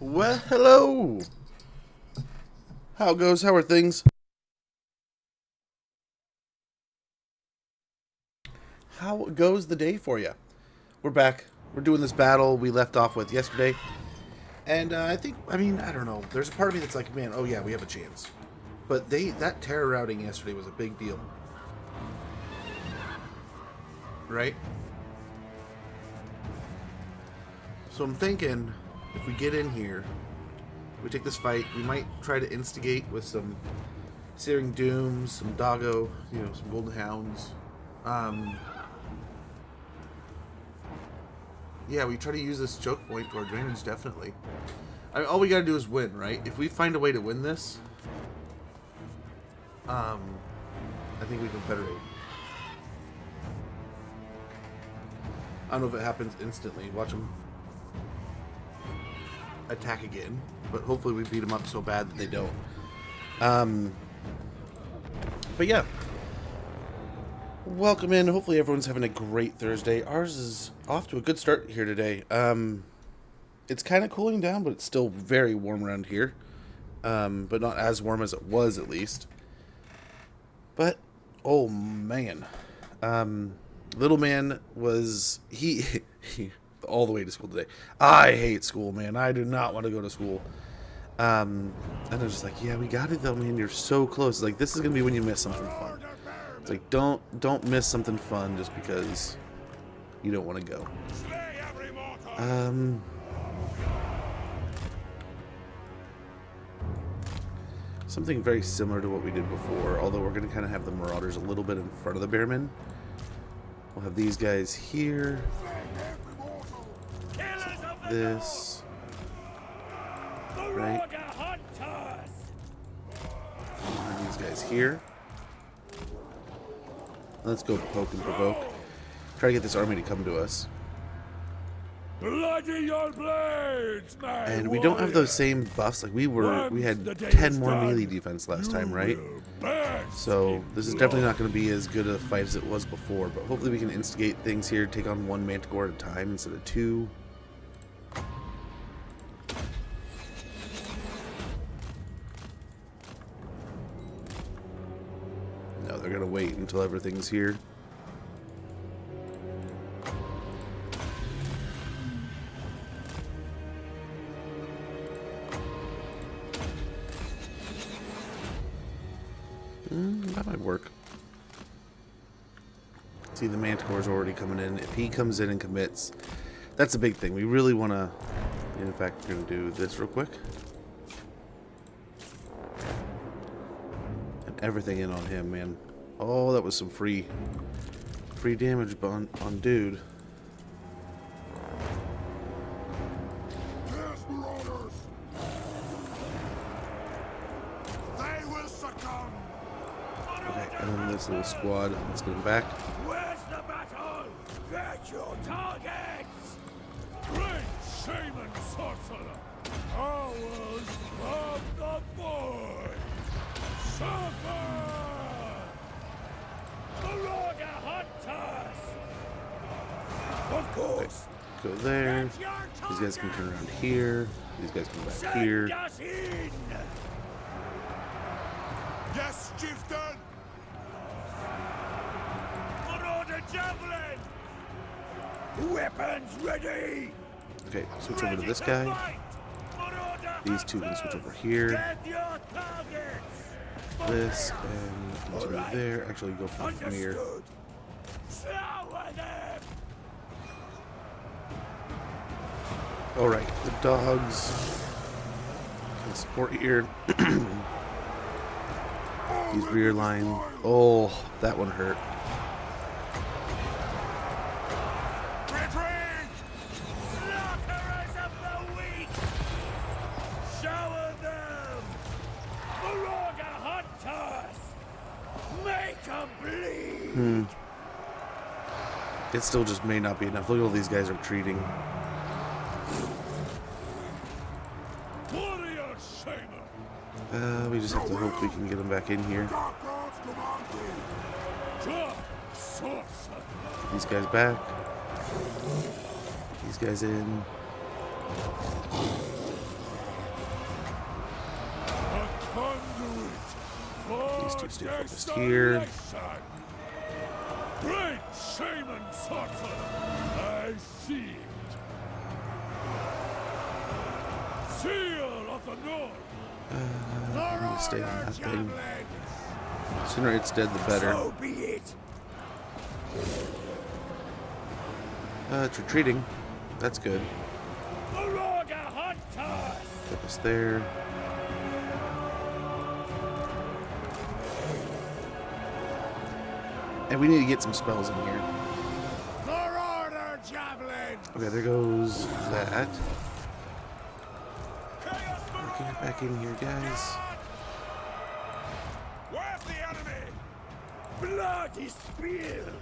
Well, hello. How goes? How are things? How goes the day for you? We're back. We're doing this battle we left off with yesterday. And I don't know. There's a part of me that's like, man, oh yeah, we have a chance. But that terror routing yesterday was a big deal. Right? So I'm thinking, if we get in here, we take this fight, we might try to instigate with some Searing Dooms, some Doggo, some Golden Hounds. Yeah, we try to use this choke point to our advantage, definitely. All we gotta do is win, right? If we find a way to win this, I think we can federate. I don't know if it happens instantly. Watch them attack again, but hopefully we beat them up so bad that they don't. But yeah, welcome in. Hopefully everyone's having a great Thursday. Ours is off to a good start here today. It's kind of cooling down, but it's still very warm around here. But not as warm as it was, at least. But oh man, little man was he all the way to school today. I hate school, man. I do not want to go to school. And I was just like, yeah, we got it though, man. You're so close. It's like, this is gonna be when you miss something fun. It's like, don't miss something fun just because you don't want to go. Something very similar to what we did before, although we're gonna kind of have the Marauders a little bit in front of the Bearmen. We'll have these guys here. This. Right. And these guys here. Let's go poke and provoke. Try to get this army to come to us. Bloody your blades, and we don't have those same buffs. Like we had 10 more melee defense last time, right? So this is definitely not going to be as good a fight as it was before. But hopefully we can instigate things here, take on one Manticore at a time instead of two. No, they're going to wait until everything's here. That might work. See, the Manticore's already coming in. If he comes in and commits, that's a big thing. We really want to... In fact, we're going to do this real quick. And everything in on him, man. Oh, that was some free damage on dude. And then this little squad, let's get them back. Where's the battle? Get your targets! Great shaman sorcerer! Hours of the void! Suffer! Marauder hunters! Of course! Okay, go there. These guys can turn around here. These guys come back here. Yes, chieftain! Javelin! Weapons ready! Okay, switch over to this guy. These two can switch over here. This and continue there. Actually, go from here. Alright, the dogs can support here. These rear line. Oh, that one hurt. It still just may not be enough. Look at all these guys are retreating. We just have to hope we can get them back in here. These guys back. These guys in. These two stay focused here. Great shaman sorcerer, I see it. Seal of the North. I'm gonna stay on that thing. The sooner it's dead, the better. So be it. It's retreating. That's good. Marauder hunters. Focus there. And we need to get some spells in here. Marauder javelin. Okay, there goes that. Get back in here, guys. Where's the enemy? Blood is spilled.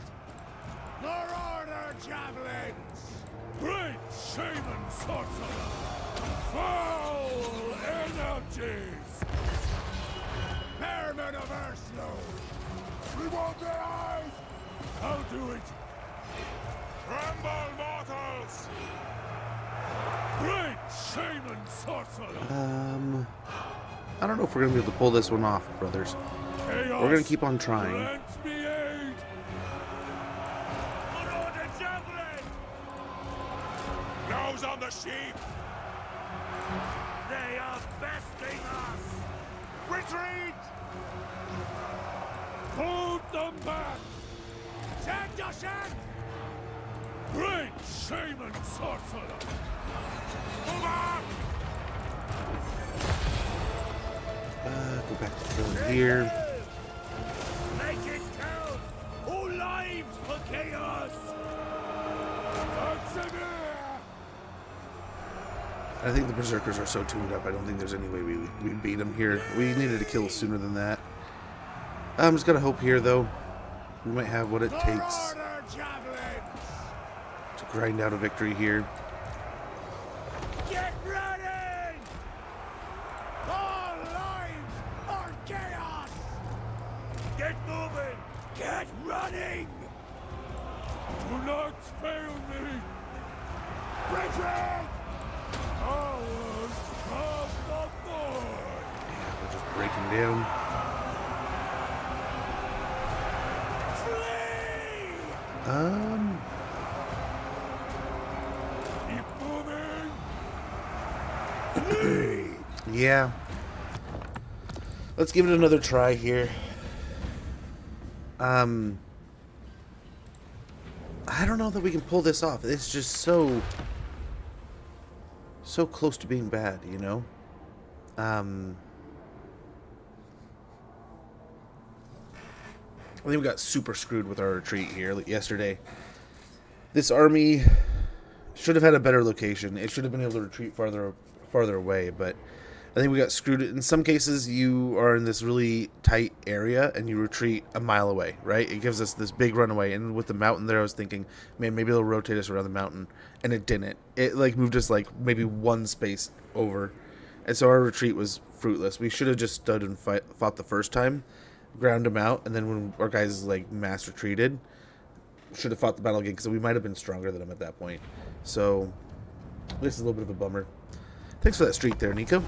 Marauder javelins. Great shaman sorcerer. Foul energies. Merman of Urslow. We want their eyes. I'll do it. Tremble, mortals. Great shaman sorcerer. I don't know if we're gonna be able to pull this one off, brothers. Chaos We're gonna keep on trying. grants me aid. Marauder javelin. Nose on the sheep. They are besting us. Retreat. Hold them back. Send your send. Great shaman sorcerer. Move on. Go back to killing here. Make it count. All lives for chaos. I think the berserkers are so tuned up. I don't think there's any way we beat them here. We needed to kill sooner than that. I'm just gonna hope here, though. We might have what it takes to grind out a victory here. Get ready! All lives are chaos! Get moving! Get running! Do not fail me! Retreat! Ours of the void! Yeah, we're just breaking down. Flee! Keep moving! Flee! Yeah. Let's give it another try here. I don't know that we can pull this off. It's just so close to being bad, you know? I think we got super screwed with our retreat here yesterday. This army should have had a better location. It should have been able to retreat farther away, but I think we got screwed. In some cases, you are in this really tight area and you retreat a mile away, right? It gives us this big runaway. And with the mountain there, I was thinking, man, maybe it'll rotate us around the mountain. And it didn't. It like moved us like maybe one space over. And so our retreat was fruitless. We should have just stood and fought the first time, ground them out, and then when our guys like mass retreated, should have fought the battle again because we might have been stronger than them at that point. So this is a little bit of a bummer. Thanks for that streak there, Nico.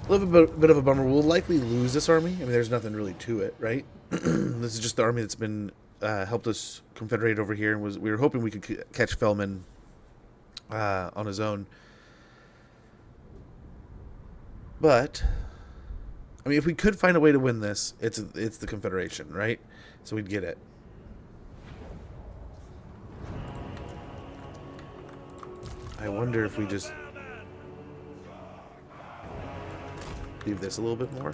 A little bit of a bummer. We'll likely lose this army. I mean, there's nothing really to it, right? This is just the army that's been helped us confederate over here, and we were hoping we could catch Fellman on his own. But I mean, if we could find a way to win this, it's the Confederation, right? So we'd get it. I wonder if we just leave this a little bit more.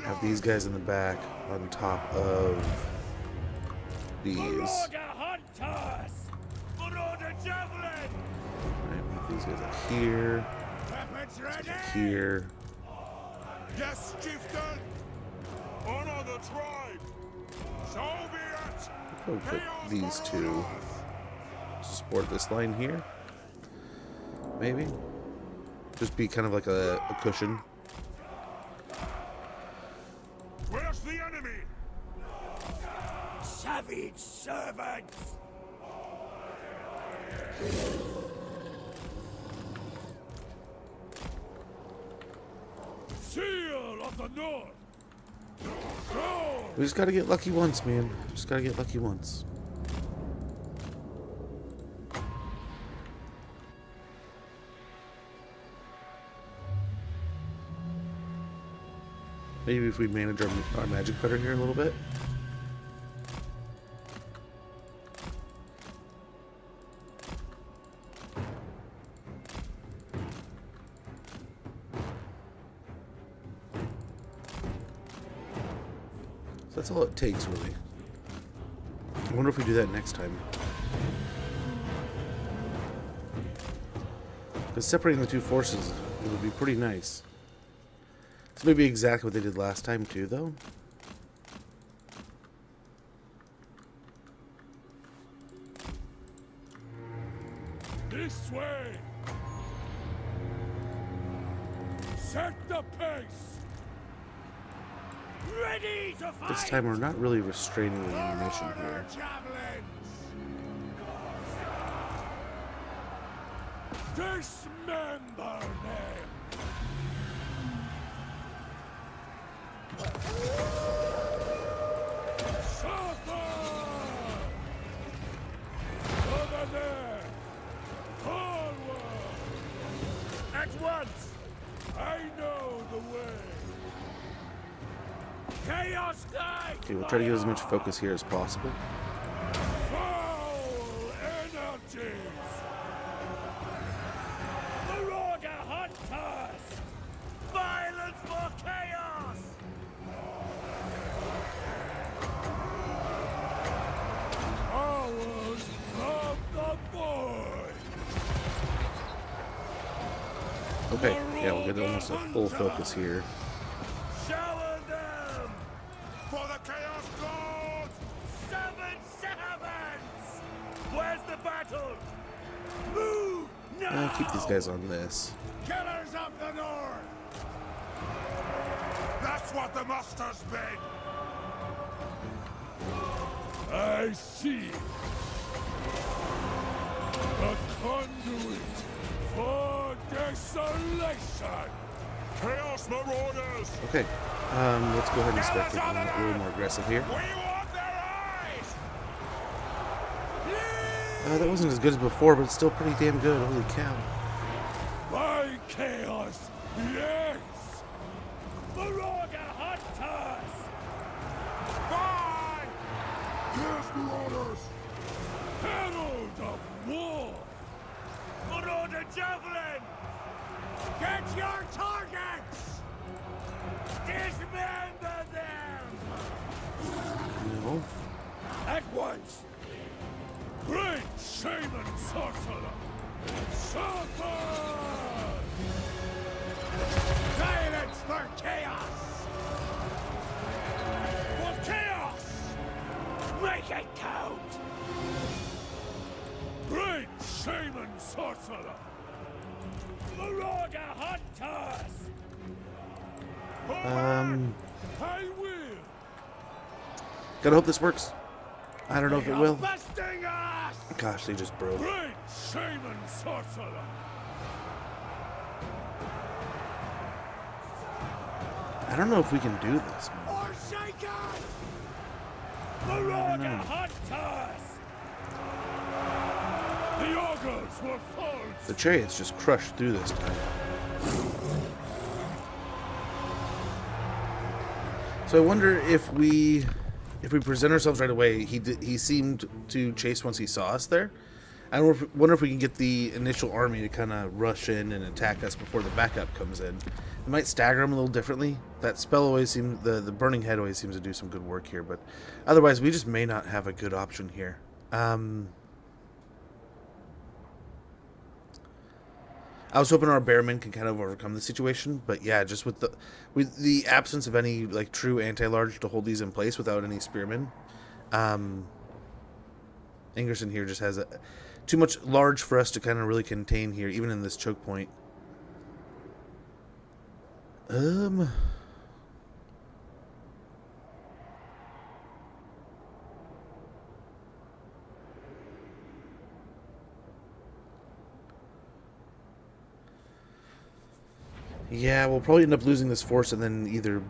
Have these guys in the back on top of these. Right, move these guys up here. These guys up here. Yes, chieftain. Honor the tribe. So be it. We'll put these two to support this line here. Maybe. Just be kind of like a cushion. Where's the enemy? Savage servants. Seal of the North. Go! We just gotta get lucky once, man. Just gotta get lucky once. Maybe if we manage our magic better here a little bit. So that's all it takes, really. I wonder if we do that next time. Because separating the two forces, it would be pretty nice. This may be exactly what they did last time, too, though. This way! Set the pace! Ready to fight! This time we're not really restraining the ammunition here. Javelins! Dismember them! Suffer! Over there! Forward! At once! I know the way! Chaos Knight! Okay, we'll try to get as much focus here as possible. Foul energies! Marauder hunters! Violence for chaos! Powers of the void! Okay, yeah, we'll get almost a full focus here. Shower them! For the Chaos Gods! 7 sevens! Where's the battle? Move now! Keep these guys on this. Killers of the North! That's what the muster's been! I see. A conduit for desolation! Chaos Marauders! Okay, let's go ahead and start getting a little more aggressive here. We want their eyes! That wasn't as good as before, but it's still pretty damn good. Holy cow. By chaos, yes! Marauder hunters! Fine! Yes, Marauders! Herald of war! Marauder javelin! Get your targets! Dismember them! No. At once! Great shaman sorcerer! Suffer! Silence for chaos! For chaos! Make it count! Great shaman sorcerer! Marauder hunters! I will! Gotta hope this works. I don't know if it will. Busting us! Gosh, they just broke. Great shaman sorcerer! I don't know if we can do this, man. Or shaken! Marauder hunters! The augurs were false! The chariots just crushed through this time. So I wonder if we present ourselves right away. He seemed to chase once he saw us there. I wonder if we can get the initial army to kind of rush in and attack us before the backup comes in. It might stagger them a little differently. That spell always seems, the burning head always seems to do some good work here, but otherwise we just may not have a good option here. I was hoping our bearmen can kind of overcome the situation, but yeah, just with the absence of any like true anti-large to hold these in place without any spearmen, Ingerson here just has too much large for us to kind of really contain here, even in this choke point. Yeah, we'll probably end up losing this force and then either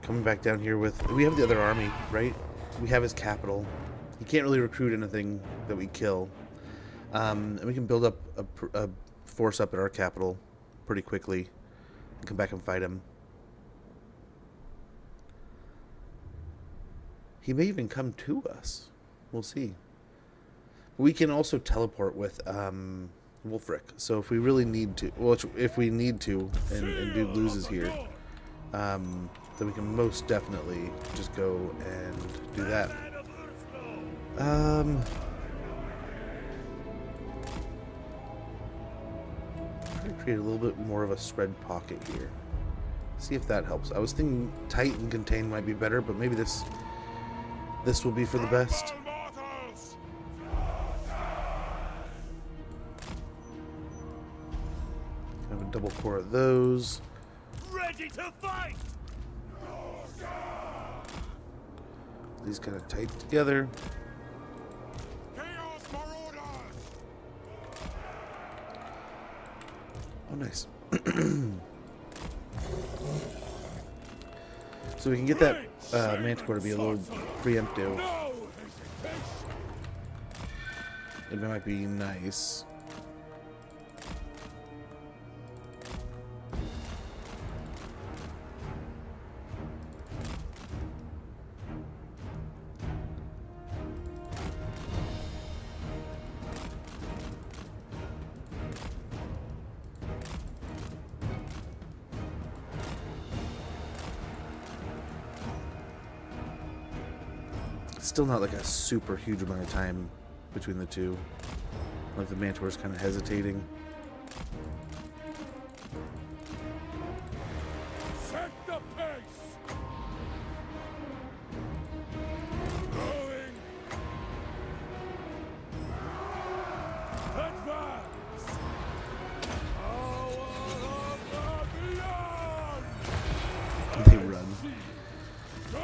coming back down here with... We have the other army, right? We have his capital. He can't really recruit anything that we kill. And we can build up a force up at our capital pretty quickly and come back and fight him. He may even come to us. We'll see. We can also teleport with Wulfrik. So if we really need to, well, if we need to, and dude loses here, then we can most definitely just go and do that. Create a little bit more of a spread pocket here. See if that helps. I was thinking tight and contain might be better, but maybe this will be for the best. Have a double core of those. Ready to fight. These kind of tight together. Chaos Marauders. Oh, nice. So we can get that Manticore to be a little preemptive. No hesitation. It might be nice. Still not like a super huge amount of time between the two. Like the Manticore's kind of hesitating. Set the pace. Going. Advance. Power of the beyond. They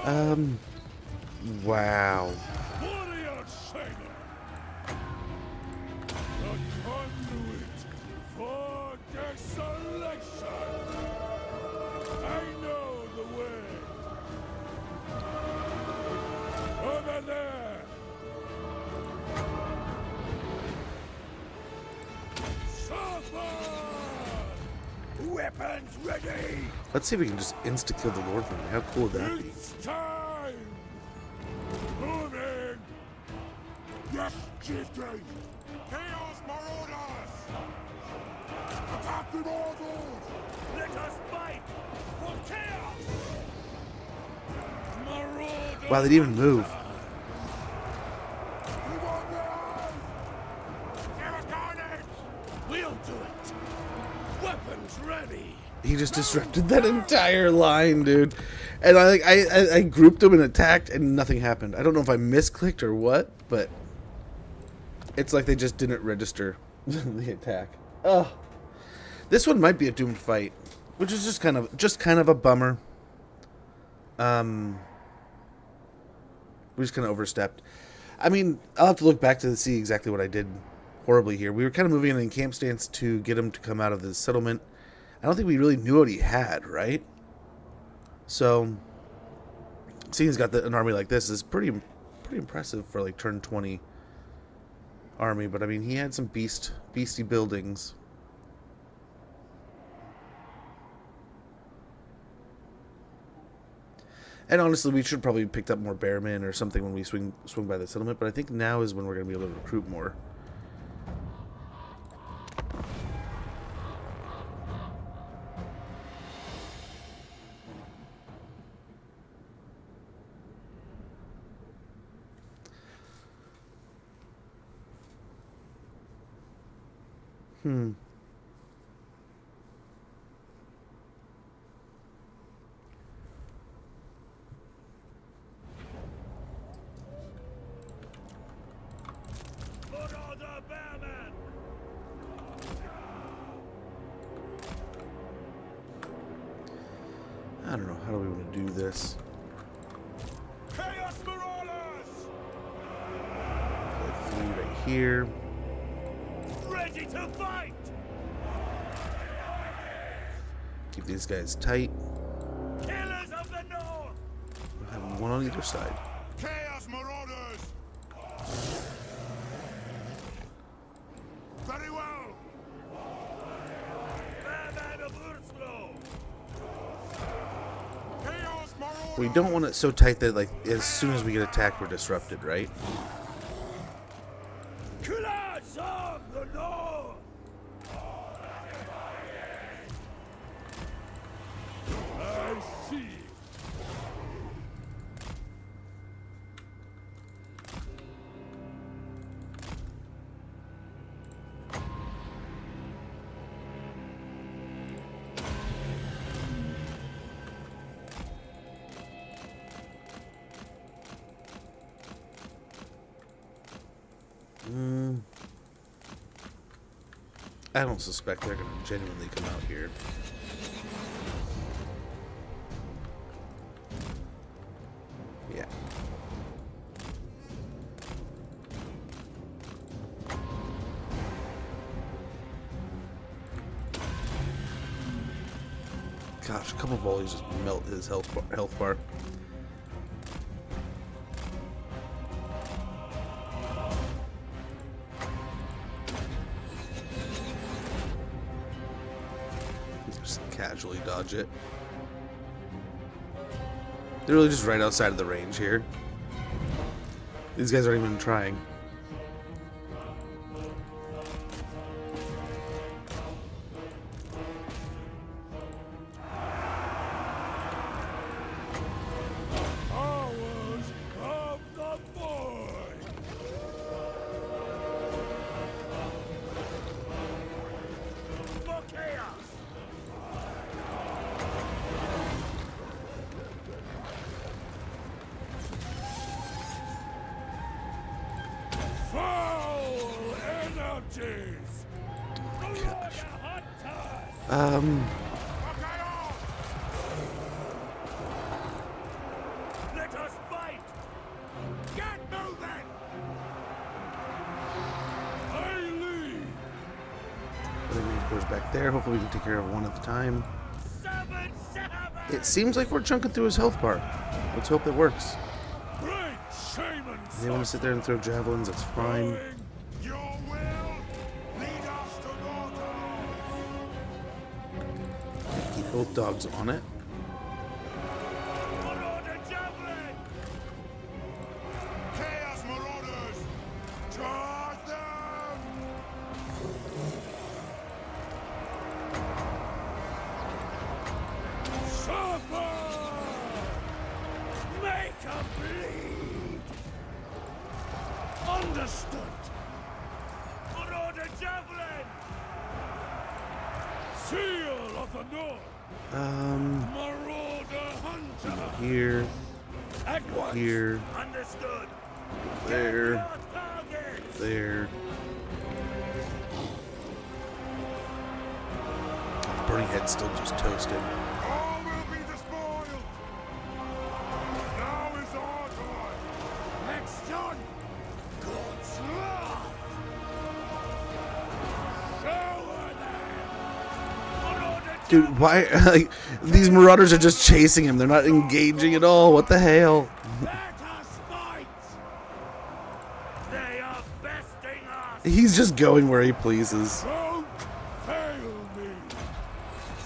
run. Wow. Warrior Saber. The conduit for desolation. I know the way. Over there. Suffer. Weapons ready. Let's see if we can just insta-kill the Lordman. How cool would that be? It's time. Moving. Yes, chieftain. Chaos Marauders. Attack the Immortals. Let us fight for chaos. Marauders. Wow, they didn't even move. We want the eyes. Give us carnage. We'll do it. Weapons ready. He just disrupted that entire line, dude. And I grouped them and attacked, and nothing happened. I don't know if I misclicked or what, but it's like they just didn't register the attack. Ugh. This one might be a doomed fight, which is just kind of a bummer. We just kind of overstepped. I mean, I'll have to look back to see exactly what I did horribly here. We were kind of moving in an camp stance to get him to come out of the settlement. I don't think we really knew what he had, right? So, seeing he's got an army like this is pretty impressive for like turn 20 army. But I mean, he had some beastie buildings. And honestly, we should probably picked up more bearmen or something when we swing by the settlement. But I think now is when we're going to be able to recruit more. What are the bearmen? I don't know. How do we want to do this? Chaos Marauders! Like 3 right here. Ready to fight! Keep these guys tight. Killers of the North! have one on either side. Chaos Marauders! Very well! Chaos Marauders! We don't want it so tight that, like, as soon as we get attacked, we're disrupted, right? Killers of the North! I see. I don't suspect they're going to genuinely come out here. Yeah. Gosh, a couple volleys just melt his health bar. Just casually dodge it. They're really just right outside of the range here. These guys aren't even trying. Powers of the void! For chaos! Foul energies! Gosh. Hunters! Let us fight! Get moving! I lead! Putting reinforcements back there. Hopefully we can take care of one at a time. 7-7! It seems like we're chunking through his health bar. Let's hope it works. Great shaman! If they want to sit there and throw javelins, that's fine. Your will lead us to Immortal! Keep both dogs on it. Marauder javelin! Chaos Marauders! Charge them! Suffer! Make a bleed! Understood! Marauder javelin! Seal of the North! Marauder hunter! Here, At once! here, Understood! there, Your target! there. Burning Head's still just toasted. All will be despoiled! Now is our time! Action! God's wrath! Shower them! Marauder Dude, why? Like, these marauders are just chasing him. They're not engaging at all. What the hell? let us fight! They are besting us! He's just going where he pleases. Don't fail me!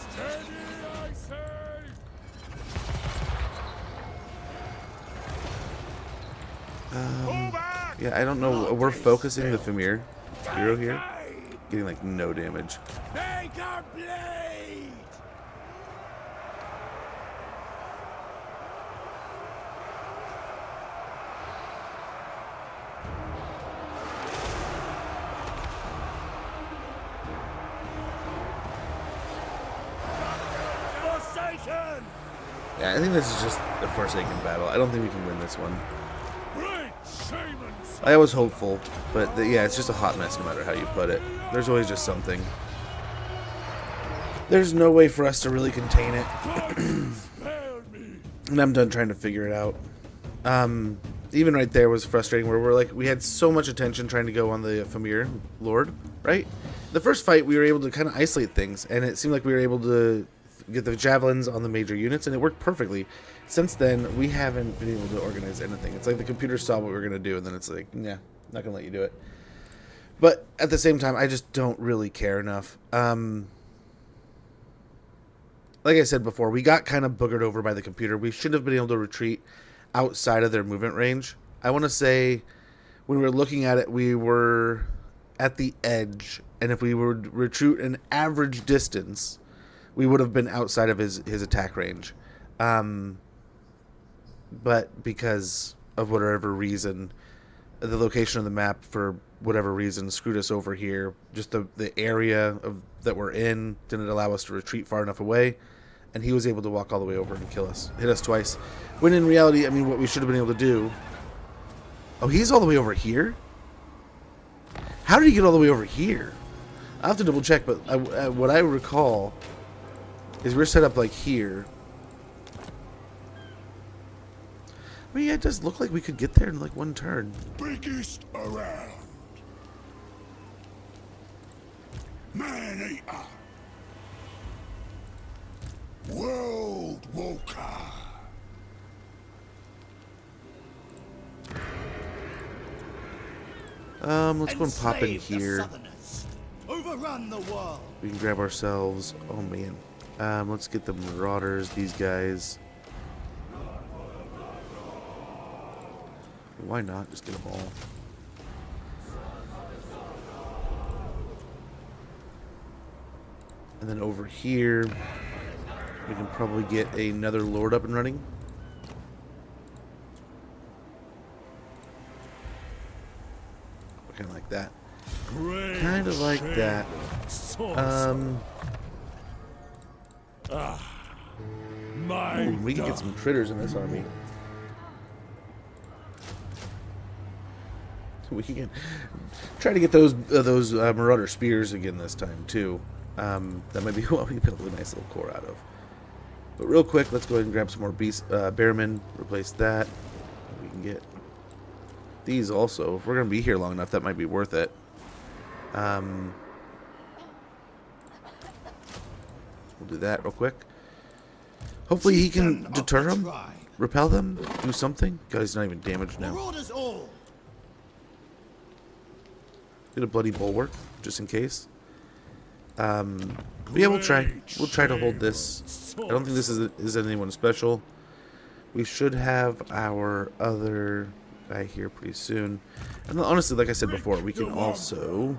Steady, I say! Pull back! Yeah, I don't know. We're focusing the Famir hero here. Getting like no damage. Make our blade! Forsaken! Yeah, I think this is just a Forsaken battle. I don't think we can win this one. Great shamans! I was hopeful, but yeah, it's just a hot mess no matter how you put it. There's always just something. There's no way for us to really contain it. Spare me! And I'm done trying to figure it out. Even right there was frustrating where we're like, we had so much attention trying to go on the Famir Lord, right? The first fight, we were able to kind of isolate things, and it seemed like we were able to get the javelins on the major units, and it worked perfectly. Since then, we haven't been able to organize anything. It's like the computer saw what we were going to do, and then it's like, nah, not going to let you do it. But at the same time, I just don't really care enough. Like I said before, we got kind of boogered over by the computer. We should have been able to retreat outside of their movement range. I want to say when we were looking at it, we were at the edge, and if we would retreat an average distance, we would have been outside of his attack range. But because of whatever reason, the location of the map, for whatever reason, screwed us over here. Just the area that we're in didn't allow us to retreat far enough away, and he was able to walk all the way over and kill us, hit us twice. When in reality, I mean, what we should have been able to do... Oh, he's all the way over here? How did he get all the way over here? I'll have to double check, but what I recall is we're set up like here. I mean, yeah, it does look like we could get there in like one turn. Biggest around. Man-eater. World Walker. Let's go and pop in here. Overrun the world. We can grab ourselves. Oh man. Let's get the Marauders. These guys. Why not? Just get them all. And then over here, we can probably get another Lord up and running. Kind of like that. Kind of like that. Ooh, we can get some critters in this army. We can try to get those Marauder spears again this time too. That might be what we build a nice little core out of. But real quick, let's go ahead and grab some more Bearmen. Replace that. We can get these also. If we're going to be here long enough, that might be worth it. We'll do that real quick. Hopefully he can deter them, repel them, do something. God, he's not even damaged now. Get a bloody bulwark, just in case. But yeah, we'll try. We'll try to hold this. I don't think this is anyone special. We should have our other guy here pretty soon. And honestly, like I said before, we can also...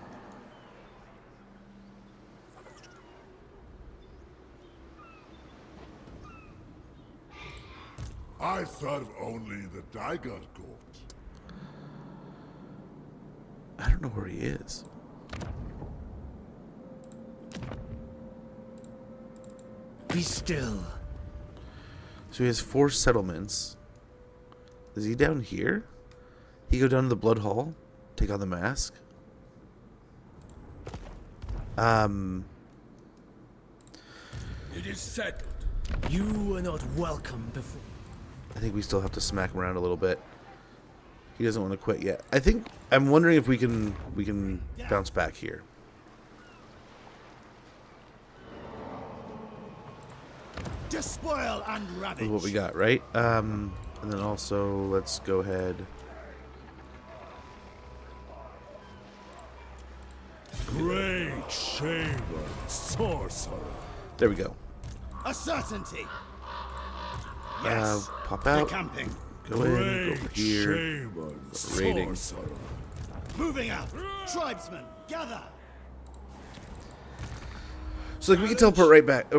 I serve only the Dagger Court. I don't know where he is. Be still. So he has 4 settlements. Is he down here? He go down to the Blood Hall, take on the mask. It is settled. You were not welcome before. I think we still have to smack him around a little bit. He doesn't want to quit yet. I'm wondering if we can bounce back here. Despoil and ravage. With what we got, right? And then also let's go ahead. Great Shaman Sorcerer. There we go. A certainty. Yes. Pop out. Camping. Go in. Go over here. Shaman Raiding. Sorcerer. Moving out. Tribesmen, gather. So like we can teleport right back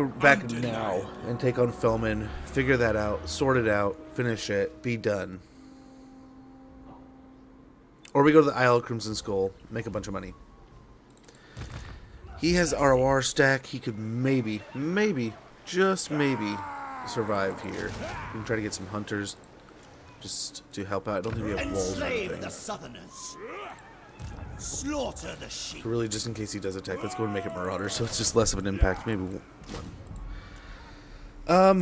now and take on Fellman, figure that out, sort it out, finish it, be done. Or we go to the Isle of Crimson Skull, make a bunch of money. He has ROR stack. He could maybe, just maybe, survive here. We can try to get some hunters just to help out. I don't think we have walls or Enslave anything. the Southerners. Slaughter the sheep. So really, just in case he does attack, let's go and make it Marauder, so it's just less of an impact. Maybe one.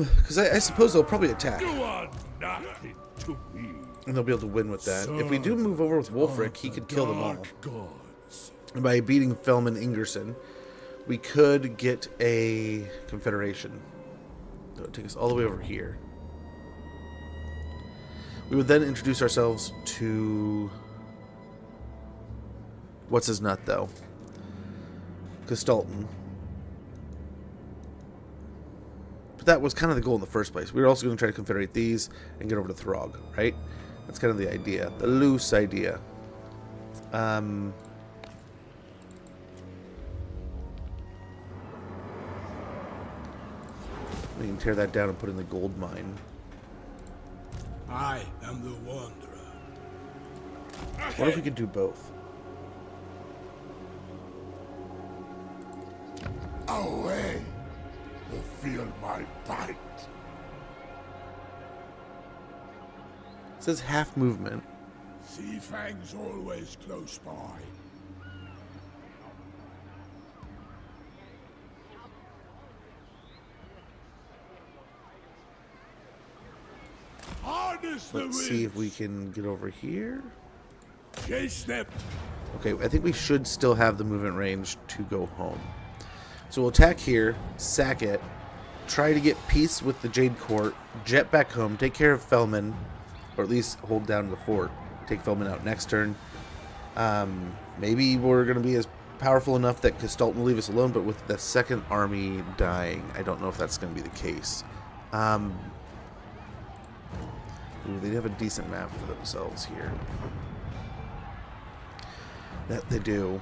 Because I suppose they'll probably attack, You are nothing to me. and they'll be able to win with that. If we do move over with Wulfrik, he could kill them all. Dark gods. And by beating Fellman Ingerson, we could get a confederation. That would take us all the way over here. We would then introduce ourselves to... What's his nut, though? Gestalten. But that was kind of the goal in the first place. We were also going to try to confederate these and get over to Throg, right? That's kind of the idea. The loose idea. We can tear that down and put in the gold mine. I am the Wanderer. What if we could do both? Away! You feel my bite. It says half movement. Sea Fang's always close by. Harness the Let's see if we can get over here. Chase them. Okay, I think we should still have the movement range to go home. So we'll attack here, sack it, try to get peace with the Jade Court, jet back home, take care of Fellman, or at least hold down the fort. Take Fellman out next turn. Maybe we're going to be as powerful enough that Gestalten will leave us alone, but with the second army dying, I don't know if that's going to be the case. Ooh, they have a decent map for themselves here. That they do.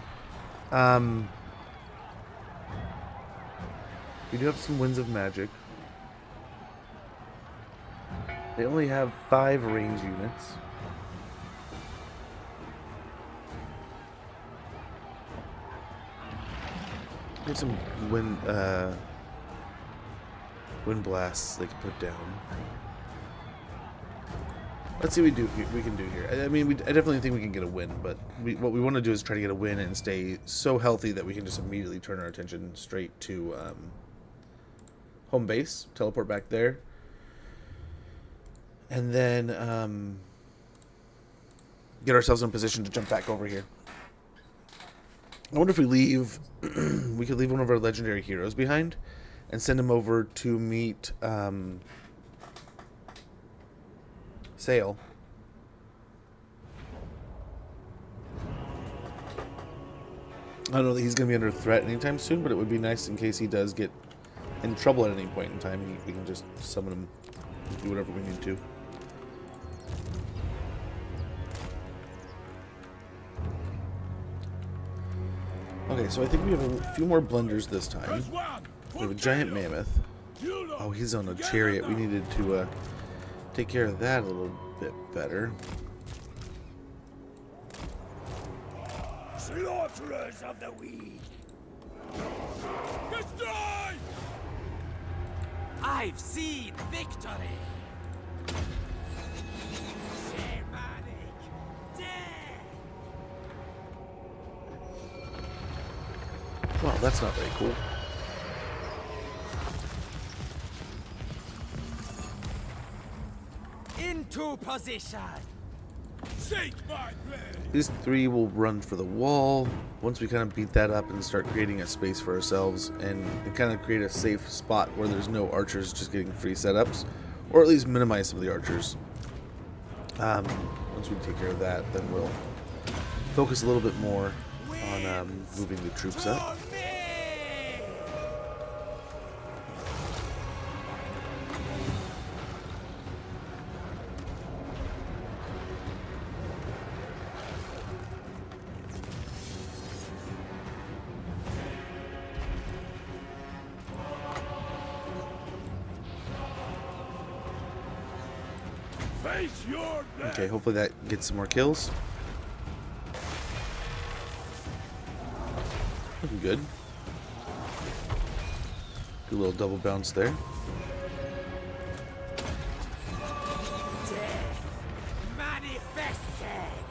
We do have some Winds of Magic. They only have 5 range units. There's some wind blasts they can put down. Let's see what we can do here. I mean, I definitely think we can get a win, but what we want to do is try to get a win and stay so healthy that we can just immediately turn our attention straight to home base, teleport back there, and then get ourselves in a position to jump back over here. I wonder if we leave, we could leave one of our legendary heroes behind and send him over to meet Sail. I don't know that he's going to be under threat anytime soon, but it would be nice in case he does get in trouble at any point in time. We can just summon him and do whatever we need to. Okay, so I think we have a few more blunders this time. We have a giant mammoth. Oh, he's on a chariot. We needed to take care of that a little bit better. Slaughterers of the weak. Destroy! I've seen victory. Shamanic death. Well, that's not very cool. Into position. Shake my blade. These 3 will run for the wall. Once we kind of beat that up and start creating a space for ourselves and kind of create a safe spot where there's no archers just getting free setups, or at least minimize some of the archers. Once we take care of that, then we'll focus a little bit more on moving the troops up. Face your death. Okay, hopefully that gets some more kills. Looking good. Do a little double bounce there. Death manifested.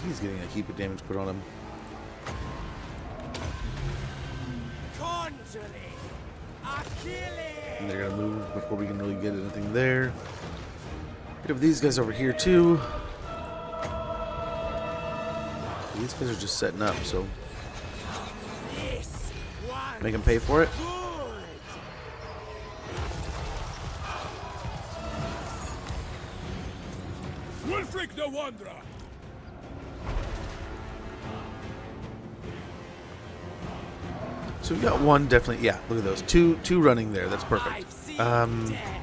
He's getting a heap of damage put on him. Conjuring. Achilles. And they're gonna move before we can really get anything there. We have these guys over here too. These guys are just setting up, so This one. make them pay for it. Wulfrik the Wanderer. So we got one definitely. Yeah, look at those two running there. That's perfect. I've seen Um, death.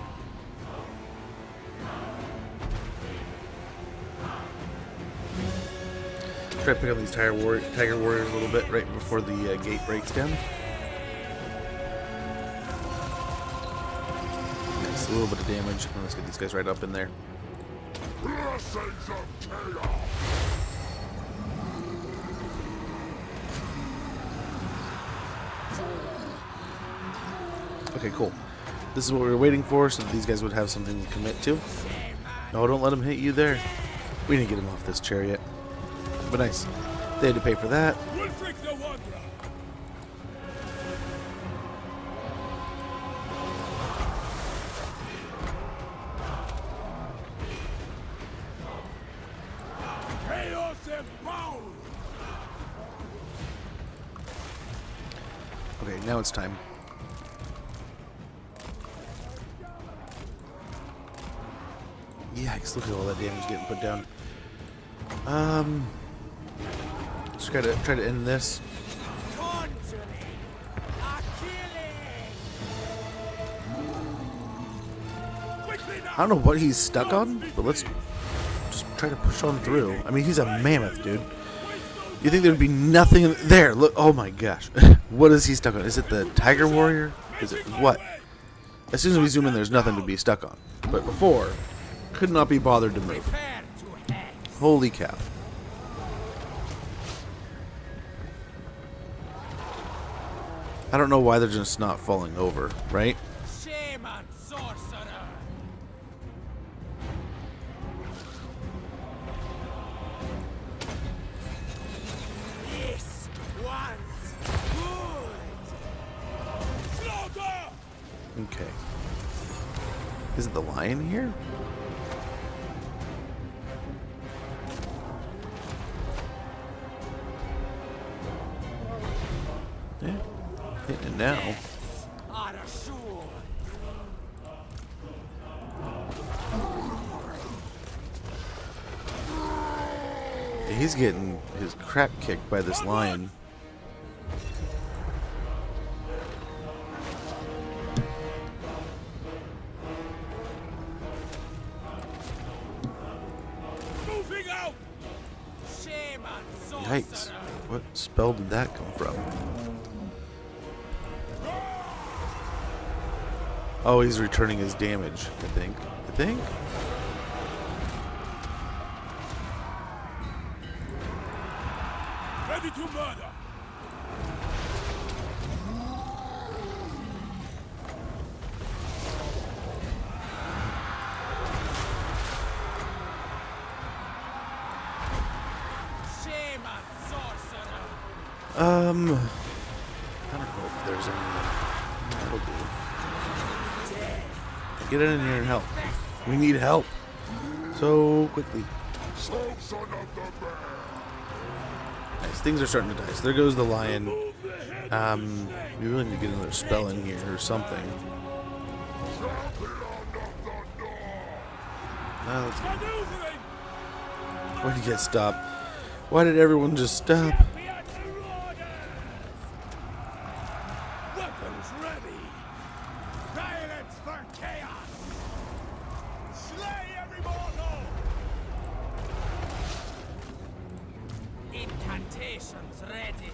try to pick on these tiger warriors a little bit right before the gate breaks down. Nice, a little bit of damage. Let's get these guys right up in there. Blessings of chaos. Okay, cool. This is what we were waiting for, so that these guys would have something to commit to. No, don't let them hit you there. We didn't get him off this chariot. But nice. They had to pay for that. Wulfrik the Wanderer. Chaos empowered. Okay, now it's time. Yikes, look at all that damage getting put down. Just try to end this. Conjuring. A killing. Quickly now. I don't know what he's stuck on, but let's just try to push on through. I mean, he's a mammoth, dude. You think there'd be nothing in there? Look, oh my gosh. What is he stuck on? Is it the Tiger Warrior? Is it what? As soon as we zoom in, there's nothing to be stuck on. But before, could not be bothered to move. Prepare to hex. Holy cow. I don't know why they're just not falling over, right? Shaman sorcerer. This one's good. Slaughter. Okay. Is it the lion here? Yeah. Hitting it now. Are assured. He's getting his crap kicked by this lion. Moving out. Shaman sorcerer. Yikes. What spell did that come from? Oh, he's returning his damage, I think. Ready to murder. Shaman sorcerer. I don't know if there's any. That'll do. Get in here and help. We need help. So quickly. Son of the bear. Nice. Things are starting to die. So there goes the lion. We really need to get another spell in here or something. Let's go. Maneuvering. Why did you guys stop? Why did everyone just stop? Weapons ready. Violence for chaos. Slay every mortal. Incantations ready.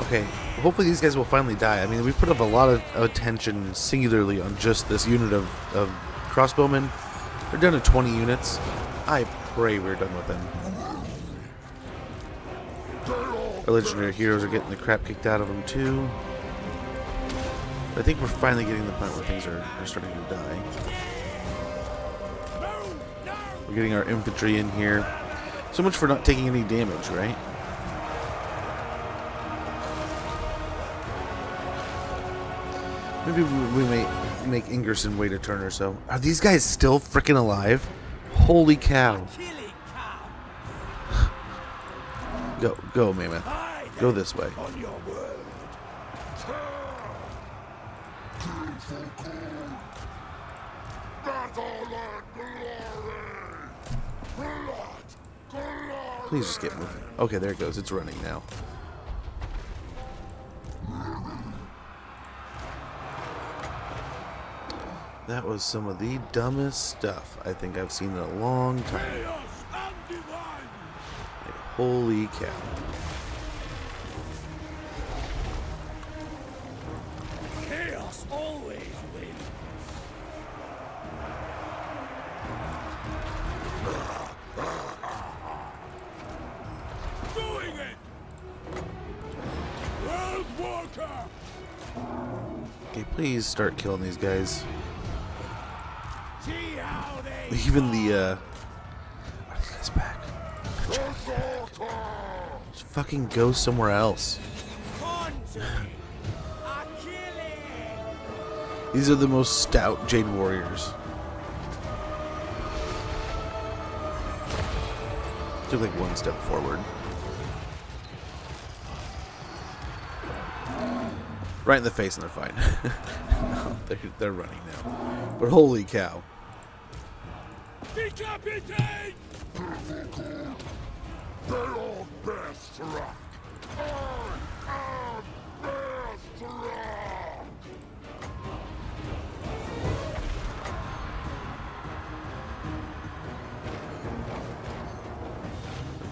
Okay, hopefully these guys will finally die. I mean, we put up a lot of attention singularly on just this unit of crossbowmen. They're down to 20 units. I pray we're done with them. Our legendary heroes are getting the crap kicked out of them too. But I think we're finally getting to the point where things are starting to die. We're getting our infantry in here. So much for not taking any damage, right? Maybe we may make Ingerson wait a turn or so. Are these guys still freaking alive? Holy cow. Killing cow. Go, Mammoth. Go this way. On your word. Battle and glory. Blood. Please just get moving. Okay, there it goes. It's running now. That was some of the dumbest stuff I think I've seen in a long time. Chaos and divine. Like, holy cow. Chaos always wins. Doing it. World Walker. Okay, please start killing these guys. See how they Even the, are these guys back? Just fucking go somewhere else. Conjuring. A killing. These are the most stout Jade Warriors. Took like one step forward. Right in the face and they're fine. No, they're running now. But holy cow. decapitate. They all best rock. I am best rock.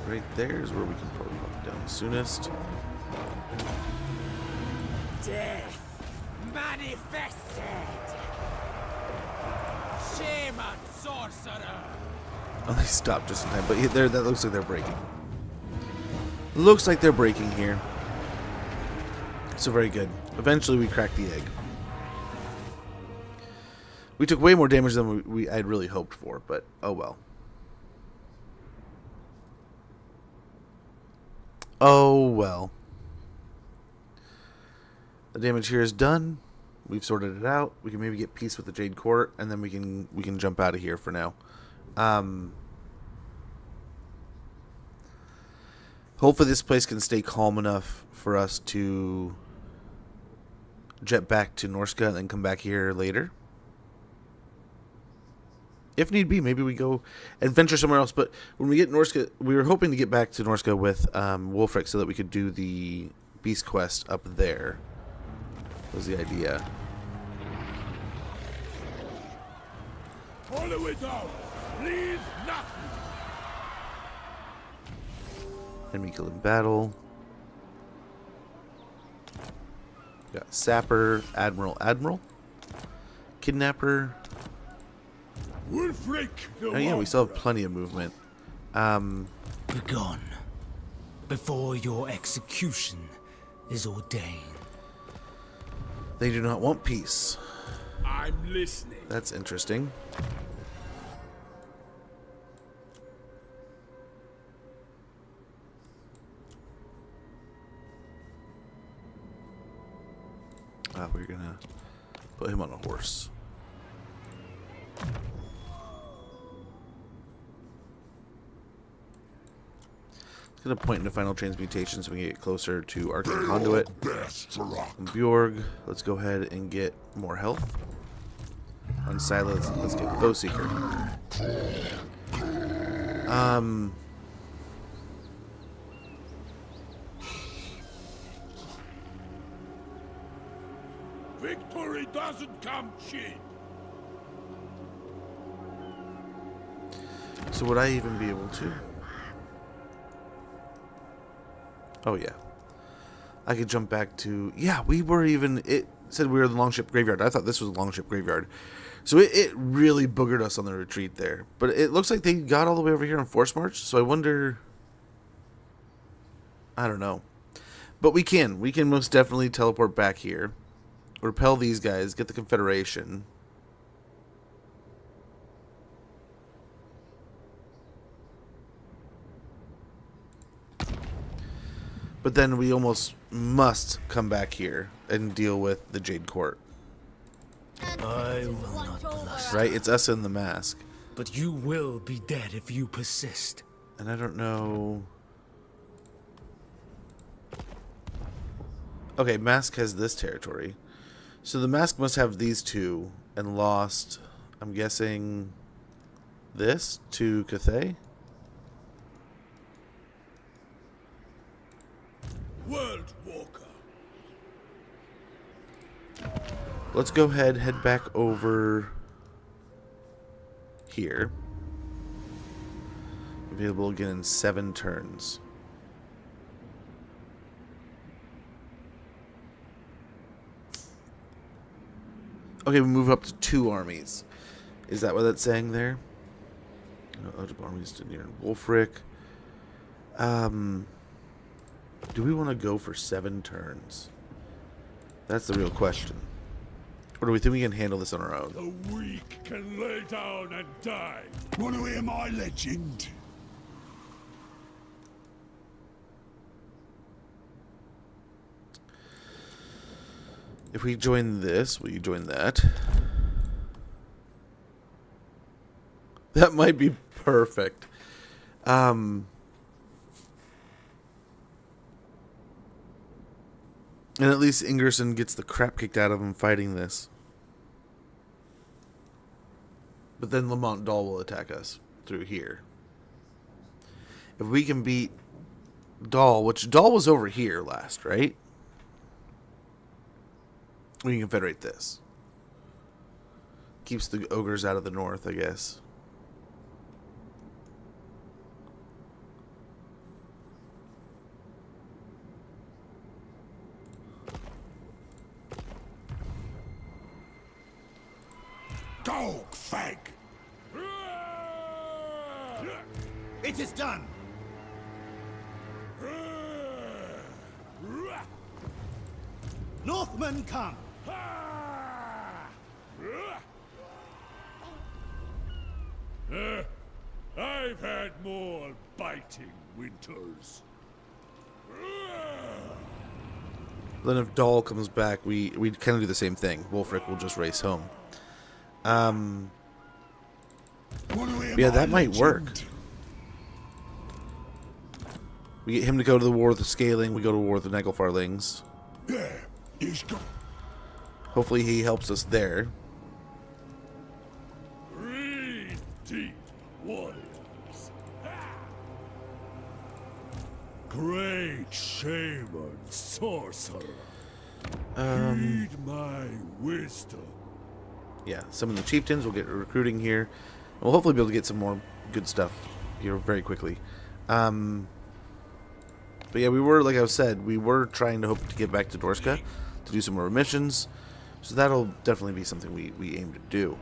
Right there is where we can probably pop down the soonest. Death manifested. Shaman sorcerer. Oh, they stopped just in time, but that looks like they're breaking. Looks like they're breaking here. So very good. Eventually we cracked the egg. We took way more damage than I'd really hoped for, but oh well. Oh well. The damage here is done. We've sorted it out. We can maybe get peace with the Jade Court, and then we can jump out of here for now. Hopefully this place can stay calm enough for us to jet back to Norsca and then come back here later. If need be, maybe we go and venture somewhere else. But when we get Norsca, we were hoping to get back to Norsca with Wulfrik so that we could do the Beast Quest up there. Was the idea. Follow it out. Leave nothing. Enemy killed in battle. Got Sapper, Admiral. Kidnapper. Wulfrik, the Oh yeah, we still have plenty of movement. Begone, before your execution is ordained. They do not want peace. I'm listening. That's interesting. We're gonna put him on a horse. It's gonna point into final transmutation so we can get closer to Arcane Conduit. Best rock. And Bjorg, let's go ahead and get more health. On Silas, let's get Bowseeker. Victory doesn't come cheap. So would I even be able to? Oh yeah. I could jump back to... Yeah, we were even... It said we were in the Longship Graveyard. I thought this was the Longship Graveyard. So it really boogered us on the retreat there. But it looks like they got all the way over here on Force March. So I wonder... I don't know. But we can. We can most definitely teleport back here. Repel these guys. Get the Confederation. But then we almost must come back here and deal with the Jade Court. I will not blush. Right? It's us in the mask. But you will be dead if you persist. And I don't know... Okay, Mask has this territory. So the Mask must have these two and lost, I'm guessing, this to Cathay? World Walker. Let's go ahead, head back over here. Available again in 7 turns. Okay, we move up to 2 armies. Is that what that's saying there? Eligible armies to near Wulfrik. Do we want to go for 7 turns? That's the real question. Or do we think we can handle this on our own? The weak can lay down and die. Want to hear my legend? If we join this, will you join that? That might be perfect. And at least Ingerson gets the crap kicked out of him fighting this. But then Lamont Dahl will attack us through here. If we can beat Dahl, which Dahl was over here last, right? We can confederate this. Keeps the ogres out of the north, I guess. Dog fag. It is done. Northmen come. I've had more biting winters. Then if Dahl comes back, we kind of do the same thing. Wulfrik will just race home. Yeah, that might work. We get him to go to the war with the Scaling. We go to war with the Nagelfarlings. There, he's gone. Hopefully he helps us there. Breathe deep, warriors. Great shaman, sorcerer. Heed my wisdom. Yeah, some of the chieftains will get recruiting here. And we'll hopefully be able to get some more good stuff here very quickly. But yeah, we were, like I said, we were trying to hope to get back to Norsca to do some more missions. So that'll definitely be something we aim to do.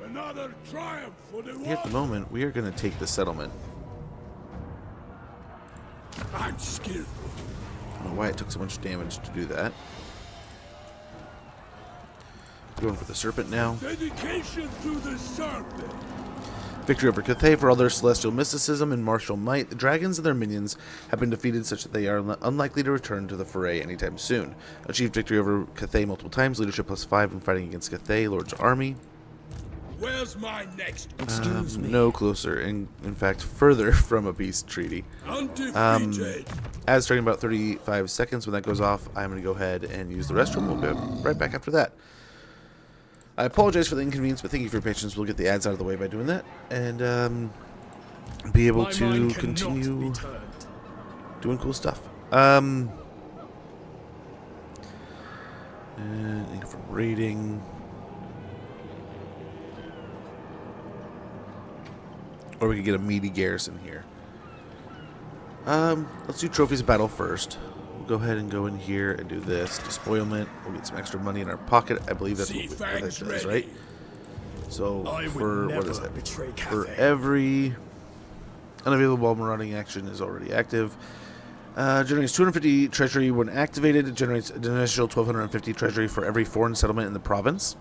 Another triumph for the At the moment, we are going to take the settlement. I'm skilled. I don't know why it took so much damage to do that. Going for the Serpent now. Dedication to the serpent. Victory over Cathay for all their celestial mysticism and martial might. The dragons and their minions have been defeated such that they are unlikely to return to the foray anytime soon. Achieved victory over Cathay multiple times. Leadership +5 when fighting against Cathay, Lord's army. Where's my next? Excuse me. No closer, in fact, further from a peace treaty. Undefeated. As starting about 35 seconds, when that goes off, I'm going to go ahead and use the restroom. We'll be right back after that. I apologize for the inconvenience, but thank you for your patience. We'll get the ads out of the way by doing that, and be able My to mind cannot continue be turned. doing cool stuff. And thank you for rating. Or we could get a meaty garrison here. Let's do trophies of battle first. We'll go ahead and go in here and do this. Despoilment. We'll get some extra money in our pocket. I believe that's what that does, right? So for what is that? For every unavailable marauding action is already active. Generates 250 treasury when activated. It generates an initial 1,250 treasury for every foreign settlement in the province.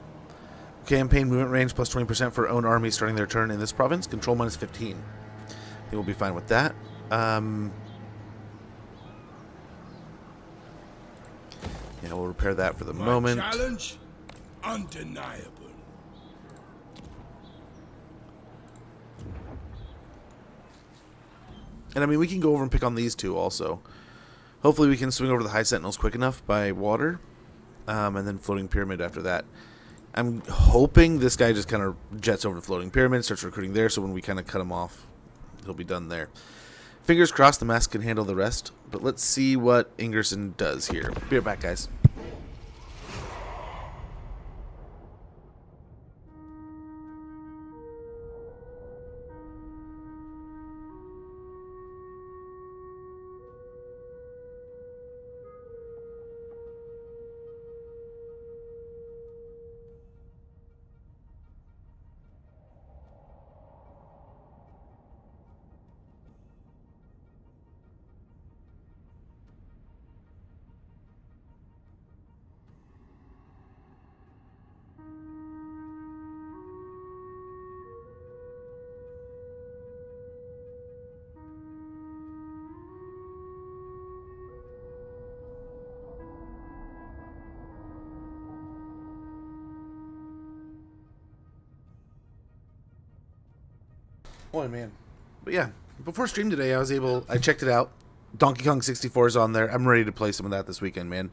Campaign movement range plus 20% for own armies starting their turn in this province. Control minus 15. I think we'll be fine with that. Yeah, we'll repair that for the moment. Challenge undeniable. And I mean, we can go over and pick on these two also. Hopefully we can swing over the High Sentinels quick enough by water, and then Floating Pyramid after that. I'm hoping this guy just kind of jets over to Floating Pyramid, starts recruiting there, so when we kind of cut him off, he'll be done there. Fingers crossed the mask can handle the rest, but let's see what Ingerson does here. Be right back, guys. Boy, man. But yeah, before stream today, I checked it out. Donkey Kong 64 is on there. I'm ready to play some of that this weekend, man.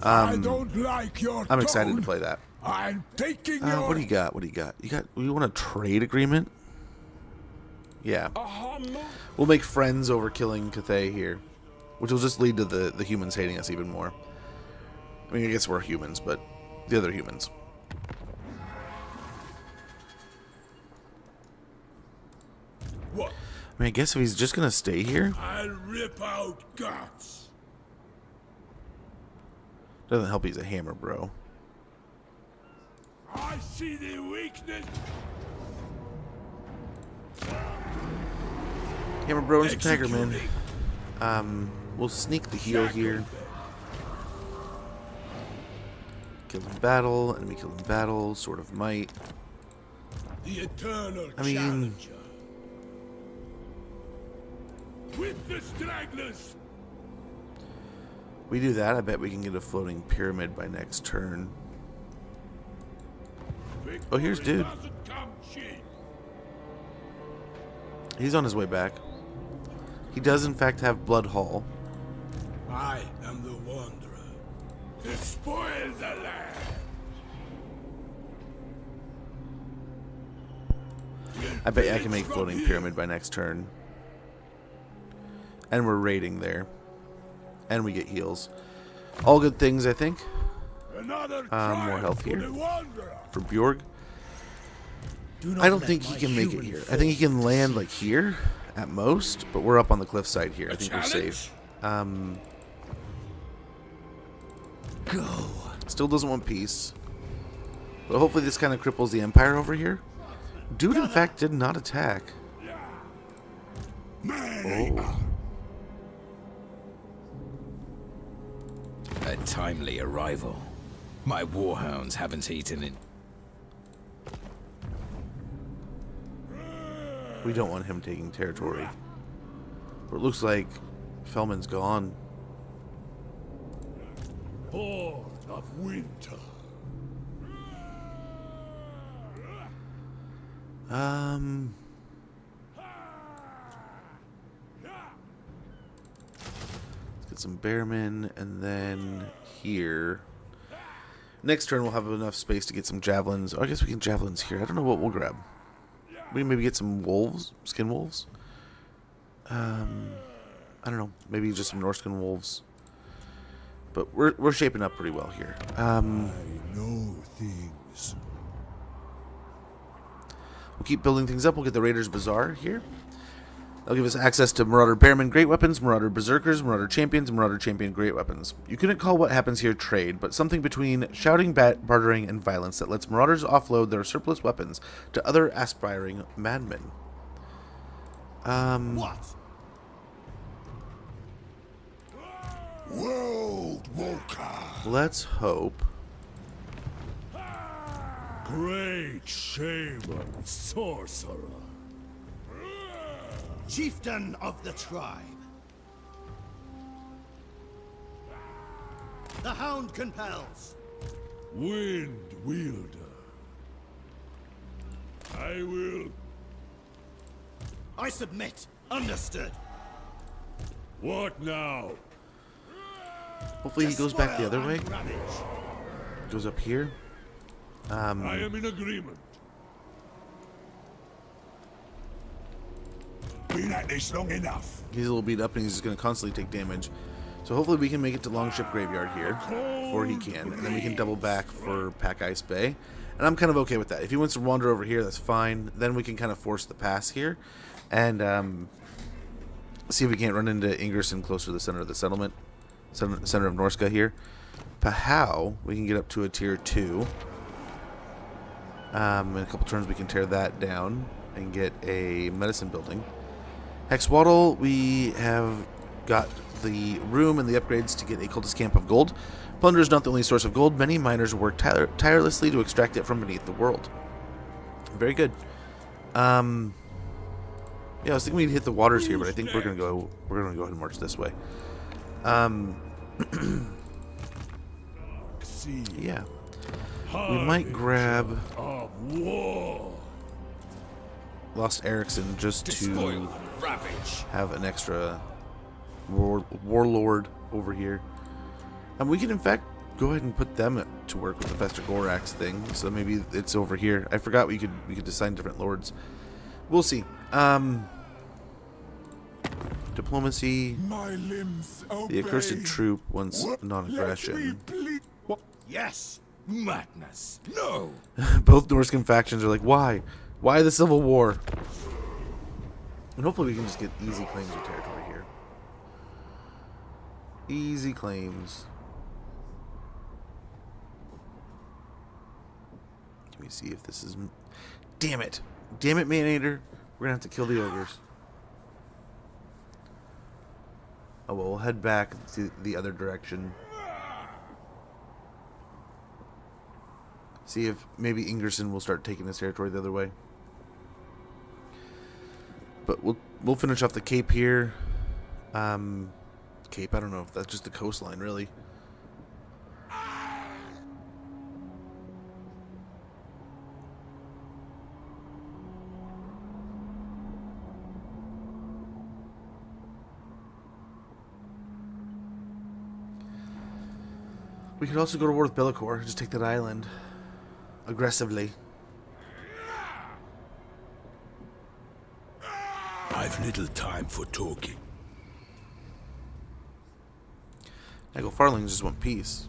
I don't like your I'm excited to tone. play that. I'm taking your... What do you got? You want a trade agreement? Yeah. We'll make friends over killing Cathay here, which will just lead to the humans hating us even more. I mean, I guess we're humans, but the other humans. What? I mean, I guess if he's just gonna stay here, I'll rip out guts. doesn't help he's a hammer, bro. I see the weakness. Hammer, bro, and Tiger, man. We'll sneak the heal here. Kill in battle, enemy kill in battle, Sword of Might. The eternal I mean, challenger. With the stragglers. we do that, I bet we can get a Floating Pyramid by next turn. Oh, here's dude. Doesn't come cheap. He's on his way back. He does, in fact, have Blood Hall. I am the wanderer. To spoil the land. I bet I can make Floating Pyramid by next turn. And we're raiding there. And we get heals. All good things, I think. Another More health for here. the wanderer. For Bjorg. Do I don't let think he my can make it human here. I think he can land like here at most, but we're up on the cliffside here. I think we're safe. Go. Still doesn't want peace. But hopefully this kind of cripples the Empire over here. Dude, in fact, did not attack. Oh. A timely arrival. My warhounds haven't eaten in... We don't want him taking territory. But it looks like Fellman's gone. Horde of winter. Let's get some Bearmen, and then here. Next turn we'll have enough space to get some javelins. Oh, I guess we can javelins here. I don't know what we'll grab. We can maybe get some wolves, skin wolves. I don't know. Maybe just some Norscan wolves. But we're shaping up pretty well here. I know things. We'll keep building things up. We'll get the Raiders Bazaar here. That'll give us access to Marauder Bearmen Great Weapons, Marauder Berserkers, Marauder Champions, and Marauder Champion Great Weapons. You couldn't call what happens here trade, but something between shouting, bartering, and violence that lets Marauders offload their surplus weapons to other aspiring madmen. What? World Walker. Let's hope. Great shaman sorcerer. Chieftain of the tribe. The Hound compels. Wind wielder. I will. I submit. Understood. What now? Hopefully he goes back the other way. Goes up here. I am in agreement. Been at this long enough. He's a little beat up and he's just going to constantly take damage. So hopefully we can make it to Longship Graveyard here before he can. And then we can double back for Pack Ice Bay. And I'm kind of okay with that. If he wants to wander over here, that's fine. Then we can kind of force the pass here. And see if we can't run into Ingerson closer to the center of the settlement. Center of Norsca here. Pahau, we can get up to a tier 2. In a couple turns we can tear that down and get a medicine building. Hexwaddle, we have got the room and the upgrades to get a cultist camp of gold. Plunder is not the only source of gold. Many miners work tirelessly to extract it from beneath the world. Very good. Yeah, I was thinking we'd hit the waters here, but I think we're gonna go ahead and march this way. Yeah. We might grab Lost Ericsson just to have an extra warlord over here. And we can in fact go ahead and put them to work with the Fester Gorax thing. So maybe it's over here. I forgot we could assign different lords. We'll see. Diplomacy. The accursed troop wants non-aggression. Yes. Madness. No. Both Norscan factions are like, why? Why the civil war? And hopefully we can just get easy claims of territory here. Easy claims. Let me see if this is... Damn it. Damn it, Manator. We're going to have to kill the ogres. Oh, well, we'll head back to the other direction. See if maybe Ingerson will start taking his territory the other way. But we'll finish off the Cape here. Cape, I don't know if that's just the coastline, really. We could also go to war with Bellicor, just take that island aggressively. I've little time for talking. Nagel Farlings just want peace.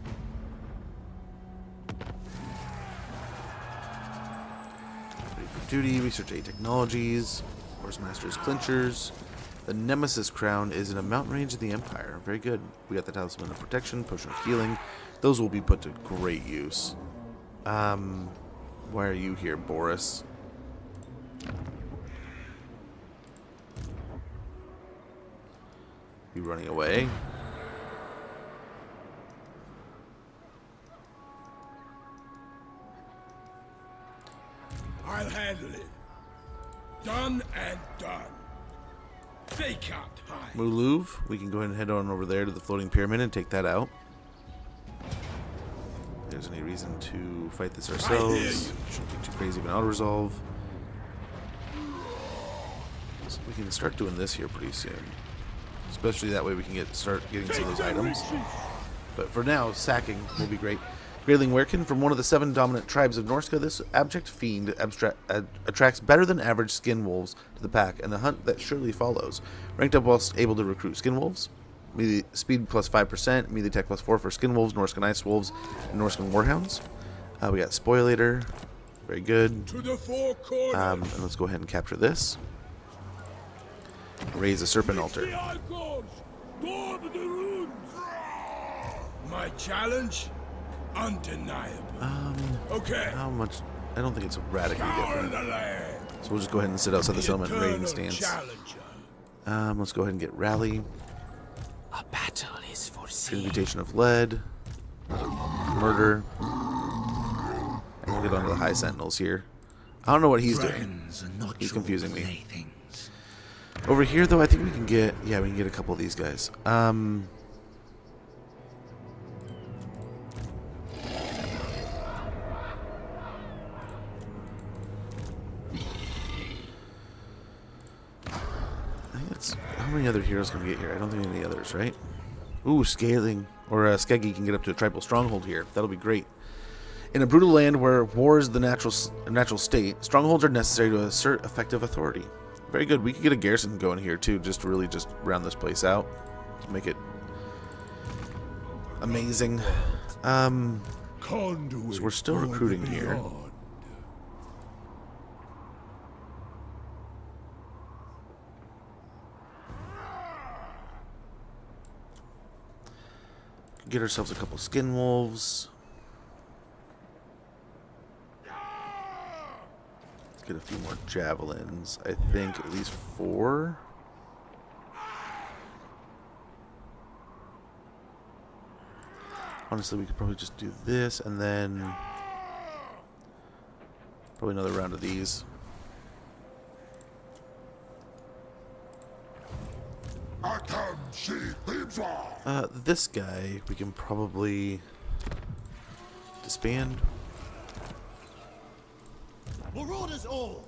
Ready for duty, research 8 technologies, Horse Masters Clinchers. The Nemesis Crown is in a mountain range of the Empire. Very good. We got the Talisman of Protection, Potion of Healing. Those will be put to great use. Why are you here, Boris? You running away? I'll handle it. Done and done. They can't hide. Muluv, we can go ahead and head on over there to the floating pyramid and take that out. If there's any reason to fight this ourselves. Shouldn't be too crazy of an auto-resolve. So we can start doing this here pretty soon. Especially that way we can start getting some of those items. But for now, sacking will be great. Greyling Werkin, from one of the 7 dominant tribes of Norsca, this abject fiend attracts better than average skin wolves to the pack, and the hunt that surely follows. Ranked up whilst able to recruit skin wolves. Melee speed plus 5%, melee tech plus 4 for skin wolves, Norscan ice wolves, and Norscan warhounds. We got Spoilator, very good. To the four corners. And let's go ahead and capture this. Raise a serpent altar. My challenge? Undeniable. Okay. How much? I don't think it's radically Power of different. the land. So we'll just go ahead and sit outside the settlement and raiding Eternal stance. challenger. Let's go ahead and get Rally. A battle is foreseen. Invitation of Lead. Murder. And we'll get onto the High Sentinels here. I don't know what he's doing. He's confusing me. Over here, though, I think we can get... Yeah, we can get a couple of these guys. I think that's... How many other heroes can we get here? I don't think any others, right? Ooh, scaling. Or Skeggy can get up to a tribal stronghold here. That'll be great. In a brutal land where war is the natural state, strongholds are necessary to assert effective authority. Very good. We could get a garrison going here too, just to really just round this place out. Make it amazing. So we're still recruiting here. Get ourselves a couple skin wolves. Let's get a few more javelins. I think at least 4. Honestly, we could probably just do this and then probably another round of these. This guy we can probably disband. Marauders all.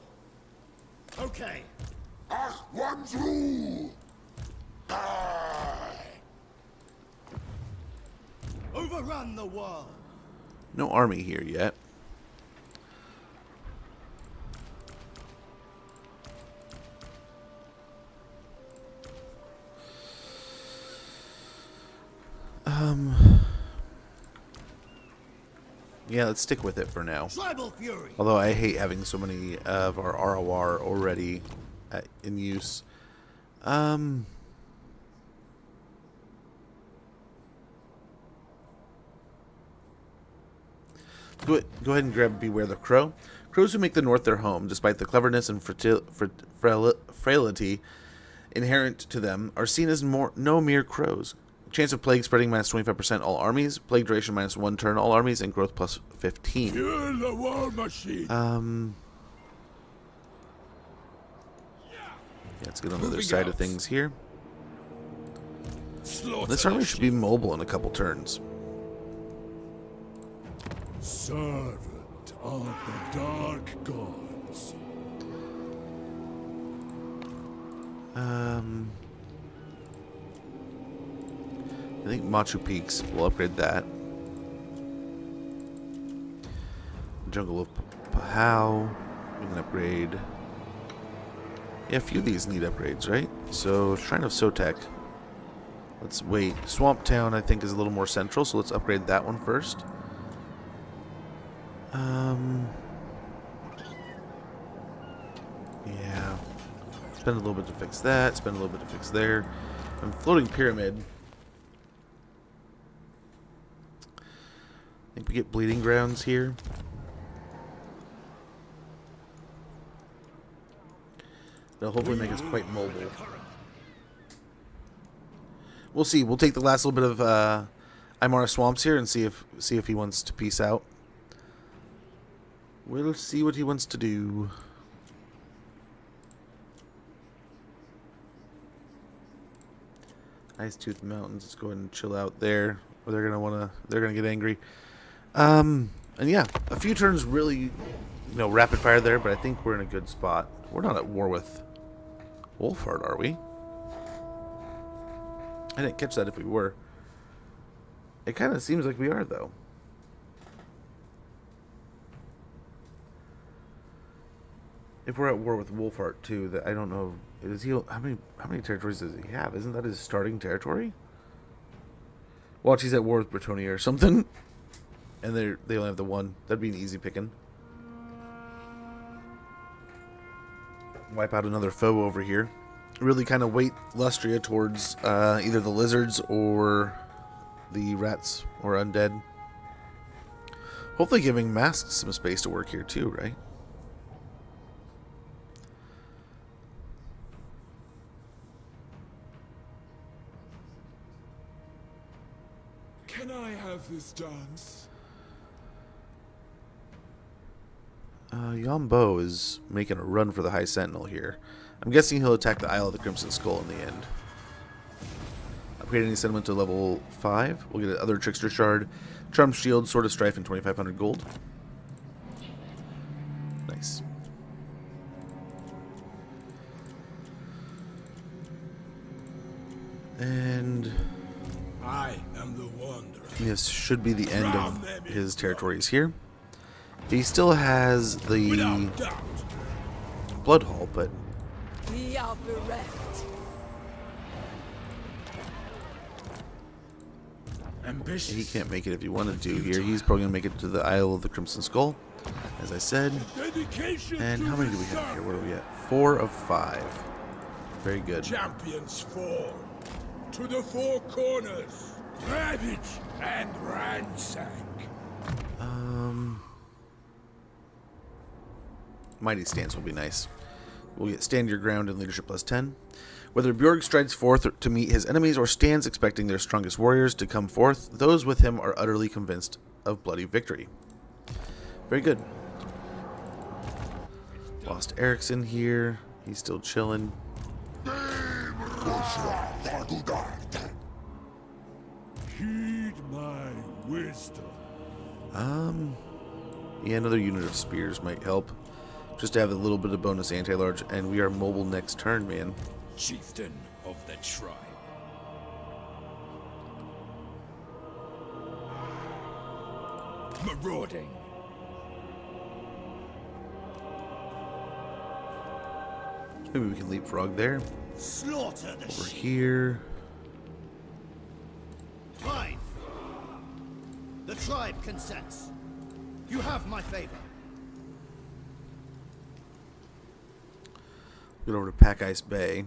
Okay. Overrun the world. No army here yet. Yeah, let's stick with it for now. Tribal fury. Although I hate having so many of our ROR already in use. Go ahead and grab Beware the Crow. Crows who make the North their home, despite the cleverness and frailty inherent to them, are seen as no mere crows. Chance of plague spreading minus 25% all armies, plague duration minus 1 turn all armies, and growth plus 15. Kill the war machine. Yeah, let's get on the other side of things here. This army should be mobile in a couple turns. Servant of the dark gods. I think Machu Peaks will upgrade that. Jungle of Pahau, we can upgrade. Yeah, a few of these need upgrades, right? So, Shrine of Sotek. Let's wait. Swamp Town, I think, is a little more central, so let's upgrade that one first. Yeah. Spend a little bit to fix that, spend a little bit to fix there. And Floating Pyramid. I think we get Bleeding Grounds here. They'll hopefully make us quite mobile. We'll see. We'll take the last little bit of Imara Swamps here and see if he wants to peace out. We'll see what he wants to do. Ice Tooth Mountains. Let's go ahead and chill out there. Or they're gonna get angry. And yeah, a few turns really, rapid fire there, but I think we're in a good spot. We're not at war with Wulfrik, are we? I didn't catch that if we were. It kind of seems like we are, though. If we're at war with Wulfrik too, that I don't know. Is he? How many territories does he have? Isn't that his starting territory? Watch, he's at war with Bretonia or something, and they only have the one. That'd be an easy picking. Wipe out another foe over here. Really kind of weight Lustria towards either the lizards or the rats or undead. Hopefully giving masks some space to work here too, right? Can I have this dance? Yambo is making a run for the High Sentinel here. I'm guessing he'll attack the Isle of the Crimson Skull in the end. Upgrade any settlement to level 5. We'll get another Trickster Shard, Charm Shield, Sword of Strife, and 2,500 gold. Nice. And I am the Wanderer. This should be the end of his territories here. He still has the Without doubt. blood hall, but We are bereft. Ambitious. he can't make it if he wanted to here. He's probably going to make it to the Isle of the Crimson Skull, as I said. Dedication And to how many do we have here? What are we at? 4 of 5. Very good. Champions fall to the four corners. Ravage and ransack. Mighty stance will be nice. We'll get stand your ground and leadership +10. Whether Bjorg strides forth to meet his enemies or stands expecting their strongest warriors to come forth, those with him are utterly convinced of bloody victory. Very good. Lost Ericsson here. He's still chilling. Heed my wisdom. Yeah, another unit of spears might help. Just to have a little bit of bonus anti-large, and we are mobile next turn, man. Chieftain of the tribe. Marauding. Maybe we can leapfrog there. Slaughter the Over sheep. here. Fine. The tribe consents. You have my favor. Get over to Pack Ice Bay.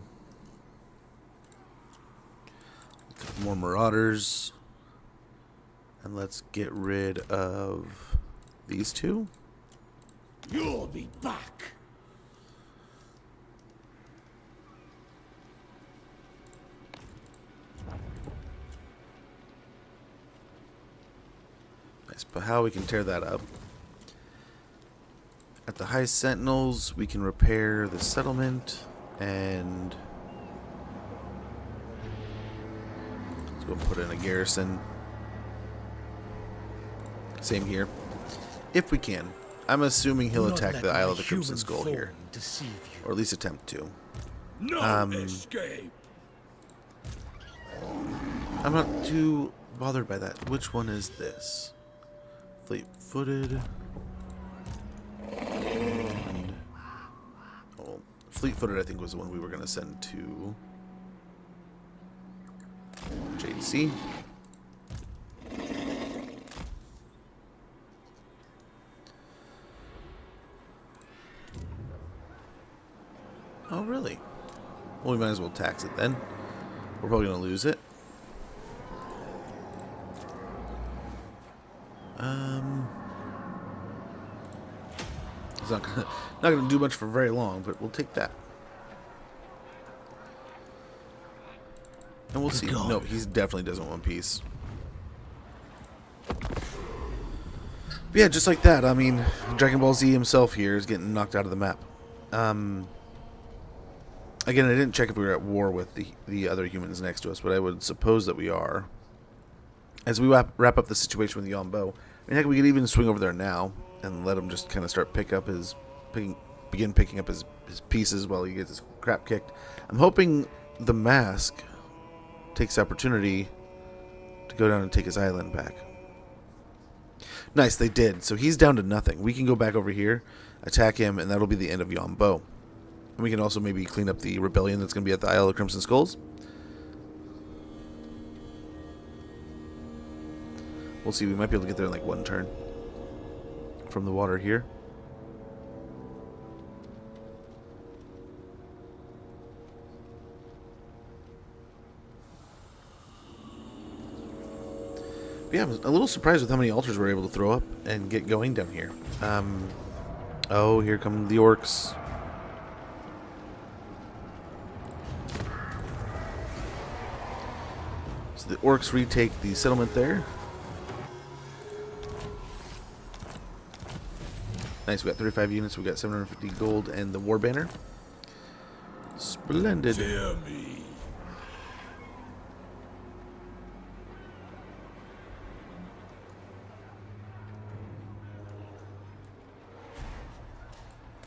A couple more marauders. And let's get rid of these two. You'll be back. Nice, but how we can tear that up. At the High Sentinels, we can repair the settlement, and let's go and put in a garrison. Same here, if we can. I'm assuming he'll Do not attack let the Isle my of the Crimson human Skull form here, deceive you. or at least attempt to. No escape. I'm not too bothered by that. Which one is this? Fleet-footed. And, oh, fleet-footed I think was the one we were going to send to JC. Oh, really? Well, we might as well tax it then. We're probably going to lose it. It's not gonna do much for very long, but we'll take that. And we'll see. God. No, he definitely doesn't want peace. But yeah, just like that. I mean, Dragon Ball Z himself here is getting knocked out of the map. Again, I didn't check if we were at war with the other humans next to us, but I would suppose that we are. As we wrap up the situation with Yombo, I mean, heck, we could even swing over there now and let him just kind of start begin picking up his pieces while he gets his crap kicked. I'm hoping the mask takes the opportunity to go down and take his island back. Nice, they did. So he's down to nothing. We can go back over here, attack him, and that'll be the end of Yombo. And we can also maybe clean up the rebellion that's going to be at the Isle of Crimson Skulls. We'll see. We might be able to get there in like one turn from the water here. But yeah, I was a little surprised with how many altars we were able to throw up and get going down here. Oh, here come the orcs. So the orcs retake the settlement there. Nice, we got 35 units, we got 750 gold and the war banner. Splendid. Fear me.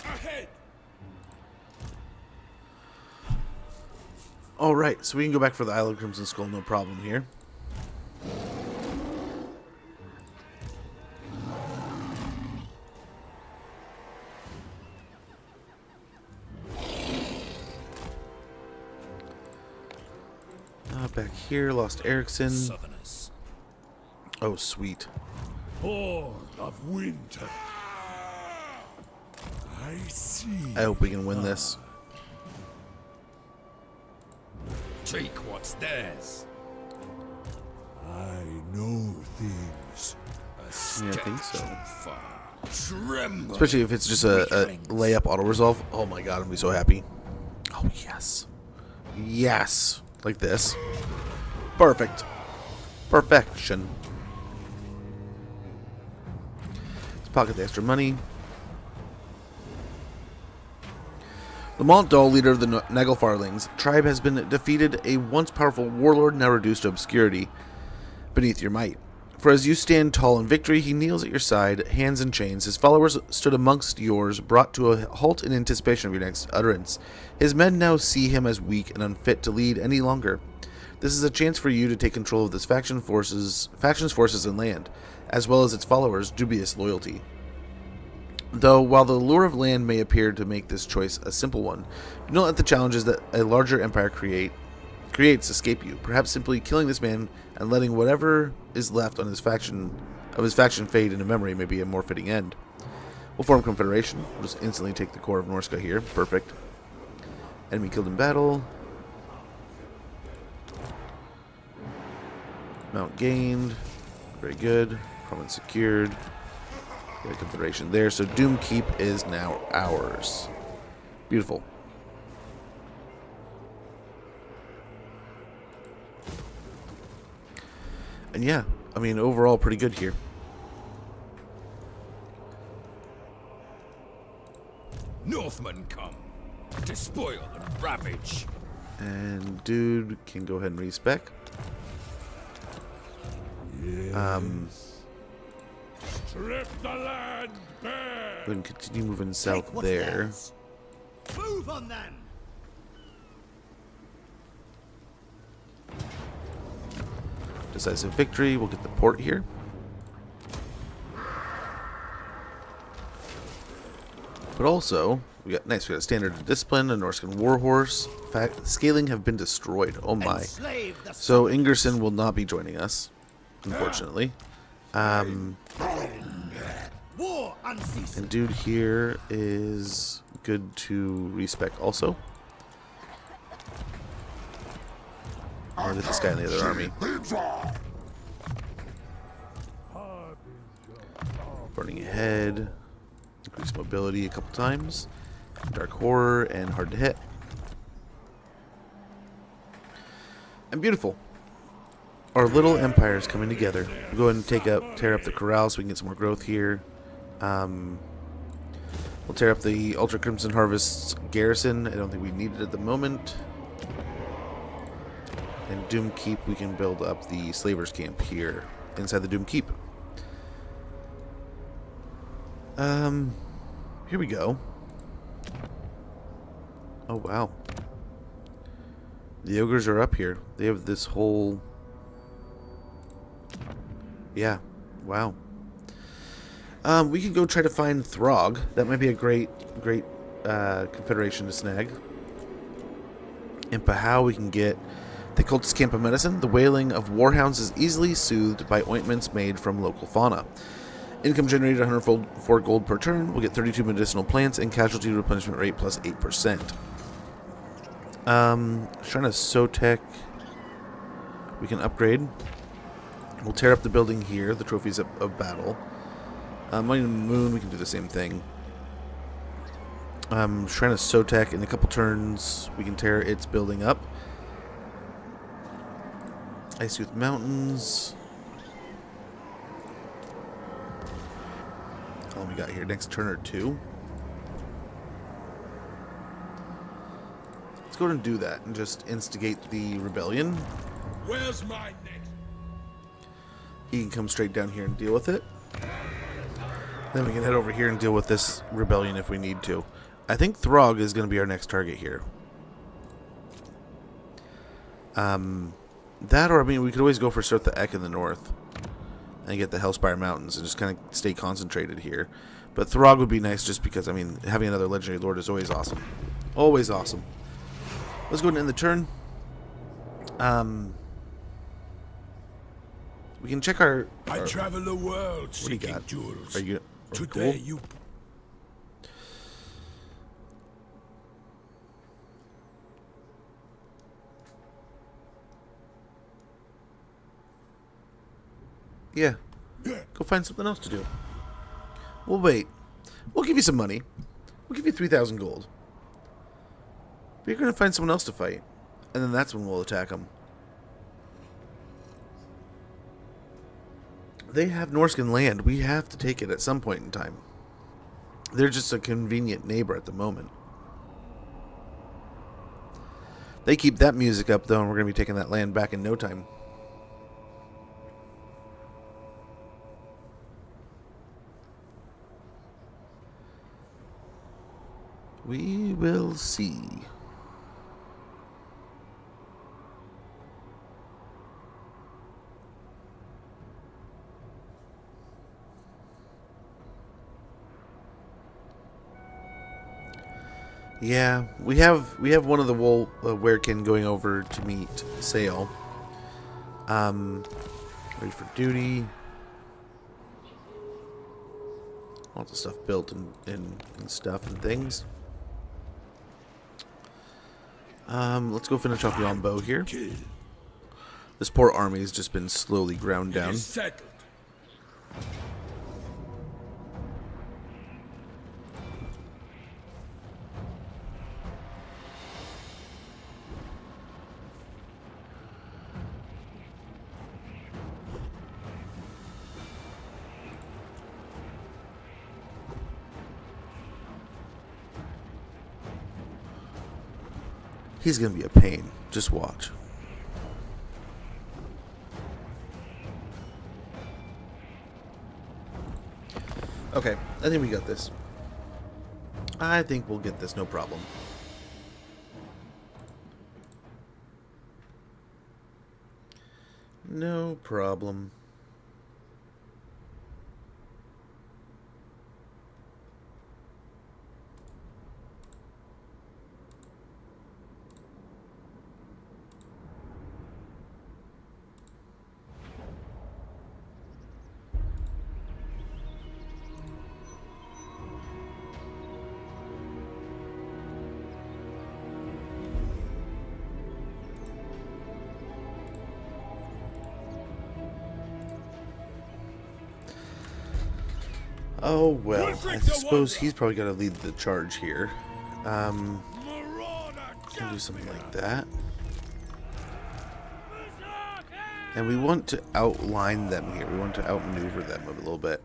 Ahead. Alright, so we can go back for the Isle of Crimson Skull, no problem here. here. Lost Erickson. Southerners. Oh, sweet. Horde of winter. I see. I hope we can win this. Take what's theirs. I know things. A Yeah, I think so. step too far. Tremble. Especially if it's just a layup auto resolve. Oh my god, I'd be so happy. Oh, yes. Yes. Like this. Perfect. Perfection. Let's pocket the extra money. The Montdol, leader of the Nagelfarlings tribe, has been defeated, a once powerful warlord now reduced to obscurity beneath your might. For as you stand tall in victory, he kneels at your side, hands in chains. His followers stood amongst yours, brought to a halt in anticipation of your next utterance. His men now see him as weak and unfit to lead any longer. This is a chance for you to take control of this faction's forces and land, as well as its followers' dubious loyalty. Though, while the lure of land may appear to make this choice a simple one, do not let the challenges that a larger empire creates escape you. Perhaps simply killing this man and letting whatever is left on his faction fade into memory may be a more fitting end. We'll form confederation. We'll just instantly take the core of Norsca here. Perfect. Enemy killed in battle. Mount gained. Very good. Province secured. Get a confederation there. So Doom Keep is now ours. Beautiful. And yeah, I mean, overall pretty good here. Northmen come to spoil and ravage. And dude can go ahead and respec. Strip the land bare. We can continue moving south Take what's there. theirs. Move on them. Decisive victory. We'll get the port here. But also, we got a standard of discipline, a Norscan warhorse. In fact, scaling have been destroyed. Oh my. Enslave the So Ingerson will not be joining us, unfortunately. war unceasing. And dude here is good to respec also. And get this guy in the other army. Burning ahead. Increase mobility a couple times. Dark horror and hard to hit. And beautiful. Our little empire is coming together. We'll go ahead and tear up the corral so we can get some more growth here. We'll tear up the Ultra Crimson Harvest's garrison. I don't think we need it at the moment. And Doom Keep, we can build up the Slavers camp here inside the Doom Keep. Here we go. Oh wow. The ogres are up here. They have this whole... Yeah. Wow. We can go try to find Throg. That might be a great confederation to snag. And Pahau we can get the Cultist Camp of Medicine. The wailing of warhounds is easily soothed by ointments made from local fauna. Income generated 104 gold per turn. We'll get 32 medicinal plants and casualty replenishment rate plus 8%. Shrine of Sotek we can upgrade. We'll tear up the building here, the trophies of battle. Money to the Moon, we can do the same thing. Shrine of Sotek, in a couple turns, we can tear its building up. Ice Youth Mountains. How long we got here? Next turn or two. Let's go ahead and do that and just instigate the rebellion. Where's my next? He can come straight down here and deal with it. Then we can head over here and deal with this rebellion if we need to. I think Throg is going to be our next target here. That or, I mean, we could always go for Surtha Ek in the north and get the Hellspire Mountains and just kind of stay concentrated here. But Throg would be nice just because, I mean, having another Legendary Lord is always awesome. Always awesome. Let's go ahead and end the turn. We can check our... I travel the world What do you seeking got? jewels. Are you... Today cool. you... Yeah. Go find something else to do. We'll wait. We'll give you some money. We'll give you 3,000 gold. But you're going to find someone else to fight. And then that's when we'll attack them. They have Norscan land. We have to take it at some point in time. They're just a convenient neighbor at the moment. They keep that music up, though, and we're going to be taking that land back in no time. We will see. Yeah, we have one of the Werkin going over to meet Sale. Ready for duty. Lots of stuff built and stuff and things. Let's go finish off Yombo here. This poor army has just been slowly ground down. Settled. He's gonna be a pain. Just watch. Okay, I think we got this. I think we'll get this, no problem. No problem. Oh, well, I suppose he's probably got to lead the charge here. Can do something like that. And we want to outline them here. We want to outmaneuver them a little bit.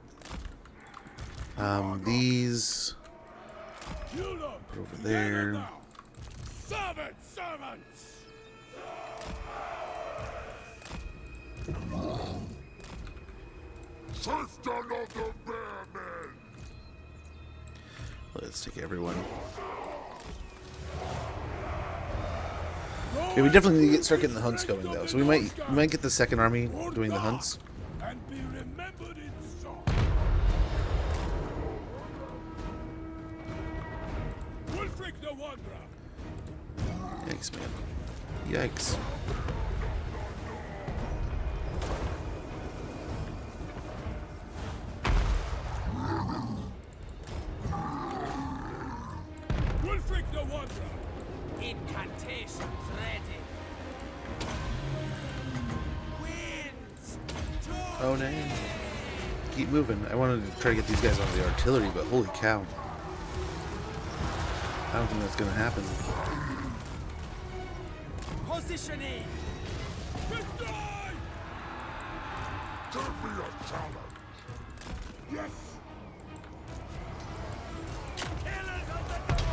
These... Put over there. Servants! Sister of the bear men! Let's take everyone. Okay, we definitely need to start getting the hunts going though. So we might get the second army doing the hunts. And be remembered in song. Wulfrik the Wanderer! Yikes, man. Yikes. Wulfrik the Wanderer! Incantations ready. Winds. Oh no. Keep moving. I wanted to try to get these guys on the artillery, but holy cow. I don't think that's gonna happen. Positioning. Destroy! Give me a challenge! Yes! Killers of the door!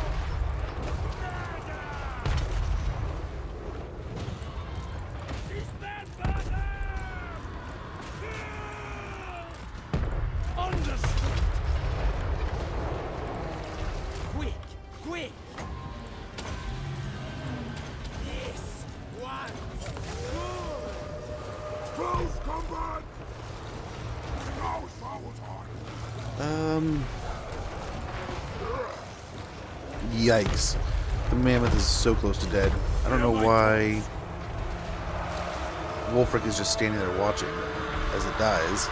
Understood! Quick. Quick. This one. Close combat! Now is our time! Yikes. The mammoth is so close to dead. I don't know why. Wulfrik is just standing there watching as it dies.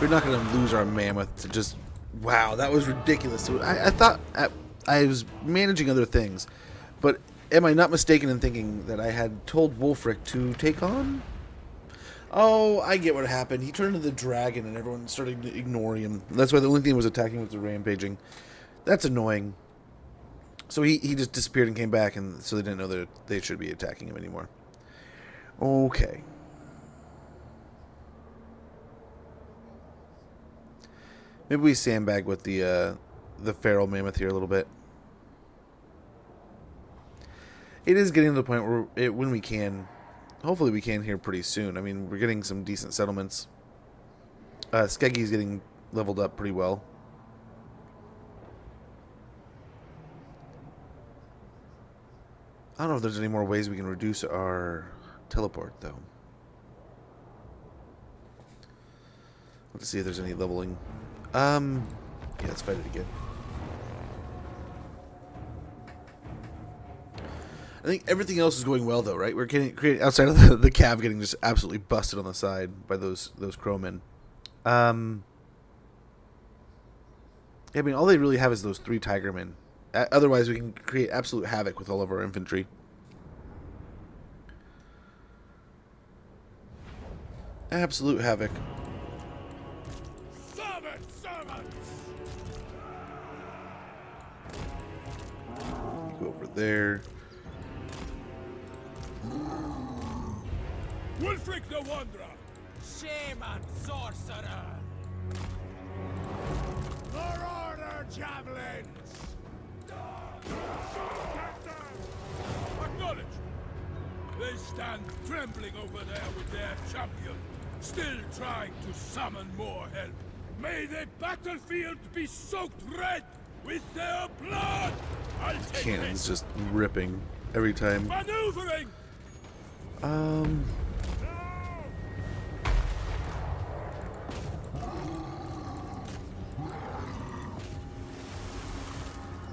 We're not going to lose our mammoth to just... Wow, that was ridiculous. So I thought I was managing other things, but am I not mistaken in thinking that I had told Wulfrik to take on? Oh, I get what happened. He turned into the dragon and everyone started ignoring him. That's why the only thing he was attacking was the rampaging. That's annoying. So he just disappeared and came back, and so they didn't know that they should be attacking him anymore. Okay. Maybe we sandbag with the feral mammoth here a little bit. It is getting to the point where when we can, hopefully we can here pretty soon. I mean, we're getting some decent settlements. Skeggy's getting leveled up pretty well. I don't know if there's any more ways we can reduce our teleport, though. Let's see if there's any leveling. Yeah, let's fight it again. I think everything else is going well, though, right? We're creating outside of the cav getting just absolutely busted on the side by those crowmen. Yeah, I mean, all they really have is those 3 tigermen. Otherwise, we can create absolute havoc with all of our infantry. Absolute havoc. Go over there. Wulfrik the Wanderer! Shaman sorcerer! For order, javelins! Acknowledged! They stand trembling over there with their champion, still trying to summon more help. May the battlefield be soaked red with their blood! I'll take Cannon's this. just ripping every time. Maneuvering!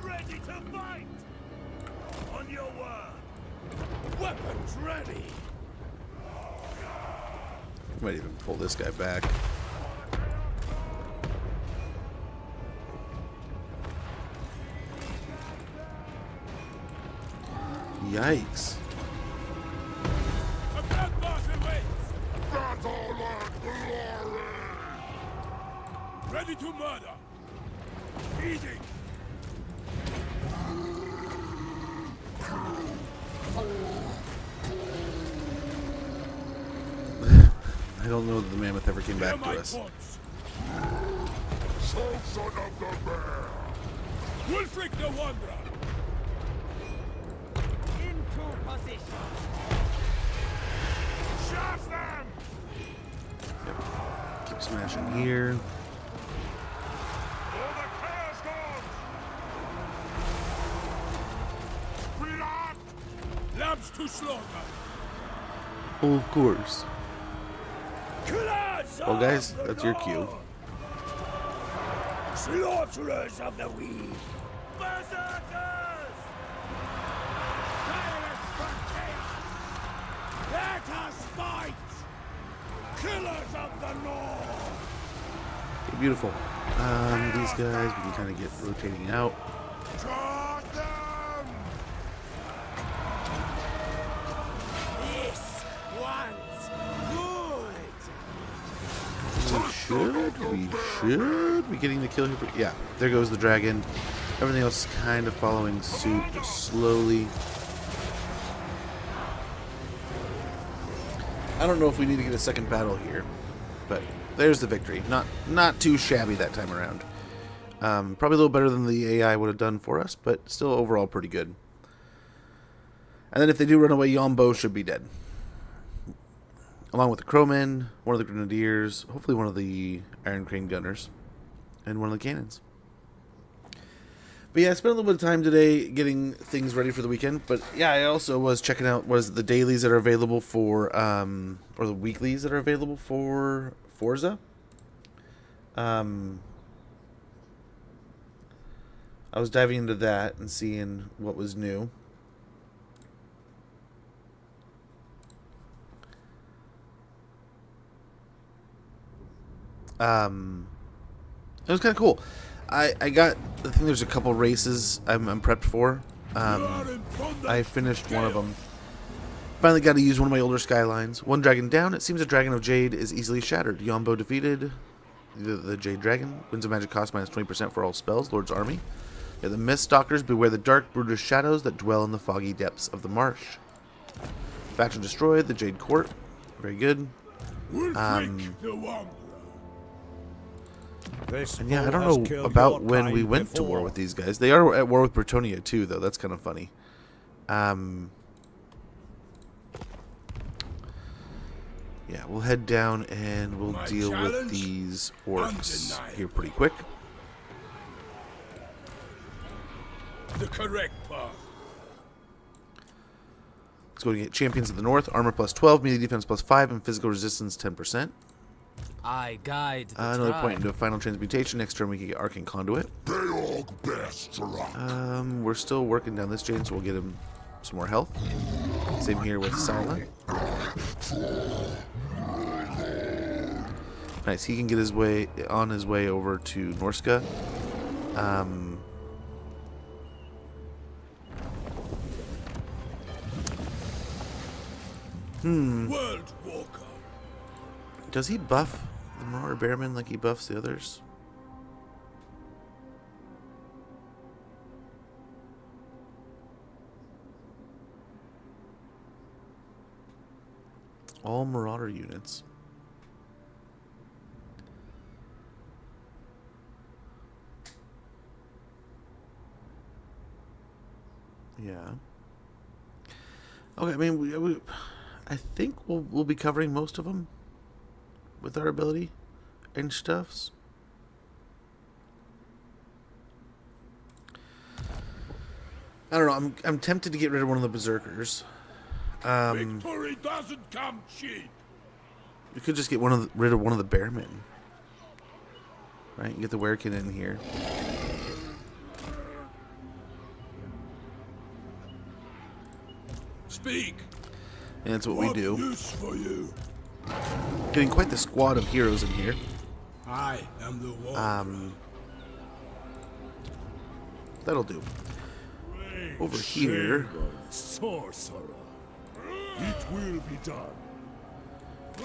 Ready to fight! On your word! Weapons ready! Might even pull this guy back. Yikes. A bloodbath awaits! Battle and glory! Ready to murder! Feeding! I don't know that the mammoth ever came back Hear to my us. taunts. So son of the bear! Wulfrik the Wanderer! Into position! Shaft them! Yep. Keep smashing here. For the chaos gods! Reload! Lambs to slaughter! Oh, of course. Killers Well, guys, of the that's your cue. Lord! Slaughterers of the weak! Berserkers! Silence for chaos! Let us fight! Killers of the North! Okay, beautiful. These guys, we can kind of get rotating out. Charge them! This one's good! We should be getting the kill here. Yeah, there goes the dragon. Everything else is kind of following suit, just slowly. I don't know if we need to get a second battle here, but there's the victory. Not too shabby that time around. Probably a little better than the AI would have done for us, but still overall pretty good. And then if they do run away, Yombo should be dead. Along with the crowmen, one of the grenadiers, hopefully one of the Iron Crane gunners, and one of the cannons. But yeah, I spent a little bit of time today getting things ready for the weekend. But yeah, I also was checking out the dailies that are available for, or the weeklies that are available for Forza. I was diving into that and seeing what was new. It was kind of cool. I think there's a couple races I'm prepped for. I finished one of them. Finally got to use one of my older skylines. One dragon down. It seems a dragon of jade is easily shattered. Yombo defeated. The jade dragon wins a magic cost minus 20% for all spells. Lord's army. Yeah, the mist stalkers beware the dark brutish shadows that dwell in the foggy depths of the marsh. Faction destroyed. The jade court. Very good. Wulfrik the Wanderer. And yeah, I don't know about when we went to war with these guys. They are at war with Bretonnia too, though. That's kind of funny. Yeah, we'll head down and we'll deal with these orcs here pretty quick. The correct path. Let's go to get Champions of the North. Armor plus 12, melee defense plus 5, and physical resistance 10%. I guide the Another tribe. point into final transmutation. Next turn we can get Arcane Conduit. We're still working down this chain, so we'll get him some more health. Same here with Sala. Nice, he can get his way over to Norsca. World Walker. Does he buff the Marauder Bearman like he buffs the others? All Marauder units. Yeah. Okay, I mean, I think we'll be covering most of them with our ability and stuffs. I don't know. I'm tempted to get rid of one of the berserkers. Victory doesn't come cheap. We could just get rid of one of the bearmen, right? You get the Werekin in here. Speak. And that's what we do. Use for you? Getting quite the squad of heroes in here. I am the one. That'll do. Over here, Sorcerer. It will be done.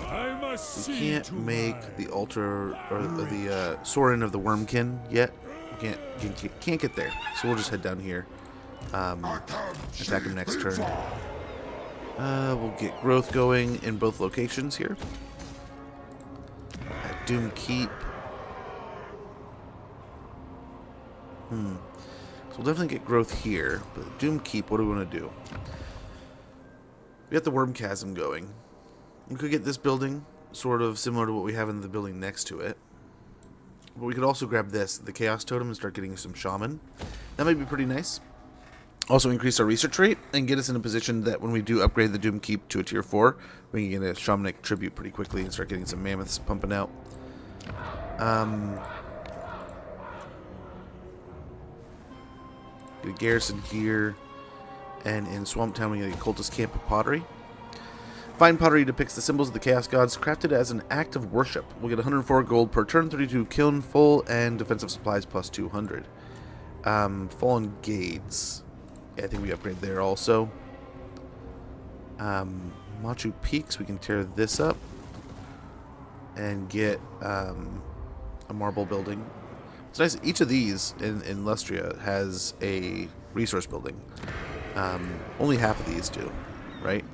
I must we see can't to make the altar or the Sorin of the Wormkin yet. We can't get there, so we'll just head down here. Attack him next turn. We'll get growth going in both locations here. At Doom Keep. So we'll definitely get growth here. But Doom Keep, what do we want to do? We got the Worm Chasm going. We could get this building, sort of similar to what we have in the building next to it. But we could also grab this, the Chaos Totem, and start getting some Shaman. That might be pretty nice. Also increase our research rate and get us in a position that when we do upgrade the Doom Keep to a tier 4, we can get a Shamanic Tribute pretty quickly and start getting some Mammoths pumping out. Get a garrison here. And in Swamp Town, we get a Cultist Camp of Pottery. Fine pottery depicts the symbols of the Chaos Gods, crafted as an act of worship. We'll get 104 gold per turn, 32 kiln full, and defensive supplies plus 200. Fallen Gades. Yeah, I think we upgrade there also. Machu Peaks, we can tear this up and get a marble building. It's nice. Each of these in Lustria has a resource building. Only half of these do, right?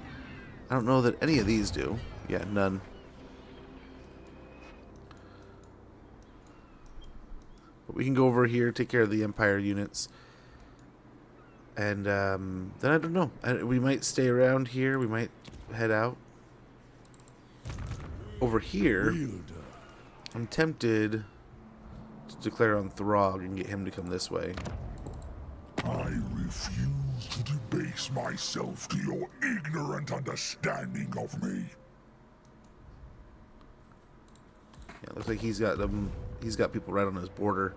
I don't know that any of these do. Yeah, none. But we can go over here, take care of the Empire units. And then I don't know. We might stay around here. We might head out. Over here, I'm tempted to declare on Throg and get him to come this way. I refuse to debase myself to your ignorant understanding of me. Yeah, looks like he's got people right on his border.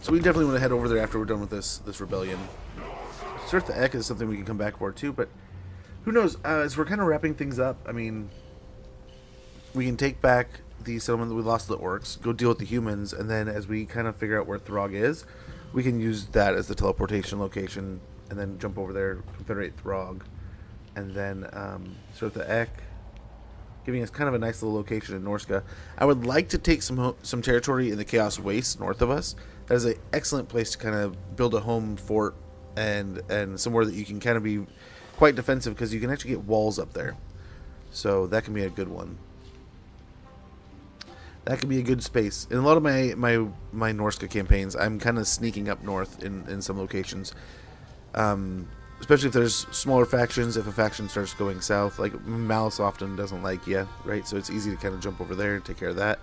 So we definitely want to head over there after we're done with this rebellion. Surf the Ek is something we can come back for too, but who knows? As we're kind of wrapping things up, I mean, we can take back the settlement, we lost the orcs, go deal with the humans, and then as we kind of figure out where Throg is, we can use that as the teleportation location, and then jump over there, confederate Throg, and then start the Ek, giving us kind of a nice little location in Norsca. I would like to take some territory in the Chaos Waste north of us. That is an excellent place to kind of build a home fort and somewhere that you can kind of be quite defensive, because you can actually get walls up there. So that can be a good one. That could be a good space. In a lot of my Norsca campaigns, I'm kind of sneaking up north in some locations. Especially if there's smaller factions, if a faction starts going south. Like, Malice often doesn't like you, right? So it's easy to kind of jump over there and take care of that.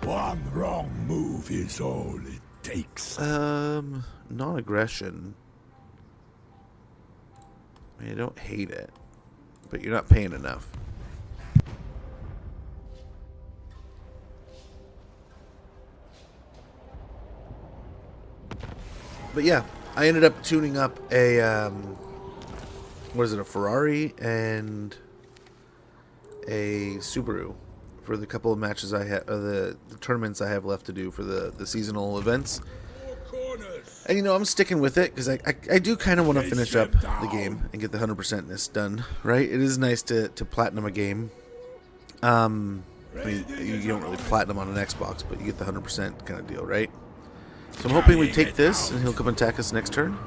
One wrong move is all it takes. Non-aggression. I mean, I don't hate it, but you're not paying enough. But yeah, I ended up tuning up a, what is it, a Ferrari and a Subaru for the couple of matches I have, the tournaments I have left to do for the seasonal events. And you know, I'm sticking with it because I do kind of want to finish up the game and get the 100%ness done, right? It is nice to platinum a game. I mean, you don't really platinum on an Xbox, but you get the 100% kind of deal, right? So I'm hoping we take this and he'll come attack us next turn.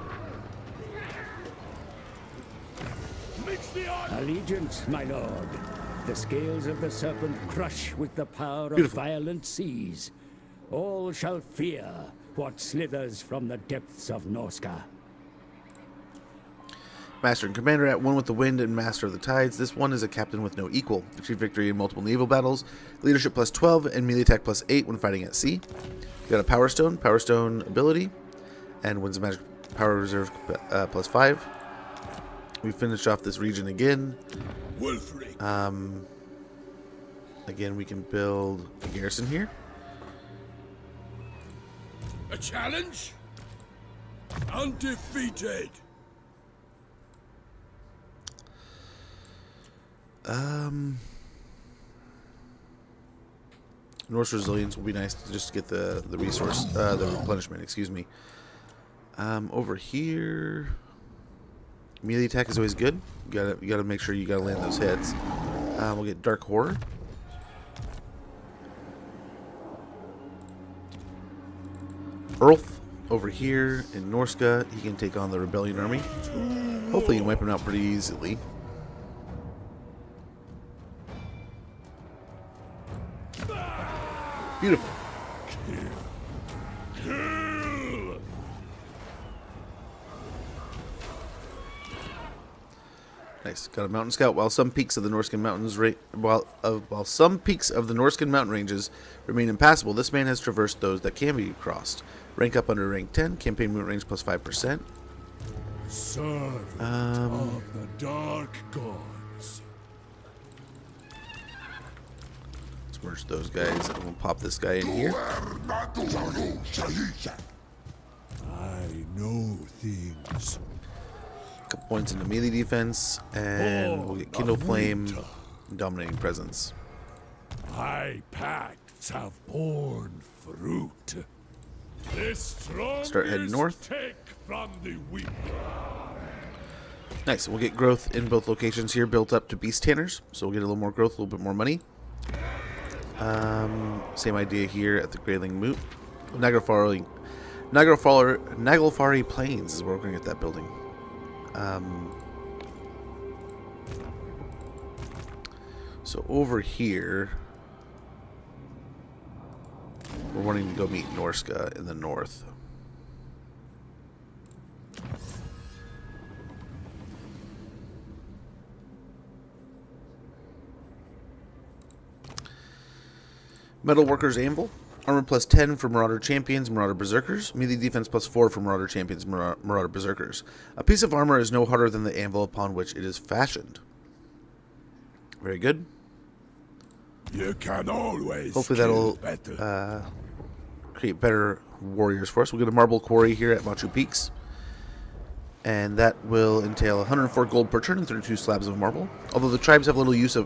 Allegiance, my lord. The scales of the serpent crush with the power Beautiful. of violent seas. All shall fear what slithers from the depths of Norsca. Master and Commander at one with the wind and Master of the Tides. This one is a captain with no equal. Achieve victory in multiple naval battles. Leadership plus 12 and melee attack plus 8 when fighting at sea. You got a Power Stone ability, and wins a magic power reserve plus 5. We finished off this region again. Wulfrik. Again, we can build a garrison here. A challenge? Undefeated. Norse resilience will be nice to just get the resource, the replenishment. Excuse me. Over here, melee attack is always good. You gotta make sure you gotta land those hits. We'll get Dark Horror. Earth over here in Norsca, he can take on the Rebellion army. Hopefully, you can wipe him out pretty easily. Beautiful. Nice. Got a mountain scout. While some peaks of the Norscan mountains while some peaks of the Norscan mountain ranges remain impassable, this man has traversed those that can be crossed. Rank up under rank 10. Campaign movement range plus 5%. Servant of the dark gods. Let's merge those guys, and we'll pop this guy in here. I know things. Couple points into melee defense, and we'll get Kindle Flame and Dominating Presence. My pacts have borne fruit. Start heading north. Take from the weak. Nice. We'll get growth in both locations here, built up to Beast Tanners, so we'll get a little more growth, a little bit more money. Same idea here at the Greyling Moot. Naglfari Plains is where we're going to get that building. So over here, we're wanting to go meet Norsca in the north. Metalworkers Anvil. Armor plus 10 for Marauder Champions, Marauder Berserkers. Melee defense plus 4 for Marauder Champions, Marauder Berserkers. A piece of armor is no harder than the anvil upon which it is fashioned. Very good. You can always hopefully that'll create better warriors for us. We'll get a marble quarry here at Machu Peaks. And that will entail 104 gold per turn and 32 slabs of marble. Although the tribes have little use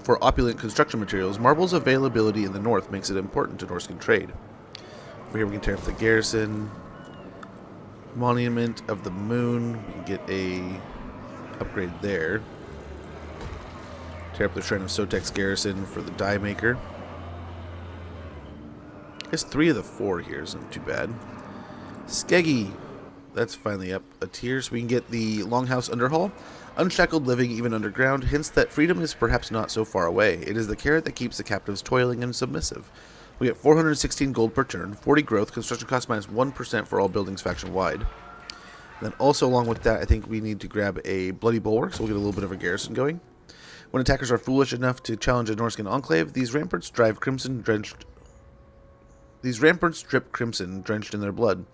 for opulent construction materials, marble's availability in the north makes it important to Norscan trade. Over here we can tear up the garrison. Monument of the Moon. We can get a upgrade there. Tear up the Shrine of Sotek's garrison for the die maker. I guess 3 of the 4 here isn't too bad. Skeggy. That's finally up a tier, so we can get the Longhouse Underhall. Unshackled living even underground hints that freedom is perhaps not so far away. It is the carrot that keeps the captives toiling and submissive. We get 416 gold per turn, 40 growth, construction cost minus 1% for all buildings faction-wide. Then also along with that, I think we need to grab a Bloody Bulwark, so we'll get a little bit of a garrison going. When attackers are foolish enough to challenge a Norscan enclave, these ramparts drip crimson drenched in their blood.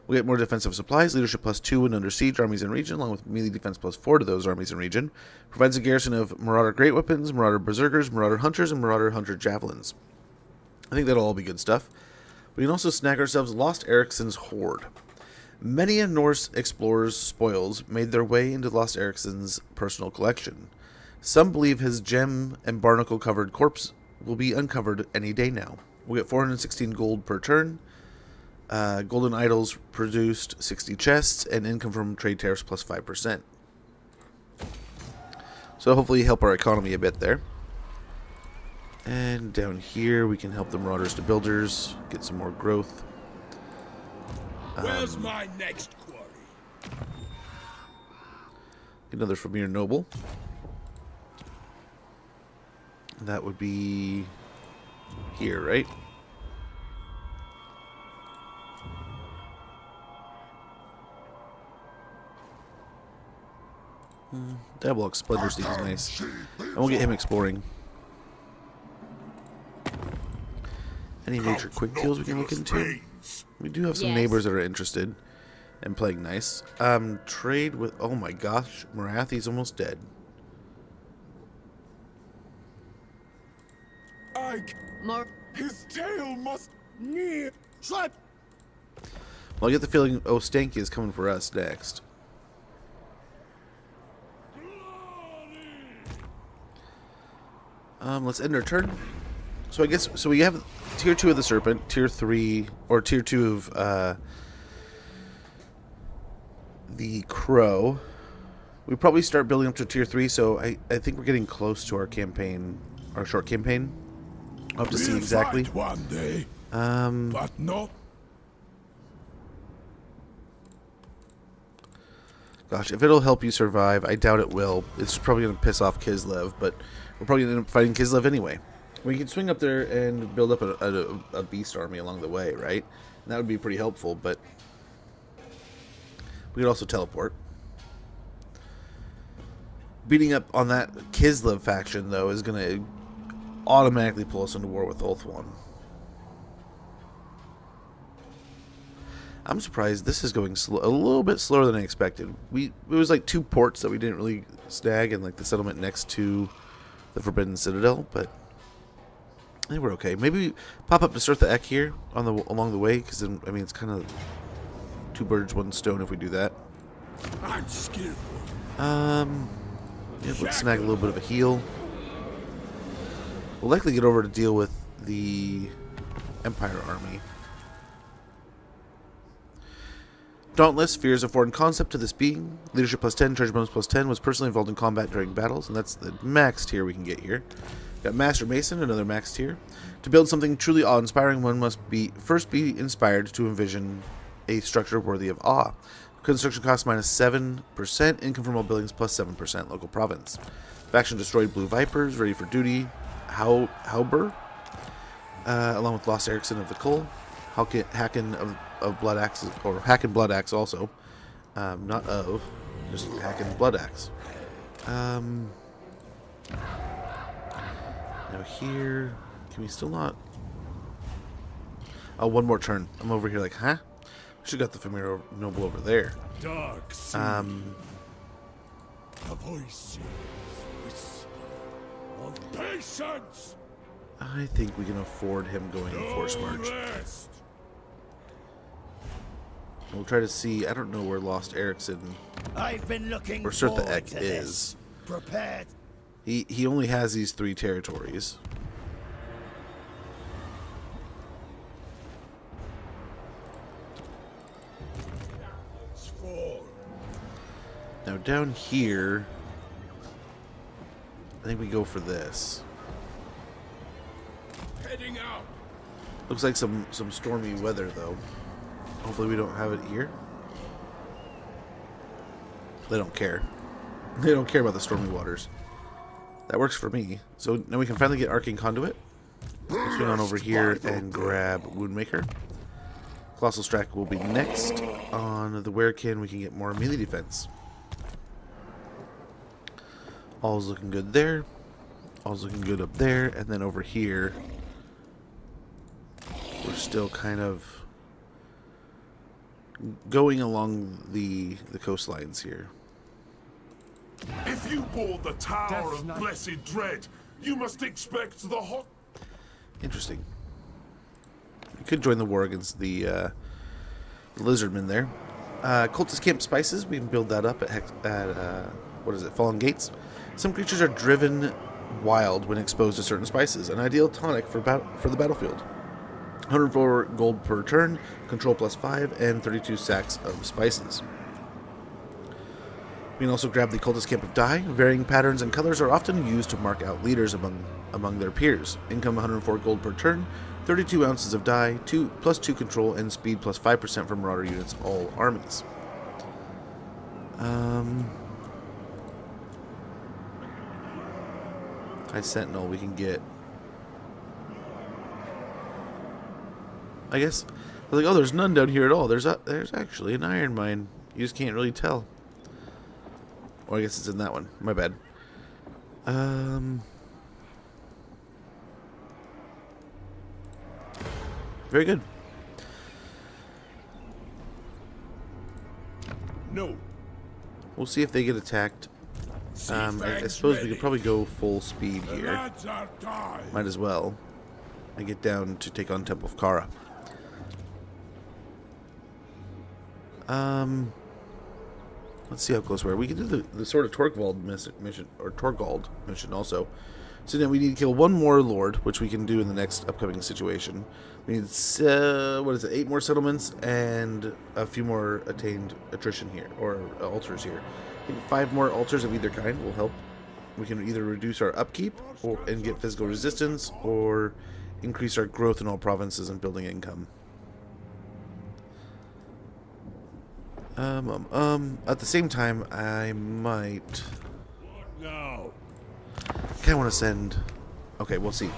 We get more defensive supplies, leadership +2 when under siege armies in region, along with melee defense +4 to those armies in region. Provides a garrison of Marauder Great Weapons, Marauder Berserkers, Marauder Hunters, and Marauder Hunter Javelins. I think that'll all be good stuff. We can also snag ourselves Lost Ericsson's Horde. Many a Norse explorer's spoils made their way into Lost Ericsson's personal collection. Some believe his gem and barnacle-covered corpse will be uncovered any day now. We'll get 416 gold per turn. Golden idols produced 60 chests, and income from trade tariffs +5%. So hopefully help our economy a bit there. And down here we can help the Marauders to Builders, get some more growth. Where's my next quarry? Another Premier Noble. That would be here, right? Diabolic Splendor seems nice. And we'll get him exploring. Any major quick deals we can look into? We do have some neighbors that are interested in playing nice. Trade with... Oh my gosh. Marathi's almost dead. His tail must... Try. Well, I get the feeling Stanky is coming for us next. Let's end our turn. So I guess... So we have tier 2 of the Serpent, tier 3... Or tier 2 of the Crow. We probably start building up to tier 3, so I think we're getting close to our campaign, our short campaign. I'll have to see exactly. One day, but not. Gosh, if it'll help you survive, I doubt it will. It's probably going to piss off Kislev, but we're probably going to end up fighting Kislev anyway. We can swing up there and build up a beast army along the way, right? And that would be pretty helpful, but we could also teleport. Beating up on that Kislev faction, though, is going to automatically pull us into war with Ulthuan. I'm surprised this is going a little bit slower than I expected. It was like 2 ports that we didn't really snag, and like the settlement next to the Forbidden Citadel, but I think we're okay. Maybe pop up to Surtha Ek here along the way, because I mean it's kind of 2 birds, 1 stone if we do that. I'm skillful. Yeah, let's snag a little bit of a heal. We'll likely get over to deal with the Empire army. Dauntless, fears a foreign concept to this being. Leadership +10, treasure bonus +10, was personally involved in combat during battles, and that's the max tier we can get here. Got Master Mason, another max tier. To build something truly awe-inspiring, one must first be inspired to envision a structure worthy of awe. Construction cost -7%, income from all buildings +7%, local province. Faction destroyed Blue Vipers, ready for duty. Hauber, along with Lost Ericsson of the Cull. Hacken of Blood Axe, or Hacken Blood Axe also. Not of, just Hacken Blood Axe. Now here, can we still not? Oh, 1 more turn. I'm over here like, huh? We should have got the Familiar Noble over there. Dark sea. A voice whisper of patience. I think we can afford him going in Force March. Rest. We'll try to see. I don't know where Lost Ericsson I've been looking or Surtha forward Ek to this. is. Prepared. He only has these 3 territories. Now down here, I think we go for this. Heading out. Looks like some stormy weather though. Hopefully we don't have it here. They don't care. They don't care about the stormy waters. That works for me. So now we can finally get Arcane Conduit. Let's swing on over here and grab Woundmaker. Colossal Strike will be next. On the Werekin we can get more melee defense. All's looking good there. All's looking good up there. And then over here, we're still kind of going along the coastlines here. If you board the Tower of Blessed Dread, you must expect the hot... Interesting. We could join the war against the Lizardmen there. Cultist Camp Spices, we can build that up at what is it, Fallen Gates. Some creatures are driven wild when exposed to certain spices, an ideal tonic for the battlefield. 104 gold per turn, control +5, and 32 sacks of spices. We can also grab the Cultist Camp of Dye. Varying patterns and colors are often used to mark out leaders among their peers. Income 104 gold per turn, 32 ounces of dye, +2 control, and speed +5% for Marauder units, all armies. High Sentinel we can get. I guess I was like, oh, there's none down here at all. There's actually an iron mine. You just can't really tell. Or I guess it's in that one. My bad. Very good. No. We'll see if they get attacked. I suppose we could probably go full speed here. Might as well. And get down to take on Temple of Kara. Let's see how close we are. We can do the sort of Torgwald mission, or Torgald mission also. So now we need to kill one more Lord, which we can do in the next upcoming situation. We need, 8 more settlements and a few more attained attrition here, or altars here. I think 5 more altars of either kind will help. We can either reduce our upkeep and get physical resistance, or increase our growth in all provinces and building income. At the same time, I might... No. kind of want to send... Okay, we'll see.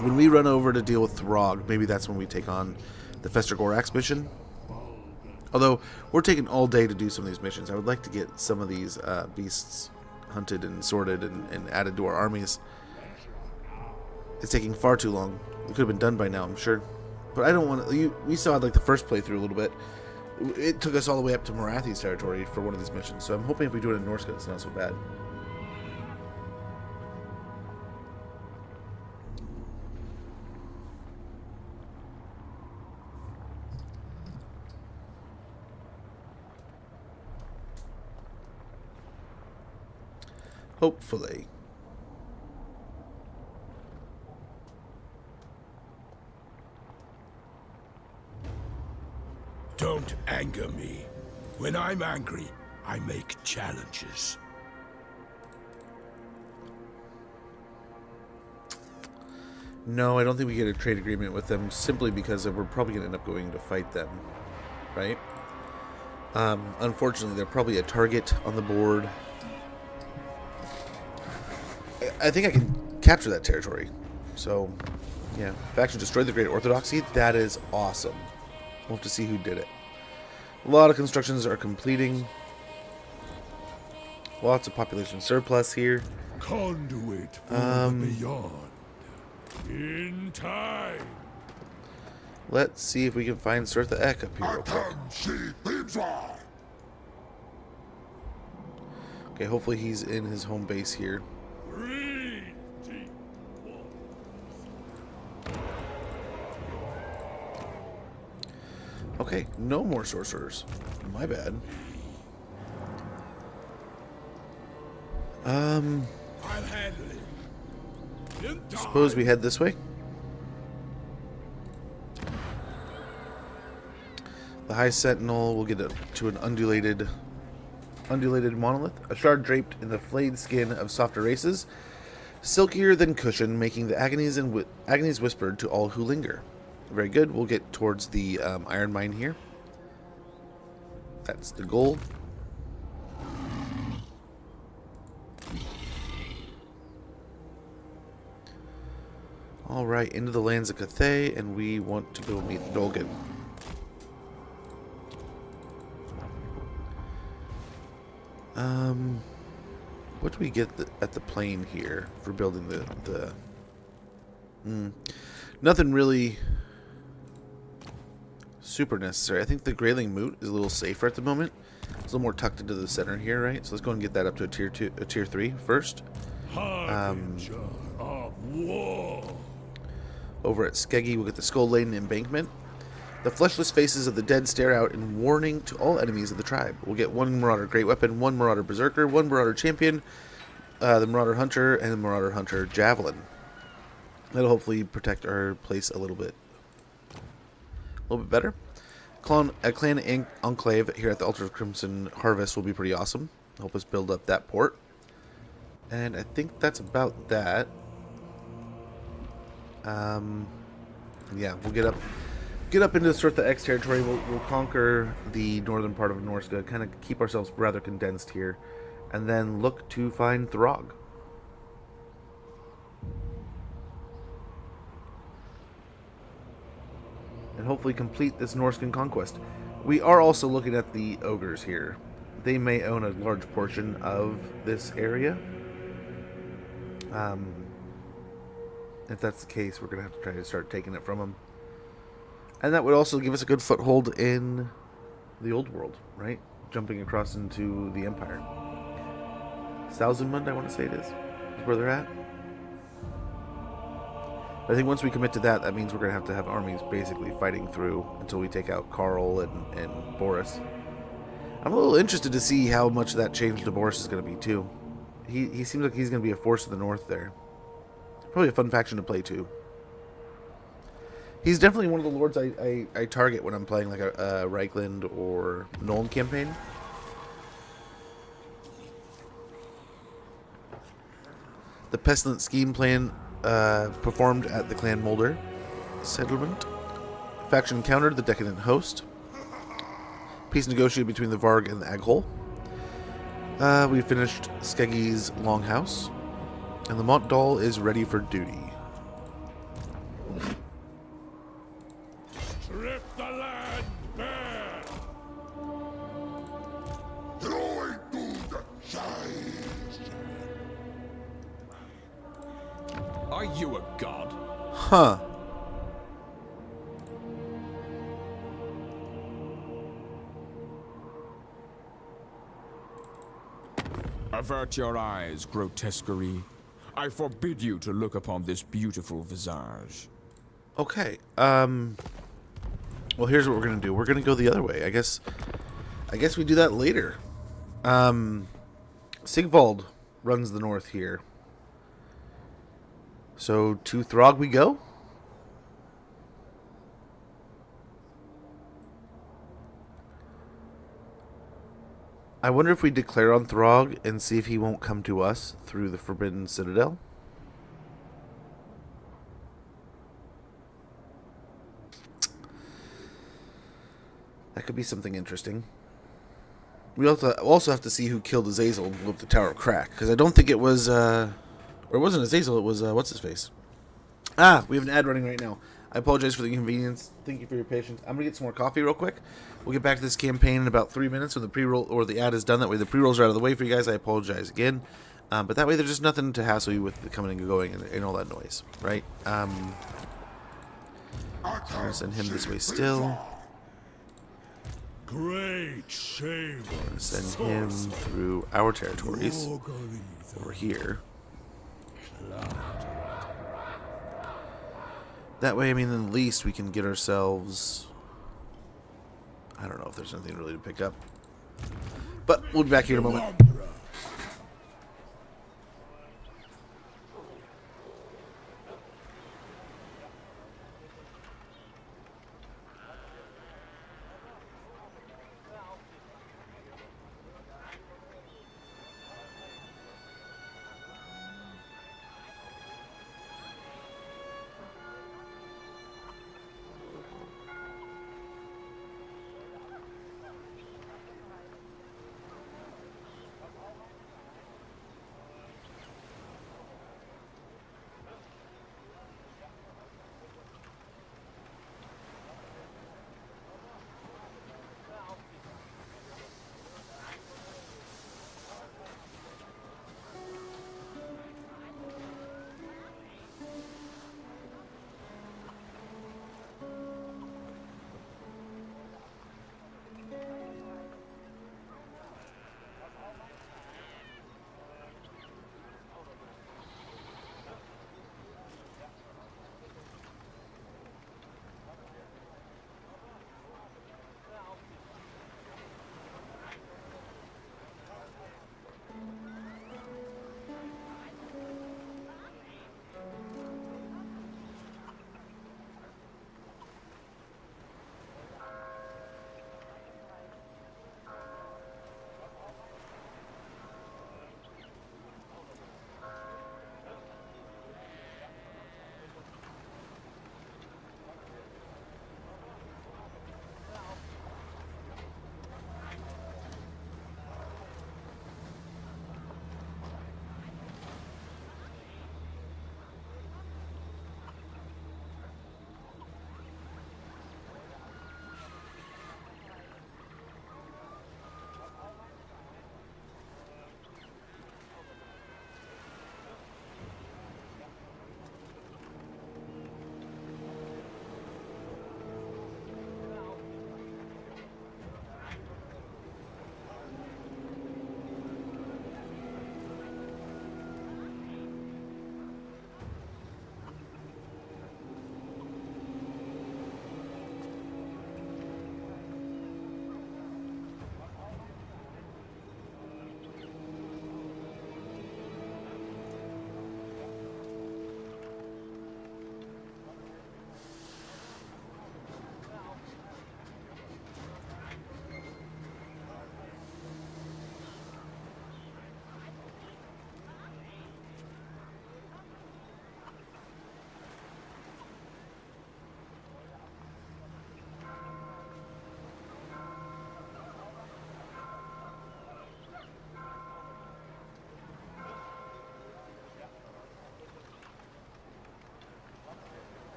When we run over to deal with Throg, maybe that's when we take on the Fester Gorax mission. Although, we're taking all day to do some of these missions. I would like to get some of these beasts hunted and sorted and added to our armies. It's taking far too long. It could have been done by now, I'm sure. But I don't want to... We saw like the first playthrough a little bit. It took us all the way up to Morathi's territory for one of these missions. So I'm hoping if we do it in Norsca, it's not so bad. Hopefully. Don't anger me. When I'm angry, I make challenges. No, I don't think we get a trade agreement with them simply because we're probably going to end up going to fight them, right? Unfortunately, they're probably a target on the board. I think I can capture that territory. So, yeah. Faction destroyed the Great Orthodoxy. That is awesome. We'll have to see who did it. A lot of constructions are completing. Lots of population surplus here. Conduit for the beyond. In time. Let's see if we can find Surtha Ek up here real quick. Okay, hopefully he's in his home base here. Okay, no more sorcerers. My bad. I'll Suppose we head this way. The High Sentinel will get to an undulated monolith, a shard draped in the flayed skin of softer races, silkier than cushion, making the agonies whispered to all who linger. Very good. We'll get towards the iron mine here. That's the goal. Alright, into the lands of Cathay, and we want to go meet Dolgan. What do we get at the plane here for building the nothing really super necessary. I think the Grayling Moot is a little safer at the moment. It's a little more tucked into the center here, right? So let's go and get that up to a tier 3 first. Over at Skeggy, we'll get the Skull Laden Embankment. The fleshless faces of the dead stare out in warning to all enemies of the tribe. We'll get one Marauder Great Weapon, one Marauder Berserker, one Marauder Champion, the Marauder Hunter, and the Marauder Hunter Javelin. That'll hopefully protect our place a little bit better. A clan enclave here at the Altar of Crimson Harvest will be pretty awesome. Help us build up that port. And I think that's about that. Yeah, we'll get up into sort of the X territory. We'll conquer the northern part of Norsca, kind of keep ourselves rather condensed here, and then look to find Throg. And hopefully complete this Norscan conquest. We are also looking at the ogres here. They may own a large portion of this area. If that's the case, we're going to have to try to start taking it from them. And that would also give us a good foothold in the old world, right? Jumping across into the Empire. Salzamund, I want to say it is where they're at. But I think once we commit to that, that means we're going to have armies basically fighting through until we take out Karl and Boris. I'm a little interested to see how much that change to Boris is going to be, too. He seems like he's going to be a force of the north there. Probably a fun faction to play, too. He's definitely one of the lords I target when I'm playing like a Reichland or Nuln campaign. The Pestilent Scheme plan performed at the Clan Mulder settlement. Faction countered the Decadent Host. Peace negotiated between the Varg and the Aghol. We finished Skeggy's Longhouse. And the Mont Doll is ready for duty. Strip the land bare! Are you a god? Huh. Avert your eyes, grotesquerie. I forbid you to look upon this beautiful visage. Okay. Well, here's what we're gonna do. We're gonna go the other way. I guess we do that later. Sigvald runs the north here. So to Throg we go. I wonder if we declare on Throg and see if he won't come to us through the Forbidden Citadel. That could be something interesting. We also have to see who killed Azazel and blew up the Tower of Crack. Because I don't think it was... or it wasn't Azazel, it was... what's his face? Ah, we have an ad running right now. I apologize for the inconvenience. Thank you for your patience. I'm going to get some more coffee real quick. We'll get back to this campaign in about 3 minutes when the pre-roll or the ad is done. That way the pre-rolls are out of the way for you guys. I apologize again. But that way there's just nothing to hassle you with the coming and going and all that noise, right? I'm going to send him this way still. Great shame. I'm going to send him through our territories over here. That way, I mean, at least we can get ourselves... I don't know if there's anything really to pick up. But we'll be back here in a moment.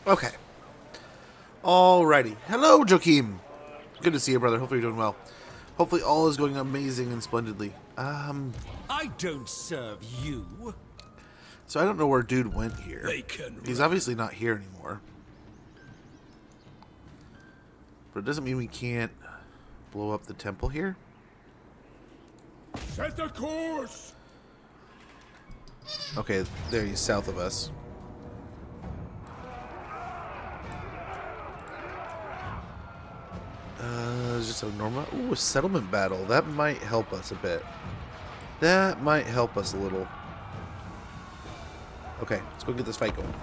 Okay. Alrighty. Hello, Joachim. Good to see you, brother. Hopefully you're doing well. Hopefully all is going amazing and splendidly. I don't serve you. So I don't know where dude went here. They can He's obviously not here anymore. But it doesn't mean we can't blow up the temple here. set a course. Okay, there he's south of us. Just a normal... Ooh, a settlement battle. That might help us a bit. That might help us a little. Okay, let's go get this fight going.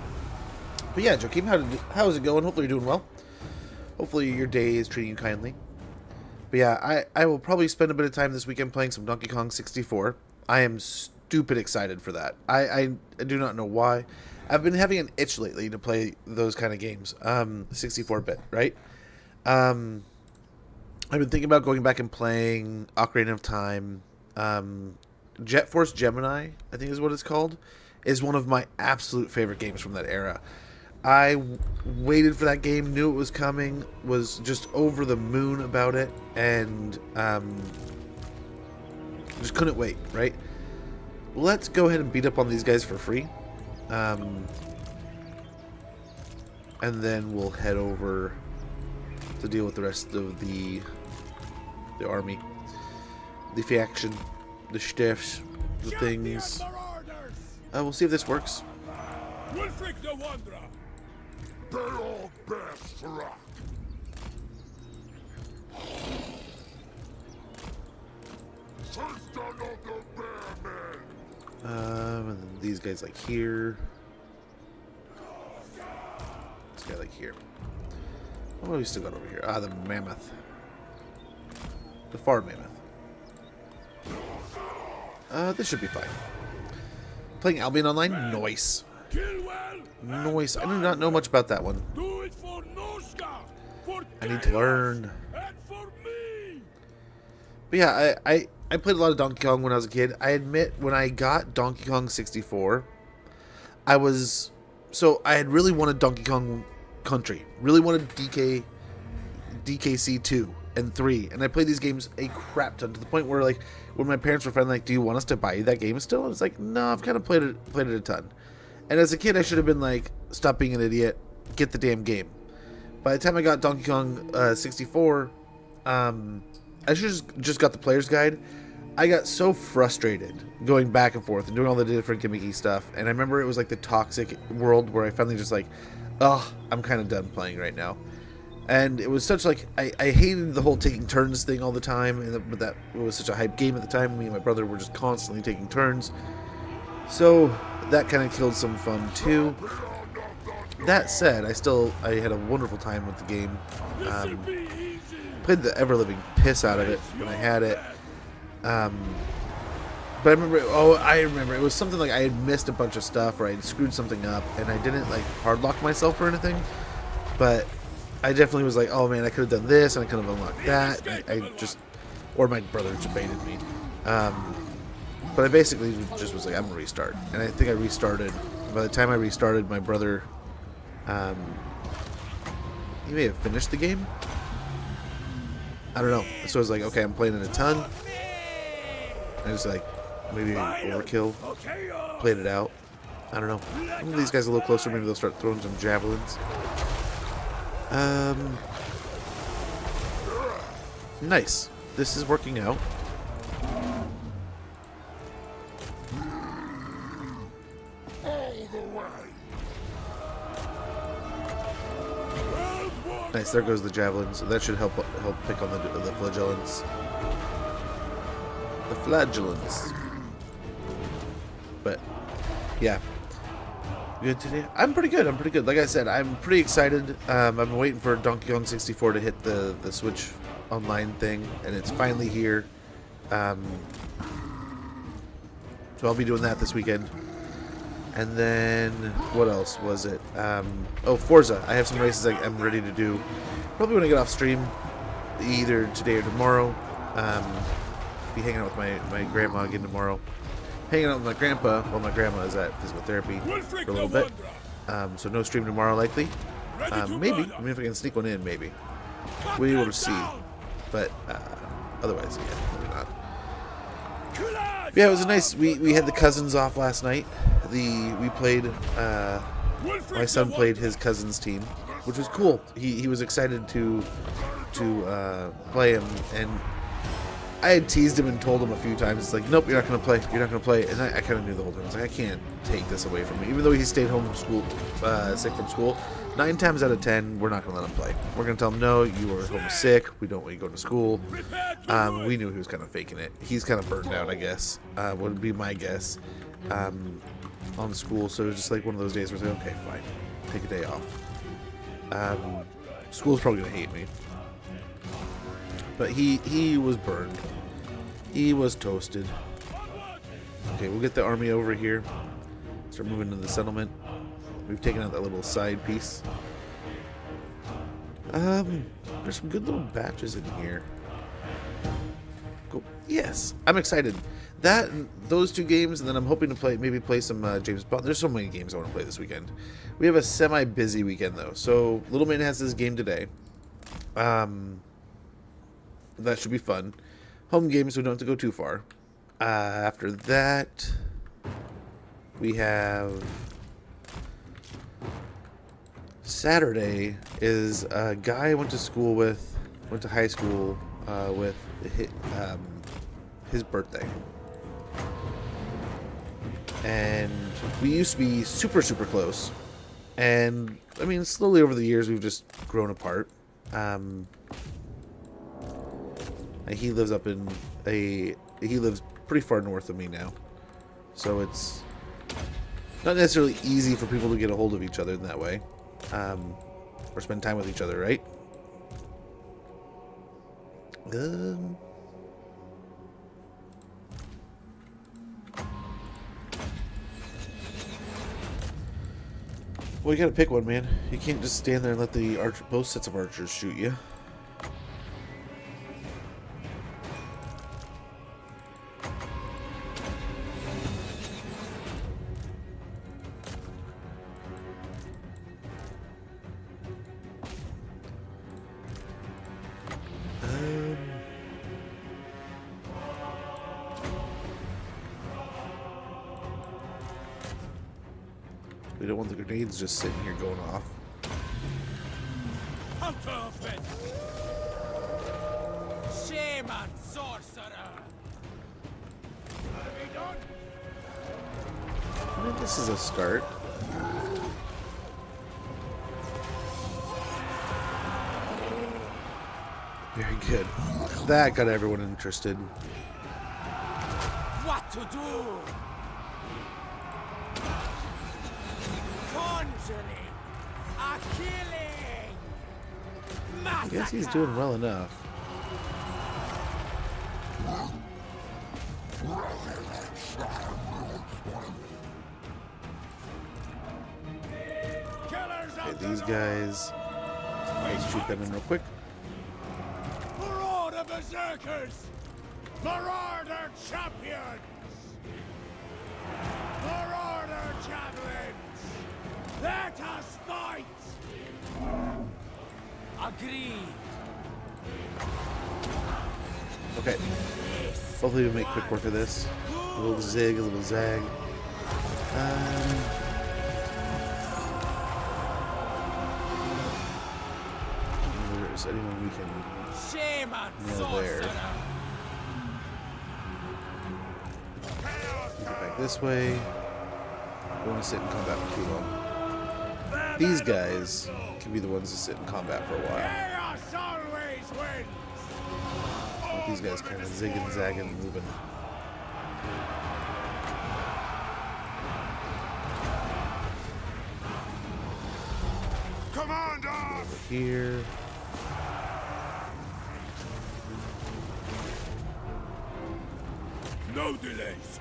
But yeah, Joachim, how's it going? Hopefully you're doing well. Hopefully your day is treating you kindly. But yeah, I will probably spend a bit of time this weekend playing some Donkey Kong 64. I am stupid excited for that. I do not know why. I've been having an itch lately to play those kind of games. 64-bit, right? I've been thinking about going back and playing Ocarina of Time. Jet Force Gemini, I think is what it's called, is one of my absolute favorite games from that era. I waited for that game, knew it was coming, was just over the moon about it, and just couldn't wait, right? Let's go ahead and beat up on these guys for free. And then we'll head over to deal with the rest of the army. The faction, the stiffs, the things. We'll see if this works. Wulfrik the Wanderer. They all best rock. Sister of the bear man. And then these guys like here. This guy like here. What do we still got over here? Ah, the mammoth. The far mammoth. This should be fine. Playing Albion Online? Nice. Kill well. Nice. I do not know much about that one. Do it for Norsca. For I need to learn. and for me. But yeah, I played a lot of Donkey Kong when I was a kid. I admit, when I got Donkey Kong 64, I had really wanted Donkey Kong Country. Really wanted DKC 2 and 3. And I played these games a crap ton, to the point where, like, when my parents were finally like, do you want us to buy you that game still? And it's like, no, I've kind of played it a ton. And as a kid, I should have been like, stop being an idiot, get the damn game. By the time I got Donkey Kong 64, I should have just got the player's guide. I got so frustrated going back and forth and doing all the different gimmicky stuff. And I remember it was like the toxic world where I finally just like, oh, I'm kind of done playing right now. And it was such like, I hated the whole taking turns thing all the time. But that it was such a hype game at the time. Me and my brother were just constantly taking turns. So that kind of killed some fun too. That said, I had a wonderful time with the game. Played the ever-living piss out of it when I had it. But I remember it was something like I had missed a bunch of stuff, or I had screwed something up, and I didn't like hard lock myself or anything. But I definitely was like, oh man, I could have done this, and I could have unlocked that. Or my brother just baited me. But I basically just was like, I'm gonna restart, and I think I restarted. By the time I restarted, my brother, he may have finished the game. I don't know. So I was like, okay, I'm playing it a ton. I was like, maybe overkill. Played it out. I don't know. Maybe these guys a little closer. Maybe they'll start throwing some javelins. Nice. This is working out. Nice, there goes the javelin, so that should help pick on the flagellants. The flagellants. But yeah, good today. I'm pretty good. Like I said, I'm pretty excited. I've been waiting for Donkey Kong 64 to hit the Switch Online thing, and it's finally here. So I'll be doing that this weekend. And then, what else was it? Forza. I have some races I'm ready to do. Probably when I get off stream, either today or tomorrow. Be hanging out with my grandma again tomorrow. Hanging out with my grandpa while my grandma is at physical therapy for a little bit. So no stream tomorrow likely. Maybe. I mean, if I can sneak one in, maybe. We will see. But otherwise, yeah, maybe not. Yeah, it was a nice. We had the cousins off last night. We played. My son played his cousin's team, which was cool. He was excited to play him, and I had teased him and told him a few times. It's like, nope, you're not going to play. You're not going to play. And I kind of knew the whole time. I was like, I can't take this away from him. Even though he stayed home from school, sick from school, 9 times out of 10, we're not going to let him play. We're going to tell him, no, you were home sick. We don't want you going to school. We knew he was kind of faking it. He's kind of burned out, I guess. Would be my guess. On school, so it was just like one of those days where it's like, okay, fine, take a day off. School's probably gonna hate me, but he was burned. He was toasted. Okay, we'll get the army over here. Start moving to the settlement. We've taken out that little side piece. There's some good little batches in here. Cool. Yes, I'm excited. That and those 2 games, and then I'm hoping to maybe play some James Bond. There's so many games I want to play this weekend. We have a semi-busy weekend though, so Little Man has this game today. That should be fun. Home games, so we don't have to go too far. After that, we have Saturday. Is a guy I went to high school with, his birthday. And we used to be super, super close. And, I mean, slowly over the years, we've just grown apart. He lives he lives pretty far north of me now. So it's not necessarily easy for people to get a hold of each other in that way. Or spend time with each other, right? Well, you gotta pick one, man. You can't just stand there and let the both sets of archers shoot you. We don't want the grenades just sitting here going off. Shame on sorcerer! I mean, this is a start. Very good. That got everyone interested. What to do? Conjuring, a killing, I guess he's doing well enough. Okay, these guys. Let's shoot them in real quick. Marauder berserkers! Marauder champions! Marauder javelins! Let us fight! Agreed. Okay. Hopefully we make quick work of this. A little zig, a little zag. Is anyone we can nail there? Get back this way. Don't want to sit in combat for too long. These guys can be the ones that sit in combat for a while. Chaos always wins! Let these guys kind of zigging, zagging, and moving. Commander! Over here. No delays!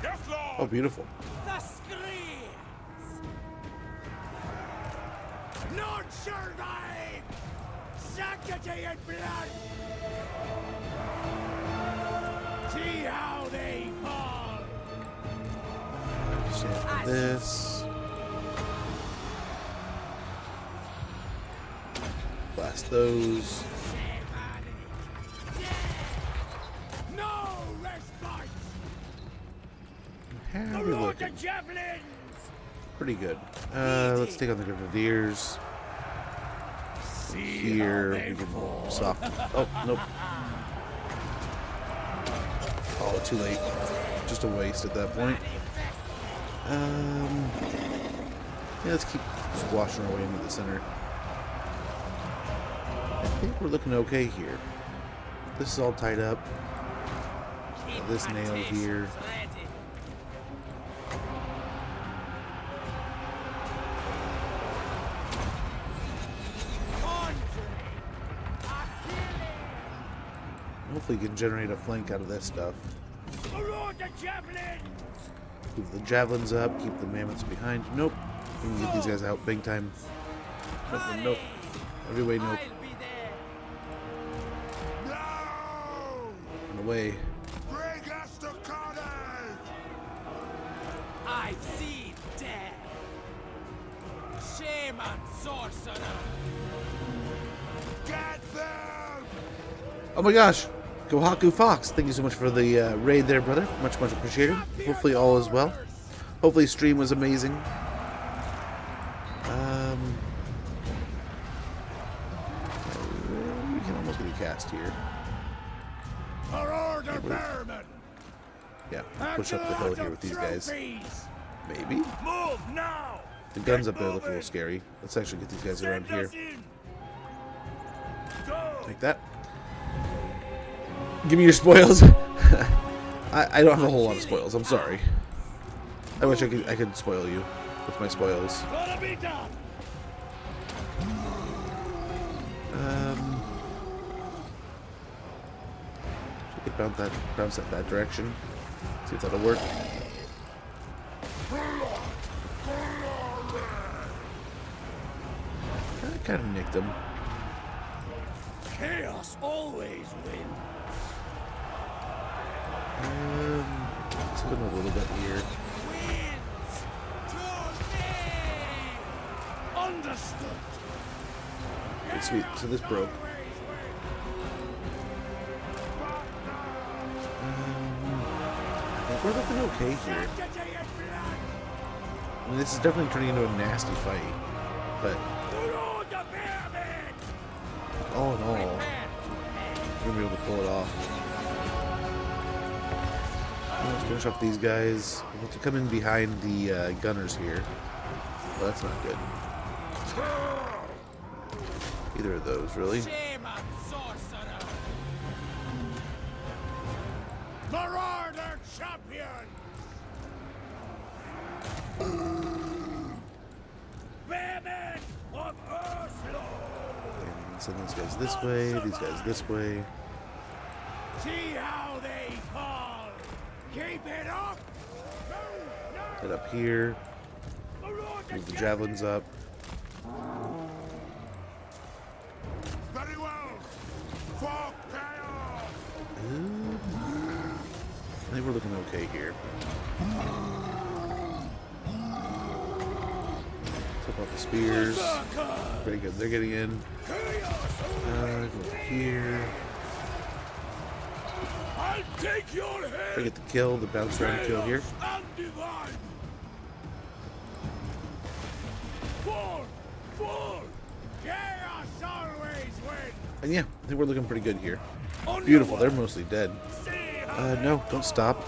Yes, Lord! Oh, beautiful. The screams! Not survive! Sanctity and blood! See how they fall! Stand for this. past those. No respite. How are we looking? Javelins. Pretty good. Let's take on the Grenadiers. Here we can soft. Oh nope. Oh, too late. Just a waste at that point. Yeah, let's keep squashing our way into the center. I think we're looking okay here. This is all tied up. This nailed here. Hopefully, we can generate a flank out of this stuff. Move the javelins up, keep the mammoths behind. Nope. We can get these guys out big time. Nope, nope. Every way, nope. Run away. Bring us to carnage! I've seen death. Shame on sorcerer. Get them! Oh my gosh! Kohaku Fox, thank you so much for the raid there, brother. Much, much appreciated. Hopefully all is well. Hopefully stream was amazing. We can almost get a cast here. Yeah, push up the hill here with these guys. Maybe? Move now. The guns up there look a little scary. Let's actually get these guys around here. Like that. Give me your spoils. I don't have a whole lot of spoils. I'm sorry. I wish I could spoil you with my spoils. Should get bounce that direction. See if that'll work. I kind of nicked him. Chaos always wins. Let's hit him a little bit here. Wins. Understood. Okay, sweet. So this broke. I think we're looking okay here. I mean, this is definitely turning into a nasty fight, but all in all, we're gonna be able to pull it off. Let's finish off these guys. We'll have to come in behind the gunners here. Well, that's not good. Either of those, really. Shame on sorcerer. Marauder champion! Behemoth of Oslo! And send these guys this way, these guys this way. See how they fall. Keep it up. Head up here. Move the javelins up. Very well! For chaos! I think we're looking okay here. Flip out the spears. Very good. They're getting in. Go here. I'll take your head! Try to get the kill, the bounce around kill here. Undivided! Fall! Fall! Chaos always wins. And yeah, I think we're looking pretty good here. Beautiful. They're mostly dead. No, don't stop.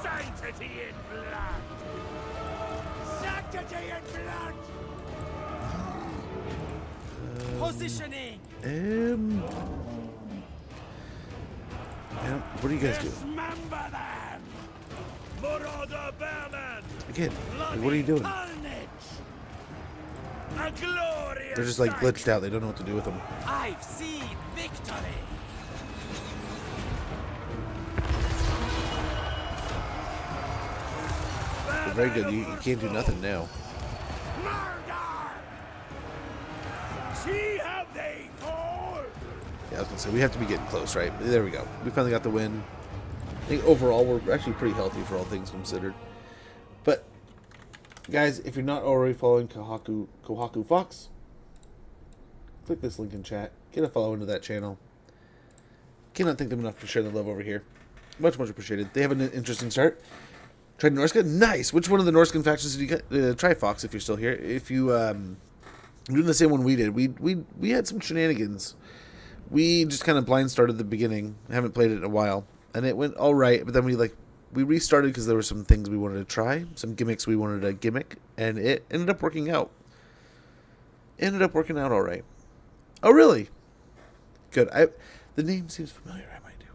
Sanctity in blood. Sanctity in blood. Positioning. Yeah, what do you guys do? Dismember them. Marauder Bearman! Again, like, what are you doing? Carnage. A glorious They're just like sight. glitched out. They don't know what to do with them. I've seen victory. They're very good. You can't do nothing now. Murder. See how they fall! Yeah, I was gonna say we have to be getting close, right? There we go. We finally got the win. I think overall we're actually pretty healthy for all things considered. But guys, if you're not already following Kohaku Fox, click this link in chat. Get a follow into that channel. Cannot thank them enough for sharing the love over here. Much appreciated. They have an interesting start. Tried Norsca? Nice! Which one of the Norscan factions did you get? Try Fox if you're still here. If you, doing the same one we did. We had some shenanigans. We just kind of blind started the beginning. I haven't played it in a while. And it went alright, but then we restarted because there were some things we wanted to try. Some gimmicks we wanted to gimmick. And it ended up working out. Ended up working out alright. Oh, really? Good. The name seems familiar. I might do.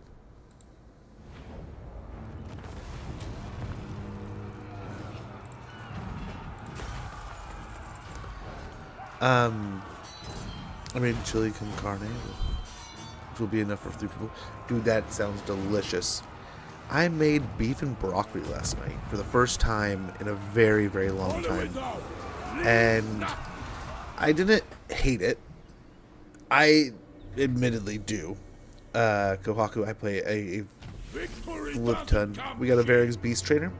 I made chili con carne, which will be enough for 3 people. Dude, that sounds delicious. I made beef and broccoli last night for the first time in a very long time. And I didn't hate it. I admittedly do. Kohaku, I play a flip ton. We got a Varyg's Beast Trainer.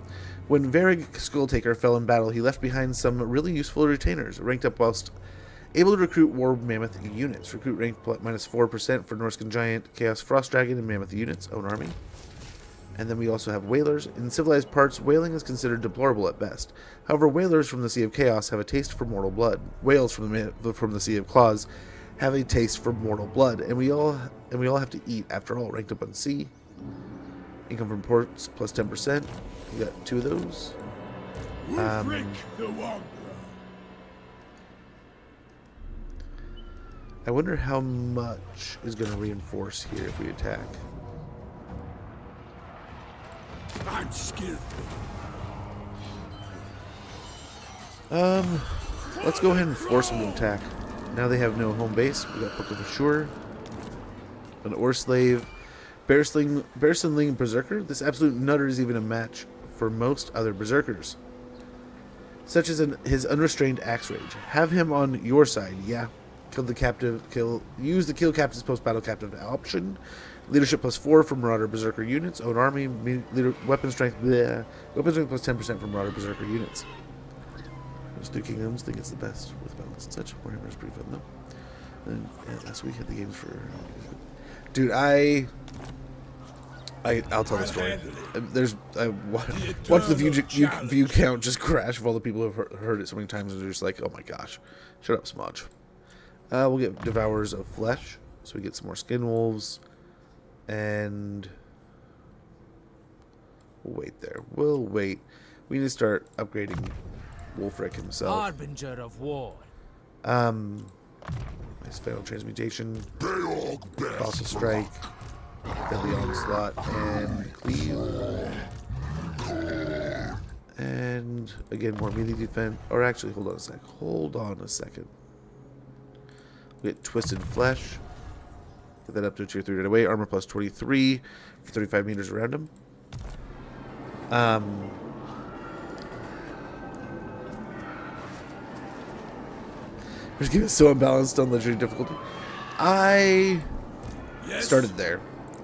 When Varyg Skulltaker fell in battle, he left behind some really useful retainers, ranked up whilst able to recruit War Mammoth units. Recruit rank -4% for Norscan Giant, Chaos Frost Dragon, and Mammoth units. Own army. And then we also have Whalers. In civilized parts, whaling is considered deplorable at best. However, Whalers from the Sea of Chaos have a taste for mortal blood. Whales from the Sea of Claws have a taste for mortal blood, and we all have to eat after all. Ranked up on sea. Income from ports plus 10%. We got 2 of those. Wulfrik the Wanderer. I wonder how much is going to reinforce here if we attack. I'm skilled. Let's go ahead and force them to attack. Now they have no home base. We got Book of Assure, an Ore Slave, Bearsling Berserker. This absolute nutter is even a match for most other Berserkers, such as his unrestrained Axe Rage. Have him on your side, yeah. Use the kill captives post-battle captive option. Leadership +4 from Marauder Berserker units. Own army. Weapon strength. Bleh. Weapon strength plus 10% from Marauder Berserker units. Those 3 kingdoms think it's the best with balance and such. Warhammer is pretty fun though. And yeah, last week had the games for. Dude, I'll tell the story. I watched the view count just crash of all the people who have heard it so many times, and they're just like, oh my gosh, shut up, Smudge. We'll get Devourers of Flesh, so we get some more Skin Wolves, and we'll wait there. We'll wait. We need to start upgrading Wulfrik himself. Harbinger of war. Nice Fatal Transmutation, Colossal Strike, Deadly Onslaught, and Cleave. And again, more melee defense. Or actually, hold on a second. We get Twisted Flesh. Get that up to tier 3 right away. Armor plus 23 for 35 meters around him. This game is so unbalanced on legendary difficulty. I started there,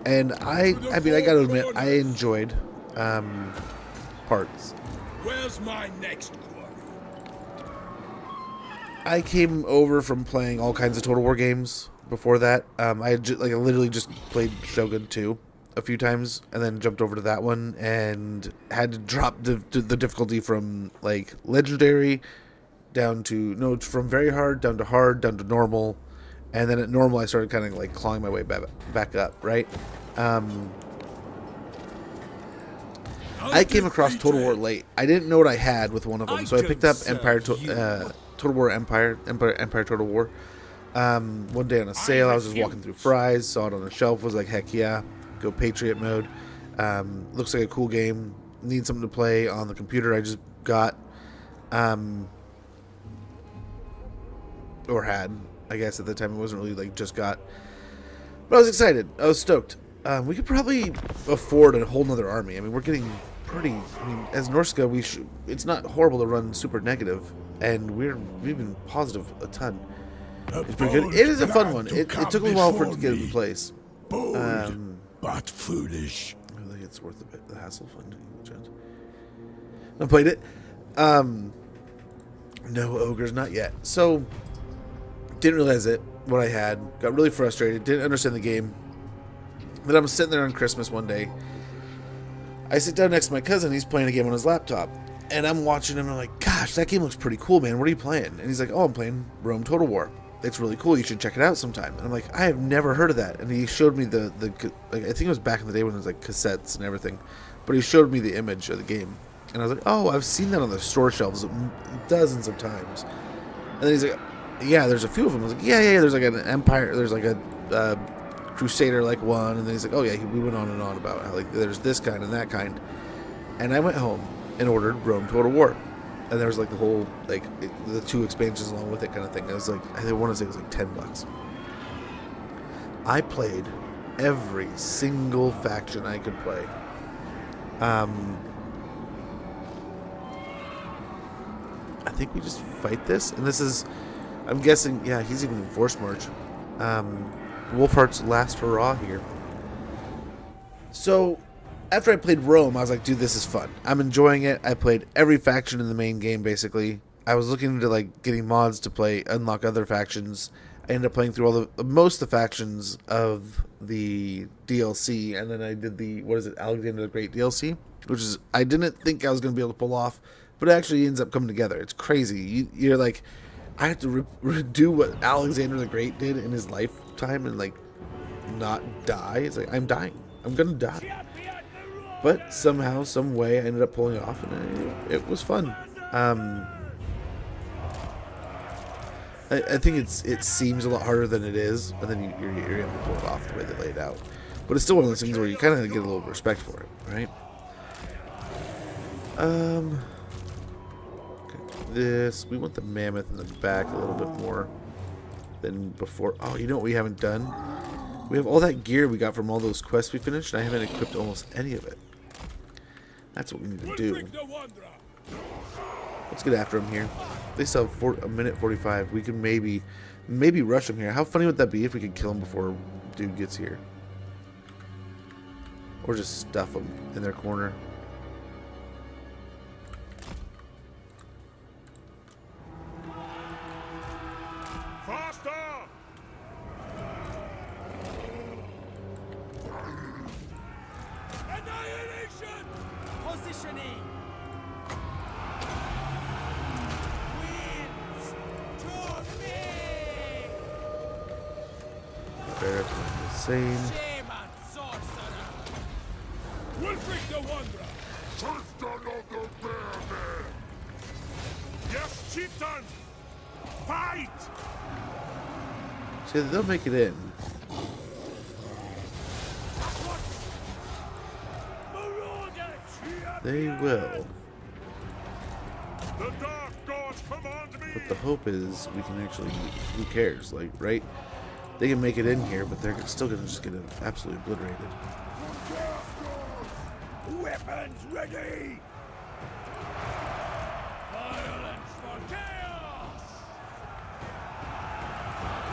and I mean, I gotta admit, I enjoyed parts. Where's my next quarry? I came over from playing all kinds of Total War games before that. I literally just played Shogun 2 a few times, and then jumped over to that one, and had to drop the difficulty from like legendary down to from very hard down to normal, and then at normal I started kind of like clawing my way back up, right? I came across Total War late. I didn't know what I had with one of them, so I picked up Total War Empire Total War. One day on a sale, I was just walking through Fry's, saw it on a shelf, was like, heck yeah, go Patriot mode. Looks like a cool game. Need something to play on the computer. I just got, or had, I guess at the time. It wasn't really like just got, but I was excited. I was stoked. We could probably afford a whole nother army. I mean, we're getting pretty. I mean, as Norsca, it's not horrible to run super negative, and we've been positive a ton. It's pretty good. It is a fun one. It took a while for it to get into place. Bold, but foolish. I think it's worth the hassle. I played it. No ogres, not yet. So didn't realize it. what I had, got really frustrated, didn't understand the game. Then I'm sitting there on Christmas one day. I sit down next to my cousin, he's playing a game on his laptop. And I'm watching him and I'm like, gosh, that game looks pretty cool, man. What are you playing? And he's like, oh, I'm playing Rome Total War. It's really cool. You should check it out sometime. And I'm like, I have never heard of that. And he showed me the like, I think it was back in the day when it was like cassettes and everything. But he showed me the image of the game. And I was like, oh, I've seen that on the store shelves dozens of times. And then he's like, yeah, there's a few of them. I was like, yeah, there's like an Empire, there's like a Crusader like one. And then he's like, oh yeah, we went on and on about how like there's this kind and that kind. And I went home and ordered Rome Total War. And there was like the whole, like, the 2 expansions along with it kind of thing. It was like, I want to say it was like $10. I played every single faction I could play. I think we just fight this. And this is, I'm guessing, yeah, he's even in Force March. Wolfheart's last hurrah here. So, after I played Rome, I was like, dude, this is fun. I'm enjoying it. I played every faction in the main game, basically. I was looking into, like, getting mods to unlock other factions. I ended up playing through most of the factions of the DLC, and then I did the, Alexander the Great DLC, which is, I didn't think I was going to be able to pull off, but it actually ends up coming together. It's crazy. You're like, I have to redo what Alexander the Great did in his lifetime and, like, not die. It's like, I'm dying. I'm going to die. But somehow, some way, I ended up pulling it off, and it was fun. I think it seems a lot harder than it is, and then you're able to pull it off the way they lay it out. But it's still one of those things where you kind of get a little respect for it, right? This, we want the mammoth in the back a little bit more than before. Oh, you know what we haven't done? We have all that gear we got from all those quests we finished, and I haven't equipped almost any of it. That's what we need to do. Let's get after him here. They still have a minute 45. We can maybe rush him here. How funny would that be if we could kill him before dude gets here? Or just stuff them in their corner. Faster! Annihilation! Positioning! Winds to me! Barrett the same. Shaman sorcerer! Wulfrik the Wanderer! Just another bear man! Yes, chieftain! Fight! See, they'll make it in. They will. The dark gods command me! But the hope is we can actually, who cares, like, right? They can make it in here, but they're still going to just get absolutely obliterated. Weapons ready! Violence for chaos!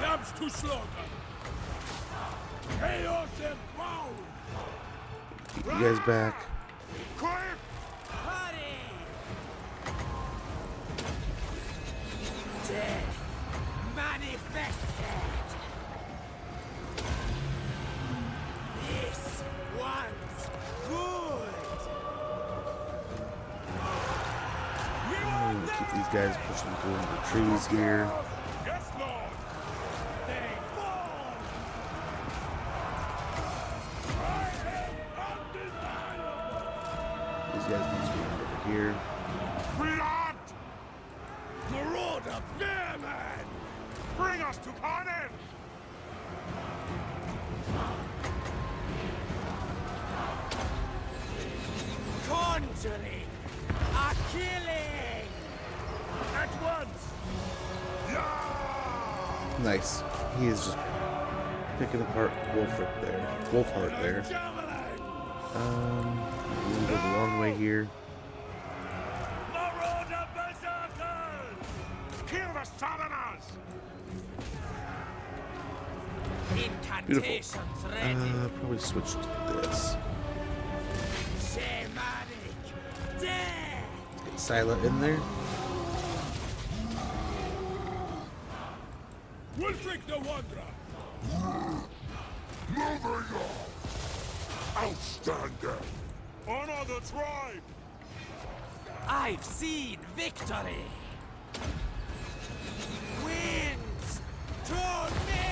Lambs to slaughter! Chaos and bound! Keep you guys back. Quick! Hurry! Dead! Manifested! This one's good! I'm gonna keep these guys pushing through into the trees here. Yes, Lord! They fall! I am undeniable! These guys need to be over here. Blood! Marauder Bearman! Bring us to carnage! Conjuring! A killing! At once! Yeah! Nice. He is just picking apart Wulfrik there. Wolfheart there. Javelin! We'll go the long way here. Marauder Berserkers! Kill the Southerners! Incantations ready! Probably switch to this. Shamanic! Death! Get Scylla in there. Wulfrik Wulfrik the Wanderer! Moving on! Outstanding! Honor the tribe! I've seen victory! Winds to me!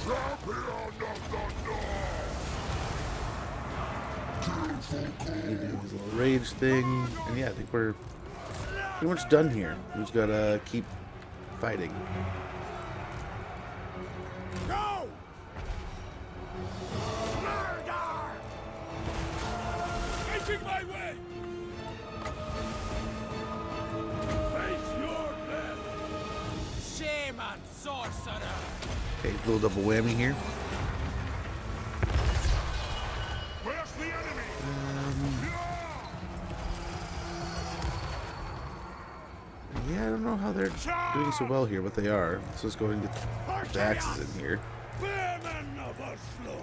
Champion of the North! We do his little rage thing, and yeah, I think we're pretty much done here. We just gotta keep fighting. Go! Murder! Making my way! Face your death! Shaman sorcerer! Okay, little double whammy here. Where's the enemy? Yeah, I don't know how they're doing so well here, but they are. So let's go ahead and get the axes in here. Bearmen of Oslo!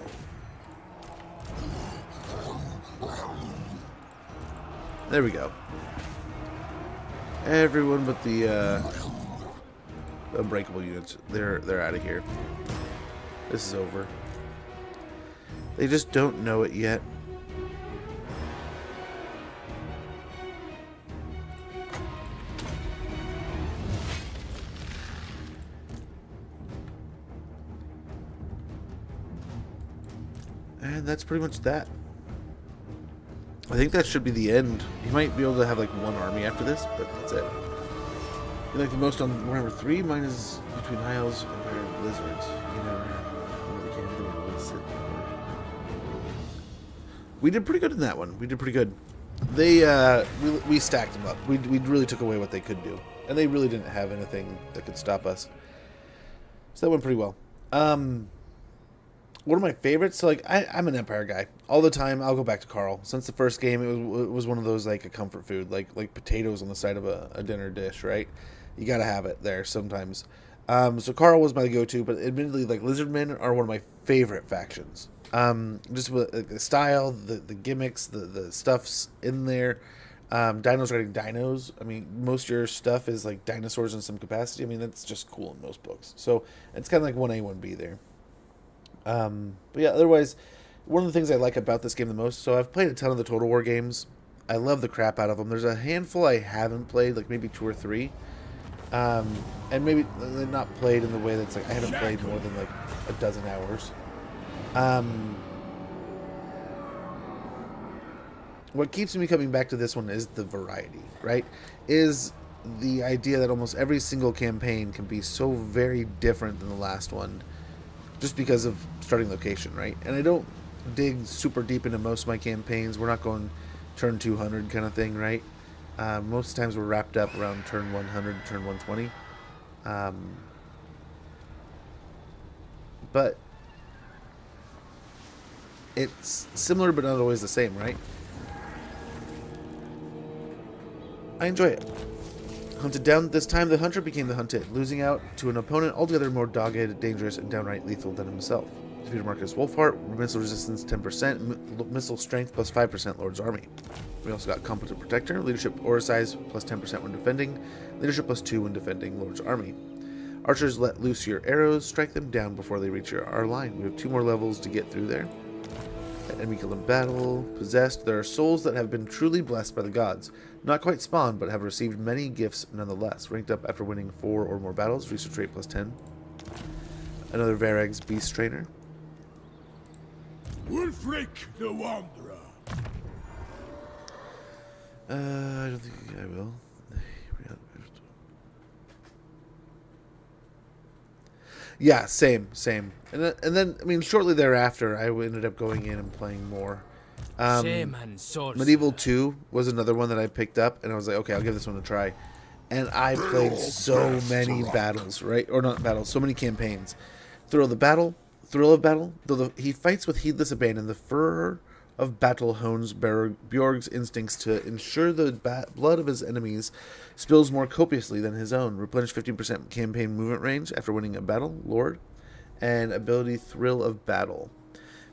There we go. Everyone but the unbreakable units, they're out of here. This is over. They just don't know it yet. And that's pretty much that. I think that should be the end. You might be able to have like one army after this, but that's it. You like the most on Warhammer 3? Mine is between High Elves and Empire Lizards. You never can do it. We did pretty good in that one. We did pretty good. They we stacked them up. We really took away what they could do, and they really didn't have anything that could stop us. So that went pretty well. One of my favorites, so like I'm an Empire guy all the time. I'll go back to Carl. Since the first game, it was one of those like a comfort food, like potatoes on the side of a dinner dish, right? You gotta have it there sometimes. So Carl was my go-to, but admittedly, like Lizardmen are one of my favorite factions. Just with like, the style, the gimmicks, the stuff's in there. Dinos riding dinos. I mean, most of your stuff is like dinosaurs in some capacity. I mean, that's just cool in most books. So it's kind of like 1A, 1B there. But yeah, otherwise, one of the things I like about this game the most, so I've played a ton of the Total War games. I love the crap out of them. There's a handful I haven't played, like maybe 2 or 3. And maybe not played in the way that's like, I haven't played more than like a dozen hours. What keeps me coming back to this one is the variety, right? Is the idea that almost every single campaign can be so very different than the last one just because of starting location, right? And I don't dig super deep into most of my campaigns. We're not going turn 200 kind of thing, right? Most times we're wrapped up around turn 100, turn 120. But it's similar but not always the same, right? I enjoy it. Hunted down, this time the hunter became the hunted, losing out to an opponent altogether more dogged, dangerous, and downright lethal than himself. Defeated Marcus Wolfheart, missile resistance 10%, missile strength plus 5% Lord's Army. We also got Competent Protector, leadership aura size plus 10% when defending, leadership plus 2 when defending Lord's Army. Archers let loose your arrows, strike them down before they reach our line. We have 2 more levels to get through there. Enemy kill in battle. Possessed. There are souls that have been truly blessed by the gods. Not quite spawned, but have received many gifts nonetheless. Ranked up after winning 4 or more battles. Research rate plus 10. Another Varag's Beast Trainer. Wulfrik the Wanderer. I don't think I will. Yeah, same. And then, I mean, shortly thereafter, I ended up going in and playing more. Shaman sorcerer. Medieval 2 was another one that I picked up, and I was like, okay, I'll give this one a try. And I played so many battles, right? Or not battles, so many campaigns. Thrill of battle. Though he fights with heedless abandon, the furor of battle hones Bjorg's instincts to ensure the blood of his enemies spills more copiously than his own. Replenish 15% campaign movement range after winning a battle, Lord. And ability Thrill of Battle.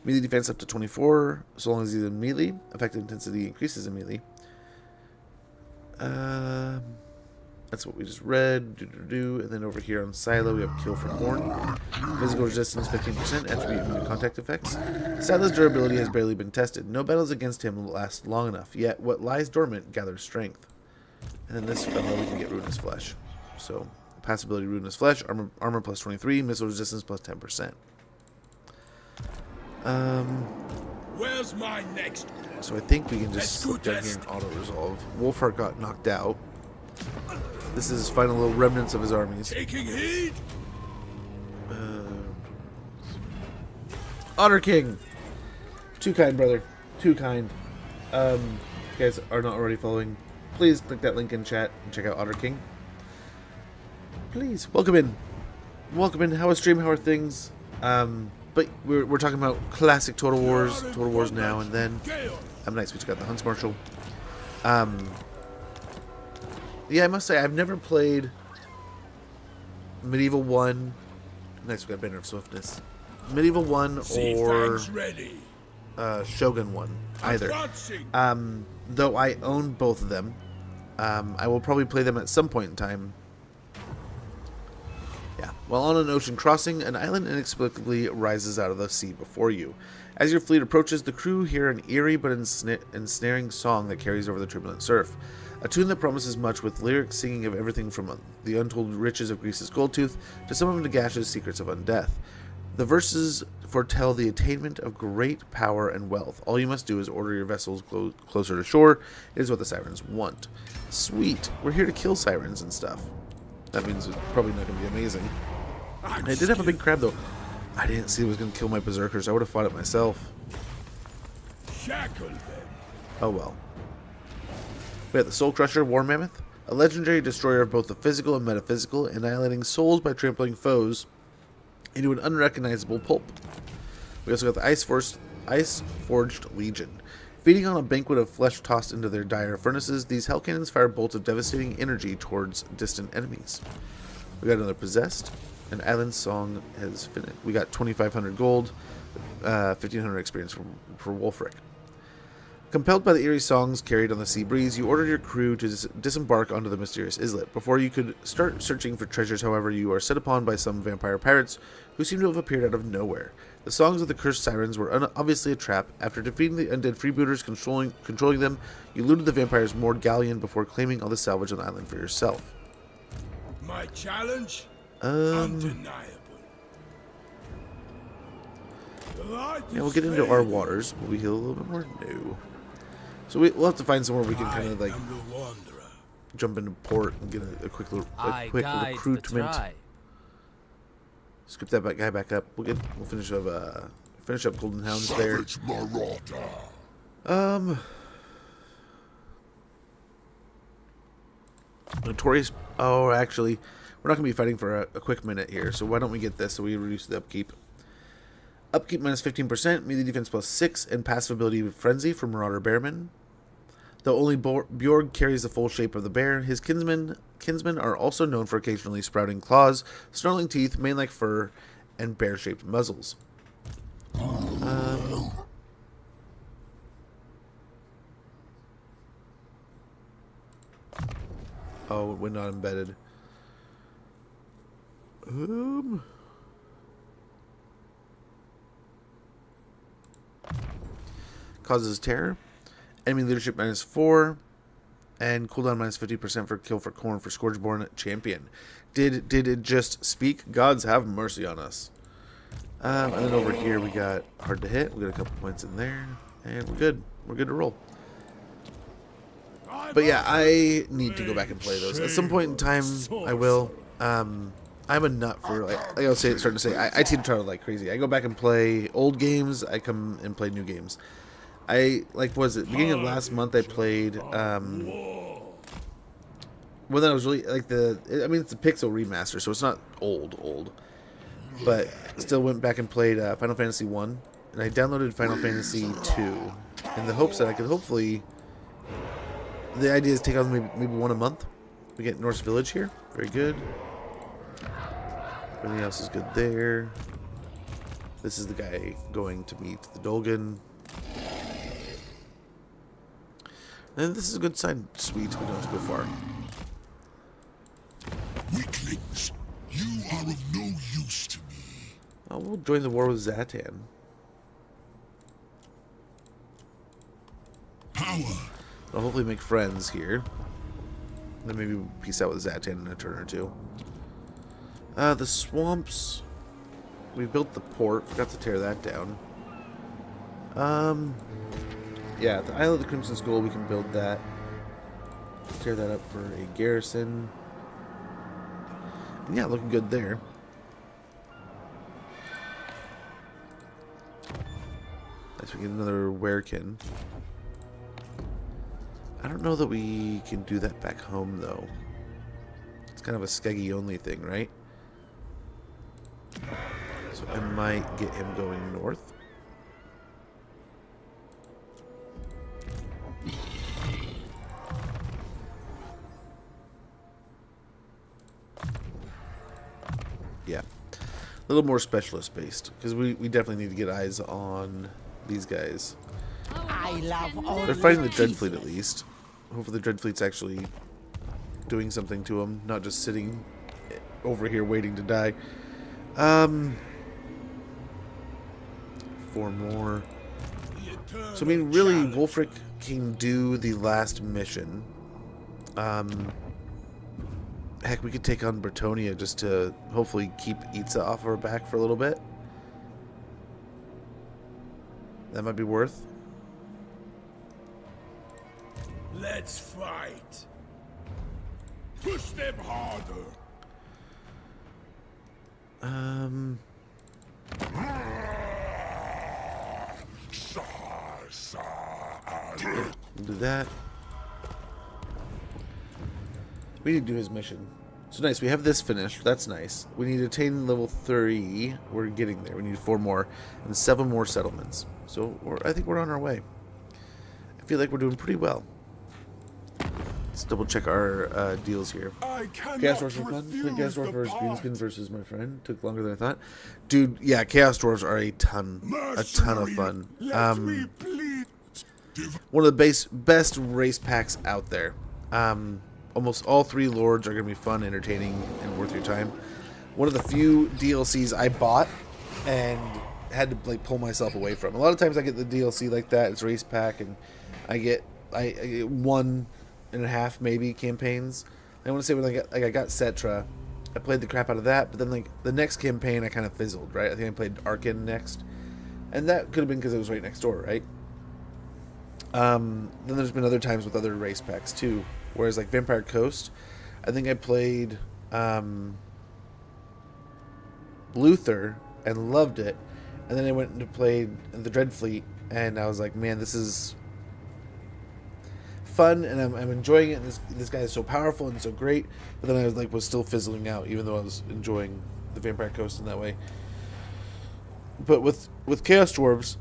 Melee defense up to 24, so long as he's in melee. Effective intensity increases in melee. And That's what we just read. And then over here on Silo, we have Kill for Corn. Physical resistance 15%, attribute immune to contact effects. Silo's durability has barely been tested. No battles against him will last long enough, yet what lies dormant gathers strength. And then this fellow, we can get Ruinous Flesh. So, passive ability Ruinous Flesh, armor plus 23, missile resistance plus 10%. Where's my next? So I think we can just slip down here and auto-resolve. Wulfrik got knocked out. This is his final little remnants of his armies. Taking heed. Honor King! Too kind, brother. Too kind. If you guys are not already following, please click that link in chat and check out Honor King. Please, welcome in. Welcome in. How is stream? How are things? But we're talking about classic Total Wars now and then. Nice, we just got the Hunts Marshal. Yeah, I must say, I've never played Medieval 1. Nice, we got Banner of Swiftness. Medieval 1 or Shogun 1 either. Though I own both of them. I will probably play them at some point in time. Yeah. While on an ocean crossing, an island inexplicably rises out of the sea before you. As your fleet approaches, the crew hear an eerie but ensnaring song that carries over the turbulent surf. A tune that promises much, with lyrics singing of everything from the untold riches of Greece's gold tooth to some of Nagash's secrets of undeath. The verses foretell the attainment of great power and wealth. All you must do is order your vessels closer to shore. It is what the sirens want. Sweet. We're here to kill sirens and stuff. That means it's probably not going to be amazing. And I did have a big crab, though. I didn't see it was going to kill my berserkers. I would have fought it myself. Shackle them. Oh well. We have the Soul Crusher War Mammoth, a legendary destroyer of both the physical and metaphysical, annihilating souls by trampling foes into an unrecognizable pulp. We also got the Ice Forged Legion. Feeding on a banquet of flesh tossed into their dire furnaces, these hell cannons fire bolts of devastating energy towards distant enemies. We got another Possessed. An Island Song has finished. We got 2,500 gold, 1,500 experience for Wulfrik. Compelled by the eerie songs carried on the sea breeze, you ordered your crew to disembark onto the mysterious islet. Before you could start searching for treasures, however, you are set upon by some vampire pirates who seem to have appeared out of nowhere. The songs of the cursed sirens were obviously a trap. After defeating the undead freebooters controlling them, you looted the vampires' moored galleon before claiming all the salvage on the island for yourself. My challenge? Undeniable. Yeah, we'll get into our waters. Will we heal a little bit more? No. So we'll have to find somewhere we can kind of like jump into port and get a quick recruitment. Skip that guy back up. We'll finish up Golden Hounds there. Notorious. Oh, actually, we're not gonna be fighting for a quick minute here. So why don't we get this? So we reduce the upkeep. Upkeep minus 15%, melee defense plus 6, and passive ability Frenzy for Marauder Bearman. Though only Bjorg carries the full shape of the bear, his kinsmen are also known for occasionally sprouting claws, snarling teeth, mane-like fur, and bear-shaped muzzles. Oh, when not embedded. Causes terror. Enemy leadership minus 4. And cooldown minus 50% for kill for corn for Scourgeborn champion. Did it just speak? Gods have mercy on us. And then over here we got hard to hit. We got a couple points in there. And we're good. We're good to roll. But yeah, I need to go back and play those. At some point in time, I will. I'm a nut for, like I was starting to say, I teeter-totter like crazy. I go back and play old games. I come and play new games. Beginning of last month I played, well then I was really, it's a pixel remaster, so it's not old. But still went back and played Final Fantasy 1, and I downloaded Final Fantasy 2, in the hopes that I could hopefully, the idea is take on maybe one a month. We get Norse Village here, very good. Everything else is good there. This is the guy going to meet the Dolgan. And this is a good sign. Sweet, we don't have to go far. Weaklings, you are of no use to me. Oh, we'll join the war with Zatan. Power. I'll hopefully make friends here. Then maybe we'll peace out with Zatan in a turn or two. The swamps. We built the port. Forgot to tear that down. Yeah, the Isle of the Crimson Skull, we can build that. Tear that up for a garrison. And yeah, looking good there. Nice, we get another werekin. I don't know that we can do that back home, though. It's kind of a Skeggy only thing, right? So I might get him going north. Yeah. A little more specialist based, because we definitely need to get eyes on these guys. I love all They're fighting the Dreadfleet at least. Hopefully the Dreadfleet's actually doing something to them, not just sitting over here waiting to die. 4 more. So I mean, really, Wulfrik can do the last mission. Heck, we could take on Bretonia just to hopefully keep Itza off our back for a little bit. That might be worth. Let's fight. Push them harder. We'll do that. We need to do his mission. So nice, we have this finished. That's nice. We need to attain level 3. We're getting there. We need 4 more and 7 more settlements. So I think we're on our way. I feel like we're doing pretty well. Let's double check our deals here. Chaos Dwarves were fun. Played Chaos Dwarves versus Greenskin versus my friend. Took longer than I thought. Dude, yeah, Chaos Dwarves are a ton of fun. One of the best race packs out there. Almost all 3 lords are going to be fun, entertaining, and worth your time. One of the few DLCs I bought and had to like pull myself away from. A lot of times I get the DLC like that. It's race pack, and I get 1.5 maybe campaigns. I want to say when I got Cetra, I played the crap out of that. But then like the next campaign, I kind of fizzled. Right? I think I played Arkin next, and that could have been because it was right next door. Right? Then there's been other times with other race packs too. Whereas like Vampire Coast, I think I played Luther and loved it, and then I went and played the Dreadfleet, and I was like, man, this is fun, and I'm enjoying it. And this guy is so powerful and so great, but then I was still fizzling out, even though I was enjoying the Vampire Coast in that way. But with Chaos Dwarves,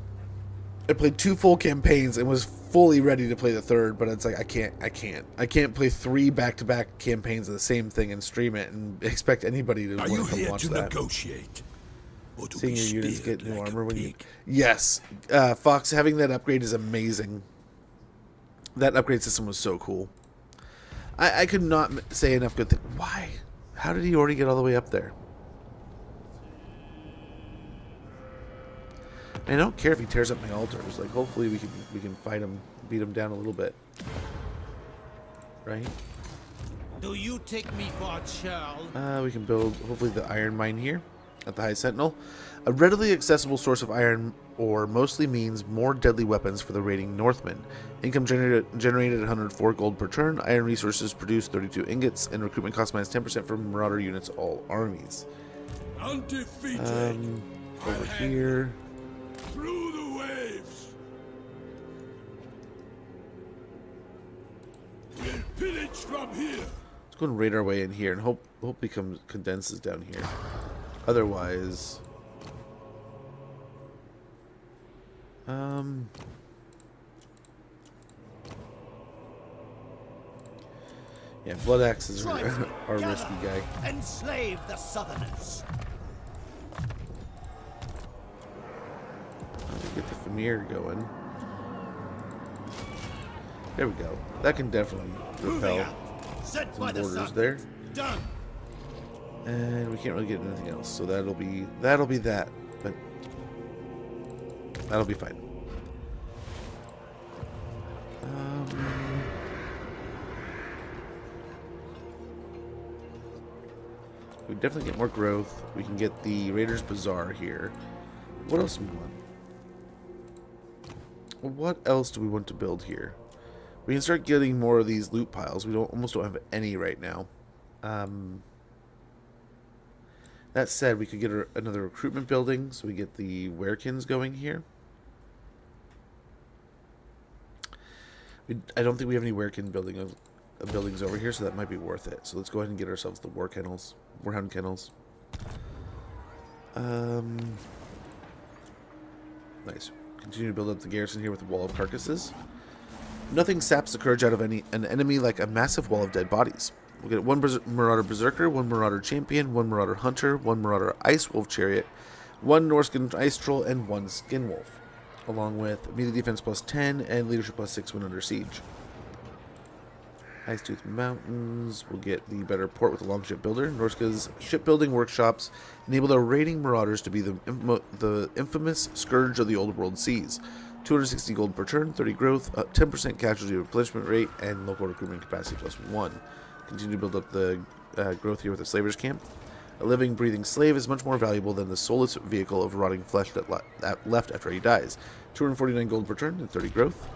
I played 2 full campaigns and was fully ready to play the 3rd, but it's like I can't play 3 back-to-back campaigns of the same thing and stream it and expect anybody to want to come watch that. Negotiate? Or to Seeing be your units speared get new like a armor when you... pig? Yes. Fox, having that upgrade is amazing. That upgrade system was so cool. I could not say enough good things. Why? How did he already get all the way up there? I don't care if he tears up my altars. Like, hopefully we can fight him, beat him down a little bit. Right? Do you take me for a churl? We can build, hopefully, the iron mine here at the High Sentinel. A readily accessible source of iron ore mostly means more deadly weapons for the raiding Northmen. Income generated 104 gold per turn. Iron resources produce 32 ingots, and recruitment cost minus 10% for Marauder units all armies. Undefeated. Over here. Through the waves. We'll pillage from here. Let's go and raid our way in here and hope he condenses down here. Otherwise, yeah, Blood Axe is our risky guy. Enslave the Southerners. Get the Famir going. There we go. That can definitely repel Set by some the borders sun. there. Done. And we can't really get anything else, so that'll be that, but that'll be fine. We definitely get more growth. We can get the Raiders Bazaar here. What else do we want? What else do we want to build here? We can start getting more of these loot piles. We almost don't have any right now. That said, we could get another recruitment building, so we get the Werekins going here. I don't think we have any Werekin buildings over here, so that might be worth it. So let's go ahead and get ourselves the Warhound Kennels. Nice. Continue to build up the garrison here with the Wall of Carcasses. Nothing saps the courage out of an enemy like a massive wall of dead bodies. We'll get one Marauder Berserker, one Marauder Champion, one Marauder Hunter, one Marauder Ice Wolf Chariot, one Norscan Ice Troll, and one Skin Wolf, along with immediate defense plus 10 and leadership plus 6 when under siege. Ice Tooth Mountains. We'll get the better port with the Longship Builder. Norsca's shipbuilding workshops enable their raiding marauders to be the infamous scourge of the old world seas. 260 gold per turn, 30 growth, 10% casualty replenishment rate, and local recruitment capacity plus 1. Continue to build up the growth here with the Slaver's Camp. A living, breathing slave is much more valuable than the soulless vehicle of rotting flesh that left after he dies. 249 gold per turn and 30 growth.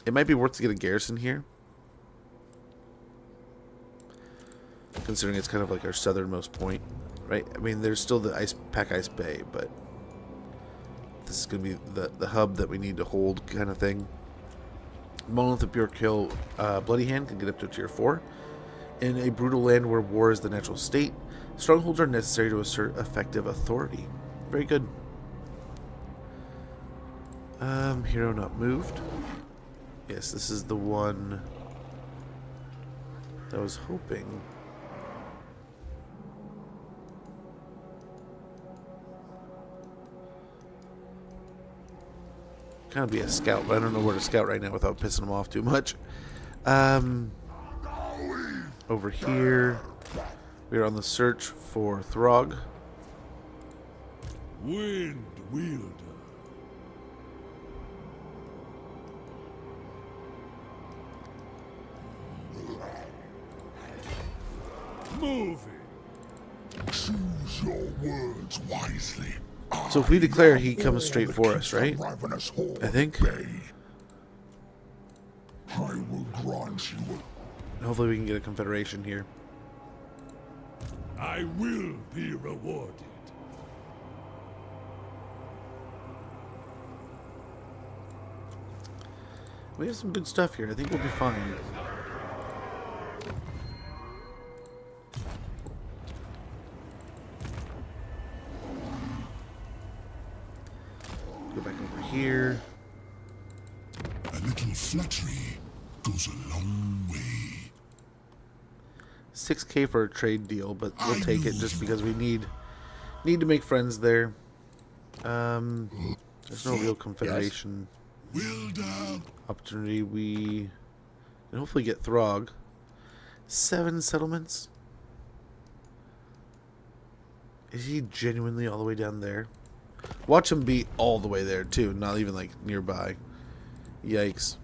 It might be worth to get a garrison here, considering it's kind of like our southernmost point, right? I mean, there's still the Pack Ice Bay, but this is going to be the hub that we need to hold kind of thing. Monolith of Pure Kill Bloody Hand can get up to tier 4. In a brutal land where war is the natural state, strongholds are necessary to assert effective authority. Very good. Hero not moved. Yes, this is the one that I was hoping. Kind of be a scout, but I don't know where to scout right now without pissing him off too much. Over here, we are on the search for Throg. Wind Wielder. Moving. Choose your words wisely. So if we declare, he comes straight for us, right? I think. I will grant you Hopefully we can get a confederation here. I will be rewarded. We have some good stuff here. I think we'll be fine. Go back over here. a little flattery goes a long way. 6K for a trade deal, but we'll take it just because we need to make friends there. There's no real confederation opportunity. We can hopefully get Throg. 7 settlements. Is he genuinely all the way down there? Watch him be all the way there too, not even like nearby. Yikes.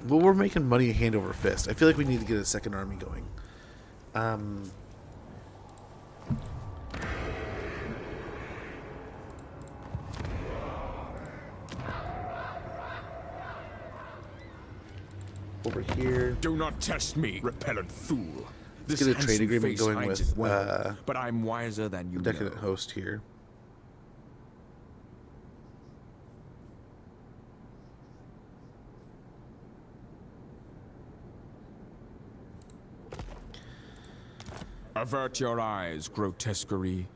Well, we're making money hand over fist. I feel like we need to get a second army going. Over here. Do not test me, repellent fool. Let's get a trade agreement going with but I'm wiser than you the Decadent know. Host here. Avert your eyes, grotesquerie.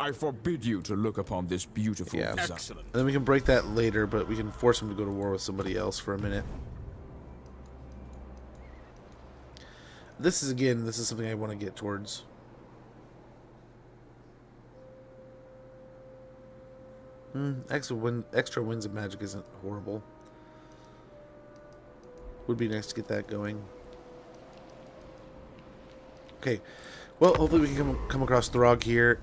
I forbid you to look upon this beautiful design. Excellent. And then we can break that later, but we can force him to go to war with somebody else for a minute. This is something I want to get towards. Extra wins of magic isn't horrible. Would be nice to get that going. Okay. Well, hopefully we can come across Throg here.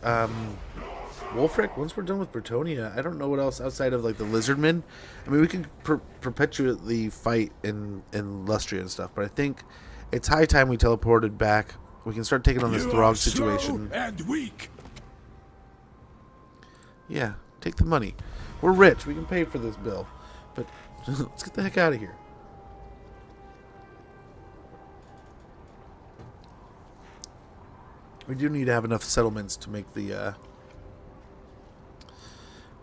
Wulfrik, once we're done with Bretonia, I don't know what else outside of like the Lizardmen. I mean, we can perpetually fight in Lustria and stuff, but I think it's high time we teleported back. We can start taking on this Throg situation. And weak. Yeah, take the money. We're rich. We can pay for this bill. But let's get the heck out of here. We do need to have enough settlements to make the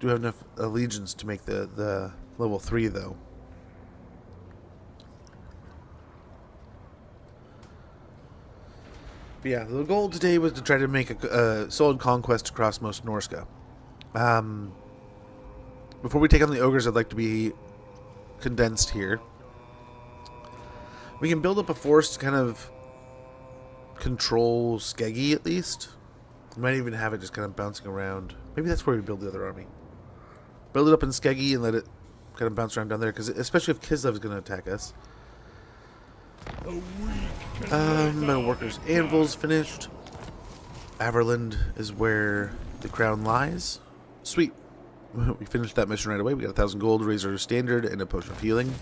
do have enough legions to make the level 3 though. But yeah, the goal today was to try to make a solid conquest across most Norsca. Before we take on the ogres, I'd like to be condensed here. We can build up a force to kind of control Skeggy at least. We might even have it just kind of bouncing around. Maybe that's where we build the other army. Build it up in Skeggy and let it kind of bounce around down there, because especially if Kislev is going to attack us. Metal workers anvil's finished. Averland is where the crown lies. Sweet. We finished that mission right away. We got 1,000 gold, Razor Standard, and a potion of healing.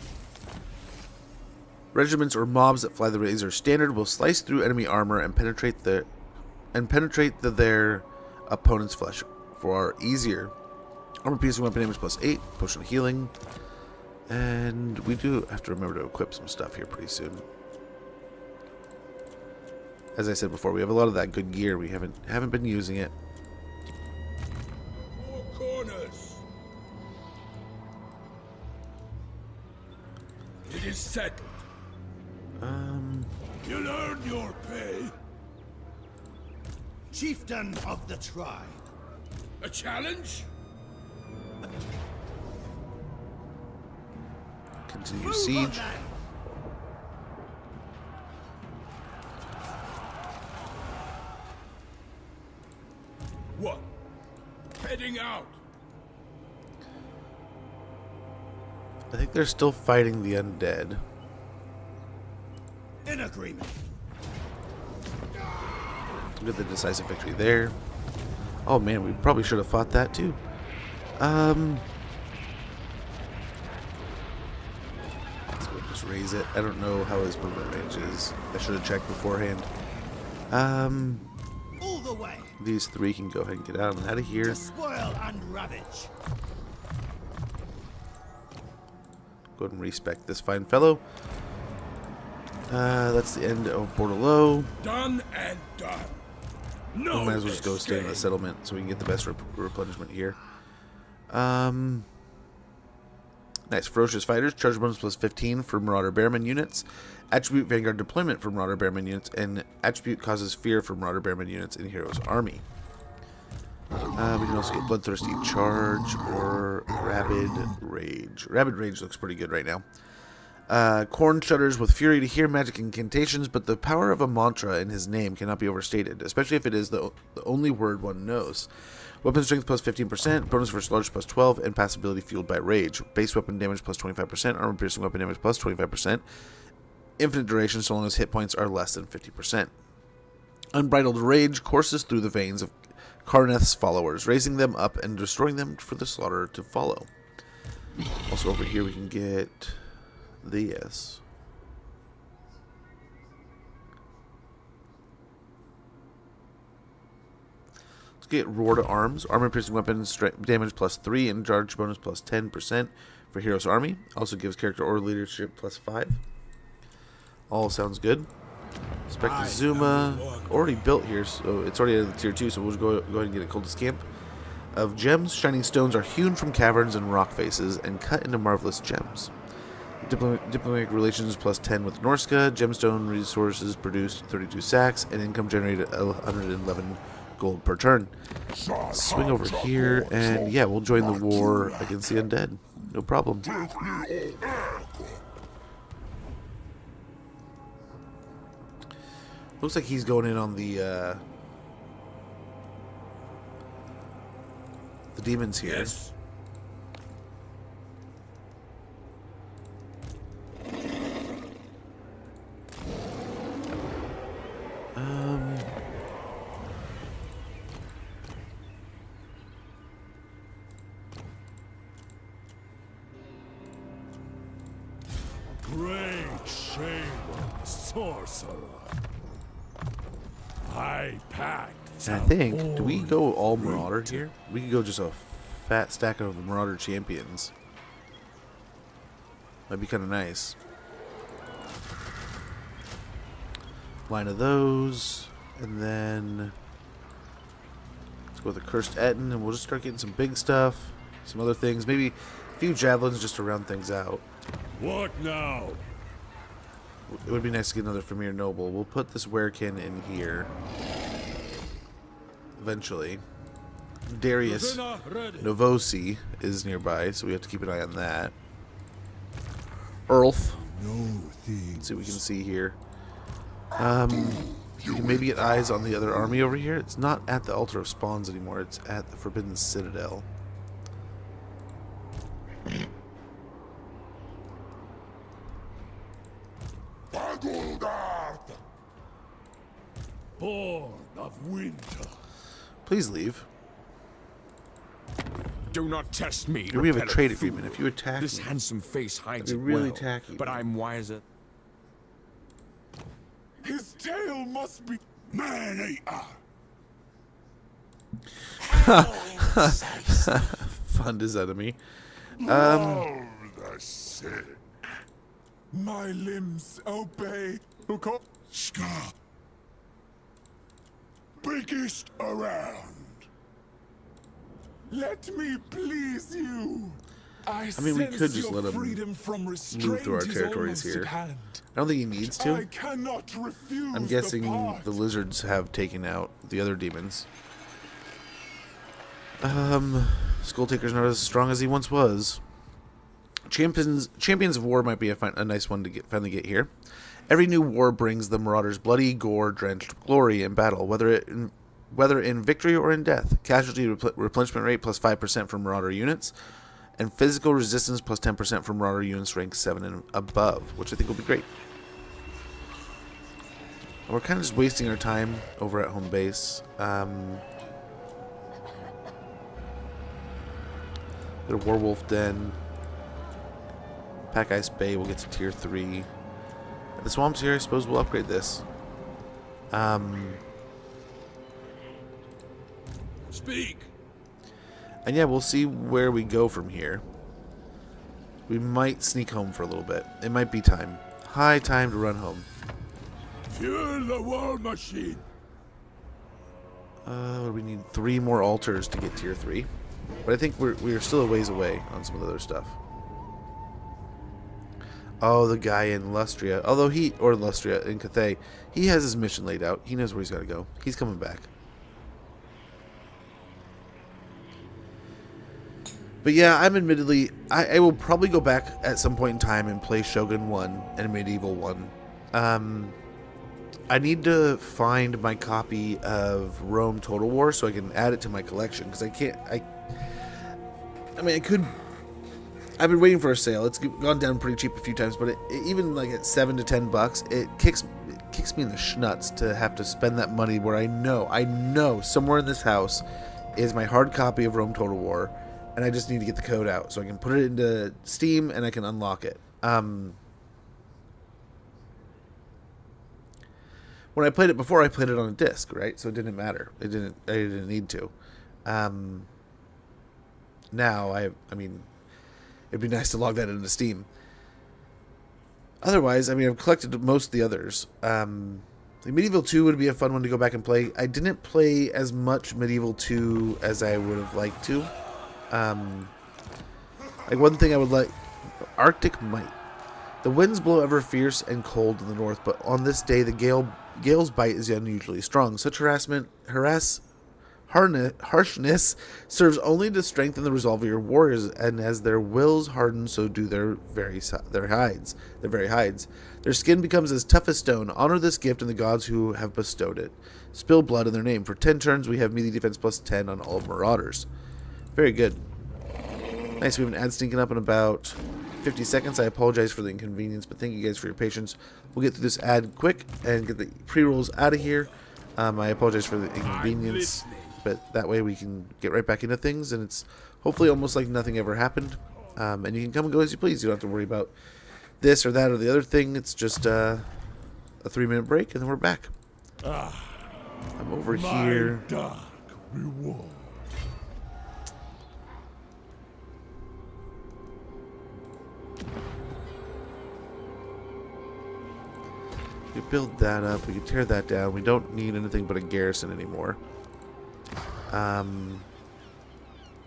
Regiments or mobs that fly the Razor Standard will slice through enemy armor and penetrate their opponent's flesh for easier. Armor piercing weapon damage +8, potion of healing, and we do have to remember to equip some stuff here pretty soon. As I said before, we have a lot of that good gear. We haven't been using it. More corners. It is settled. You'll earn your pay. Chieftain of the tribe. A challenge? Continue siege. What? Heading out. I think they're still fighting the undead. In agreement. We got the decisive victory there. Oh man, we probably should have fought that too. Let's go just raise it. I don't know how his movement range is. I should have checked beforehand. All the way. These three can go ahead and get out of here. To spoil and ravage. Go ahead and respect this fine fellow. That's the end of Bordelot. Done and done. No, We might as well just go stay in the settlement so we can get the best replenishment here. Nice. Ferocious Fighters. Charge bonus +15 for Marauder Bearman units. Attribute Vanguard deployment for Marauder Bearman units. And attribute causes fear for Marauder Bearman units in Hero's Army. We can also get Bloodthirsty Charge or Rabid Rage. Rabid Rage looks pretty good right now. Corn shudders with fury to hear magic incantations, but the power of a mantra in his name cannot be overstated, especially if it is the only word one knows. Weapon strength +15%, bonus for large +12, and pass ability fueled by rage. Base weapon damage +25%, armor piercing weapon damage +25%. Infinite duration so long as hit points are less than 50%. Unbridled rage courses through the veins of Karneth's followers, raising them up and destroying them for the slaughter to follow. Also over here we can get this. Let's get Roar to Arms. Armor piercing weapon damage +3 and charge bonus +10% for Hero's Army. Also gives character or leadership +5. All sounds good. Spectazuma already built here, so it's already at the tier 2, so we'll just go ahead and get a Cultist Camp of gems. Shining stones are hewn from caverns and rock faces and cut into marvelous gems. Diplomatic relations +10 with Norsca. Gemstone resources produced 32 sacks and income generated 111 gold per turn. Swing over here and yeah, we'll join the war against the undead. No problem. Looks like he's going in on the demons here. Yes. Great shame on the sorcerer. I packed. And I think, do we go all Marauder here? We could go just a fat stack of Marauder champions. That'd be kind of nice. Line of those, and then let's go with the Cursed Etten, and we'll just start getting some big stuff, some other things, maybe a few javelins just to round things out. What now? It would be nice to get another Premier Noble. We'll put this Werekin in here. Eventually. Darius Novosi is nearby, so we have to keep an eye on that. Earth. Let's see what we can see here. You can maybe get eyes on the other army over here. It's not at the Altar of Spawns anymore. It's at the Forbidden Citadel. Born of winter. Please leave. Do not test me. We have a repellent trade fool. agreement. If you attack This me, handsome face hides it that'd be really well, tacky, but man. I'm wiser. His tail must be man-eater. fund his enemy. Oh, the sick. My limbs obey. Who called? Scar. Biggest around. Let me please you. I mean, we sense could just your let him freedom from move restraint through our is territories almost here. at hand. I don't think he needs I to. cannot refuse I'm guessing the part. the lizards have taken out the other demons. Skull Taker's not as strong as he once was. Champions of War might be a nice one to finally get here. Every new war brings the Marauders bloody, gore-drenched glory in battle, whether in victory or in death. Casualty replenishment rate plus 5% for Marauder units, and physical resistance plus 10% for Marauder units rank 7 and above, which I think will be great. We're kind of just wasting our time over at home base. Go to Werewolf Den. Pack Ice Bay, we'll get to tier 3. The swamps here, I suppose we'll upgrade this. Speak. And yeah, we'll see where we go from here. We might sneak home for a little bit. It might be time. High time to run home. Fuel the war machine. We need 3 more altars to get tier 3. But I think we're still a ways away on some of the other stuff. Oh, the guy in Lustria. Although Lustria in Cathay, he has his mission laid out. He knows where he's got to go. He's coming back. But yeah, I'm admittedly, I will probably go back at some point in time and play Shogun 1 and Medieval 1. I need to find my copy of Rome Total War so I can add it to my collection, because I can't, I mean, I could, I've been waiting for a sale. It's gone down pretty cheap a few times, but even like at $7 to $10, it kicks me in the schnuts to have to spend that money where I know somewhere in this house is my hard copy of Rome Total War, and I just need to get the code out so I can put it into Steam and I can unlock it. When I played it before, I played it on a disc, right? So it didn't matter. I didn't need to. Now I mean, it'd be nice to log that into Steam. Otherwise, I mean, I've collected most of the others. Medieval 2 would be a fun one to go back and play. I didn't play as much Medieval 2 as I would have liked to. Like one thing I would like, Arctic Might. The winds blow ever fierce and cold in the north, but on this day the gale's bite is unusually strong. Such harshness serves only to strengthen the resolve of your warriors, and as their wills harden, so do their very hides. Their skin becomes as tough as stone. Honor this gift and the gods who have bestowed it. Spill blood in their name. For 10 turns, we have melee defense plus 10 on all Marauders. Very good. Nice. We have an ad sneaking up in about 50 seconds. I apologize for the inconvenience, but thank you guys for your patience. We'll get through this ad quick and get the pre-rolls out of here. I apologize for the inconvenience, but that way we can get right back into things, and it's hopefully almost like nothing ever happened. And you can come and go as you please. You don't have to worry about this or that or the other thing. It's just a 3-minute break, and then we're back. I'm over here. Dark reward. We could build that up. We could tear that down. We don't need anything but a garrison anymore.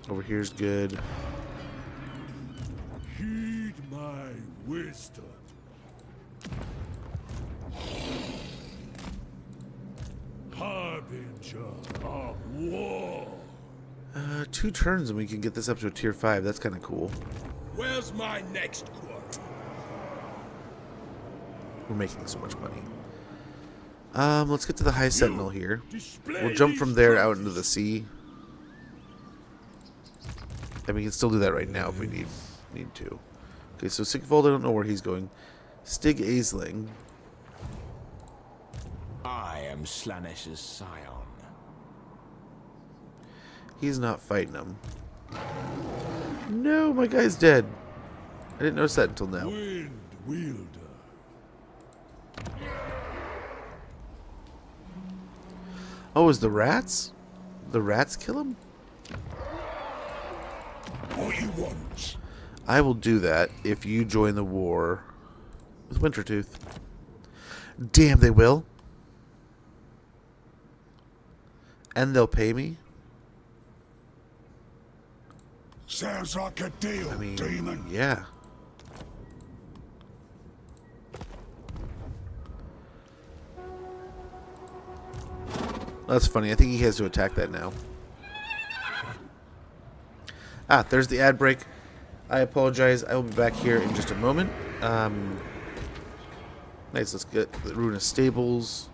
Over here's good. Heed my wisdom. Harbinger of war. 2 turns and we can get this up to a tier 5. That's kind of cool. Where's my next quarry? We're making so much money. Let's get to the High Sentinel here. Display We'll jump these from there out trophies. into the sea. And we can still do that right now if we need to. Okay, so Sigvold, I don't know where he's going. Stig Aisling. I am Slanesh's scion. He's not fighting him. No, my guy's dead. I didn't notice that until now. Wind wielder. Oh, is the rats? The rats kill him? What you want? I will do that if you join the war with Wintertooth. Damn, they will. And they'll pay me. Sounds like a deal, I mean, demon. yeah. That's funny. I think he has to attack that now. Ah, there's the ad break. I apologize. I will be back here in just a moment. Nice. Let's get the Ruinous Stables.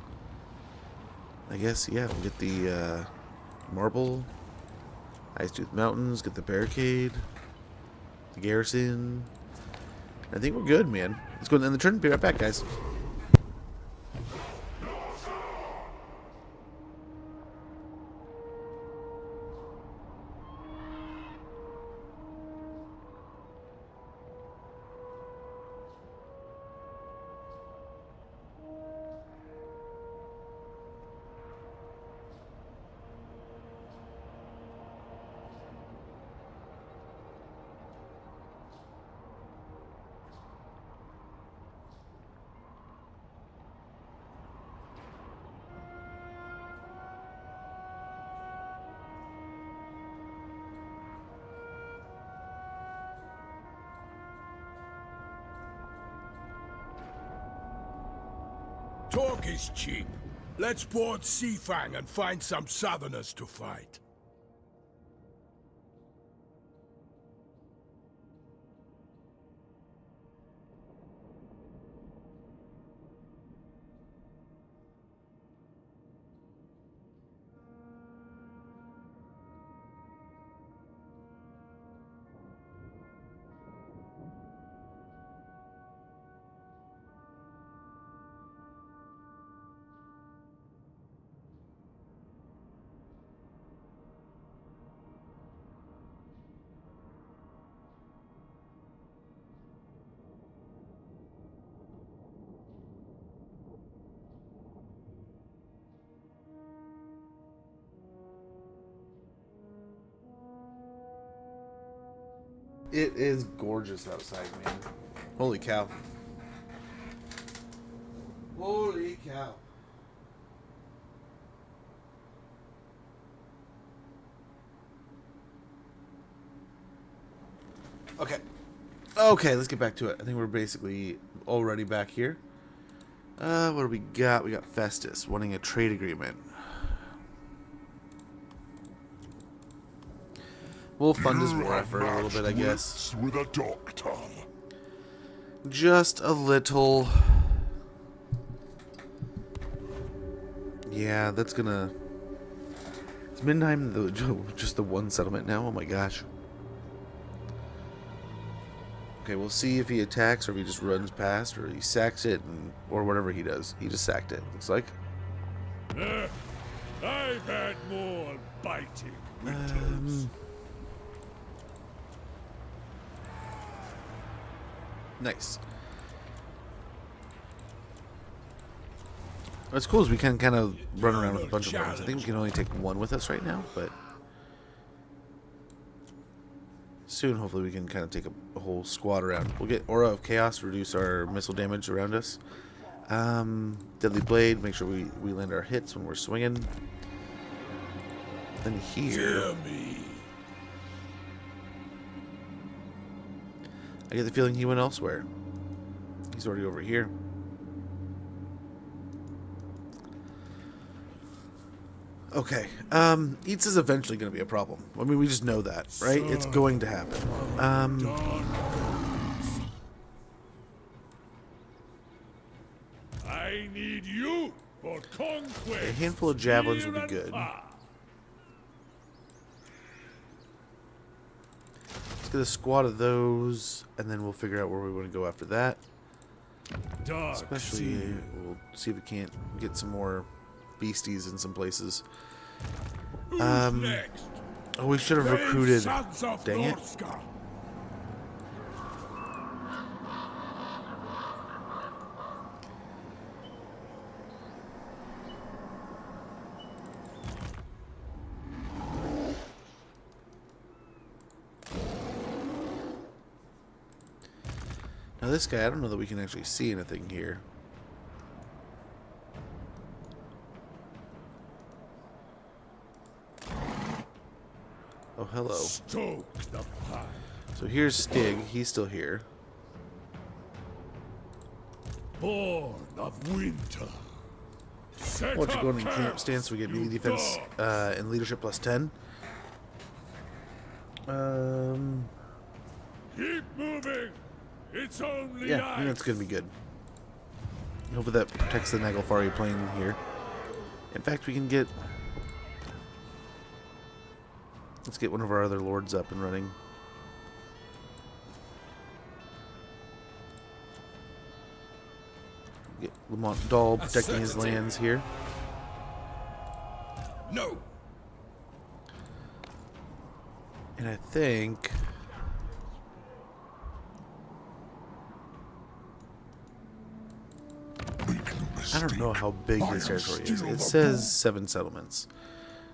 I guess, yeah. We'll get the Marble. Ice Tooth Mountains. Get the Barricade. The Garrison. I think we're good, man. Let's go and end the turn. Be right back, guys. Talk is cheap. Let's board Seafang and find some southerners to fight. It is gorgeous outside, man. Holy cow. Holy cow. Okay. Okay, let's get back to it. I think we're basically already back here. What do we got? We got Festus wanting a trade agreement. We'll fund his war effort a little bit, I guess. With a doctor. Just a little. Yeah, that's gonna... It's Midheim, just the one settlement now? Oh my gosh. Okay, we'll see if he attacks or if he just runs past or he sacks it or whatever he does. He just sacked it, looks like. I've had more biting winters. Nice. What's cool is we can kind of run around with a bunch of weapons. I think we can only take one with us right now, but soon, hopefully, we can kind of take a whole squad around. We'll get Aura of Chaos, reduce our missile damage around us. Deadly Blade, make sure we land our hits when we're swinging. Then here, I get the feeling he went elsewhere. He's already over here. Okay, Eats is eventually going to be a problem. I mean, we just know that, right? It's going to happen. I need you for conquest. A handful of javelins would be good. Let's get a squad of those, and then we'll figure out where we want to go after that. Especially, we'll see if we can't get some more beasties in some places. Oh, we should have recruited. Dang it. Now this guy, I don't know that we can actually see anything here. Oh, hello. So here's Stig. He's still here. Born of winter. Why don't you go in camp stance so we get melee defense and leadership plus 10. Keep moving. It's only Yeah, I think that's gonna be good. Hopefully that protects the Naglfari plane here. In fact, we can get. Let's get one of our other lords up and running. Get Lamont Dahl protecting his lands here. No. And I think. I don't know how big his territory is. It says 7 settlements.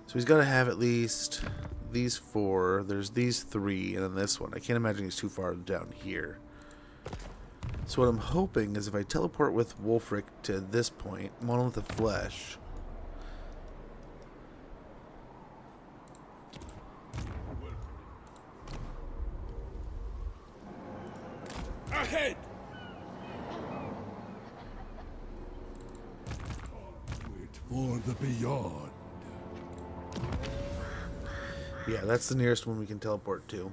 So he's got to have at least these 4. There's these 3, and then this one. I can't imagine he's too far down here. So what I'm hoping is if I teleport with Wulfrik to this point, Monolith of Flesh. Ahead. For the beyond. Yeah, that's the nearest one we can teleport to.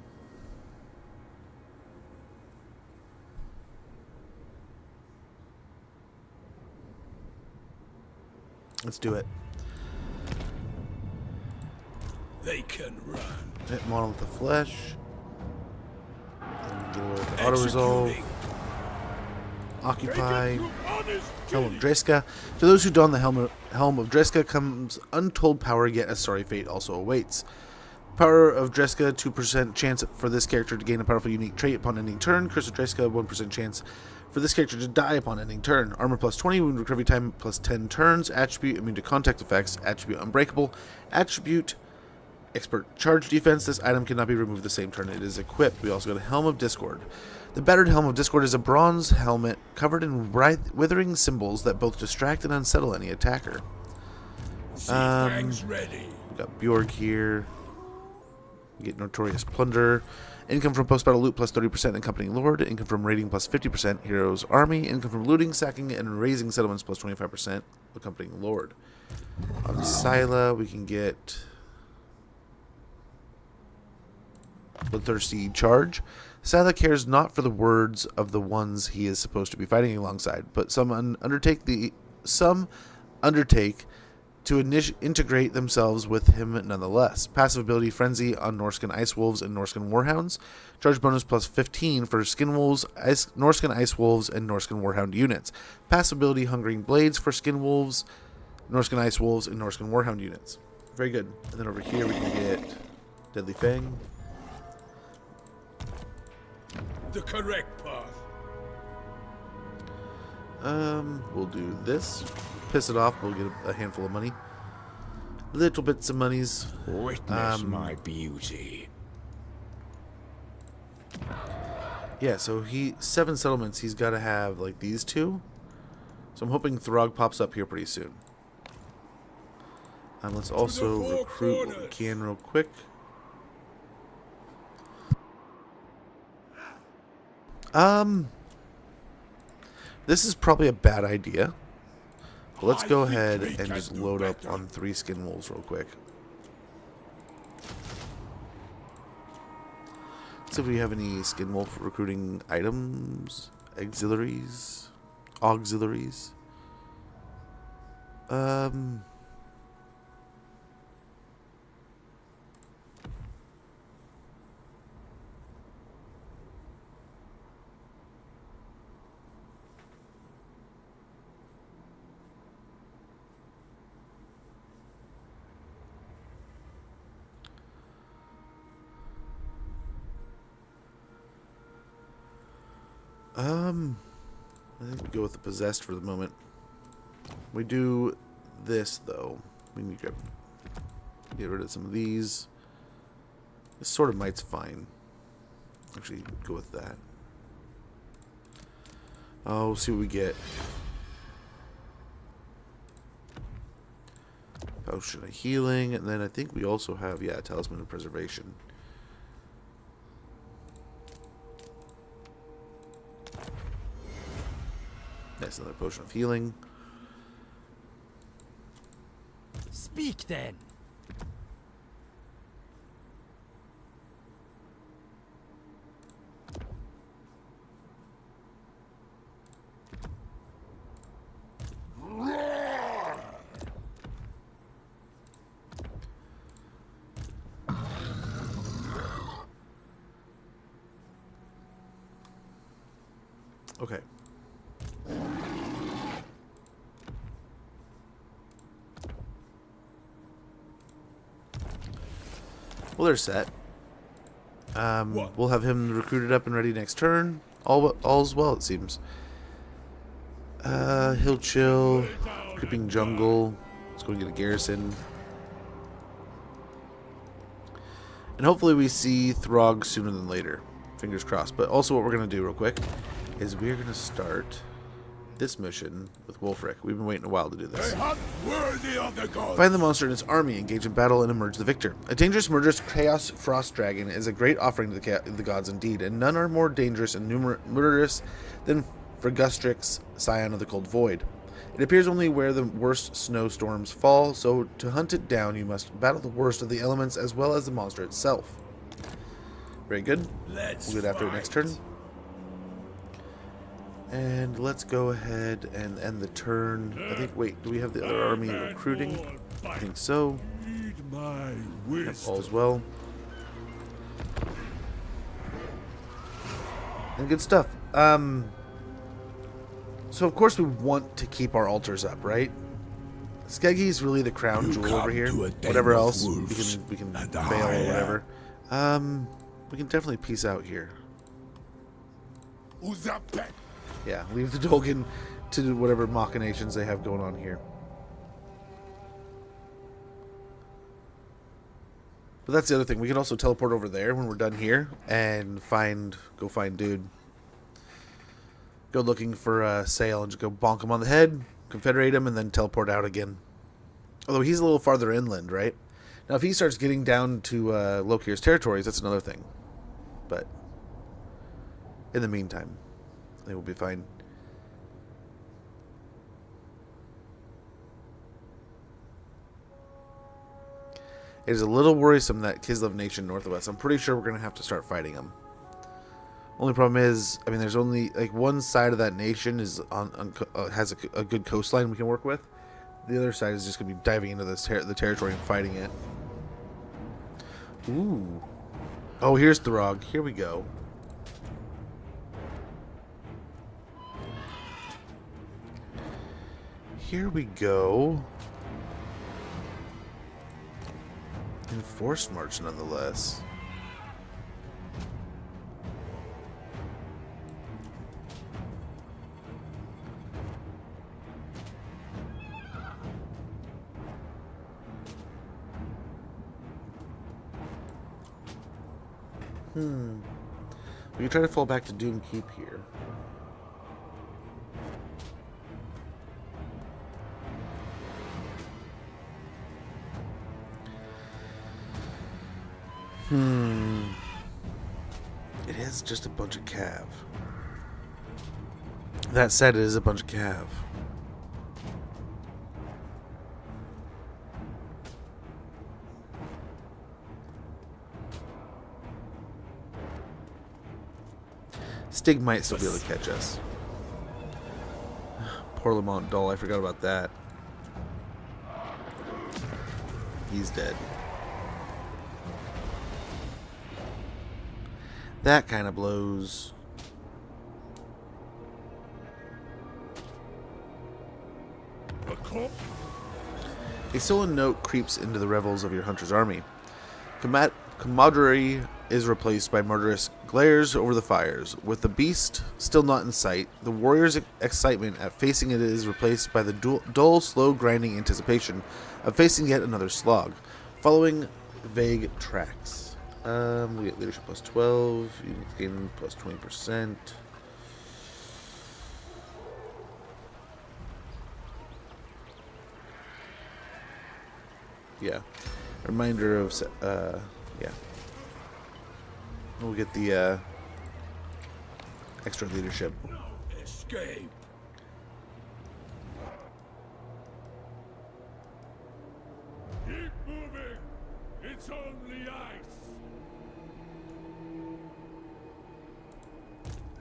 Let's do it. They can run. Hit Monolith of Flesh. And get away with auto resolve. Occupy. Helm of Dresca. To those who don the Helm of Dresca comes untold power, yet a sorry fate also awaits. Power of Dresca, 2% chance for this character to gain a powerful unique trait upon ending turn. Curse of Dresca, 1% chance for this character to die upon ending turn. Armor plus 20, wound recovery time plus 10 turns. Attribute immune to contact effects. Attribute unbreakable. Attribute expert charge defense. This item cannot be removed the same turn it is equipped. We also got a Helm of Discord. The battered Helm of Discord is a bronze helmet covered in withering symbols that both distract and unsettle any attacker. We got Bjorg here. We get Notorious Plunder. Income from post-battle loot plus 30% accompanying Lord. Income from raiding plus 50% Hero's Army. Income from looting, sacking, and raising settlements plus 25% accompanying Lord. On Scylla, we can get Bloodthirsty Charge. Scylla cares not for the words of the ones he is supposed to be fighting alongside, but some undertake to integrate themselves with him nonetheless. Passive ability Frenzy on Norscan Ice Wolves and Norscan Warhounds. Charge bonus plus 15 for Skin Wolves, Norscan Ice Wolves, and Norscan Warhound units. Passive ability Hungering Blades for Skin Wolves, Norscan Ice Wolves, and Norscan Warhound units. Very good. And then over here we can get Deadly Fang. The correct path. We'll do this. piss it off. We'll get a handful of money. Little bits of monies. Witness my beauty. Yeah, so 7 settlements. He's got to have like these 2. So I'm hoping Throg pops up here pretty soon. Let's also recruit what we can real quick. This is probably a bad idea. But let's go ahead and just load up on 3 skin wolves real quick. Let's see if we have any skin wolf recruiting items, auxiliaries. I think we go with the possessed for the moment. We do this though. We need to get rid of some of these. This sort of might's fine. Actually, go with that. Oh, we'll see what we get. Potion of healing, and then I think we also have, yeah, talisman of preservation. That's another potion of healing. Speak then. Okay. Well, they're set. We'll have him recruited up and ready next turn. All's well, it seems. Hill chill, creeping jungle. Let's go and get a garrison. And hopefully we see Throg sooner than later. Fingers crossed. But also what we're going to do real quick is we're going to start this mission with Wulfrik. We've been waiting a while to do this. Find the monster and its army, engage in battle, and emerge the victor. A dangerous, murderous Chaos Frost Dragon is a great offering to the gods indeed, and none are more dangerous and murderous than Frigustrix, Scion of the Cold Void. It appears only where the worst snowstorms fall, so to hunt it down you must battle the worst of the elements as well as the monster itself. Very good. We'll get after it next turn. And let's go ahead and end the turn. I think, wait, do we have the other army recruiting? I think so. Yep, all's well. And good stuff. So of course we want to keep our altars up, right? Skeggy is really the crown jewel over here. Whatever else, we can fail or whatever. We can definitely peace out here. Yeah, leave the Dolgan to do whatever machinations they have going on here. But that's the other thing. We can also teleport over there when we're done here and go find dude. Go looking for a sail and just go bonk him on the head, confederate him, and then teleport out again. Although he's a little farther inland, right? Now, if he starts getting down to Lokir's territories, that's another thing. But in the meantime, I think we'll be fine. It is a little worrisome that Kislev Nation north of us. I'm pretty sure we're going to have to start fighting them. Only problem is, I mean, there's only like one side of that nation is has a good coastline we can work with. The other side is just going to be diving into this the territory and fighting it. Ooh. Oh, here's Throg. Here we go. Here we go. Enforced march, nonetheless. We can try to fall back to Doom Keep here. It is just a bunch of cav. That said, it is a bunch of cav. Stig might still be able to catch us. Poor Lamont Dull, I forgot about that. He's dead. That kind of blows. A sullen note creeps into the revels of your hunter's army. Camaraderie is replaced by murderous glares over the fires. With the beast still not in sight, the warrior's excitement at facing it is replaced by the dull, slow, grinding anticipation of facing yet another slog, following vague tracks. We get leadership plus 12, units gain plus 20%. Yeah. Reminder of, yeah. We'll get the, extra leadership. No escape. Keep moving. It's only ice.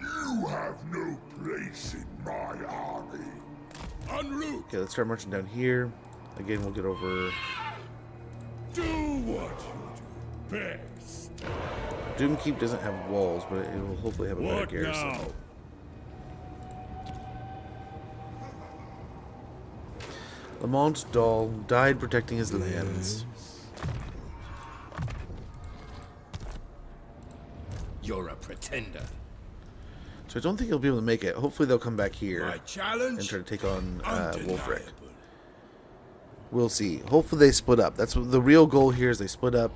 You have no place in my army. En route. Okay, let's start marching down here. Again, we'll get over. Do what you do best. Doom Keep doesn't have walls, but it will hopefully have a better What garrison. now? Lamont Dahl died protecting his lands. You're a pretender. So I don't think he'll be able to make it. Hopefully they'll come back here My challenge? and try to take on Wulfrik. Undeniable. We'll see. Hopefully they split up. That's what the real goal here is. They split up,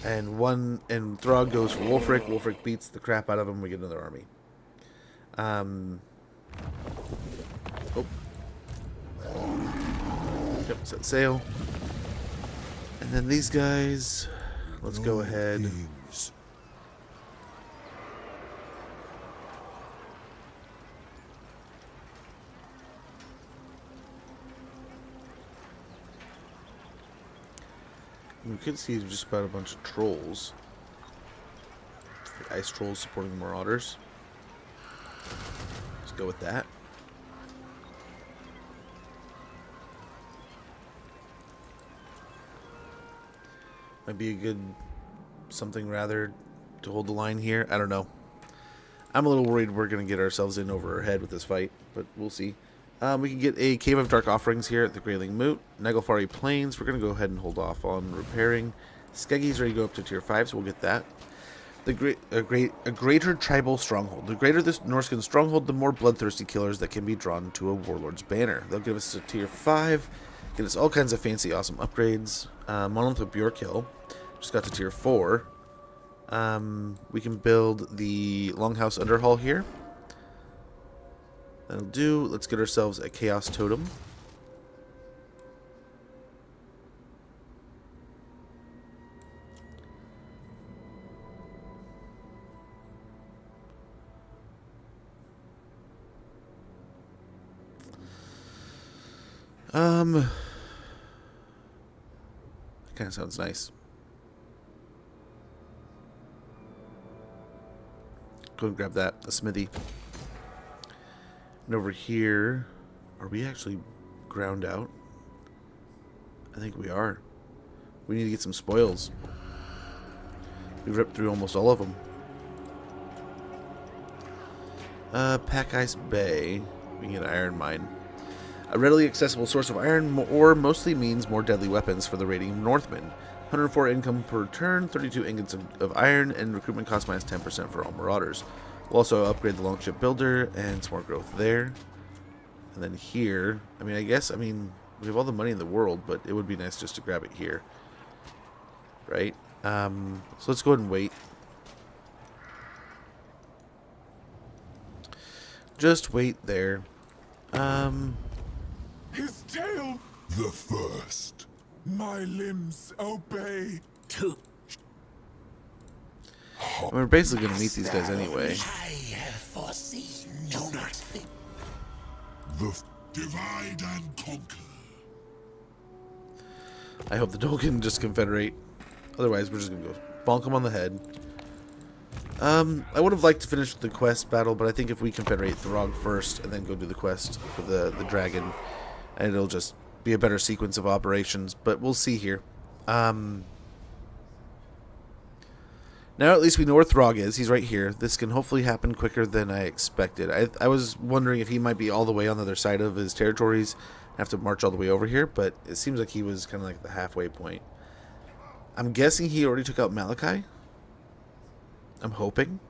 and Throg goes for Wulfrik. Wulfrik beats the crap out of him. We get another army. Oh. Yep, set sail. And then these guys. Let's go ahead. We could see just about a bunch of trolls. The ice trolls supporting the marauders. Let's go with that. Might be a good something rather to hold the line here. I don't know. I'm a little worried we're going to get ourselves in over our head with this fight, but we'll see. We can get a Cave of Dark Offerings here at the Grayling Moot. Naglfari Plains, we're going to go ahead and hold off on repairing. Skeggy's ready to go up to tier 5, so we'll get that. A greater tribal stronghold. The greater this Norscan stronghold, the more bloodthirsty killers that can be drawn to a warlord's banner. They'll give us a tier 5, get us all kinds of fancy, awesome upgrades. Monolith of Bjorkhill just got to tier 4. We can build the Longhouse Underhall here. That'll do. Let's get ourselves a Chaos Totem. That kind of sounds nice. Go and grab that, a smithy. And over here, are we actually ground out? I think we are. We need to get some spoils. We've ripped through almost all of them. Pack Ice Bay. We can get an iron mine. A readily accessible source of iron ore mostly means more deadly weapons for the raiding Northmen. 104 income per turn, 32 ingots of iron, and recruitment cost minus 10% for all marauders. We'll also upgrade the longship builder and some more growth there. And then here, we have all the money in the world, but it would be nice just to grab it here. Right? So let's go ahead and wait. Just wait there. His tail! The first. My limbs obey. We're basically going to meet these guys anyway. I have foreseen no nothing. The divide and conquer. I hope the Dolgan just confederate. Otherwise, we're just going to go bonk him on the head. I would have liked to finish the quest battle, but I think if we confederate Throg first and then go do the quest for the dragon, and it'll just be a better sequence of operations. But we'll see here. Now at least we know where Throg is. He's right here. This can hopefully happen quicker than I expected. I was wondering if he might be all the way on the other side of his territories, have to march all the way over here, but it seems like he was kind of like the halfway point. I'm guessing he already took out Malachi. I'm hoping.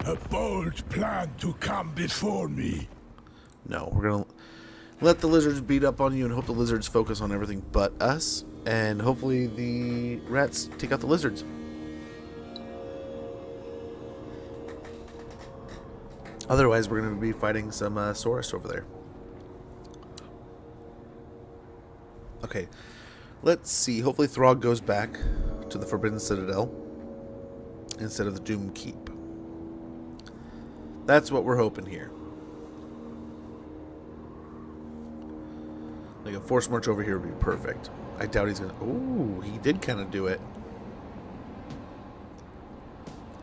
A bold plan to come before me. No, we're going to let the lizards beat up on you and hope the lizards focus on everything but us, and hopefully the rats take out the lizards. Otherwise, we're going to be fighting some Saurus over there. Okay, let's see. Hopefully Throg goes back to the Forbidden Citadel instead of the Doom Keep. That's what we're hoping here. Like a forced march over here would be perfect. I doubt he's going to... Ooh, he did kind of do it.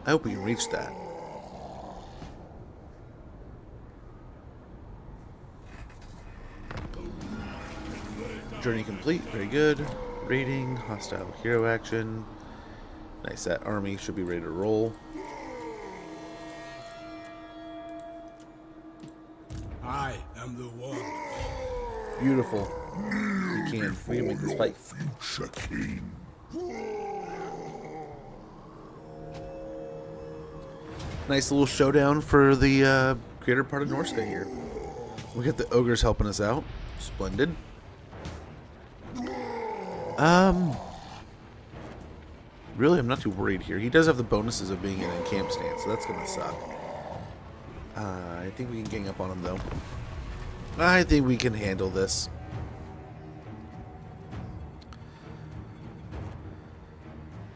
I hope we can reach that. Journey complete. Very good. Rating. Hostile hero action. Nice. That army should be ready to roll. I am the one. Beautiful. We can make this fight. Future king. Nice little showdown for the greater part of Norsca here. We got the ogres helping us out. Splendid. Really, I'm not too worried here. He does have the bonuses of being in a camp stance, so that's gonna suck. I think we can gang up on him, though. I think we can handle this.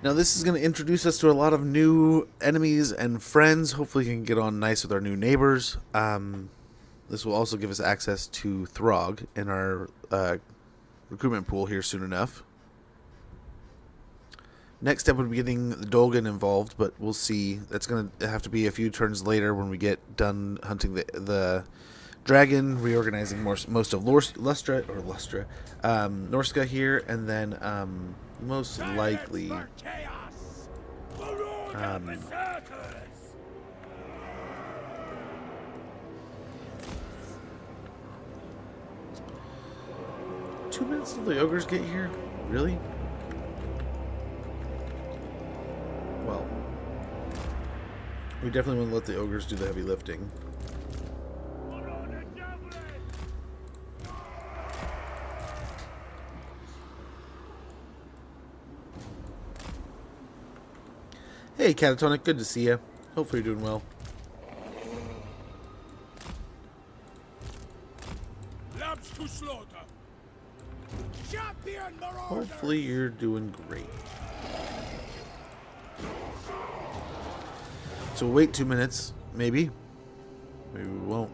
Now, this is going to introduce us to a lot of new enemies and friends. Hopefully, we can get on nice with our new neighbors. This will also give us access to Throg in our recruitment pool here soon enough. Next step would be getting the Dolgan involved, but we'll see. That's going to have to be a few turns later when we get done hunting the dragon, reorganizing most of Norsca here, and then most likely 2 minutes till the ogres get here? Really? Well, we definitely want to let the ogres do the heavy lifting. Hey, Catatonic, good to see you. Hopefully you're doing well. Lambs to slaughter. Champion Marauders. Hopefully you're doing great. So we'll wait 2 minutes, maybe. Maybe we won't.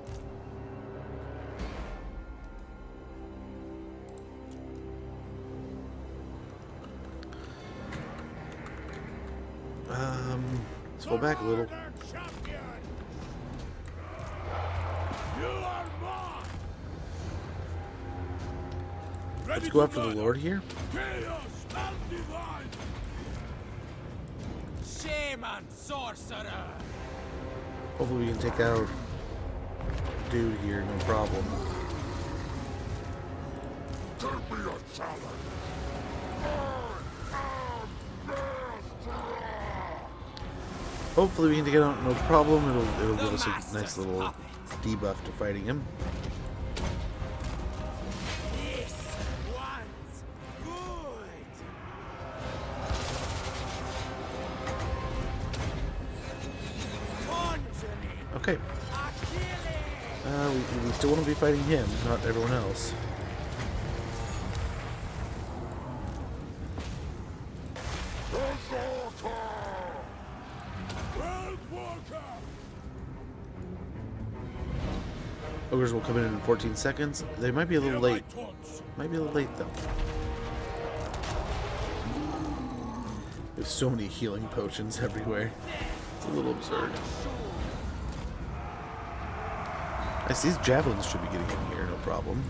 Let's go back a little. Champion. You are mine. Let's go after the Lord here. Chaos and divine. Shame on sorcerer! Hopefully we can take out dude here, no problem. Give me a challenge. Hopefully we can take it out, no problem. It'll give us a nice little debuff to fighting him. This one's good! Okay. We still want to be fighting him, not everyone else. Ogres will come in 14 seconds. They might be a little late. Might be a little late, though. There's so many healing potions everywhere. It's a little absurd. I see these javelins should be getting in here, no problem.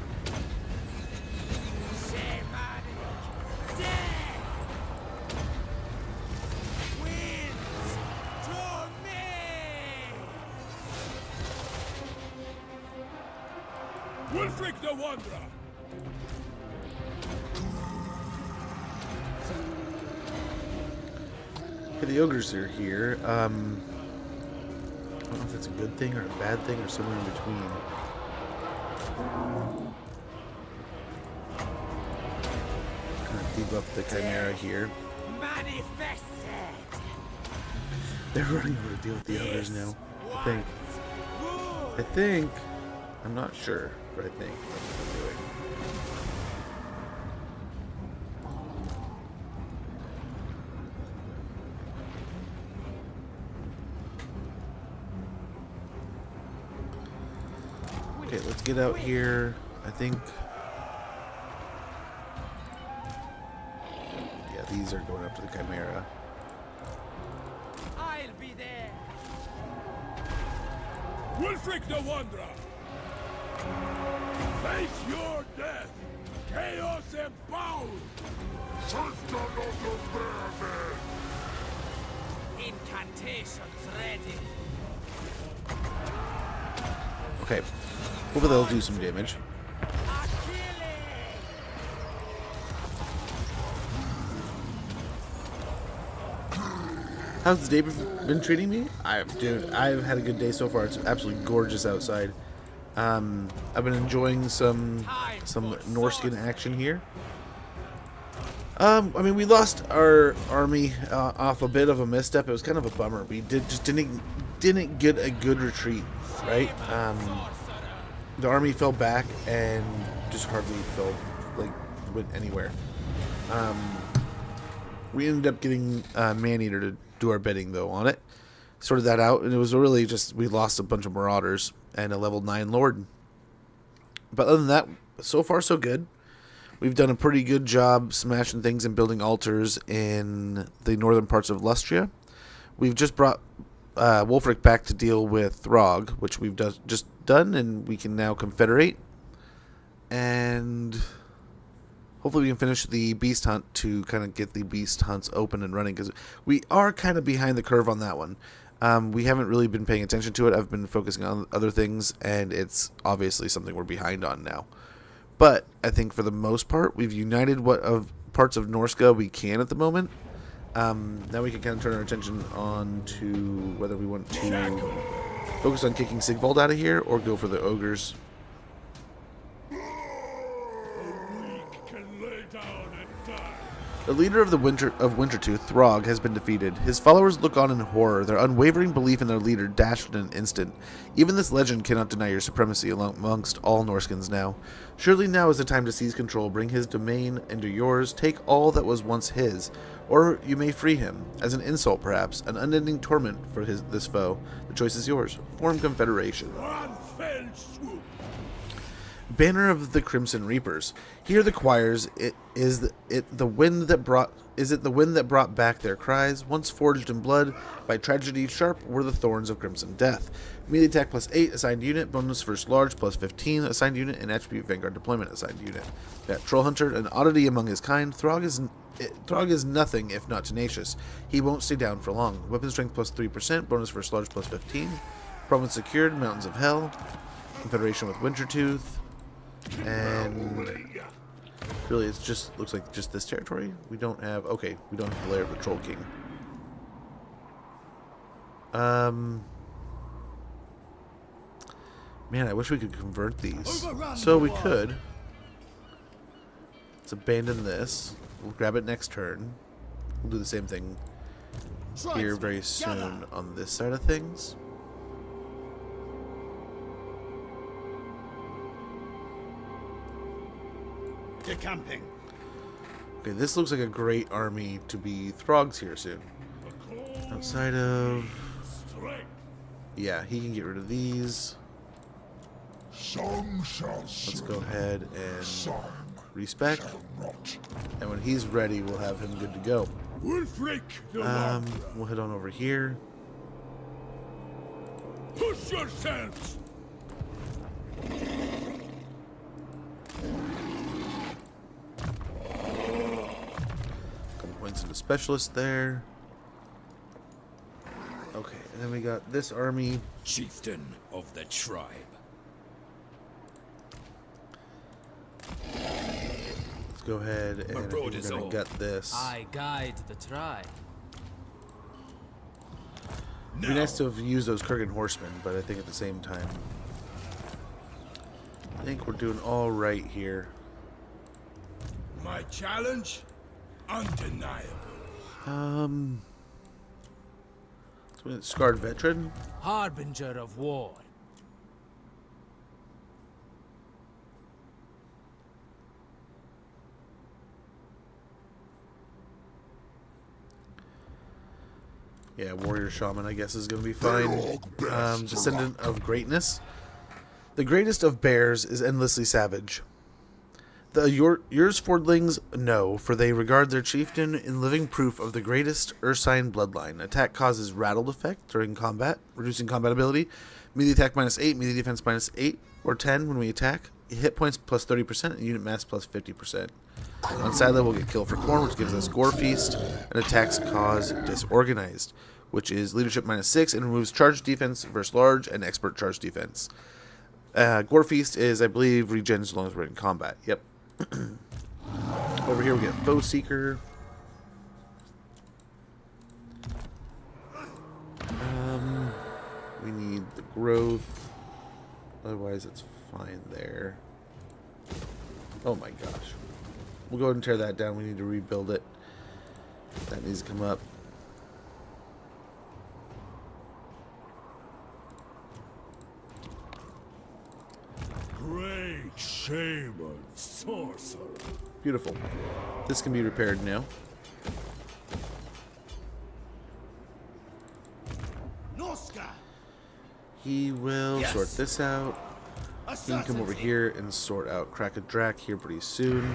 Wulfrik the Wanderer! Okay, the ogres are here. I don't know if that's a good thing or a bad thing or somewhere in between. Kind of debuff the Chimera here. They're running over to deal with the ogres now. I think. I'm not sure, but I think that's what they're doing. Okay, let's get out here. I think. Yeah, these are going up to the Chimera. I'll be there. Wulfrik the Wanderer! Face your death! Chaos empowered! Just another bear man! Incantations ready. Okay, hopefully they'll do some damage. How's the day been treating me? Dude, I've had a good day so far. It's absolutely gorgeous outside. I've been enjoying some Norscan action here. I mean, we lost our army off a bit of a misstep. It was kind of a bummer. We didn't get a good retreat, right? The army fell back and just hardly went anywhere. We ended up getting Maneater to do our bidding though on it. Sorted that out, and it was really just we lost a bunch of Marauders and a level 9 Lord. But other than that, so far so good. We've done a pretty good job smashing things and building altars in the northern parts of Lustria. We've just brought Wulfrik back to deal with Throg, which we've just done, and we can now confederate. And hopefully we can finish the beast hunt to kind of get the beast hunts open and running, because we are kind of behind the curve on that one. We haven't really been paying attention to it. I've been focusing on other things, and it's obviously something we're behind on now. But I think for the most part, we've united what of parts of Norsca we can at the moment. Now we can kind of turn our attention on to whether we want to focus on kicking Sigvald out of here or go for the ogres. The leader of Wintertooth, Throg, has been defeated. His followers look on in horror. Their unwavering belief in their leader dashed in an instant. Even this legend cannot deny your supremacy amongst all Norscans now. Surely now is the time to seize control, bring his domain into yours, take all that was once his. Or you may free him, as an insult perhaps, an unending torment for this foe. The choice is yours. Form confederation. One fell swoop! Banner of the Crimson Reapers. Hear the choirs. Is it the wind that brought back their cries? Once forged in blood by tragedy, sharp were the thorns of crimson death. Melee attack +8 assigned unit, bonus first large +15 assigned unit, and attribute Vanguard deployment assigned unit. That Troll Hunter, an oddity among his kind. Throg is nothing if not tenacious. He won't stay down for long. Weapon strength +3%, bonus first large +15. Province secured, Mountains of Hell. Confederation with Wintertooth. And really, it's just looks like just this territory. We don't have the lair of the Troll King. Man, I wish we could convert these. So we could. Let's abandon this. We'll grab it next turn. We'll do the same thing here very soon on this side of things. Decamping. Okay, this looks like a great army to be Throgs here soon. Outside of... Yeah, he can get rid of these. Some shall Let's go ahead and some respec. shall not. And when he's ready, we'll have him good to go. Wulfrik the Wanderer. We'll head on over here. Push yourselves! Couple points into specialist there. Okay, and then we got this army. Chieftain of the tribe. Let's go ahead and I think road we're is gonna old. get this. I guide the tribe. It'd be nice to have used those Kurgan horsemen, but I think at the same time, I think we're doing all right here. My challenge? Undeniable. Scarred veteran. Harbinger of war. Yeah, warrior shaman, I guess, is going to be fine. Descendant of greatness. The greatest of bears is endlessly savage. The yours fordlings know, for they regard their chieftain in living proof of the greatest Ursine bloodline. Attack causes rattled effect during combat, reducing combat ability. Melee attack -8, melee defense -8 or 10 when we attack. Hit points plus 30%, and unit mass plus 50%. On side level, we'll get Kill for Corn, which gives us Gore Feast, and attacks cause Disorganized, which is leadership -6 and removes charge defense versus large and expert charge defense. Gore Feast is, I believe, regens as long as we're in combat. Yep. Over here we get Foe Seeker. We need the growth. Otherwise, it's fine there. Oh my gosh. We'll go ahead and tear that down. We need to rebuild it. That needs to come up. Great shaman, sorcerer. Beautiful. This can be repaired now. Norsca. He will Yes. sort this out. He can come over here and sort out Crack a Drac here pretty soon.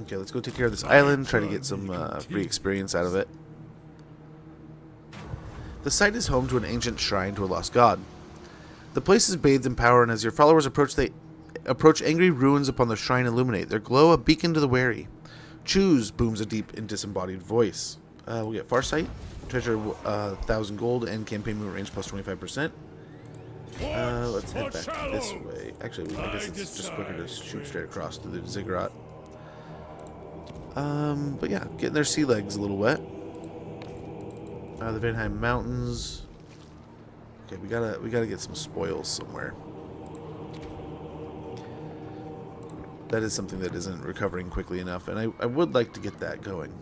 Okay, let's go take care of this island, try to get some free experience out of it. The site is home to an ancient shrine to a lost god. The place is bathed in power, and as your followers approach, they approach angry ruins upon the shrine illuminate. Their glow a beacon to the wary. Choose, booms a deep and disembodied voice. We'll get Farsight, treasure 1,000 gold, and campaign movement range plus 25%. Let's head back this way. Actually, I guess it's just quicker to shoot straight across through the ziggurat. But yeah, getting their sea legs a little wet. The Vanheim Mountains. Okay, we gotta get some spoils somewhere. That is something that isn't recovering quickly enough, and I would like to get that going.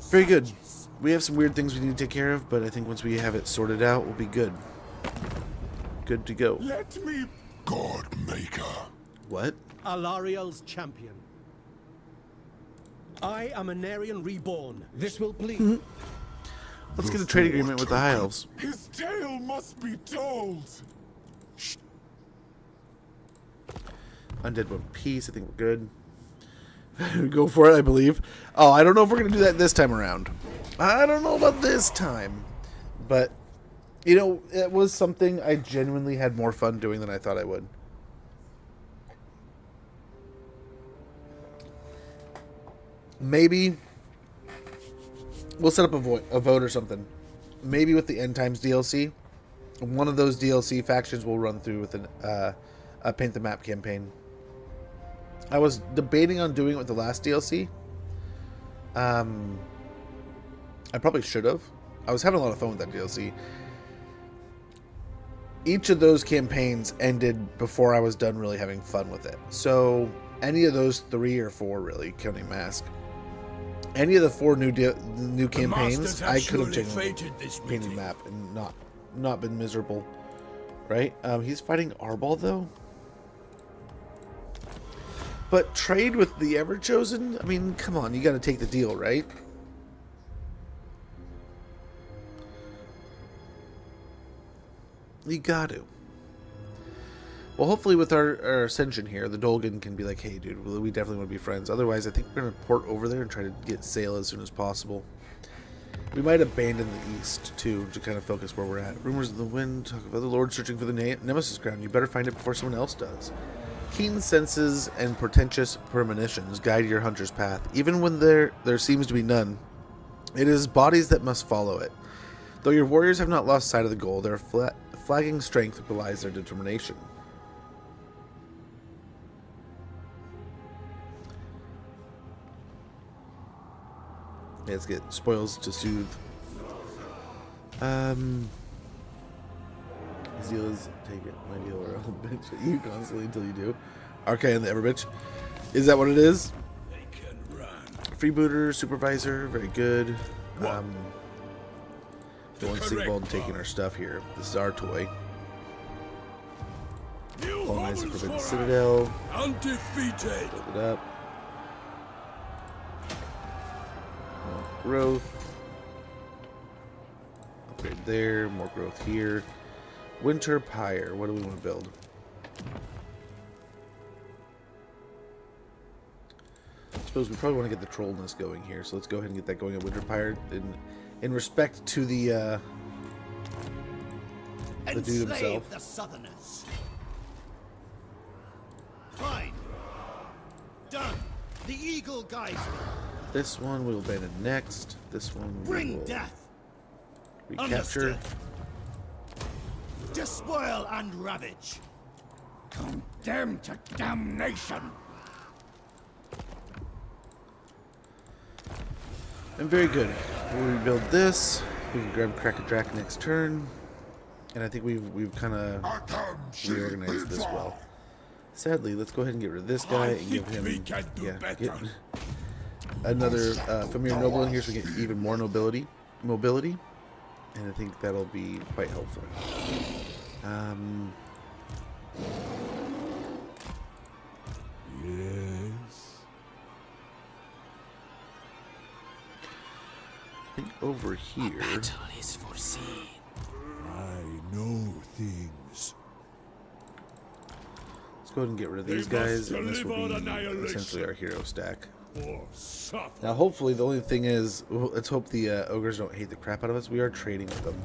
Very good. We have some weird things we need to take care of, but I think once we have it sorted out, we'll be good. Good to go. Let me, God Maker. What? Alariel's champion. I am a Narian reborn. This will please. Let's get a trade agreement with the High Elves. His tale must be told. Undead One Piece. I think we're good. Go for it, I believe. Oh, I don't know if we're going to do that this time around. I don't know about this time. But, you know, it was something I genuinely had more fun doing than I thought I would. Maybe we'll set up a vote or something. Maybe with the End Times DLC. One of those DLC factions will run through with a Paint the Map campaign. I was debating on doing it with the last DLC. I probably should have. I was having a lot of fun with that DLC. each of those campaigns ended before I was done really having fun with it. So any of those 3 or 4, really, counting Mask, any of the 4 new campaigns, I could have genuinely painted a map and not been miserable, right? He's fighting Arbol though, but trade with the Everchosen. I mean, come on, you got to take the deal, right? You got to. Well, hopefully with our ascension here, the Dolgan can be like, hey, dude, we definitely want to be friends. Otherwise, I think we're going to port over there and try to get sail as soon as possible. We might abandon the east, too, to kind of focus where we're at. Rumors of the wind talk of other lords searching for the Nemesis ground. You better find it before someone else does. Keen senses and portentous premonitions guide your hunter's path. Even when there seems to be none, it is bodies that must follow it. Though your warriors have not lost sight of the goal, their flagging strength belies their determination. Yeah, let's get spoils to soothe. Zeal take it, my deal, or I'll bitch at you constantly until you do. Okay, and the Everbitch. Is that what it is? They can run. Freebooter, supervisor, very good. Going Sigvald and taking our stuff here. This is our toy. Colonize the Forbidden Citadel. Undefeated. Build it up. More growth. Upgrade there. More growth here. Winter Pyre. What do we want to build? I suppose we probably want to get the Trollness going here, so let's go ahead and get that going at Winter Pyre. In respect to the dude himself. The Southerners. Fine. Done. The Eagle guides me. This one we'll abandon next. This one we Bring will death. recapture. Understood. Despoil and ravage. Condemn to damnation. And very good. We'll rebuild this. We can grab Crack-a-Drac next turn. And I think we've kind of reorganized this well. Sadly, let's go ahead and get rid of this guy and give him get another Familiar Noble in here so we get even more mobility. And I think that'll be quite helpful. Yes. I think over here. Battle is foreseen. I know things. Let's go ahead and get rid of these guys, and this will be essentially our hero stack. Now, hopefully, the only thing is, let's hope the ogres don't hate the crap out of us. We are trading with them,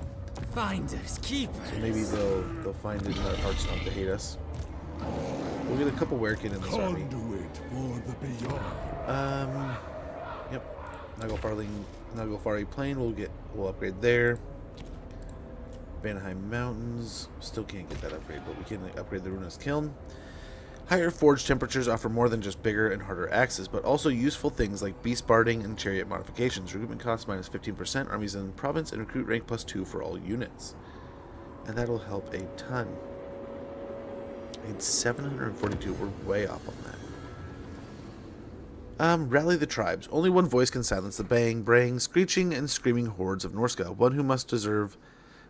Finders, keepers. so maybe they'll find it in their hearts not to hate us. We'll get a couple Werekin in this army. Conduit for the beyond. Yep. Naglfari Plain. We'll upgrade there. Vanaheim Mountains. Still can't get that upgrade, but we can upgrade the Runa's Kiln. Higher forge temperatures offer more than just bigger and harder axes, but also useful things like beast barding and chariot modifications. Recruitment cost minus 15%, armies in province, and recruit rank +2 for all units. And that'll help a ton. It's 742. We're way off on that. Rally the tribes. Only one voice can silence the baying, braying, screeching, and screaming hordes of Norsca. One who must deserve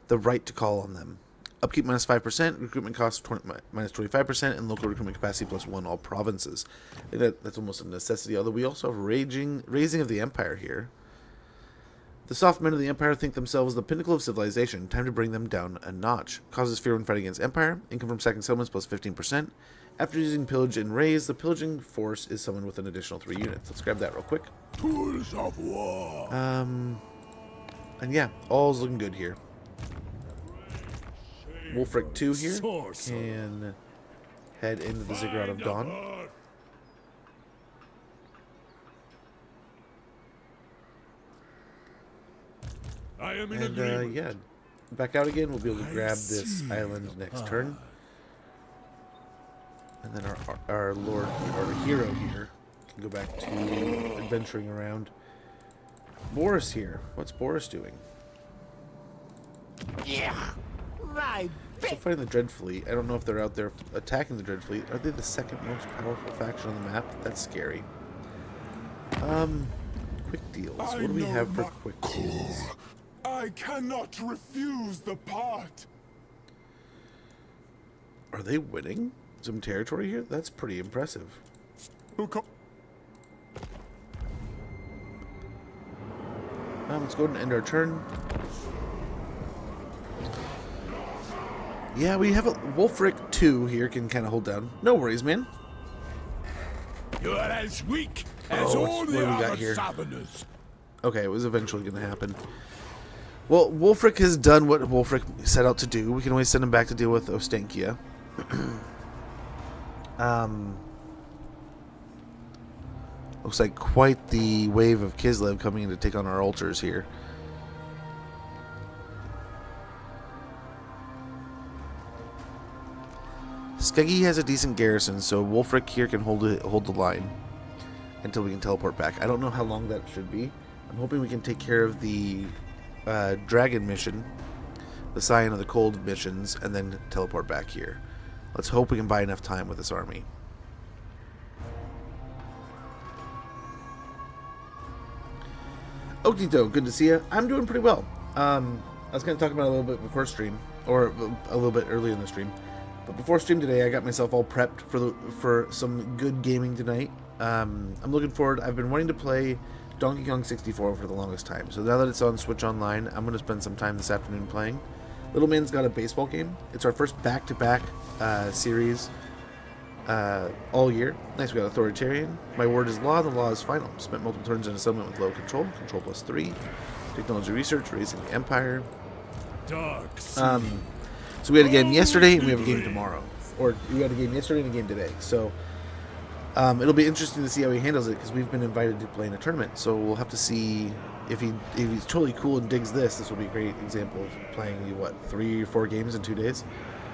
the right to call on them. Upkeep minus 5%, recruitment cost minus 25%, and local recruitment capacity +1 all provinces. I think that's almost a necessity, although we also have Raising of the Empire here. The soft men of the Empire think themselves the pinnacle of civilization. Time to bring them down a notch. Causes fear when fighting against Empire. Income from sacking settlements +15%. After using Pillage and Raise, the pillaging force is summoned with an additional 3 units. Let's grab that real quick. Tools of war. And yeah, all's looking good here. Wulfrik 2 here can head into the Ziggurat of Dawn. I am in And agreement. yeah, back out again. We'll be able to grab this island next turn. And then our lord, our hero here, can go back to adventuring around. Boris here. What's Boris doing? Yeah, right Still fighting the Dread Fleet. I don't know if they're out there attacking the Dread Fleet. Are they the second most powerful faction on the map? That's scary. Quick deals. What do we have for quick deals? I cannot refuse the part. Are they winning some territory here? That's pretty impressive. Let's go ahead and end our turn. Yeah, we have a Wulfrik 2 here, can kind of hold down. No worries, man. You are as weak as all what the do we got other here? summoners. Okay, it was eventually going to happen. Well, Wulfrik has done what Wulfrik set out to do. We can always send him back to deal with Ostankia. Looks like quite the wave of Kislev coming in to take on our altars here. Skeggy has a decent garrison, so Wulfrik here can hold the line until we can teleport back. I don't know how long that should be. I'm hoping we can take care of the dragon mission, the Scion of the Cold missions, and then teleport back here. Let's hope we can buy enough time with this army. Oktito, good to see you. I'm doing pretty well. I was going to talk about it a little bit before stream, or a little bit early in the stream. But before stream today, I got myself all prepped for some good gaming tonight. I'm looking forward. I've been wanting to play Donkey Kong 64 for the longest time. So now that it's on Switch Online, I'm going to spend some time this afternoon playing. Little Man's got a baseball game. It's our first back-to-back series all year. Nice, we got Authoritarian. My word is law, the law is final. Spent multiple turns in a settlement with low control. Control +3. Technology research, raising the empire. So we had a game yesterday and we have a game tomorrow. Or we had a game yesterday and a game today. So it'll be interesting to see how he handles it because we've been invited to play in a tournament. So we'll have to see if he's totally cool and digs this. This will be a great example of playing 3 or 4 games in 2 days.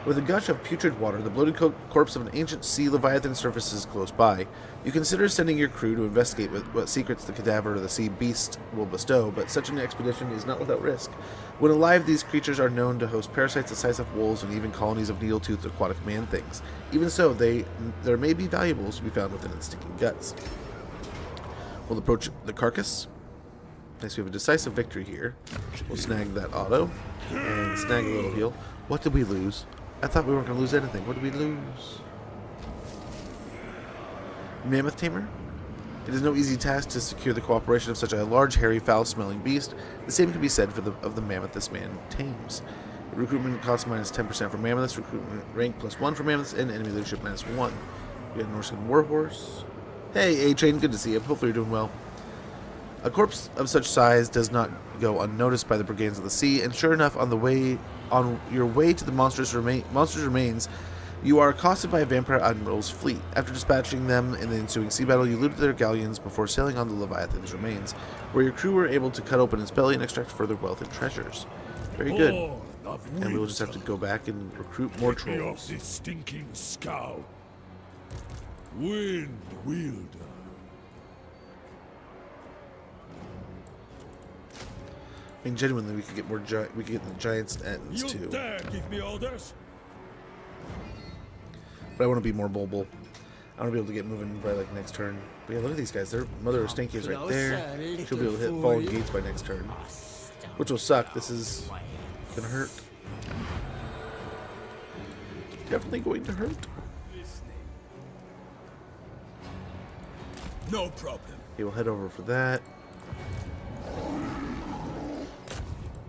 With a gush of putrid water, the bloated corpse of an ancient sea leviathan surfaces close by. You consider sending your crew to investigate what secrets the cadaver of the sea beast will bestow, but such an expedition is not without risk. When alive, these creatures are known to host parasites the size of wolves and even colonies of needle-toothed aquatic man-things. Even so, there may be valuables to be found within its stinking guts. We'll approach the carcass. Nice, we have a decisive victory here. We'll snag that auto and snag a little heal. What did we lose? I thought we weren't going to lose anything. What did we lose? Mammoth Tamer? It is no easy task to secure the cooperation of such a large, hairy, foul-smelling beast. The same can be said of the mammoth this man tames. Recruitment cost -10% for mammoths, recruitment rank +1 for mammoths, and enemy leadership -1. We got a Norscan warhorse. Hey, A-Train, good to see you. Hopefully you're doing well. A corpse of such size does not go unnoticed by the brigands of the sea, and sure enough, on your way to the monster's remains, you are accosted by a vampire admiral's fleet. After dispatching them in the ensuing sea battle, you looted their galleons before sailing on the Leviathan's remains, where your crew were able to cut open its belly and extract further wealth and treasures. Very good. And we will just have to go back and recruit more Get me off trolls. this stinking scow. Wind wielder. I mean, genuinely, we could get more. We could get the giants ends You too. dare give me orders? But I want to be more mobile. I want to be able to get moving by like next turn. But yeah, look at these guys. Their Mother of Stanky is right there. She'll be able to hit Fallen Gates by next turn, which will suck. This is gonna hurt. Definitely going to hurt. No problem. Okay, we'll head over for that.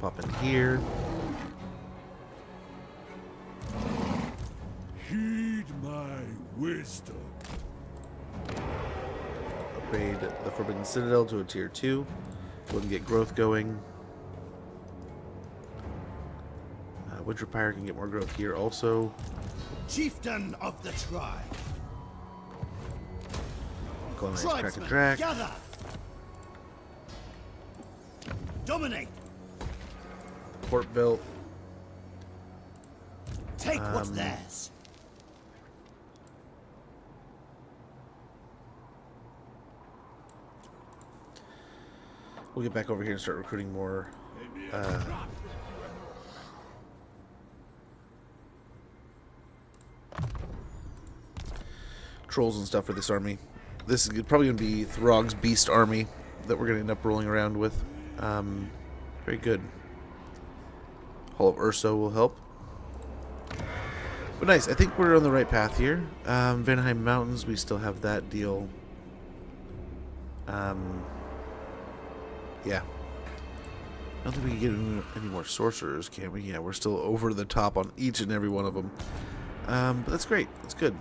Pop in here. Heed my wisdom. Upgrade the Forbidden Citadel to a tier 2. Go ahead and get growth going. Winterpire can get more growth here also. Chieftain of the tribe. Colonize Tribesmen, Crack-a-Drac. gather. Dominate. Port built. Take what's theirs. We'll get back over here and start recruiting more trolls and stuff for this army. This is probably going to be Throg's beast army that we're going to end up rolling around with. Very good. Hall of Urso will help. But nice. I think we're on the right path here. Vanheim Mountains, we still have that deal. Yeah. I don't think we can get any more sorcerers, can we? Yeah, we're still over the top on each and every one of them. But that's great. That's good.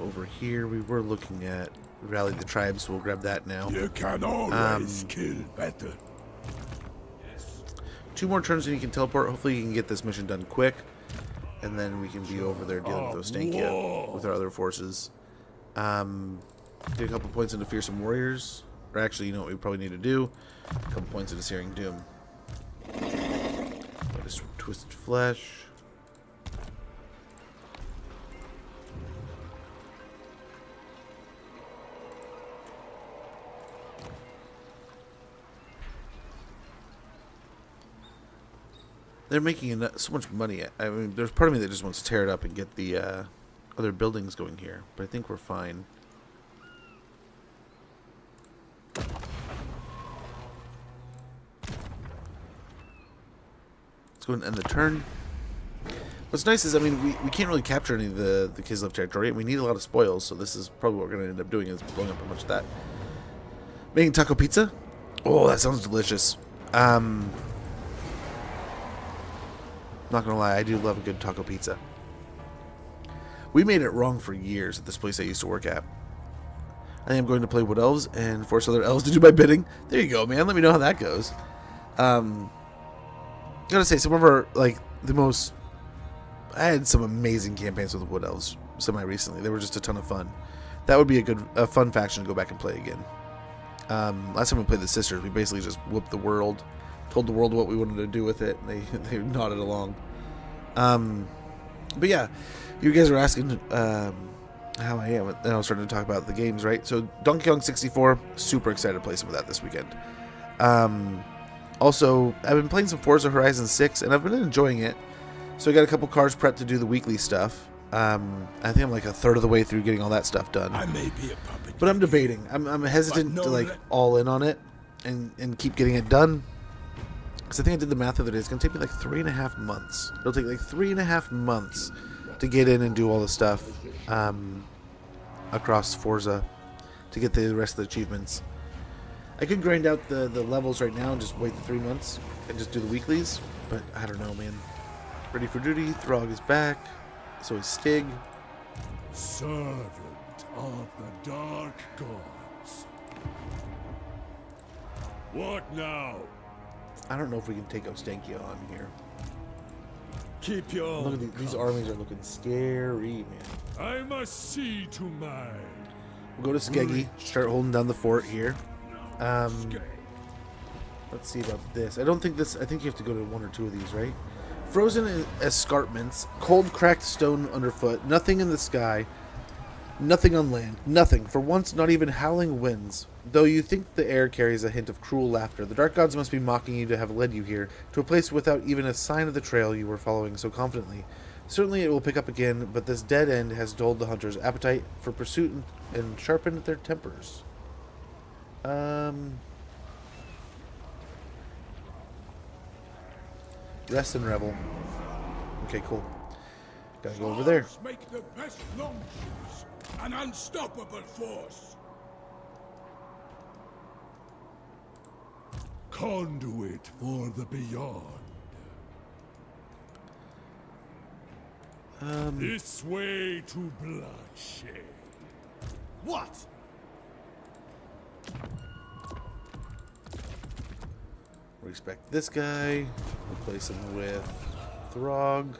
Over here, we were looking at rally the tribes, so we'll grab that now. You can always kill better. 2 more turns and you can teleport. Hopefully you can get this mission done quick, and then we can be over there dealing with those Stankia with our other forces. Get a couple points into Fearsome Warriors. Or actually, you know what we probably need to do? A couple points into Searing Doom. Just Twisted Flesh. They're making so much money. I mean, there's part of me that just wants to tear it up and get the other buildings going here. But I think we're fine. Let's go and end the turn. What's nice is, I mean, we can't really capture any of the Kislev territory. And we need a lot of spoils, so this is probably what we're going to end up doing, is blowing up a bunch of that. Making taco pizza? Oh, that sounds delicious. Not gonna lie, I do love a good taco pizza. We made it wrong for years at this place I used to work at. I think I'm going to play Wood Elves and force other elves to do my bidding. There you go, man. Let me know how that goes. Gotta say, some of our, like, the most... I had some amazing campaigns with the Wood Elves semi-recently. They were just a ton of fun. That would be a fun faction to go back and play again. Last time we played the Sisters, we basically just whooped the world. Told the world what we wanted to do with it, and they nodded along. But yeah, you guys were asking how I am, and I was starting to talk about the games, right? So Donkey Kong 64, super excited to play some of that this weekend. Also, I've been playing some Forza Horizon 6, and I've been enjoying it. So I got a couple cars prepped to do the weekly stuff. I think I'm like a third of the way through getting all that stuff done. I may be a puppet, but I'm debating. I'm hesitant to like all in on it and keep getting it done. Because I think I did the math the other day. It's going to take me like 3.5 months. It'll take like 3.5 months to get in and do all the stuff across Forza to get the rest of the achievements. I could grind out the levels right now and just wait the 3 months and just do the weeklies. But I don't know, man. Ready for duty. Throg is back. So is Stig. Servant of the Dark Gods. What now? I don't know if we can take Ostankia on here. Keep your Look at these armies are looking scary, man. I must see to mine. We'll go to Skeggy, start holding down the fort here. Let's see about this. I think you have to go to 1 or 2 of these, right? Frozen escarpments, cold cracked stone underfoot, nothing in the sky, nothing on land, nothing. For once, not even howling winds. Though you think the air carries a hint of cruel laughter, the dark gods must be mocking you to have led you here, to a place without even a sign of the trail you were following so confidently. Certainly it will pick up again, but this dead end has dulled the hunter's appetite for pursuit and sharpened their tempers. Rest and revel. Okay, cool. Gotta go over there. Make the best longshoes, an unstoppable force. Conduit for the beyond. This way to bloodshed. What? Respect this guy. Replace him with Throg.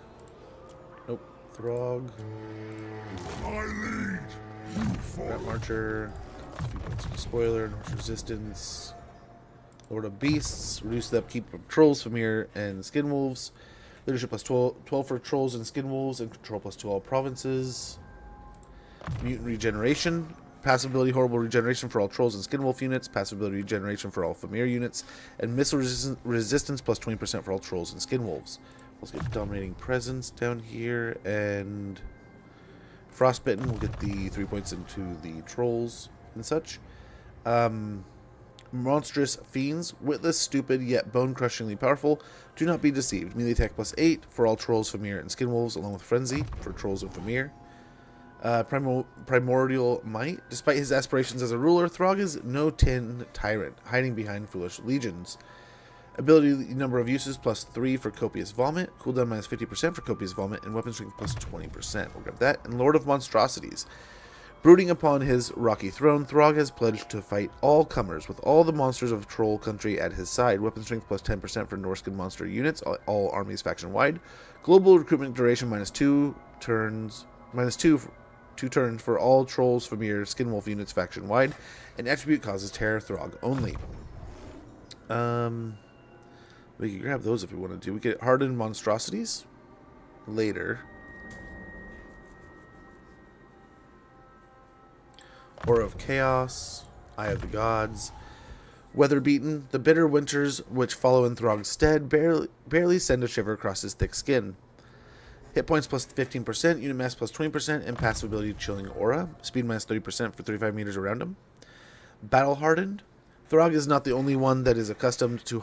Nope, Throg. I lead. You Rat follow. Marcher. Spoiler. Norse Resistance. Lord of Beasts. Reduce the upkeep of trolls from here and skin wolves. Leadership plus 12 for trolls and skin wolves, and control plus 2 all provinces. Mutant regeneration. Passive ability Horrible Regeneration for all Trolls and Skinwolf units. Passive ability Regeneration for all Famir units. And Missile resistance plus 20% for all Trolls and Skinwolves. Let's get Dominating Presence down here. And Frostbitten. We'll get the 3 points into the Trolls and such. Monstrous Fiends. Witless, stupid, yet bone-crushingly powerful. Do not be deceived. Melee attack plus 8 for all Trolls, Famir, and Skinwolves, along with Frenzy for Trolls and Famir. Primordial Might. Despite his aspirations as a ruler, Throg is no tin tyrant, hiding behind foolish legions. Ability number of uses plus 3 for Copious Vomit. Cooldown minus 50% for Copious Vomit, and weapon strength plus 20%. We'll grab that. And Lord of Monstrosities. Brooding upon his rocky throne, Throg has pledged to fight all comers, with all the monsters of Troll Country at his side. Weapon strength plus 10% for Norscan monster units, all armies faction-wide. Global recruitment duration minus 2 turns, minus 2 turns for all Trolls, Famir, Skinwolf units faction-wide. And attribute causes terror, Throg only. We can grab those if we wanted to. We get Hardened Monstrosities later. Aura of Chaos, Eye of the Gods, Weather Beaten. The bitter winters which follow in Throg's stead barely send a shiver across his thick skin. Hit points plus 15%, unit mass plus 20%, and passive ability Chilling Aura. Speed minus 30% for 35 meters around him. Battle Hardened. Throg is not the only one that is accustomed to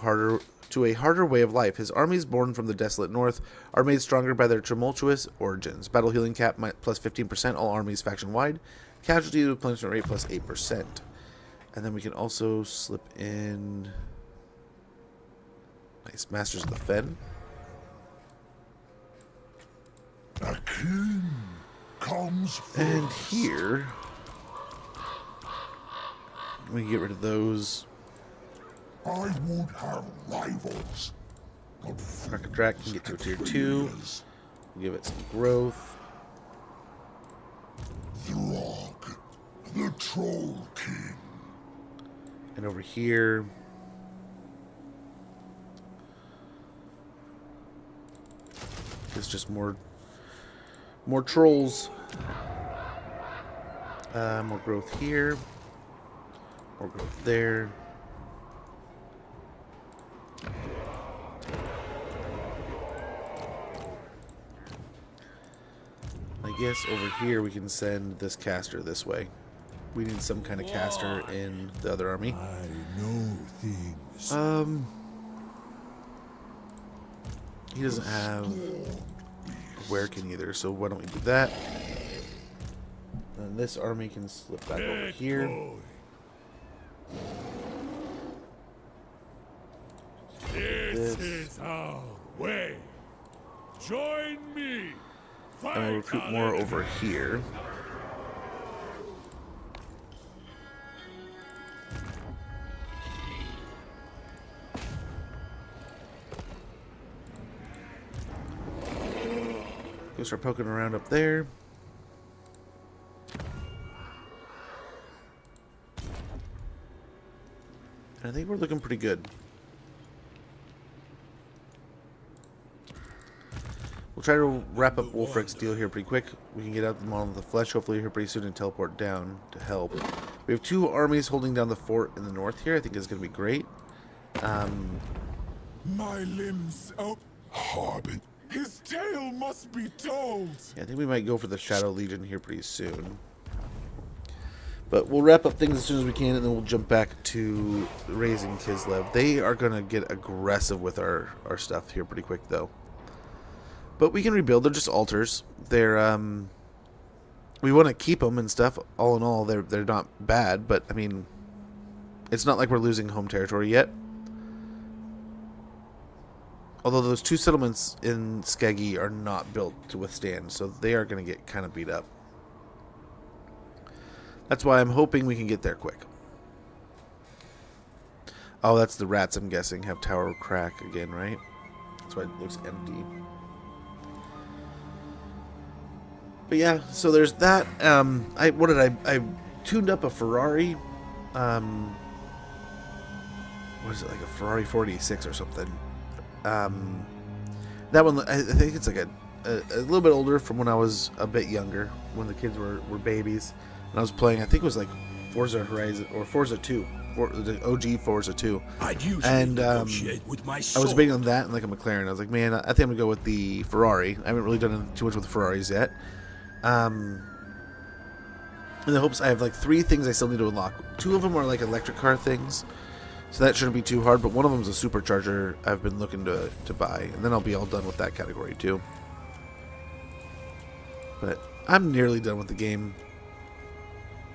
a harder way of life. His armies, born from the desolate north, are made stronger by their tumultuous origins. Battle Healing Cap plus 15%, all armies faction-wide. Casualty replenishment rate plus 8%. And then we can also slip in... Nice. Masters of the Fen. A king comes first. And here... we can get rid of those. I would have rivals. Drak can get to a tier 2. We'll give it some growth. Throg, the Troll King. And over here, it's just more trolls. More growth here. More growth there. I guess over here we can send this caster this way. We need some kind of caster in the other army. I know things. He doesn't have a Werekin either, so why don't we do that? And this army can slip back over here. This is our way. Join me. And I recruit more over here. Go start poking around up there. And I think we're looking pretty good. We'll try to wrap up Wulfrik's deal here pretty quick. We can get out the Model of the Flesh hopefully here pretty soon and teleport down to help. We have 2 armies holding down the fort in the north here. I think it's going to be great. My limbs up. Hobbit. His tale must be told. Yeah, I think we might go for the Shadow Legion here pretty soon. But we'll wrap up things as soon as we can, and then we'll jump back to raising Kislev. They are going to get aggressive with our stuff here pretty quick, though. But we can rebuild. They're just altars. They're we want to keep them and stuff. All in all, they're not bad. But I mean, it's not like we're losing home territory yet. Although those 2 settlements in Skeggy are not built to withstand, so they are going to get kind of beat up. That's why I'm hoping we can get there quick. Oh, that's the rats. I'm guessing have Tower of Crack again, right? That's why it looks empty. But yeah, so there's that. I tuned up a Ferrari. What is it, like a Ferrari 46 or something? That one, I think it's like a little bit older from when I was a bit younger, when the kids were babies, and I was playing. I think it was like Forza Horizon or Forza 2, the OG Forza 2. I'd usually And negotiate with my I was sword. debating on that and like a McLaren. I was like, man, I think I'm gonna go with the Ferrari. I haven't really done too much with the Ferraris yet. In the hopes I have like 3 things I still need to unlock. 2 of them are like electric car things, so that shouldn't be too hard. But one of them is a supercharger I've been looking to buy, and then I'll be all done with that category too. But I'm nearly done with the game.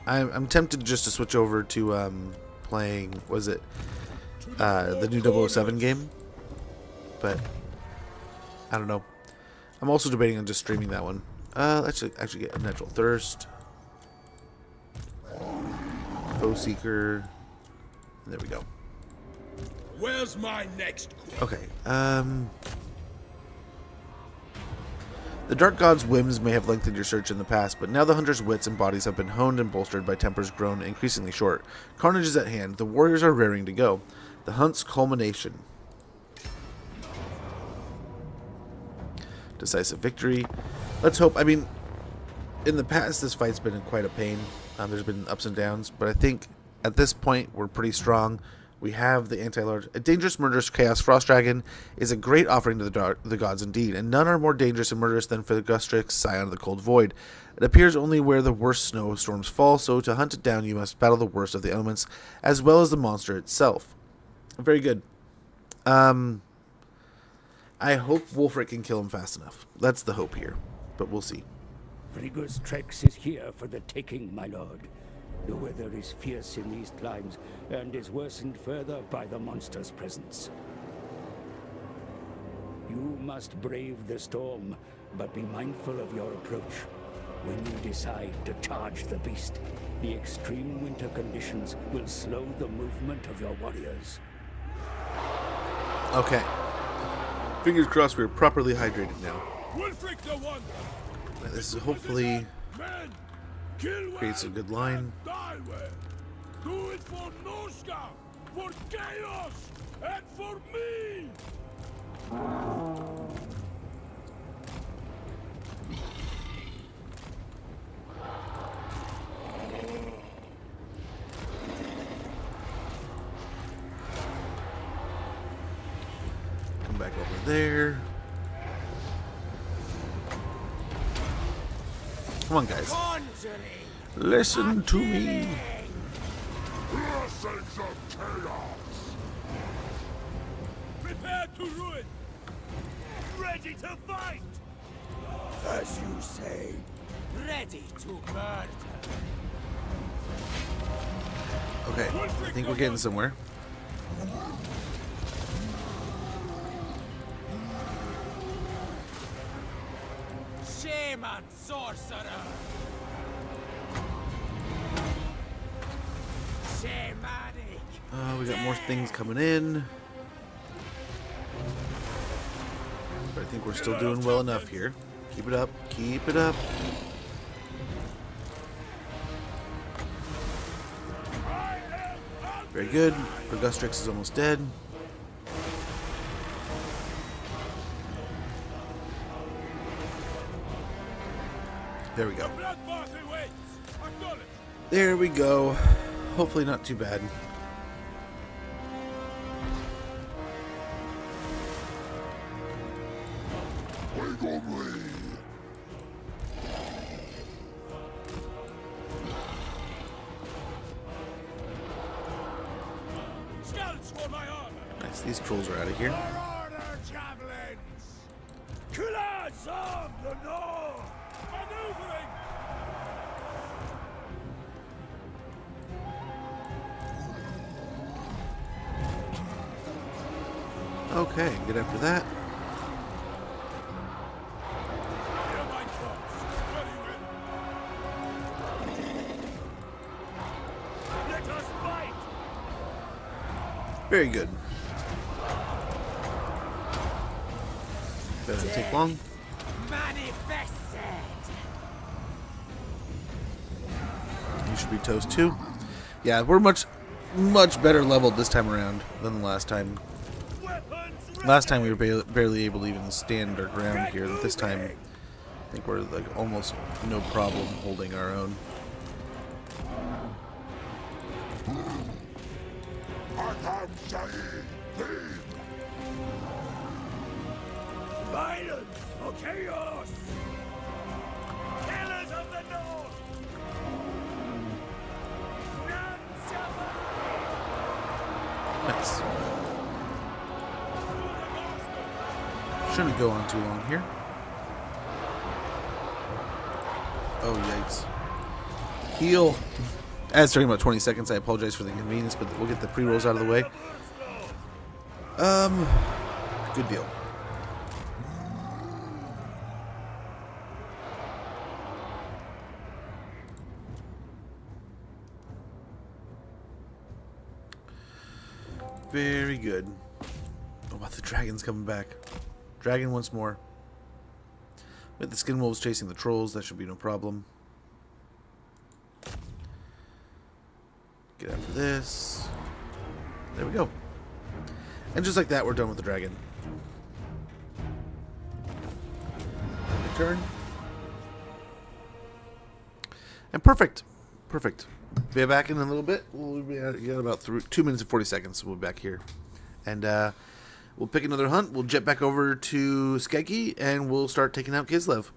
I'm tempted just to switch over to playing, was it the new 007 game? But I don't know. I'm also debating on just streaming that one. Let's actually get a Natural Thirst, Foe Seeker. There we go. Where's my next quest? Okay. The Dark God's whims may have lengthened your search in the past, but now the hunter's wits and bodies have been honed and bolstered by tempers grown increasingly short. Carnage is at hand. The warriors are raring to go. The hunt's culmination. Decisive victory. Let's hope. I mean, in the past, this fight's been quite a pain. There's been ups and downs, but I think at this point, we're pretty strong. We have the anti-large. A dangerous, murderous Chaos Frost Dragon is a great offering to the gods indeed, and none are more dangerous and murderous than Gustrix, Scion of the Cold Void. It appears only where the worst snowstorms fall, so to hunt it down, you must battle the worst of the elements, as well as the monster itself. Very good. I hope Wulfrik can kill him fast enough. That's the hope here, but we'll see. Friggus Trex is here for the taking, my lord. The weather is fierce in these climes, and is worsened further by the monster's presence. You must brave the storm, but be mindful of your approach. When you decide to charge the beast, the extreme winter conditions will slow the movement of your warriors. Okay. Fingers crossed we're properly hydrated now. Wulfrik the one. This is hopefully Men, kill creates a well good line. and die well. Do it for Norsca, for chaos, and for me. Come back over there. Come on, guys. Listen to me. Blessings of chaos! Prepare to ruin. Ready to fight. As you say, ready to murder. Okay, I think we're getting somewhere. Shame on sorcerer. Shamanic. We got more things coming in. But I think we're still doing well enough here. Keep it up. Keep it up. Very good. Gustrix is almost dead. There we go. There we go. Hopefully not too bad. Wake on me! Scouts for my armor. Nice. These trolls are out of here. Order javelins. Killers of the North. Maneuvering. Okay, good after that. Hear my thoughts. Very well. Let us fight. Very good. Doesn't take long. Manifested. You should be toast too. Yeah, we're much better leveled this time around than the last time. Weapons Last time we were barely able to even stand our ground here. This time, I think we're like almost no problem holding our own. Violence for chaos! Killers of the North! None Nice. Shouldn't go on too long here. Oh, yikes. Heal. As starting about 20 seconds, I apologize for the inconvenience, but we'll get the pre-rolls out of the way. Good deal. Very good. Oh, wow, the dragon's coming back. Dragon once more. With the skin wolves chasing the trolls, that should be no problem. Get after this. There we go. And just like that, we're done with the dragon. Turn. And perfect. Perfect. Be back in a little bit. We'll be got about 2 minutes and 40 seconds. So we'll be back here. And we'll pick another hunt. We'll jet back over to Skeggy, and we'll start taking out Kislev.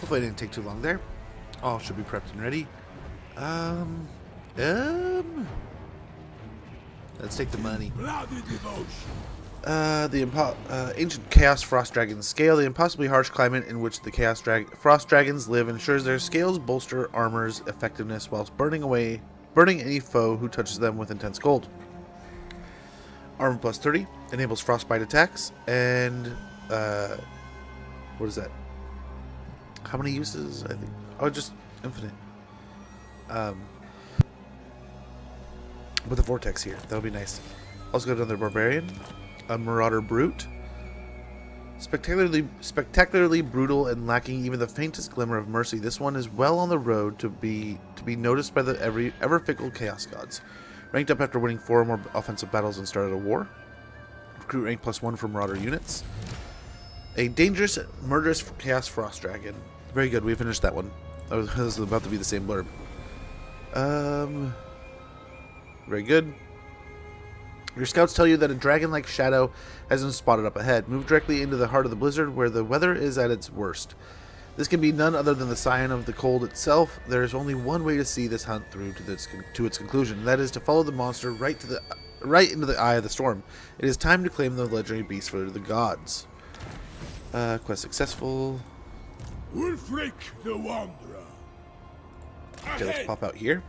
Hopefully I didn't take too long there. All should be prepped and ready. Let's take the money. Bloody devotion. Ancient Chaos Frost Dragon's scale. The impossibly harsh climate in which the Frost Dragons live ensures their scales bolster armor's effectiveness whilst burning any foe who touches them with intense cold. Armor plus 30 enables frostbite attacks, and what is that? How many uses? I think just infinite. With a vortex here, that would be nice. Also got another barbarian. A Marauder Brute. Spectacularly brutal and lacking even the faintest glimmer of mercy, this one is well on the road to be noticed by the ever fickle Chaos Gods. Ranked up after winning 4 or more offensive battles and started a war. Recruit rank +1 for Marauder units. A dangerous, murderous Chaos Frost Dragon. Very good, we finished that one. That was about to be the same blurb. Very good. Your scouts tell you that a dragon-like shadow has been spotted up ahead. Move directly into the heart of the blizzard where the weather is at its worst. This can be none other than the sign of the cold itself. There is only one way to see this hunt through to its conclusion, and that is to follow the monster right into the eye of the storm. It is time to claim the legendary beast for the gods. Quest successful. Wulfrik the Wanderer. Okay, let's pop out here.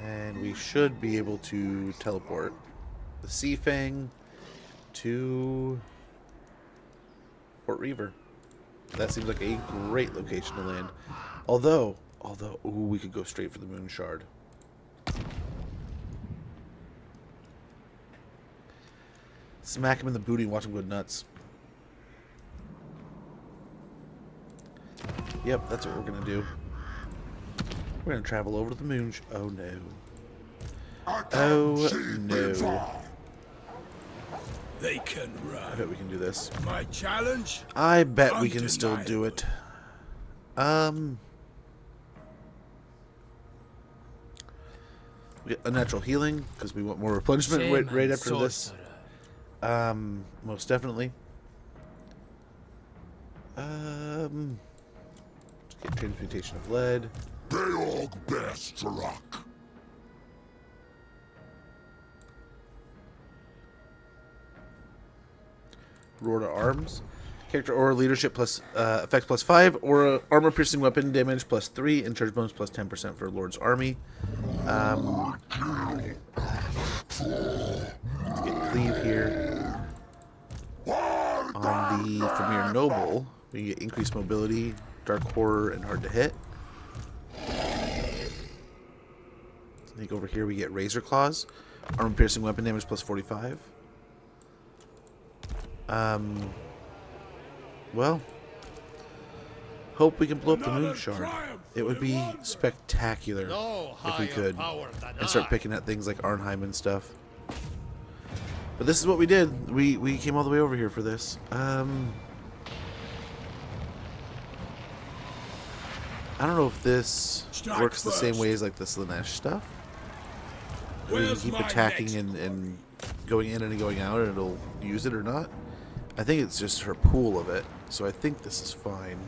And we should be able to teleport the Sea Fang to Port Reaver. That seems like a great location to land. Although, ooh, we could go straight for the Moon Shard. Smack him in the booty and watch him go nuts. Yep, that's what we're gonna do. We're gonna travel over to the moon. Oh no. Oh no. They can run. I bet we can do this. My challenge? I bet we can still do it. We get a natural healing because we want more replenishment right after this. Most definitely. Let's get transmutation of lead. Beog best luck. Roar to arms. Character aura leadership plus effect plus 5, or armor piercing weapon damage plus 3, and charge bonus plus 10% for Lord's army. Let's get cleave here. On the Premier Noble, we can get increased mobility, dark horror, and hard to hit. I think over here we get razor claws, armor piercing weapon damage plus 45. Well, hope we can blow up the Moon Shard. It would be spectacular if we could, and start picking at things like Arnheim and stuff. But this is what we did. We came all the way over here for this. I don't know if this works the same way as like the Slanesh stuff. We can keep attacking and going in and going out, and it'll use it or not. I think it's just her pool of it, so I think this is fine.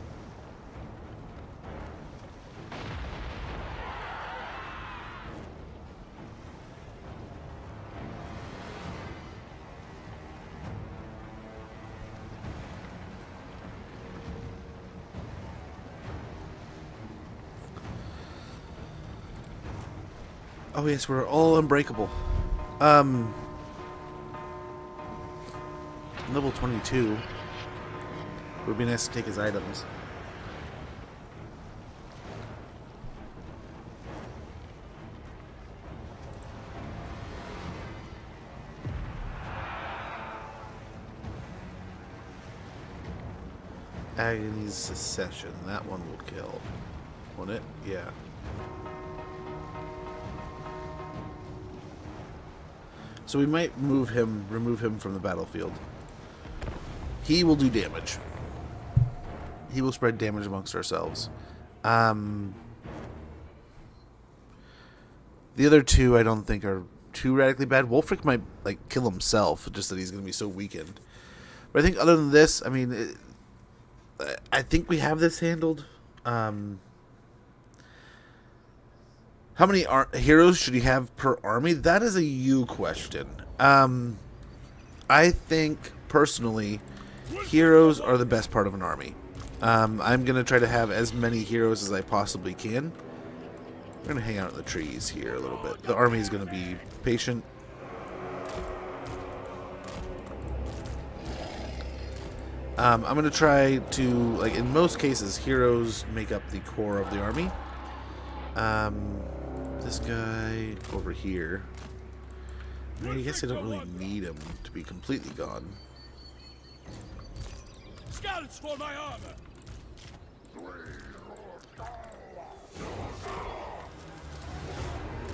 Oh yes, we're all unbreakable. Level 22. It would be nice to take his items. Agony's Secession. That one will kill. Won't it? Yeah. So we might remove him from the battlefield. He will do damage. He will spread damage amongst ourselves. The other two I don't think are too radically bad. Wulfrik might like kill himself, just that he's going to be so weakened. But I think other than this, I mean, I think we have this handled. How many heroes should you have per army? That is a you question. I think, personally, heroes are the best part of an army. I'm going to try to have as many heroes as I possibly can. We're going to hang out in the trees here a little bit. The army is going to be patient. I'm going to try to, like, in most cases, heroes make up the core of the army. This guy over here, I mean, I guess I don't really need him to be completely gone. Scouts for my armor.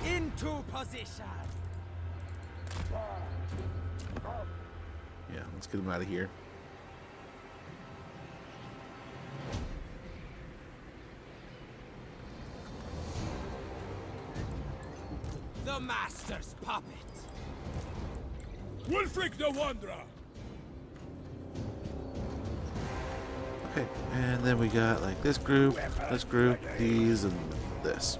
Into position. Yeah, let's get him out of here. The master's puppet. Wulfrik the Wanderer. Okay, and then we got like this group, these, and this.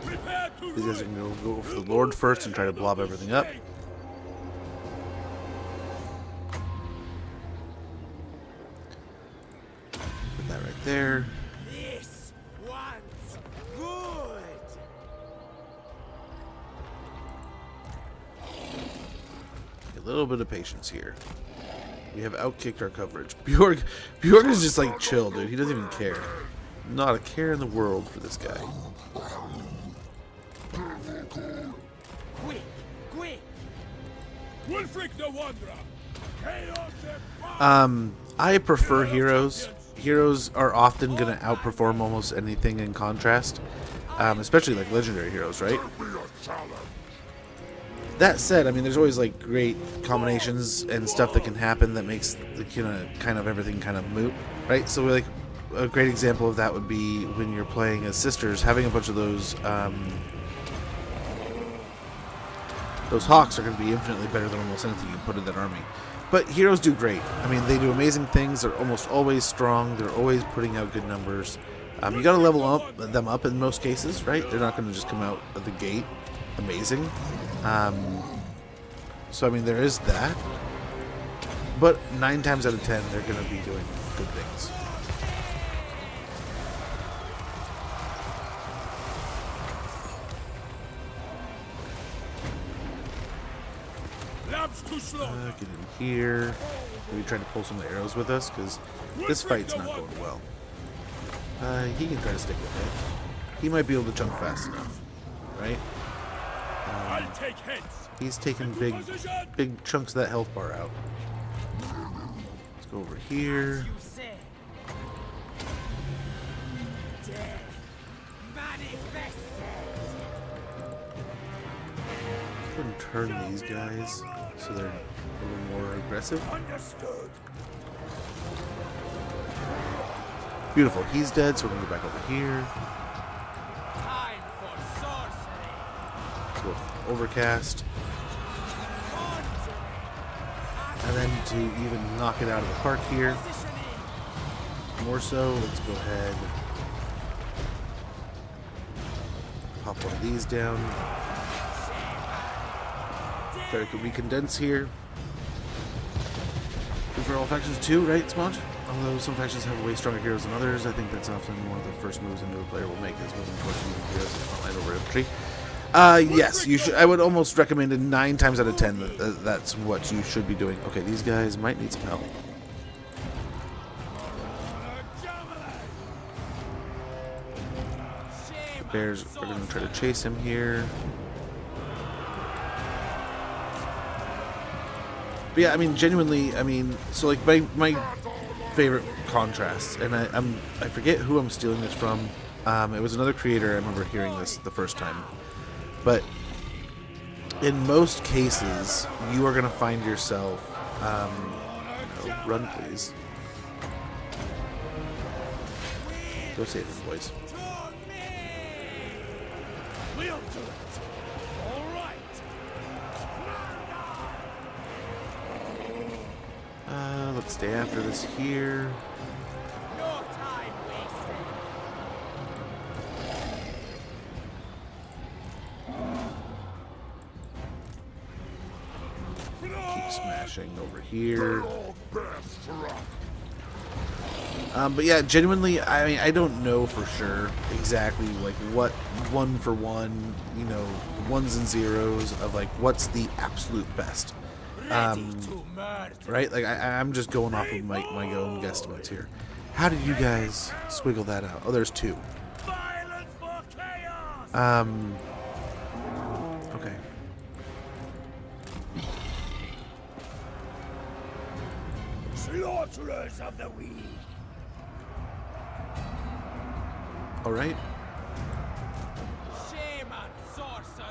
Prepare to These guys are ruin. going to go for the Lord first and try to blob everything up. Put that right there. This one's good. A little bit of patience here. We have outkicked our coverage. Bjorg is just like chill, dude. He doesn't even care. Not a care in the world for this guy. Quick, quick. Wulfrik the Wanderer. Chaos and fire. I prefer heroes. Heroes are often going to outperform almost anything in contrast. Especially like legendary heroes, right? That said, I mean, there's always like great combinations and stuff that can happen that makes kind of everything kind of moot, right? So like a great example of that would be when you're playing as sisters, having a bunch of those hawks are going to be infinitely better than almost anything you put in that army. But heroes do great. I mean, they do amazing things. They're almost always strong. They're always putting out good numbers. You got to level them up in most cases, right? They're not going to just come out of the gate amazing. So I mean, there is that. But 9 times out of 10, they're going to be doing good things. Lamps to slaughter. Get in here. Maybe try to pull some of the arrows with us, because this fight's not going well. He can try to stick with it. He might be able to jump fast enough, right? I'll take heads. He's taking big chunks of that health bar out. Let's go over here. You say. Death manifested. Go ahead and turn these guys so they're a little more aggressive. Understood. Beautiful. He's dead, so we're gonna go back over here. Time for sorcery. Let's go with Overcast. And then to even knock it out of the park here, more so, let's go ahead. Pop one of these down. Try to recondense here. Good for all factions too, right, Smudge? Although some factions have way stronger heroes than others, I think that's often one of the first moves a new player will make is moving towards using heroes in frontline over infantry. Yes, you should. I would almost recommend it 9 times out of 10 that that's what you should be doing. Okay, these guys might need some help. The bears are going to try to chase him here. But yeah, I mean, genuinely, I mean, so like my favorite contrasts, and I forget who I'm stealing this from. It was another creator. I remember hearing this the first time. But in most cases, you are going to find yourself... no, run, please. Go save him, boys. We'll do it. All right. let's stay after this here. No time wasted. Keep smashing over here. But yeah, genuinely, I mean, I don't know for sure exactly like what one for one, you know, ones and zeros of like what's the absolute best. Right? Like I'm just going off of my own guesstimates here. How did you guys squiggle that out? Oh, there's 2. Okay. Slaughterers of the weak. All right. Shame on sorcerer.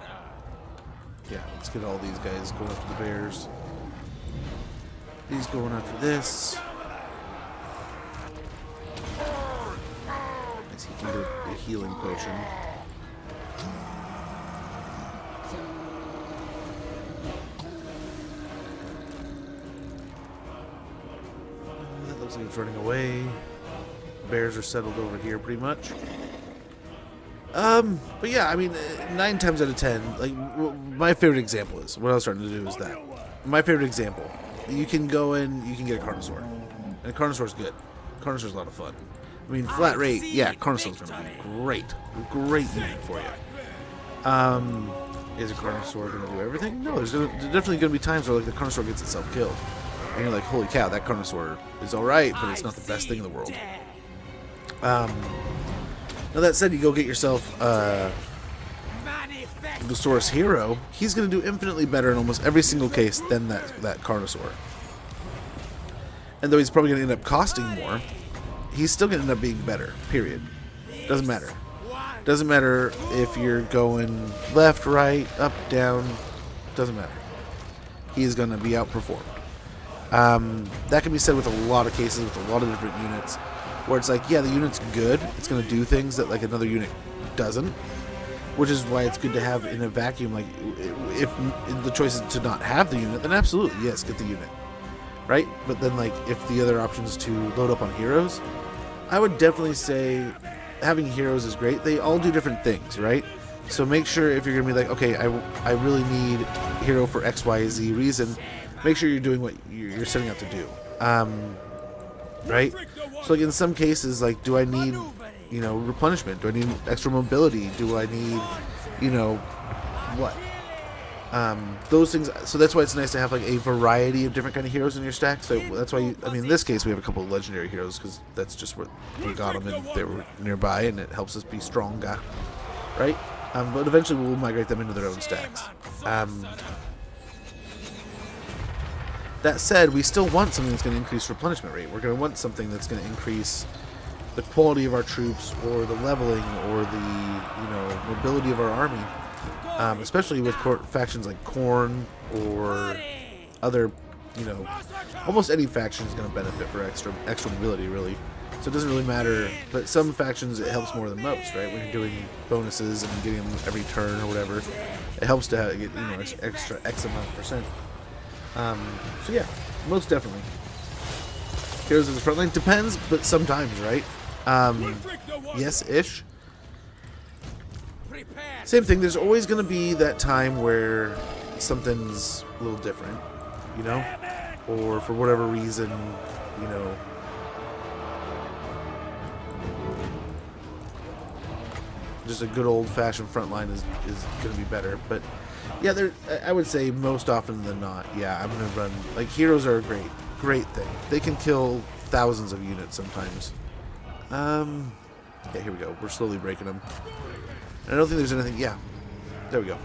Yeah, let's get all these guys going after the bears. These going after this. As he can get a healing potion. That looks like it's running away. Bears are settled over here pretty much. But yeah, I mean, 9 times out of 10, like, my favorite example is, what I was starting to do is that. My favorite example, you can go in, you can get a Carnosaur. And a Carnosaur's good. Carnosaur's a lot of fun. I mean, flat rate, yeah, Carnosaur's gonna be great. Great unit for you. Is a Carnosaur gonna do everything? No, there's definitely gonna be times where, like, the Carnosaur gets itself killed. And you're like, holy cow, that Carnosaur is alright, but it's not the best thing in the world. Now that said, you go get yourself the Saurus Hero. He's going to do infinitely better in almost every single case than that Carnosaur. And though he's probably going to end up costing more, he's still going to end up being better. Period. Doesn't matter. Doesn't matter if you're going left, right, up, down. Doesn't matter. He's going to be outperformed. That can be said with a lot of cases, with a lot of different units. Where it's like, yeah, the unit's good. It's going to do things that like another unit doesn't, which is why it's good to have in a vacuum. Like, if the choice is to not have the unit, then absolutely yes, get the unit, right? But then like, if the other option is to load up on heroes, I would definitely say having heroes is great. They all do different things, right? So make sure if you're going to be like, okay, I really need hero for X, Y, Z reason. Make sure you're doing what you're setting out to do. Right? So like in some cases, like, do I need, you know, replenishment? Do I need extra mobility? Do I need, you know, what? Those things. So that's why it's nice to have like a variety of different kind of heroes in your stack. So that's why I mean, in this case we have a couple of legendary heroes because that's just what we got them and they were nearby, and it helps us be stronger, right? But eventually we'll migrate them into their own stacks. That said, we still want something that's going to increase replenishment rate. We're going to want something that's going to increase the quality of our troops, or the leveling, or the, you know, mobility of our army. Especially with factions like Khorne or other, you know, almost any faction is going to benefit for extra mobility, really. So it doesn't really matter. But some factions it helps more than most, right? When you're doing bonuses and getting them every turn or whatever, it helps to get, you know, extra X amount of percent. So yeah, most definitely. Heroes as a front line depends, but sometimes, right? Yes-ish. Same thing. There's always going to be that time where something's a little different, you know, or for whatever reason, you know. Just a good old-fashioned front line is going to be better, but. Yeah, I would say most often than not, yeah, I'm going to run... Like, heroes are a great thing. They can kill thousands of units sometimes. Yeah, here we go. We're slowly breaking them. And I don't think there's anything... Yeah, there we go.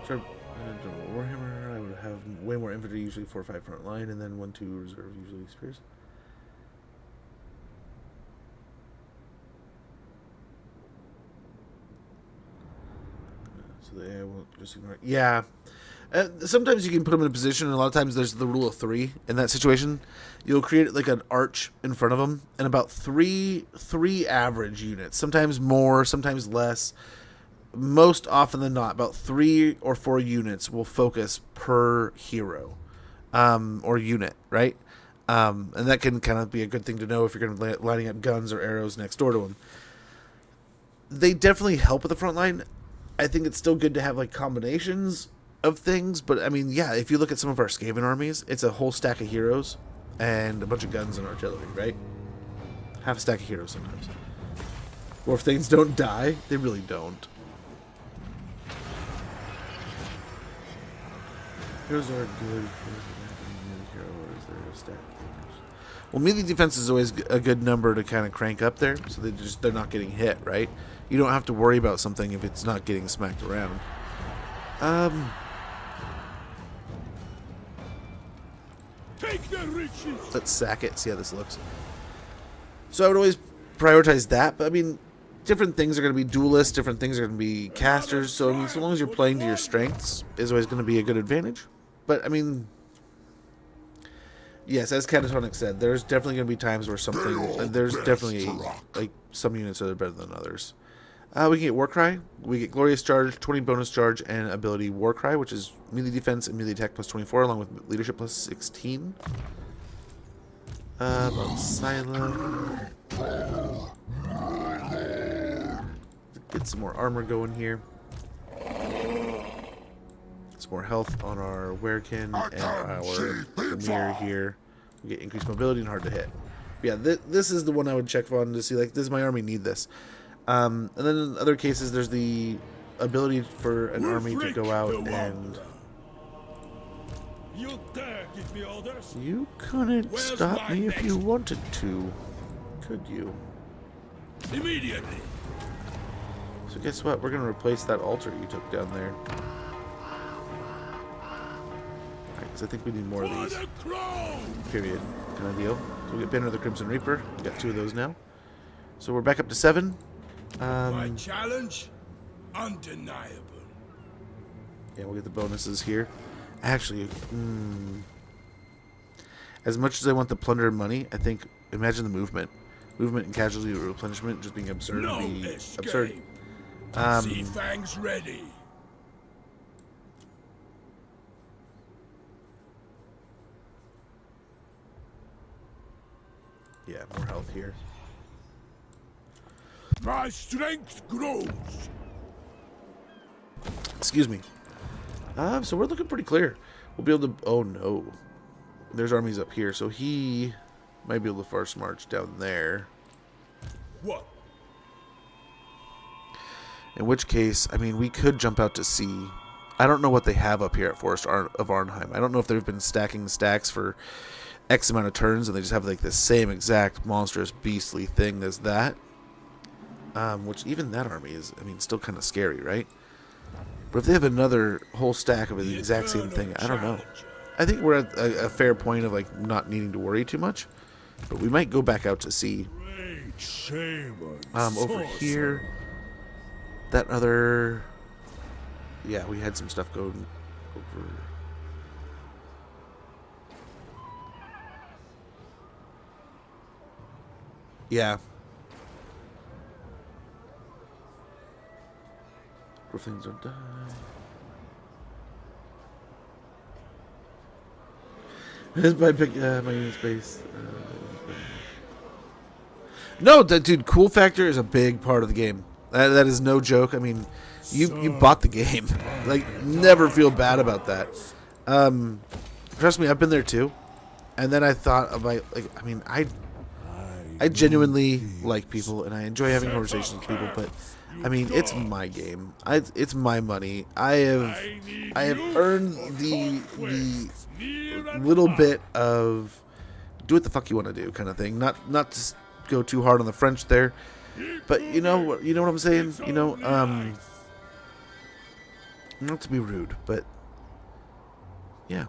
Sure, Warhammer, I would have way more infantry, usually 4 or 5 front line, and then 1, 2 reserve, usually spears. So I won't just ignore it. Yeah. Sometimes you can put them in a position, and a lot of times there's the rule of 3 in that situation. You'll create like an arch in front of them, and about three average units, sometimes more, sometimes less, most often than not, about 3 or 4 units will focus per hero or unit, right? And that can kind of be a good thing to know if you're going to be lining up guns or arrows next door to them. They definitely help with the front line. I think it's still good to have like combinations of things, but I mean, yeah, if you look at some of our Skaven armies, it's a whole stack of heroes and a bunch of guns and artillery, right? Half a stack of heroes sometimes. Or if things don't die, they really don't. Heroes are good for heroes. They're a stack. Well, melee defense is always a good number to kind of crank up there, so they're not getting hit, right? You don't have to worry about something if it's not getting smacked around. Take the riches. Let's sack it, see how this looks. So I would always prioritize that, but I mean, different things are going to be duelists, different things are going to be casters, so I mean, so long as you're playing to your strengths is always going to be a good advantage. But I mean, yes, as Catatonic said, there's definitely going to be times where there's definitely like some units that are better than others. We can get Warcry, we get Glorious Charge, 20 bonus charge, and ability Warcry, which is melee defense and melee attack plus 24, along with leadership plus 16. Silo. Get some more armor going here. Some more health on our Werekin and our Premier here. We get increased mobility and hard to hit. Yeah, this is the one I would check on to see, like, does my army need this? And then in other cases, there's the ability for an army to go out and... You dare give me orders? You couldn't stop me if you wanted to, could you? Immediately. So guess what? We're going to replace that altar you took down there. Because I think we need more of these. Period. Kind of deal. So we get Banner of the Crimson Reaper. We got 2 of those now. So we're back up to 7. My challenge? Undeniable. Yeah, we'll get the bonuses here. Actually, as much as I want the plunder and money, I think, imagine the movement. Movement and casualty replenishment just being absurd. No would be escape. absurd. Sea Fangs ready. Yeah, more health here. My strength grows. Excuse me. So we're looking pretty clear. We'll be able to... Oh, no. There's armies up here, so he might be able to force march down there. What? In which case, I mean, we could jump out to sea. I don't know what they have up here at Forest of Arnheim. I don't know if they've been stacking stacks for X amount of turns and they just have like the same exact monstrous beastly thing as that. Which even that army is, I mean, still kind of scary, right? But if they have another whole stack of the exact same thing, I don't know. I think we're at a fair point of like not needing to worry too much. But we might go back out to sea. Over here, that other... Yeah, we had some stuff going over... Yeah. Where things don't die. That's my pick. My unit space. No, dude. Cool factor is a big part of the game. That is no joke. I mean, you bought the game. Like, never feel bad about that. Trust me, I've been there too. And then I thought about, like, I mean, I genuinely like people and I enjoy having conversations with people, but I mean, it's my game. It's my money. I have earned the little bit of do what the fuck you want to do kind of thing. Not to go too hard on the French there, but you know what I'm saying. You know, not to be rude, but yeah.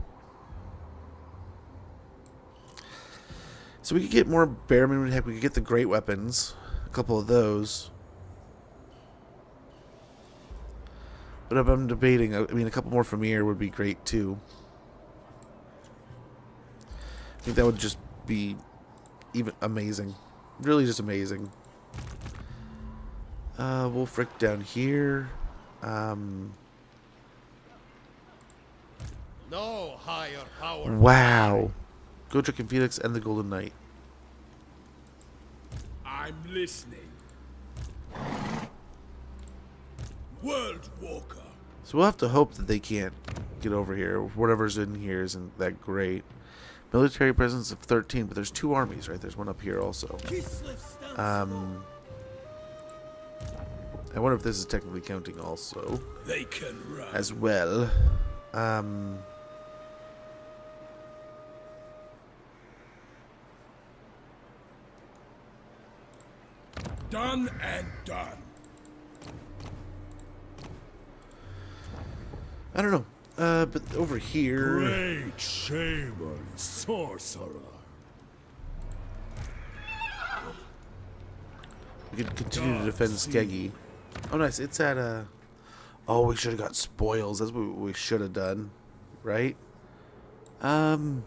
So we could get more Bearman. Heck, we could get the great weapons, a couple of those. But if I'm debating, I mean, a couple more from here would be great too. I think that would just be even amazing. Really just amazing. Wulfrik down here. No higher power. Wow. Godric and Felix and the Golden Knight. I'm listening. World Walker. So we'll have to hope that they can't get over here. Whatever's in here isn't that great. Military presence of 13, but there's 2 armies, right? There's one up here also. I wonder if this is technically counting also. They can run. As well. Done and done. I don't know. But over here... Great shaman sorcerer. We could continue to defend Skeggy. Oh, nice. It's at Oh, we should have got spoils. That's what we should have done. Right? Let's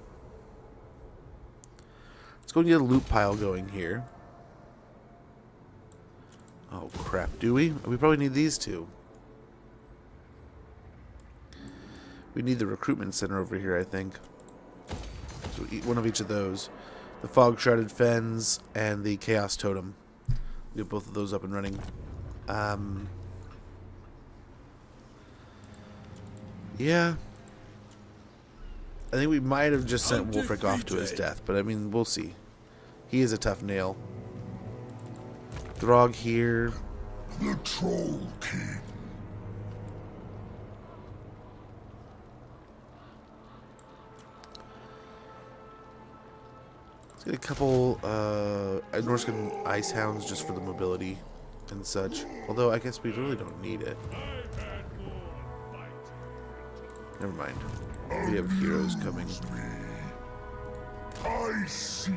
go and get a loot pile going here. Oh, crap. Do we? We probably need these 2. We need the recruitment center over here, I think. So one of each of those. The Fog Shrouded Fens and the Chaos Totem. Get both of those up and running. Yeah. I think we might have just sent Wulfrik off to his death, but I mean, we'll see. He is a tough nail. Throg here. The Troll King. Let's get a couple Norscan Ice Hounds just for the mobility and such. Although I guess we really don't need it. Never mind. We have heroes coming. I seek.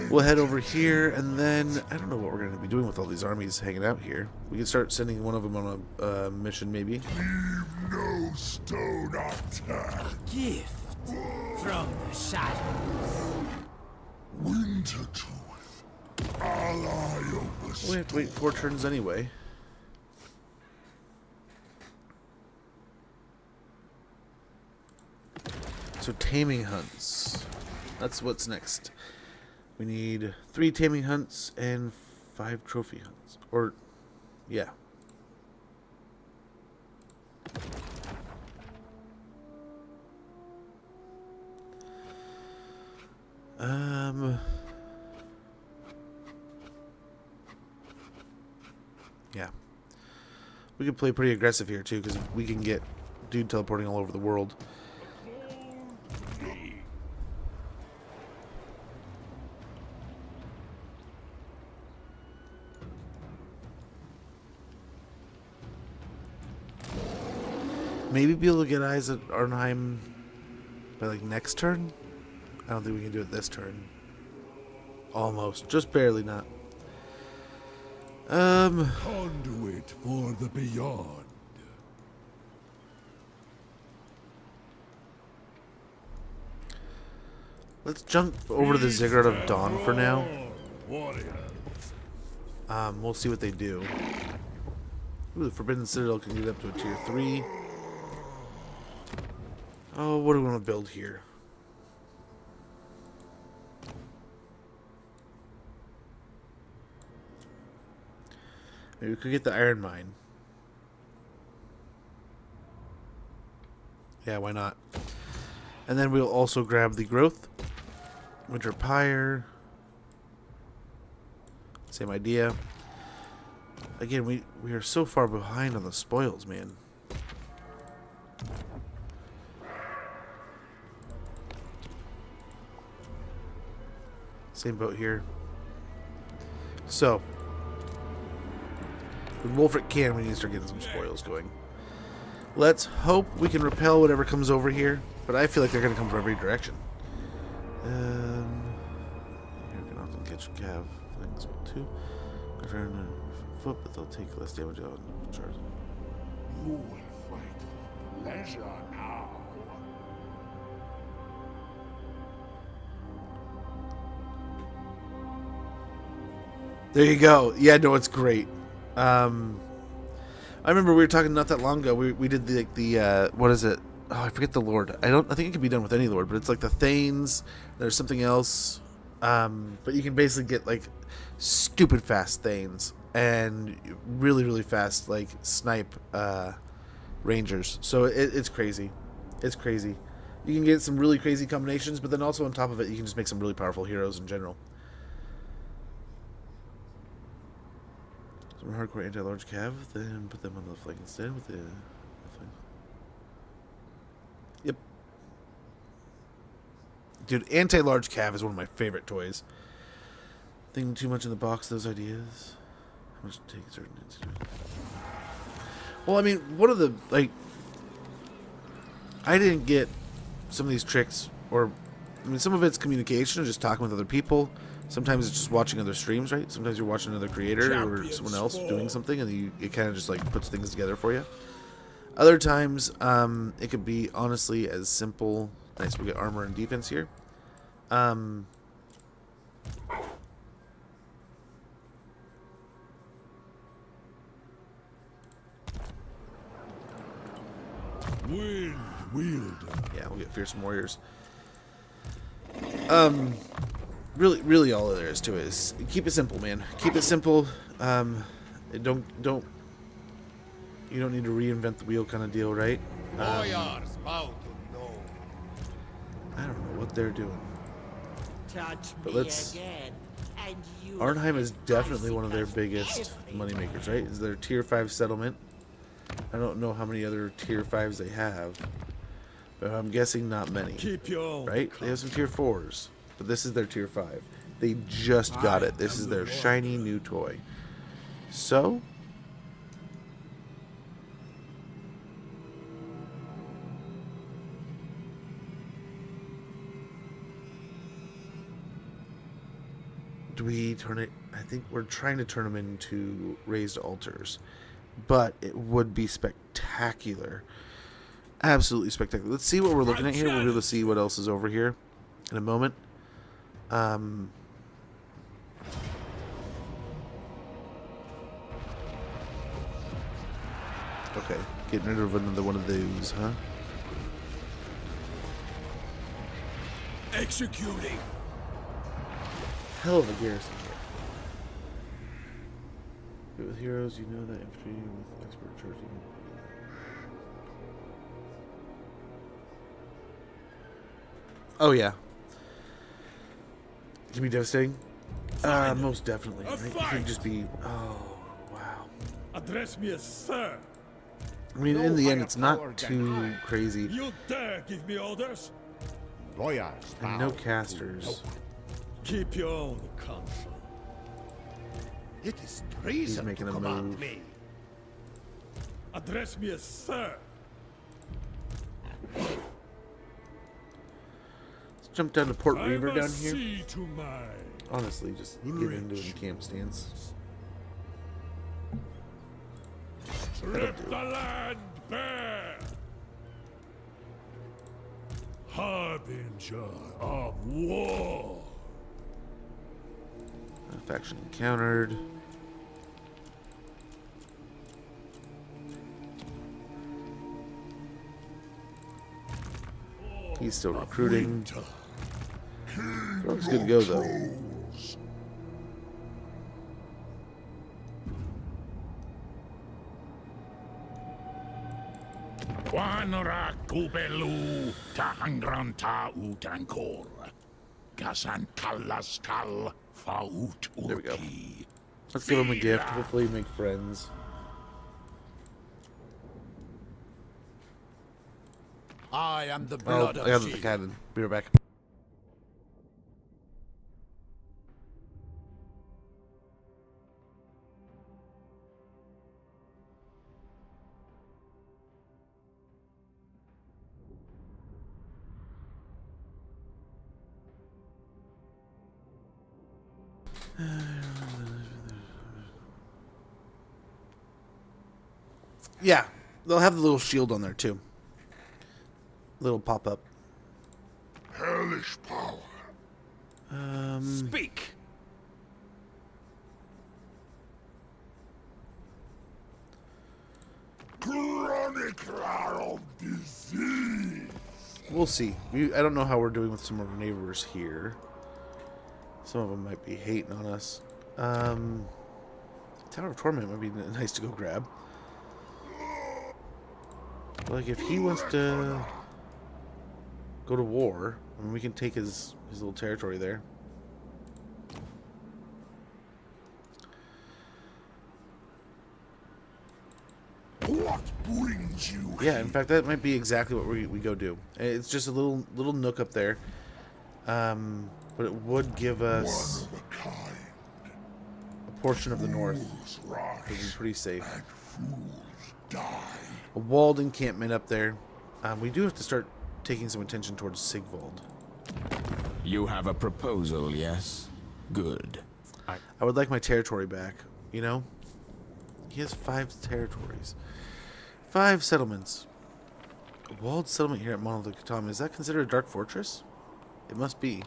We'll head over here, and then I don't know what we're going to be doing with all these armies hanging out here. We can start sending one of them on a mission, maybe. Leave no stone unturned. Gift from the shadows. Wintertooth, ally of the We have to wait 4 turns anyway. So taming hunts. That's what's next. We need 3 taming hunts and 5 trophy hunts. Or, yeah. Yeah. We can play pretty aggressive here too, because we can get dude teleporting all over the world. Maybe be able to get eyes at Arnheim by like next turn? I don't think we can do it this turn. Almost. Just barely not. Conduit for the beyond. Let's jump over to the Ziggurat of Dawn for now. Warriors. We'll see what they do. Ooh, the Forbidden Citadel can get up to a tier 3. Oh, what do we want to build here? Maybe we could get the Iron Mine. Yeah, why not? And then we'll also grab the Growth. Winter Pyre. Same idea. Again, we are so far behind on the spoils, man. Same boat here. So, when Wulfrik can, we need to start getting some spoils going. Let's hope we can repel whatever comes over here, but I feel like they're going to come from every direction. You can often catch cav things too. Return foot, but they'll take less damage out of charge. You will fight leisure now. There you go. Yeah, no, it's great. I remember we were talking not that long ago. We did the what is it? Oh, I forget the lord. I think it can be done with any lord, but it's like the Thanes. There's something else, but you can basically get like stupid fast Thanes and really really fast like snipe rangers. So it's crazy. It's crazy. You can get some really crazy combinations, but then also on top of it, you can just make some really powerful heroes in general. Some hardcore anti-large cav, then put them on the flank instead with the flank. Yep. Dude, anti-large cav is one of my favorite toys. Thinking too much in the box, those ideas. How much to take certain incidents. Well, I mean, one of the, like, I didn't get some of these tricks, or, I mean, some of it's communication, just talking with other people. Sometimes it's just watching other streams, right? Sometimes you're watching another creator or someone else doing something, and it kind of just like puts things together for you. Other times, it could be honestly as simple. Nice, we get armor and defense here. Yeah, we'll get fearsome warriors. Really, all there is to it is keep it simple, man. Keep it simple. You don't need to reinvent the wheel, kind of deal, right? I don't know what they're doing. But let's. Arnheim is definitely one of their biggest moneymakers, right? Is their tier 5 settlement. I don't know how many other tier 5s they have, but I'm guessing not many. Right? They have some tier 4s. But this is their tier 5. They just got it. This is their shiny new toy. So, do we turn it? I think we're trying to turn them into raised altars. But it would be spectacular. Absolutely spectacular. Let's see what we're looking at here. We'll be able to see what else is over here in a moment. Okay, getting rid of another one of those, huh? Executing. Hell of a garrison here. But with heroes, you know that infantry with expert charging. Oh yeah. It can be devastating. Most definitely. Right? It can just be. Oh wow. Address me as sir. I mean, in the end, it's not too crazy. You dare give me orders? And no casters. Keep your own counsel. It is He's treason making to a command move. me. Address me as sir. Let's jump down to Port Reaver down here. See to my Honestly, just get into the camp stance. strip the land bare. Harbinger of war. Faction encountered. He's still recruiting. Looks good to go though. Quanra kubelu tahangranta utankor. Gasan kalaskal faut uki. There we go. Let's give him a gift. Hopefully make friends. I am the Oh, blood I of got the shield. cannon. Be right back. Yeah, they'll have the little shield on there too. Little pop up. Hellish power. Speak. declare of disease. We'll see. I don't know how we're doing with some of our neighbors here. Some of them might be hating on us. Tower of Torment might be nice to go grab. Like, if he wants to go to war, I mean, we can take his little territory there. What brings you Yeah, in fact, that might be exactly what we go do. It's just a little nook up there. But it would give us one of a kind? a portion of the north. Fools rush It would be pretty safe. and fools die. A walled encampment up there. We do have to start taking some attention towards Sigvald. You have a proposal, yes? Good. I would like my territory back, you know? He has 5 territories. 5 settlements. A walled settlement here at Monolithic Katama. Is that considered a dark fortress? It must be.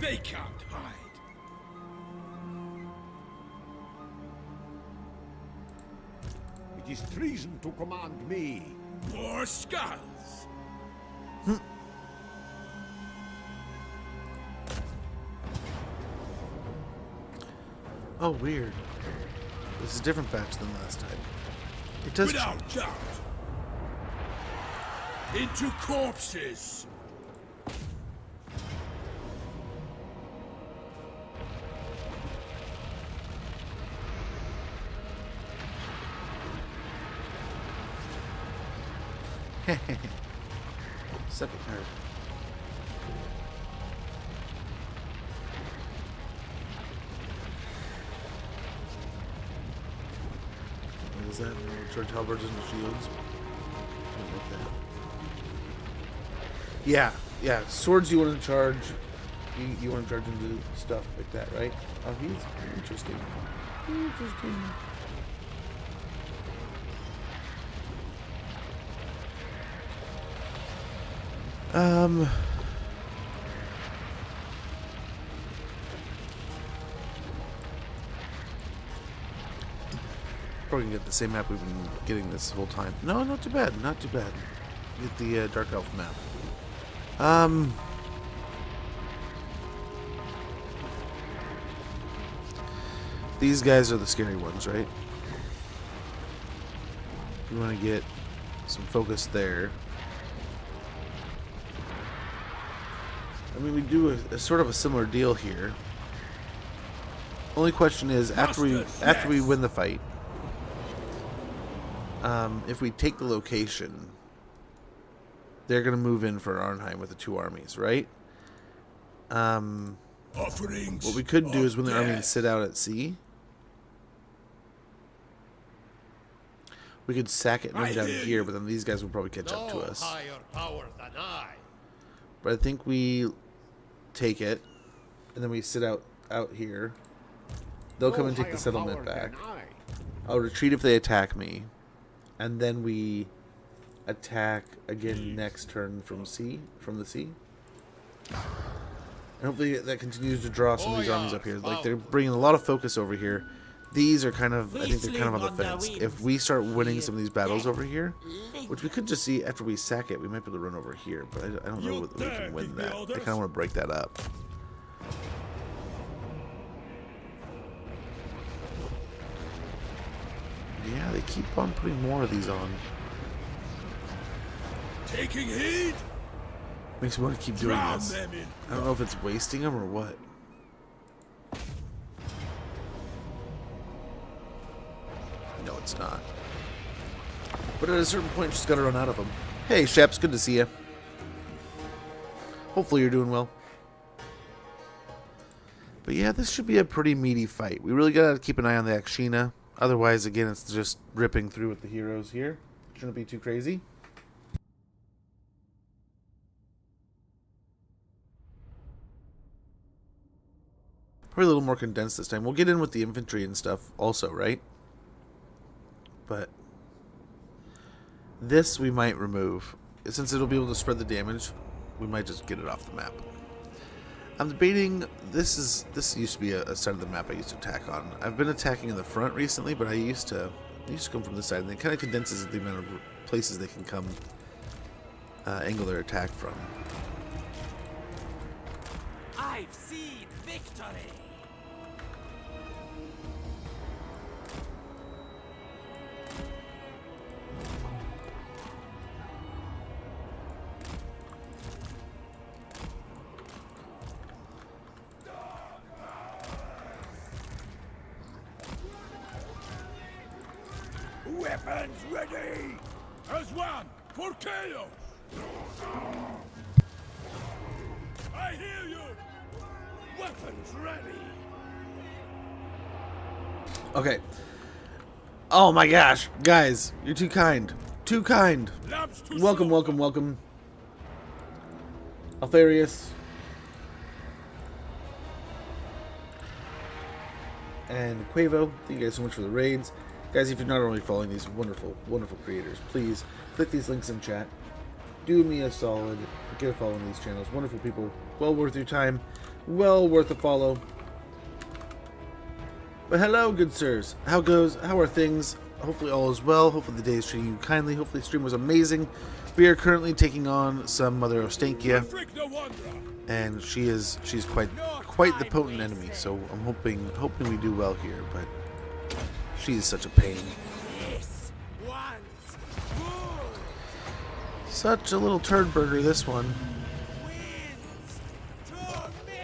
They can't hide. It is treason to command me. More skulls. Oh, weird. This is a different batch than last time. It does Without change. doubt. Into corpses. Second nerd. What is that? Charge halberds into shields. I don't know that. Yeah. Swords you want to charge. You want to charge into stuff like that, right? Oh, he's interesting. Interesting. Probably gonna get the same map we've been getting this whole time. No, not too bad. Not too bad. Get the Dark Elf map. These guys are the scary ones, right? We want to get some focus there. I mean, we do a sort of a similar deal here. Only question is, after we win the fight, if we take the location, they're gonna move in for Arnheim with the 2 armies, right? Offerings. What we could do is when the of armies death. sit out at sea, we could sack it and move down hear here, you. but then these guys would probably catch up to us. higher power than I. But I think we take it, and then we sit out here. They'll come and take the settlement back. I'll retreat if they attack me, and then we attack again next turn from the sea. And hopefully that continues to draw some of these armies up here. Like, they're bringing a lot of focus over here. These are kind of, I think they're kind of on the fence. If we start winning some of these battles over here, which we could just see after we sack it, we might be able to run over here, but I don't know whether we can win that. I kind of want to break that up. Yeah, they keep on putting more of these on. Taking heed. Makes me want to keep doing Drown this. them in. I don't know if it's wasting them or what. No, it's not. But at a certain point, just gotta run out of them. Hey, Sheps, good to see you. Hopefully you're doing well. But yeah, this should be a pretty meaty fight. We really gotta keep an eye on the Akshina. Otherwise, again, it's just ripping through with the heroes here. Shouldn't be too crazy. Probably a little more condensed this time. We'll get in with the infantry and stuff also, right? But This we might remove. Since it'll be able to spread the damage, we might just get it off the map. I'm debating, this used to be a side of the map I used to attack on. I've been attacking in the front recently, but I used to come from this side, and it kind of condenses the amount of places they can come angle their attack from. I've seen victory. Weapons ready! As one, for chaos! I hear you! Weapons ready! Okay. Oh my gosh, guys, you're too kind. Too kind. Lamps to Welcome, slaughter. welcome, welcome. Altharius. And Quavo, thank you guys so much for the raids. Guys, if you're not already following these wonderful, wonderful creators, please click these links in chat. Do me a solid. Get a follow on these channels. Wonderful people. Well worth your time. Well worth a follow. But hello, good sirs. How goes? How are things? Hopefully all is well. Hopefully the day is treating you kindly. Hopefully the stream was amazing. We are currently taking on some Mother Ostankia, Wulfrik the Wanderer! and she's quite the potent enemy. So I'm hoping we do well here, but she's such a pain. This one's good. Such a little turd burger, this one. Wins to me.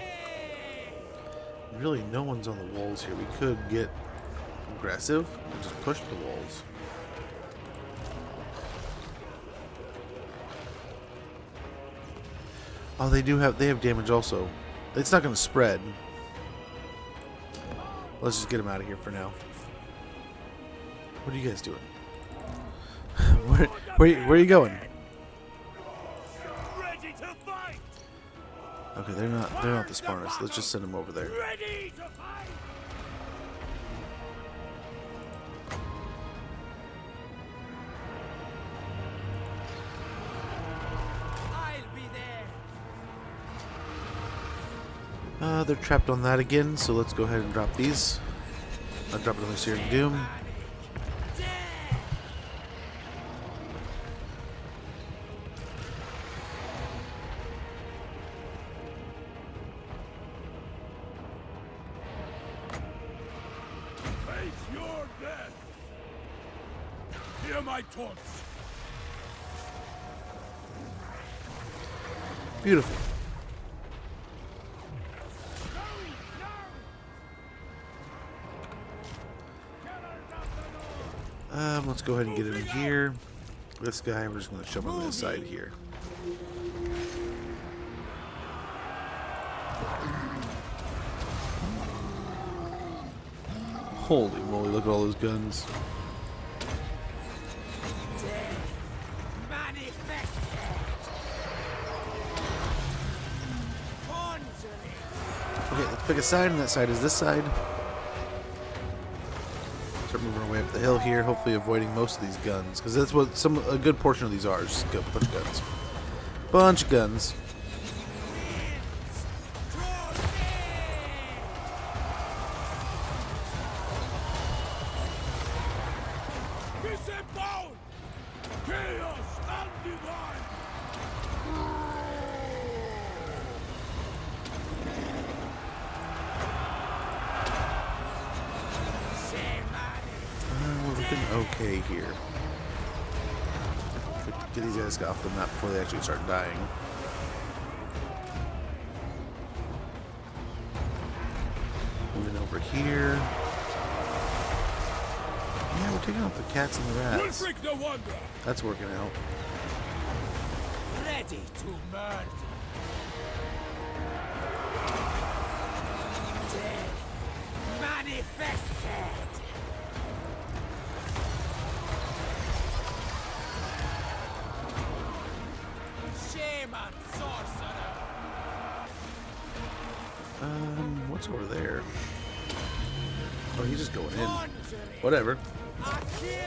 Really, no one's on the walls here. We could get aggressive and just push the walls. Oh, they have damage also. It's not going to spread. Let's just get them out of here for now. What are you guys doing? Where are you going? Ready to fight! Okay, they're not the spawners. Let's just send them over there. Ready to fight! I'll be there. They're trapped on that again, so let's go ahead and drop these. I'll drop another Searing Doom. Face your death! Hear my taunts! Beautiful. Let's go ahead and get in here. This guy, we're just going to shove him on the side here. Holy moly, look at all those guns. Okay, let's pick a side, and that side is this side. Start moving our way up the hill here, hopefully avoiding most of these guns, because that's what a good portion of these are, just a bunch of guns. Bunch of guns. Disembowel! Chaos undivine! We're looking okay here. Get these guys off the map before they actually start dying. Moving over here. Yeah, we're taking out the cats and the rats. Wulfrik the Wanderer! That's working out. Ready to murder. Death manifested. Shame on sorcerer. What's over there? Oh, he's just going in. Conjuring. Whatever. A killing.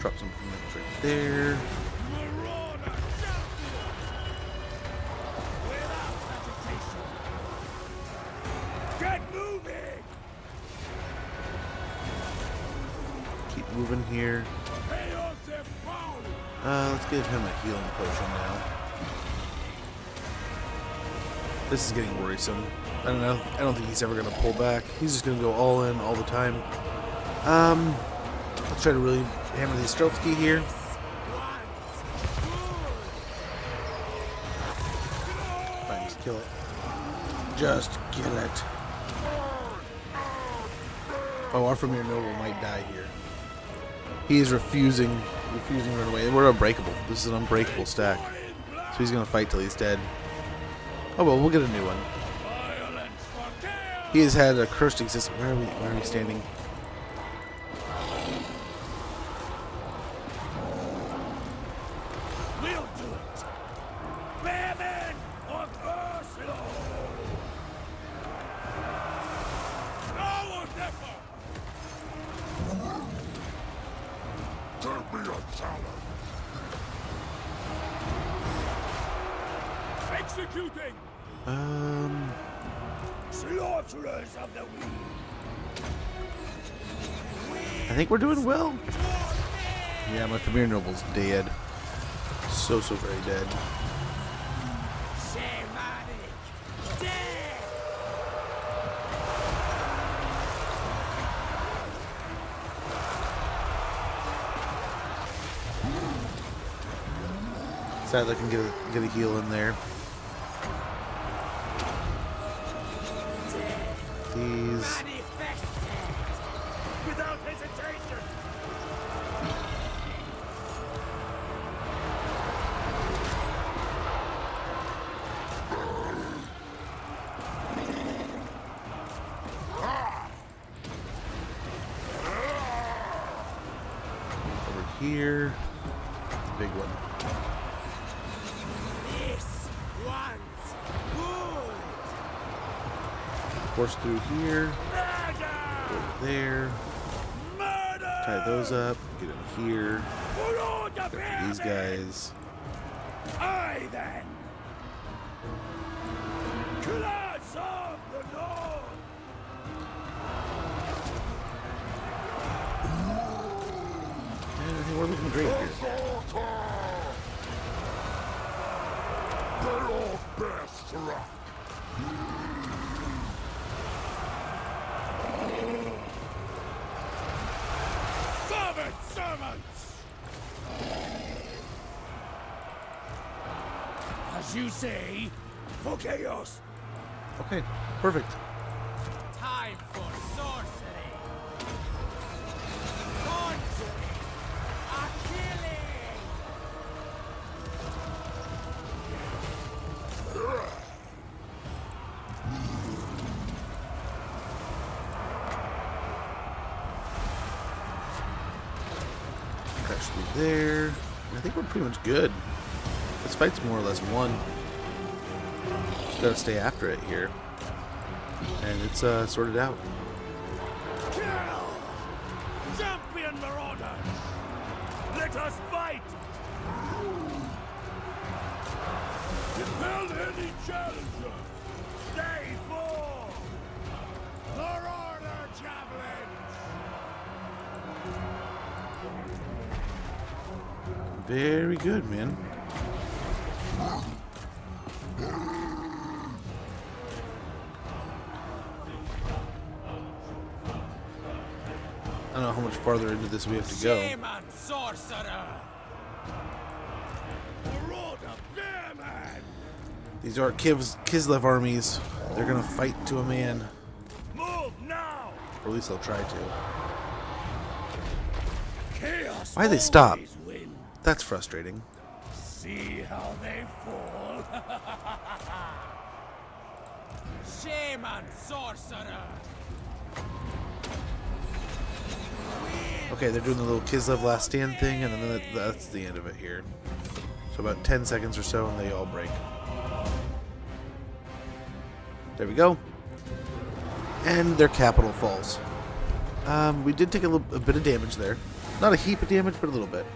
Drop some units right there. Marauder champion! Without hesitation! Get moving! Keep moving here. Chaos empowered! Let's give him a healing potion now. This is getting worrisome. I don't know. I don't think he's ever going to pull back. He's just going to go all in all the time. Let's try to really hammer the Streltsky here. Fine, just kill it. Just kill it. Oh, our Premier Noble might die here. He is refusing to run away. We're unbreakable. This is an unbreakable stack. So he's going to fight till he's dead. Oh well, we'll get a new one. He has had a cursed existence. Where are we standing? We'll do it! Bearman or Ursula! No or never! Don't be a talent. Executing! Slaughterers of the weak! I think we're doing well. Yeah, my Premier Noble's dead. So very dead. Shamanic death! Sadly, I can get a heal in there. These. Manifested! Without hesitation! Over here. The big one. This one's good! Force through here. Go there. Tie those up. Get in here. These guys. Aye then! Killers of the North! Yeah, I think we're looking great here. They're all best, sir. Servants! As you say, for chaos! Okay, perfect. Time for sorcery! Conjuring! A killing! Crash through there. I think we're pretty much good. This fight's more or less won. Just gotta stay after it here. And it's sorted out. Kill! Champion Marauders! Let us fight! Repel any challenger! Stay full! Marauder javelins! Very good, man. I don't know how much farther into this we have to go. Shaman sorcerer! Marauder bearman! These are Kislev armies. They're gonna fight to a man. Move now! Or at least they'll try to. Chaos Why'd they stop? always wins. That's frustrating. See how they fall. Shaman sorcerer! Okay, they're doing the little Kislev last stand thing, and then that's the end of it here. So about 10 seconds or so, and they all break. There we go. And their capital falls. We did take a bit of damage there. Not a heap of damage, but a little bit.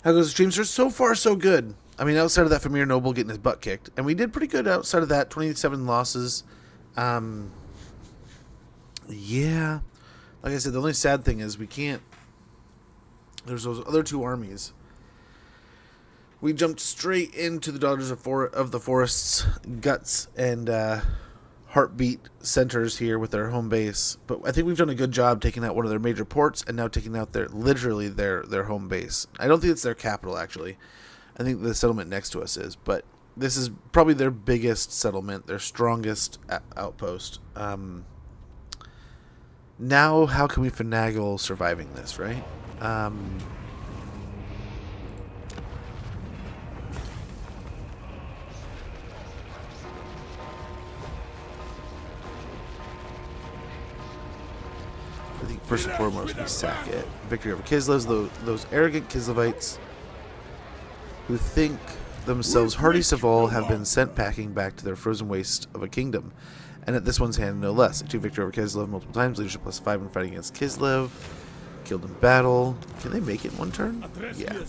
How goes the stream, sir? So far, so good. I mean, outside of that Famir Noble getting his butt kicked. And we did pretty good outside of that. 27 losses. Yeah. Like I said, the only sad thing is we can't... There's those other two armies. We jumped straight into the Daughters of the Forest's guts and heartbeat centers here with their home base. But I think we've done a good job taking out one of their major ports and now taking out literally their home base. I don't think it's their capital, actually. I think the settlement next to us is. But this is probably their biggest settlement, their strongest outpost. Now, how can we finagle surviving this, right? I think first and foremost we sack it. Victory over Kislevs, those arrogant Kislevites who think themselves hardiest of all have been sent packing back to their frozen waste of a kingdom. And at this one's hand, no less. Achieved victory over Kislev multiple times, leadership +5 in fighting against Kislev. Killed in battle. Can they make it in one turn? Yeah.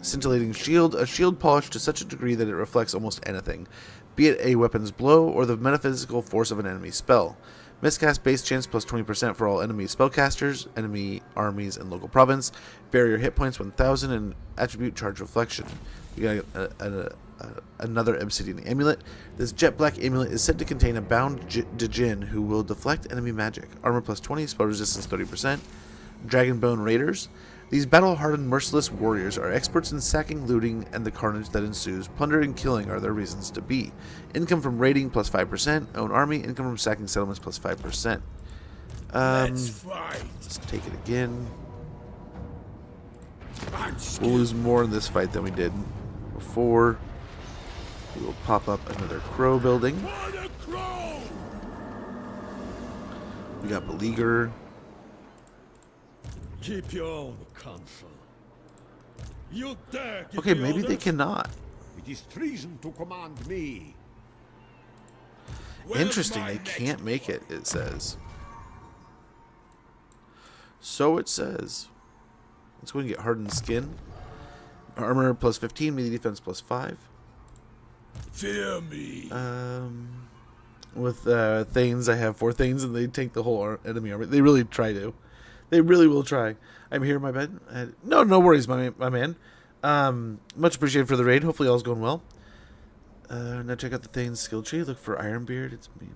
Scintillating shield. A shield polished to such a degree that it reflects almost anything, be it a weapon's blow or the metaphysical force of an enemy spell. Miscast base chance +20% for all enemy spellcasters, enemy armies, and local province. Barrier hit points 1000 and attribute charge reflection. We got another obsidian amulet. This jet black amulet is said to contain a bound Djinn who will deflect enemy magic. Armor +20, spell resistance 30%. Dragonbone Raiders. These battle-hardened, merciless warriors are experts in sacking, looting, and the carnage that ensues. Plunder and killing are their reasons to be. Income from raiding +5%. Own army. Income from sacking settlements +5%. Let's take it again. We'll lose more in this fight than we did before. We will pop up another crow building. We got Beleaguer. Keep your own counsel. You dare give Okay, me maybe they orders? cannot. It is treason to command me. Interesting, they can't make it, it says. So it says. Let's go and get hardened skin. Armor +15, melee defense +5. Fear me. With Thanes, I have 4 Thanes, and they take the whole enemy army. They really try to. They really will try. I'm here in my bed. No worries, my man. Much appreciated for the raid. Hopefully all's going well. Now check out the Thanes skill tree. Look for Ironbeard. It's me.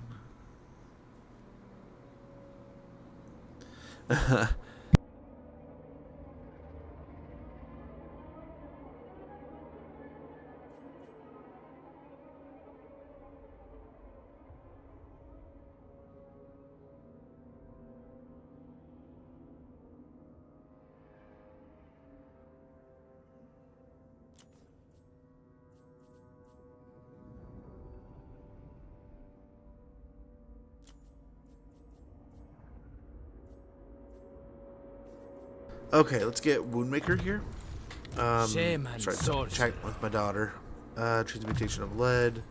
Okay, let's get Woundmaker here. Shame and sorcery. Check with my daughter. Transmutation of lead.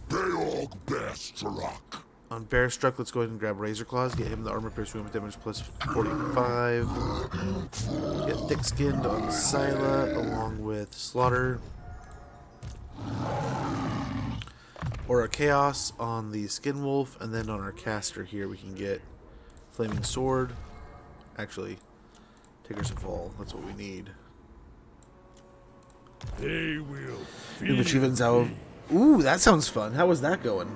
Beog Bearstruck. On Bearstruck, let's go ahead and grab Razor Claws. Get him the armor piercing with damage +45. Get Thick Skinned on Scylla along with Slaughter. Aura Chaos on the Skin Wolf, and then on our caster here we can get Flaming Sword. Actually, Takers of Fall. That's what we need. They will New achievements out. Ooh, that sounds fun. How was that going?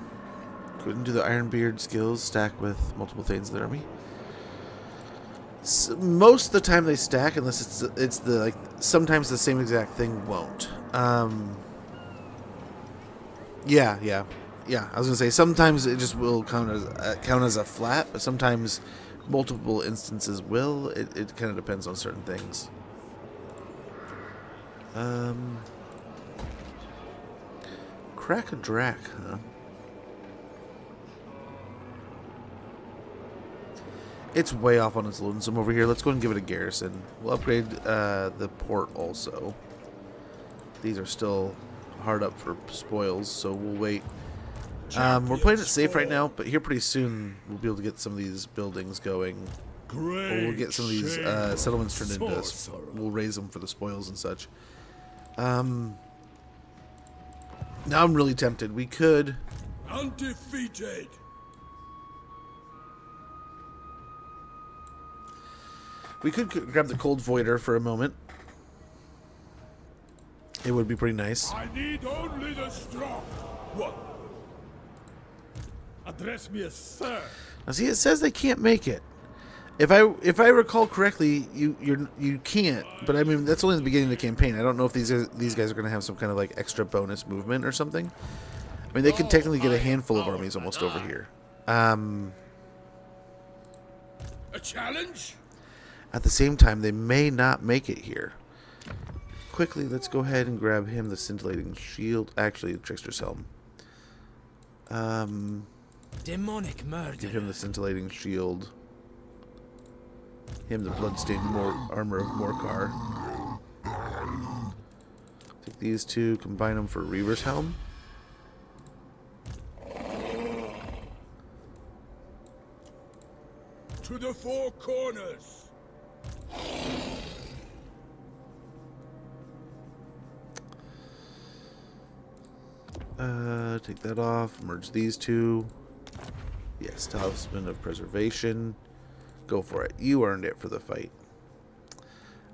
Couldn't do the Ironbeard skills stack with multiple Thanes in the army. So most of the time they stack, unless it's the like sometimes the same exact thing won't. Yeah. I was gonna say sometimes it just will count as a flat, but sometimes multiple instances will. It kind of depends on certain things. Crack a Drac, huh? It's way off on its lonesome over here. Let's go and give it a garrison. We'll upgrade the port also. These are still hard up for spoils, so we'll wait. We're playing it safe right now, but here pretty soon we'll be able to get some of these buildings going. We'll get some of these settlements turned into. We'll raise them for the spoils and such. Now I'm really tempted. We could. Undefeated. We could grab the Cold Voider for a moment. It would be pretty nice. I need only the strong. What? Address me as sir. Now see, it says they can't make it. If I recall correctly, you can't. But I mean, that's only the beginning of the campaign. I don't know if these guys are going to have some kind of like extra bonus movement or something. I mean, they could technically get a handful of armies almost over here. A challenge? At the same time, they may not make it here. Quickly, let's go ahead and grab him the scintillating shield. Actually, the trickster's helm. Demonic murder. Give him the scintillating shield. Him the bloodstained armor of Morcar. Take these two, combine them for Reaver's helm. To the four corners. Take that off. Merge these two. Yes, Talisman of Preservation. Go for it. You earned it for the fight.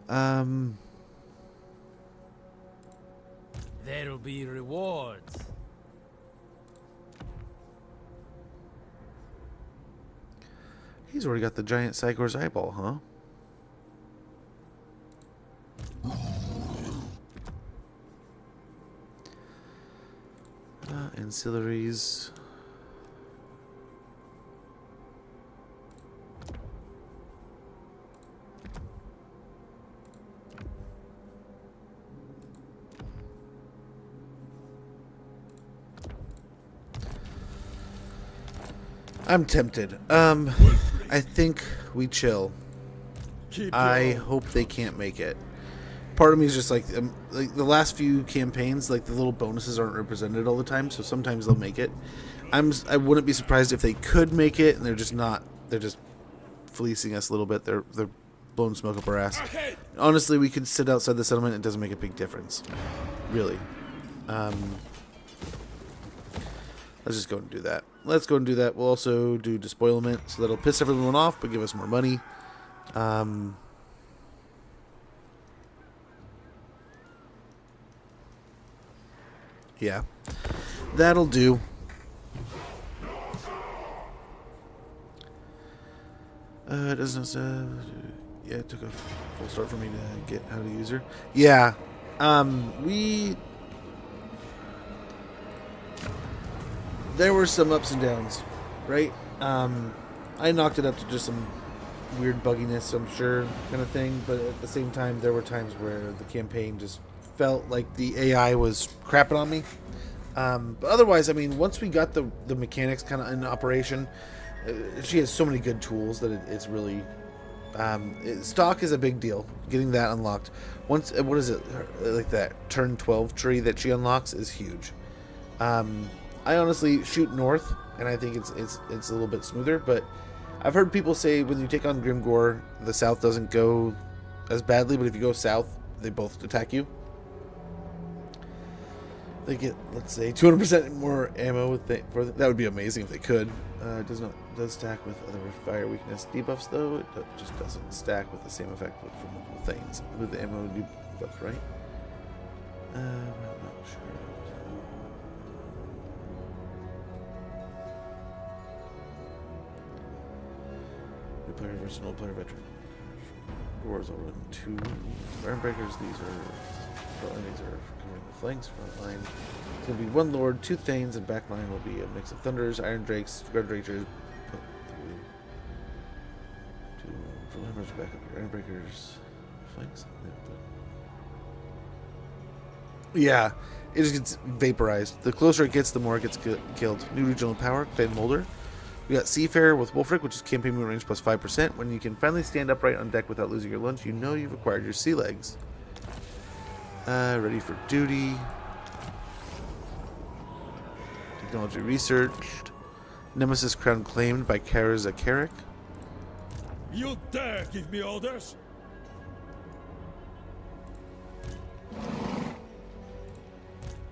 There'll be rewards. He's already got the giant Psychor's eyeball, huh? Ancillaries. I'm tempted. I think we chill. I hope they can't make it. Part of me is just like the last few campaigns, like the little bonuses aren't represented all the time, so sometimes they'll make it. I wouldn't be surprised if they could make it, and they're just not. They're just fleecing us a little bit. They're blowing smoke up our ass. Honestly, we could sit outside the settlement. It doesn't make a big difference, really. Let's just go and do that. Let's go and do that. We'll also do despoilment, so that'll piss everyone off, but give us more money. Yeah, that'll do. It doesn't. Yeah, it took a full start for me to get how to use her. Yeah, there were some ups and downs, right? I knocked it up to just some weird bugginess, I'm sure, kind of thing. But at the same time, there were times where the campaign just felt like the AI was crapping on me. But otherwise, I mean, once we got the mechanics kind of in operation, she has so many good tools that it's really... stock is a big deal. Getting that unlocked. Once, what is it? Like that turn 12 tree that she unlocks is huge. I honestly shoot north, and I think it's a little bit smoother. But I've heard people say when you take on Grimgore, the south doesn't go as badly. But if you go south, they both attack you. They get, let's say, 200% more ammo. That would be amazing if they could. It does stack with other fire weakness debuffs, though. It just doesn't stack with the same effect with multiple things. With the ammo debuff, right? I'm not sure. New player versus old player veteran. Dwarves will run 2 Iron Breakers. These are endings are for covering the flanks. Front line it's going to be 1 Lord, 2 Thanes, and back line will be a mix of Thunders, Iron Drakes, Guard Rangers. Put through 2 for Lammers, back up your Iron Breakers. Flanks. Yeah, it just gets vaporized. The closer it gets, the more it gets killed. New regional power, Clan Molder. We got Seafarer with Wulfrik, which is campaign movement range plus 5%. When you can finally stand upright on deck without losing your lunge, you know you've acquired your sea legs. Ready for duty. Technology researched. Nemesis crown claimed by Kara Zakaric. You dare give me orders?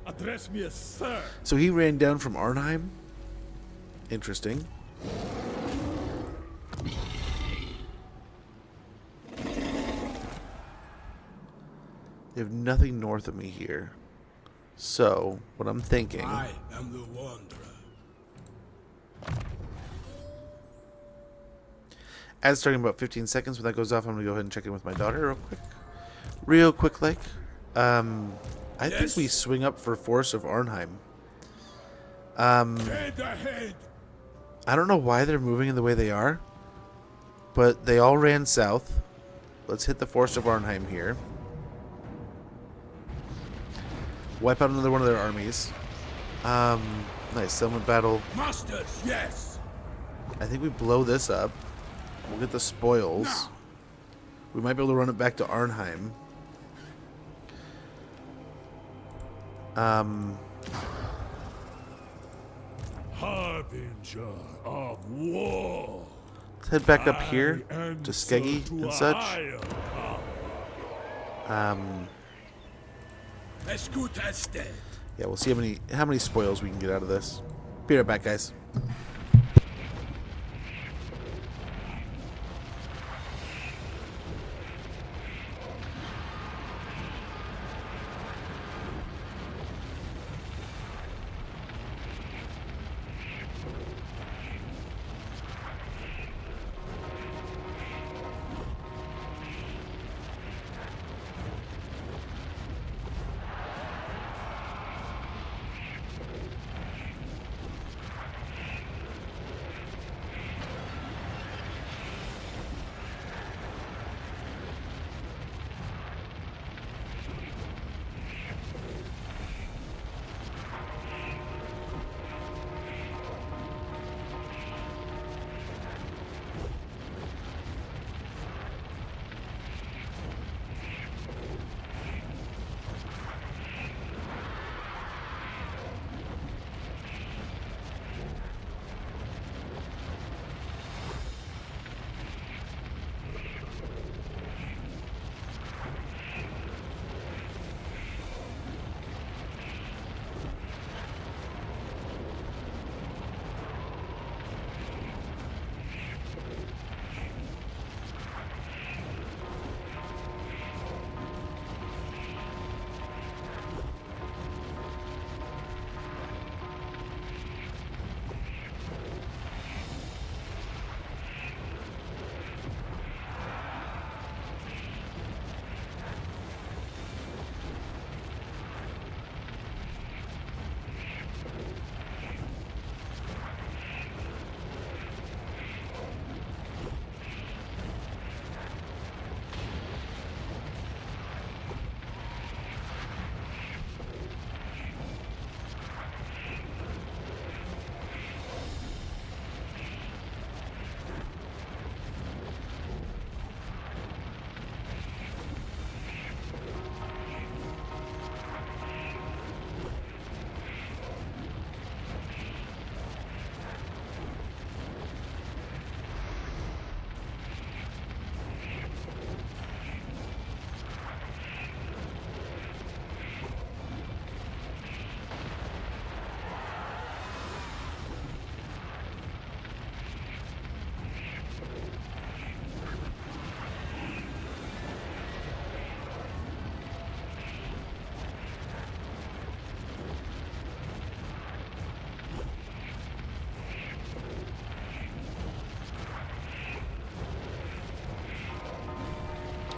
Address me as sir. So he ran down from Arnheim. Interesting. They have nothing north of me here. So, what I'm thinking... I am the Wanderer. As starting about 15 seconds, when that goes off, I'm going to go ahead and check in with my daughter real quick. Real quick, like. I think we swing up for Force of Arnheim. Head ahead. I don't know why they're moving in the way they are, but they all ran south. Let's hit the Force of Arnheim here. Wipe out another one of their armies. Nice settlement battle. Masters, yes. I think we blow this up. We'll get the spoils. No. We might be able to run it back to Arnheim. Harbinger of war. Let's head back up here to Skeggy and such. As good as dead. Yeah, we'll see how many spoils we can get out of this. Be right back, guys.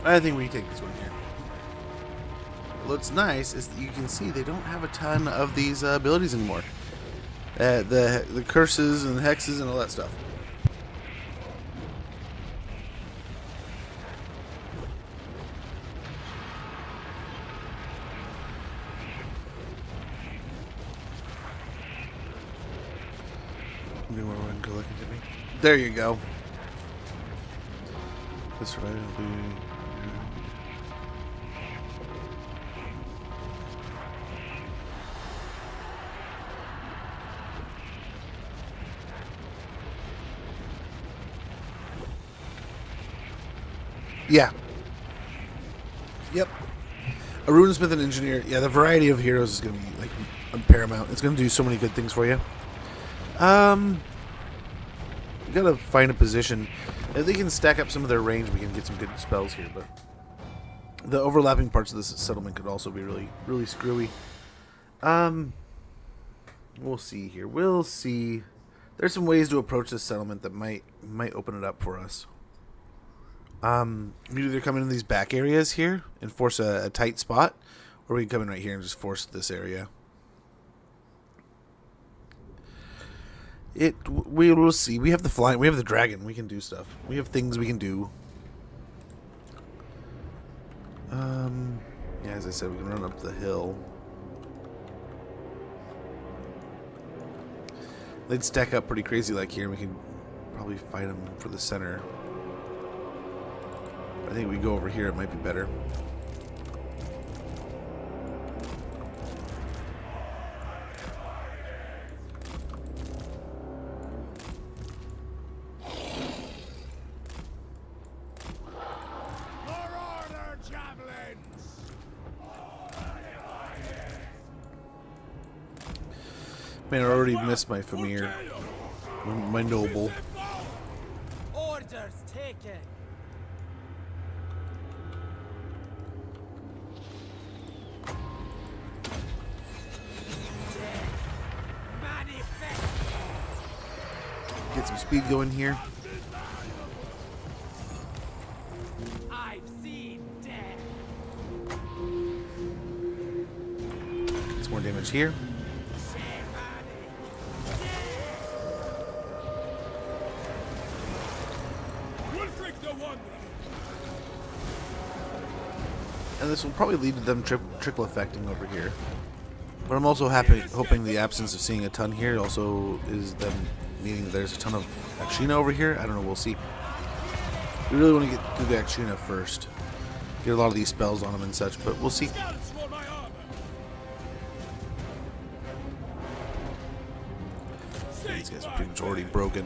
I think we can take this one here. What's nice is that you can see they don't have a ton of these abilities anymore. The curses and hexes and all that stuff. There you go. This right will be. Yeah. Yep. A runesmith and engineer. Yeah, the variety of heroes is going to be like paramount. It's going to do so many good things for you. You gotta find a position. If they can stack up some of their range, we can get some good spells here. But the overlapping parts of this settlement could also be really, really screwy. We'll see here. We'll see. There's some ways to approach this settlement that might open it up for us. We either come into these back areas here and force a tight spot, or we can come in right here and just force this area. We will see. We have the flying. We have the dragon. We can do stuff. We have things we can do. Yeah, as I said, we can run up the hill. They'd stack up pretty crazy like here, and we can probably fight them for the center. I think we go over here, it might be better. Man, I already missed my Famir. My noble. Orders taken. Get some speed going here. I've seen death. Get some more damage here. Wulfrik the Wanderer. And this will probably lead to them trickle effecting over here. But I'm also hoping the absence of seeing a ton here also is them meaning there's a ton of Akshina over here. I don't know, we'll see. We really want to get through the Akshina first. Get a lot of these spells on them and such, but we'll see. These guys are pretty much already broken.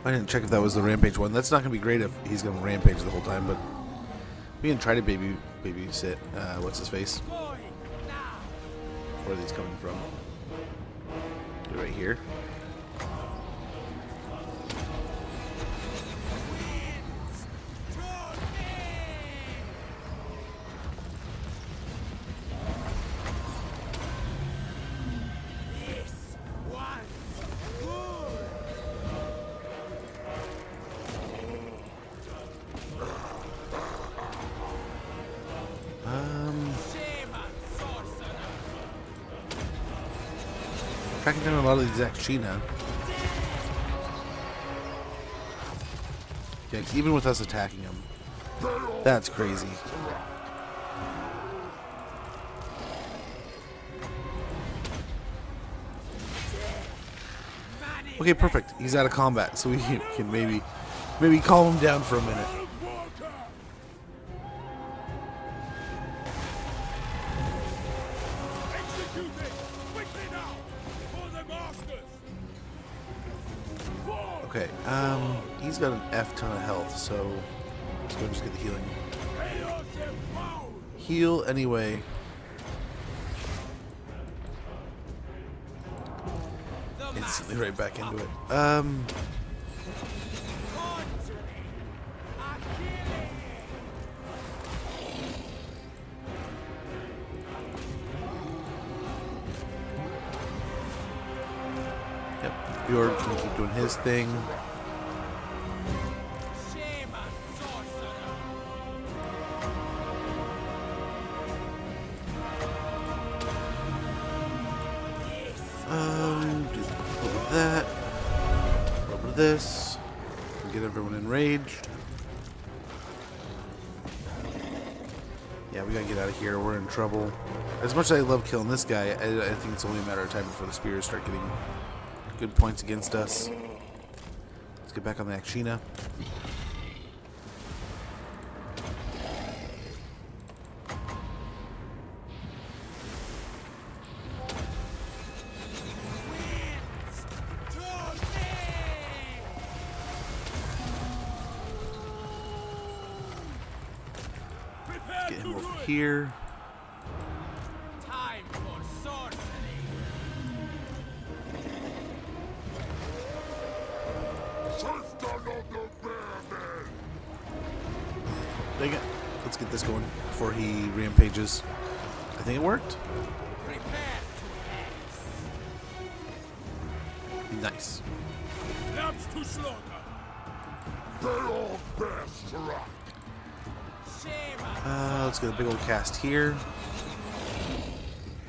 I didn't check if that was the rampage one. That's not going to be great if he's going to rampage the whole time, but we can try to babysit. What's his face? Where are these coming from? Right here. Cracking down a lot of these Akshina. Yeah, even with us attacking them. That's crazy. Okay, perfect. He's out of combat, so we can maybe calm him down for a minute. Okay, he's got an F ton of health, so let's go and just get the healing. Heal anyway. Instantly right back into it. Yep, Bjorn can keep doing his thing. Do that. Over this. Get everyone enraged. Yeah, we gotta get out of here. We're in trouble. As much as I love killing this guy, I think it's only a matter of time before the spears start getting good points against us. Let's get back on the Akshina. here. Time for sorcery. Dang it. Let's get this going before he rampages. I think it worked. Prepare to Nice. Lambs to slaughter. They all best rock. Let's get a big old cast here.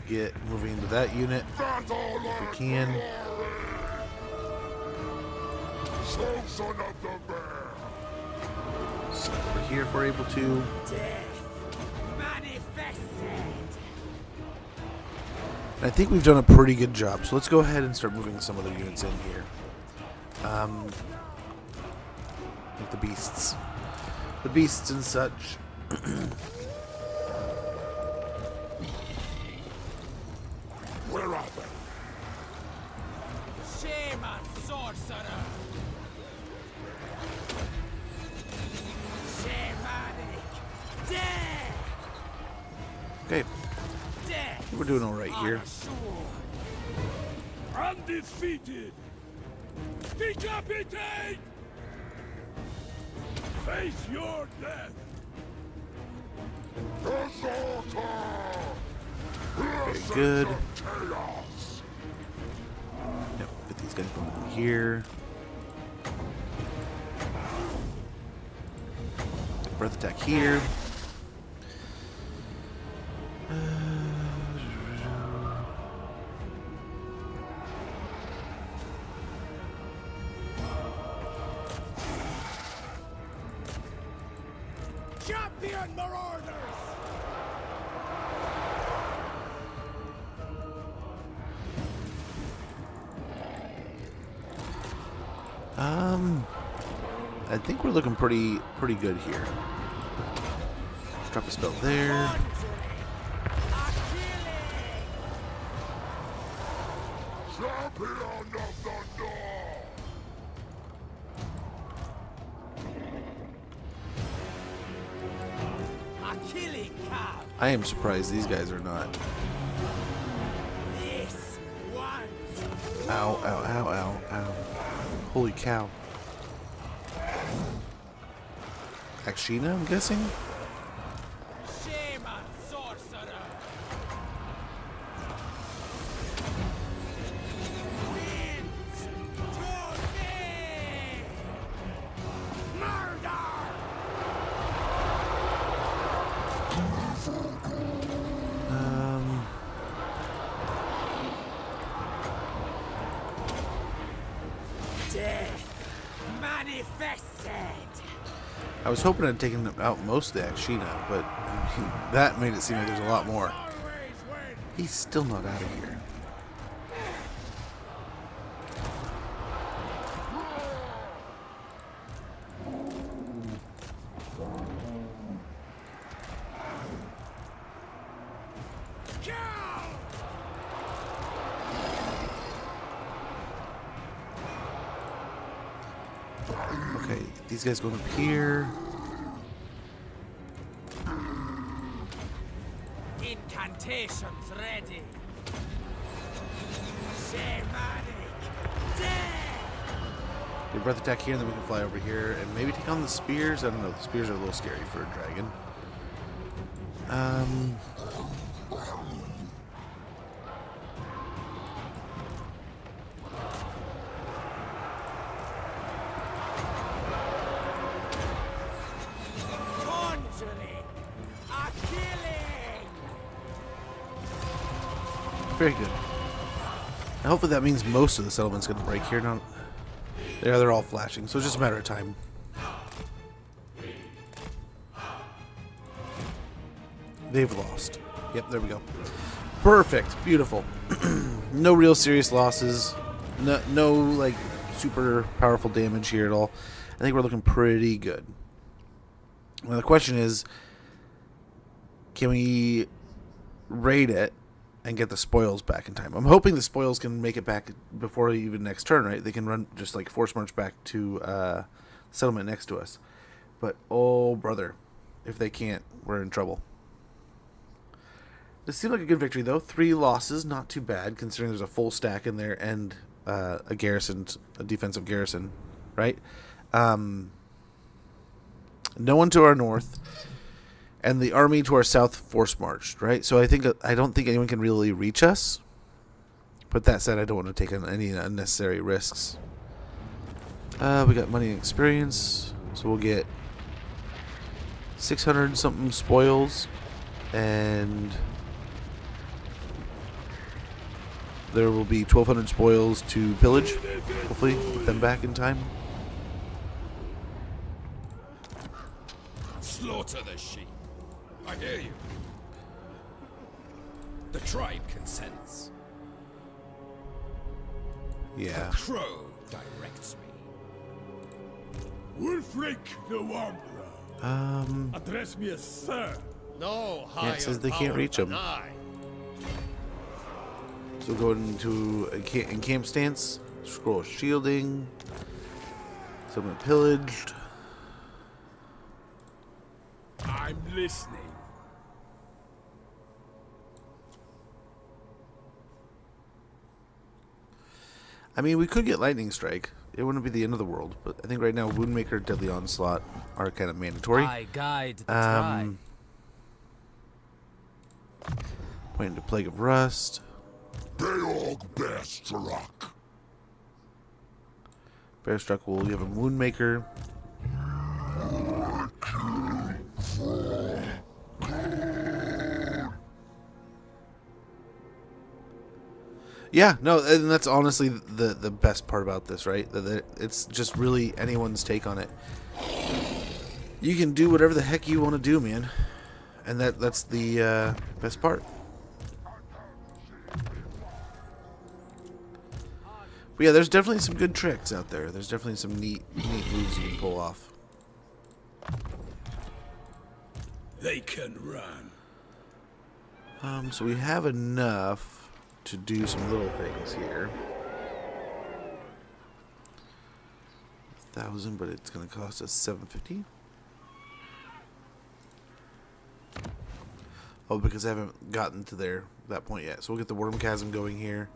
Get moving into that unit if we can. So son of the bear. So over here if we're able to. I think we've done a pretty good job, so let's go ahead and start moving some other units in here. Like the beasts. The beasts and such. Where are they? Shaman sorcerer. Shamanic. Death. Okay. We're doing alright here. Undefeated. Decapitate. Face your death. Very good. Yep, get these guys going in here. Breath attack here. Champion Marauders. I think we're looking pretty good here. Drop a spell there. Champion of the North. I am surprised these guys are not. Ow, ow, ow, ow, ow. Holy cow. Akshina, I'm guessing? Shaman sorcerer. Winds to me. Murder. Death manifested. I was hoping I'd taken out most of the Akshina, but I mean, that made it seem like there's a lot more. He's still not out of here. Okay, these guys going up here. Incantations ready. Shamanic. Death. Get breath attack here, and then we can fly over here and maybe take on the spears. I don't know. The spears are a little scary for a dragon. Very good. And hopefully that means most of the settlement's going to break here. Now, they're all flashing, so it's just a matter of time. They've lost. Yep, there we go. Perfect. Beautiful. No real serious losses. No like super powerful damage here at all. I think we're looking pretty good. Now the question is, can we raid it and get the spoils back in time? I'm hoping the spoils can make it back before even next turn, right? They can run just like force march back to the settlement next to us. But oh brother, if they can't, we're in trouble. This seemed like a good victory, though. 3 losses, not too bad, considering there's a full stack in there and a defensive garrison, right? No one to our north, and the army to our south force marched, right? So I don't think anyone can really reach us. But that said, I don't want to take any unnecessary risks. We got money and experience, so we'll get 600 something spoils, and there will be 1,200 spoils to pillage. Hopefully, get them back in time. Slaughter the sheep. I hear you. The tribe consents. Yeah. The crow directs me. Wulfrik the Wanderer. Address me as sir. No Yeah, higher it says they can't power reach than them. I. So go into a camp stance. Scroll shielding. Someone pillaged. I'm listening. I mean, we could get Lightning Strike. It wouldn't be the end of the world, but I think right now Woundmaker, Deadly Onslaught are kind of mandatory. I guide the tribe. Pointing to Plague of Rust. Beorg Bearstruck. Bearstruck will give him Woundmaker. Yeah, no, and that's honestly the best part about this, right? That it's just really anyone's take on it. You can do whatever the heck you want to do, man, and that's the best part. But yeah, there's definitely some good tricks out there. There's definitely some neat moves you can pull off. They can run. So we have enough to do some little things here. 1,000, but it's going to cost us 750. Oh, because I haven't gotten to that point yet. So we'll get the Worm Chasm going here.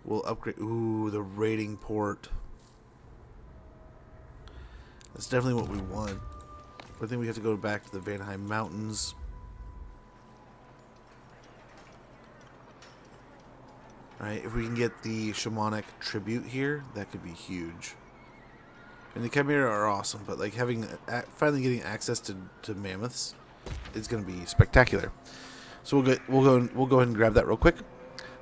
We'll upgrade. Ooh, the raiding port. That's definitely what we want. But I think we have to go back to the Vanheim Mountains. Alright, if we can get the shamanic tribute here, that could be huge. And the Chimera are awesome, but like finally getting access to mammoths is going to be spectacular. So we'll go ahead and grab that real quick.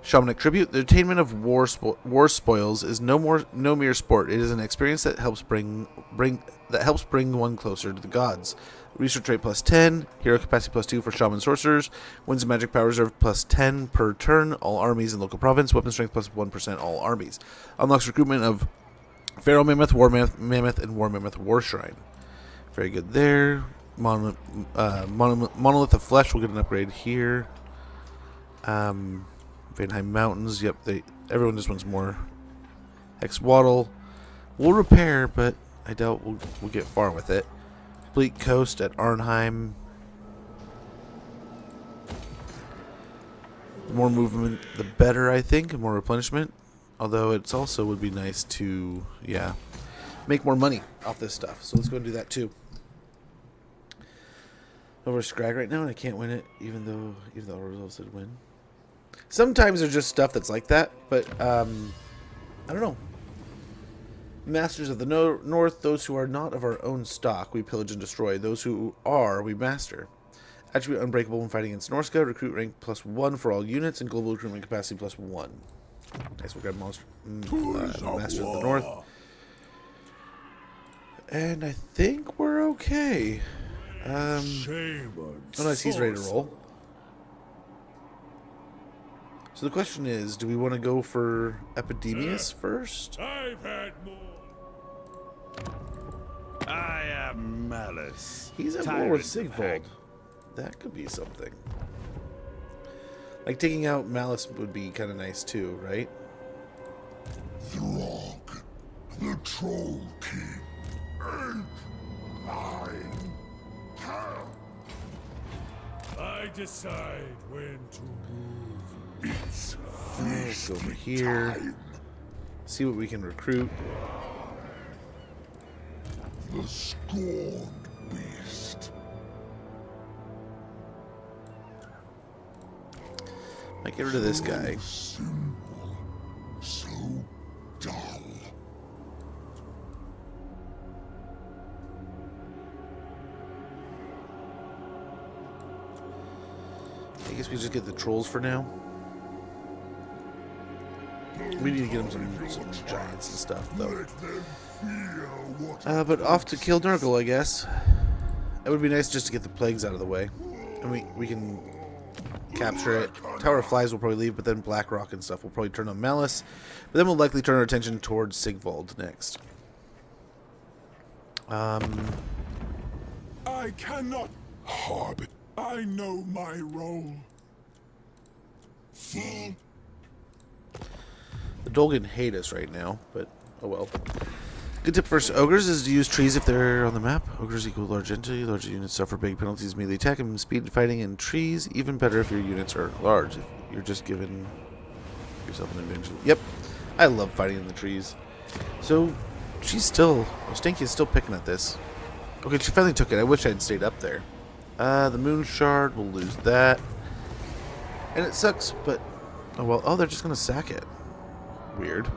Shamanic tribute: the attainment of war spoils is no mere sport. It is an experience that helps bring one closer to the gods. Research rate +10, hero capacity +2 for shaman sorcerers, wins and magic power reserve +10 per turn, all armies in local province, weapon strength +1% all armies. Unlocks recruitment of Pharaoh Mammoth, War Mammoth, and War Mammoth War Shrine. Very good there. Monolith of Flesh will get an upgrade here. Vanheim Mountains, yep, everyone just wants more. Hexwaddle will repair, but I doubt we'll get far with it. Bleak Coast at Arnheim. The more movement, the better, I think, and more replenishment. Although it's also would be nice to, make more money off this stuff. So let's go and do that too. Over Scrag right now, and I can't win it, even though our results did win. Sometimes there's just stuff that's like that, but I don't know. Masters of the North, those who are not of our own stock, we pillage and destroy. Those who are, we master. Attribute unbreakable when fighting against Norsca. Recruit rank +1 for all units, and global recruitment capacity +1. Nice, we'll grab Masters of the North. And I think we're okay. Oh, nice, he's ready to roll. So the question is, do we want to go for Epidemius first? I've had more. I am Malice. He's at war with Sigvald. That could be something. Like taking out Malice would be kind of nice too, right? Throg, the Troll King. 8, 9, 10. I decide when to move. It's Let's go over here. See what we can recruit. the scorned beast. Might get rid of this guy. Simple, so dull. I guess we just get the trolls for now. We need to get them some giants and stuff, though. Let them fear what But off to kill Nurgle, I guess. It would be nice just to get the plagues out of the way. And we can capture it. Tower of Flies will probably leave, but then Blackrock and stuff will probably turn on Malice. But then we'll likely turn our attention towards Sigvald next. I cannot harbor. I know my role. Full. The Dolgan hate us right now, but oh well. Good tip for ogres is to use trees if they're on the map. Ogres equal large entity. Large units suffer big penalties, melee attack, and speed fighting in trees. Even better if your units are large. If you're just giving yourself an advantage. Yep, I love fighting in the trees. So she's still, Stanky is still picking at this. Okay, she finally took it. I wish I'd stayed up there. The Moon Shard, we'll lose that. And it sucks, but oh well. Oh, they're just gonna sack it. Weird.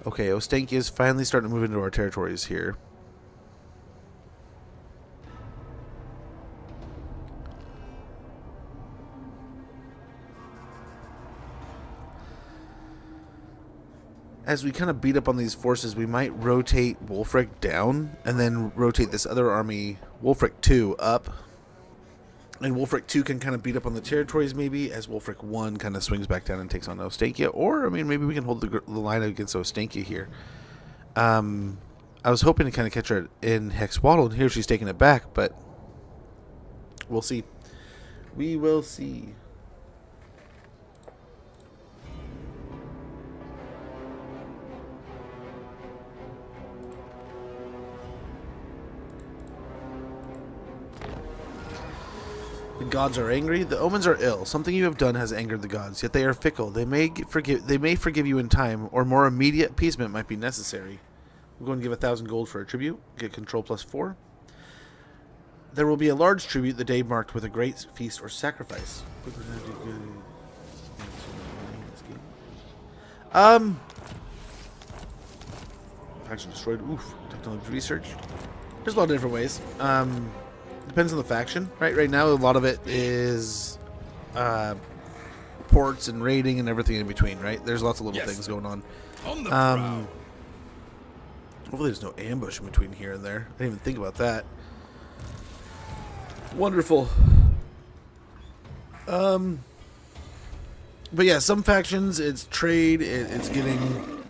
Okay, Ostanky is finally starting to move into our territories here. As we kind of beat up on these forces, we might rotate Wulfrik down and then rotate this other army, Wulfrik 2, up. And Wulfrik 2 can kind of beat up on the territories maybe, as Wulfrik 1 kind of swings back down and takes on Ostankia. Or, I mean, maybe we can hold the line against Ostankia here. I was hoping to kind of catch her in Hexwaddle, and here she's taking it back, but we'll see. We will see. The gods are angry. The omens are ill. Something you have done has angered the gods, yet they are fickle. They may forgive you in time, or more immediate appeasement might be necessary. We're going to give 1,000 gold for a tribute. Get control +4. There will be a large tribute the day marked with a great feast or sacrifice. Faction destroyed. Oof. Technology research. There's a lot of different ways. Depends on the faction, right? Right now, a lot of it is ports and raiding and everything in between, right? There's lots of little things going on. On the prowl. Hopefully there's no ambush in between here and there. I didn't even think about that. Wonderful. But yeah, some factions, it's trade, it's getting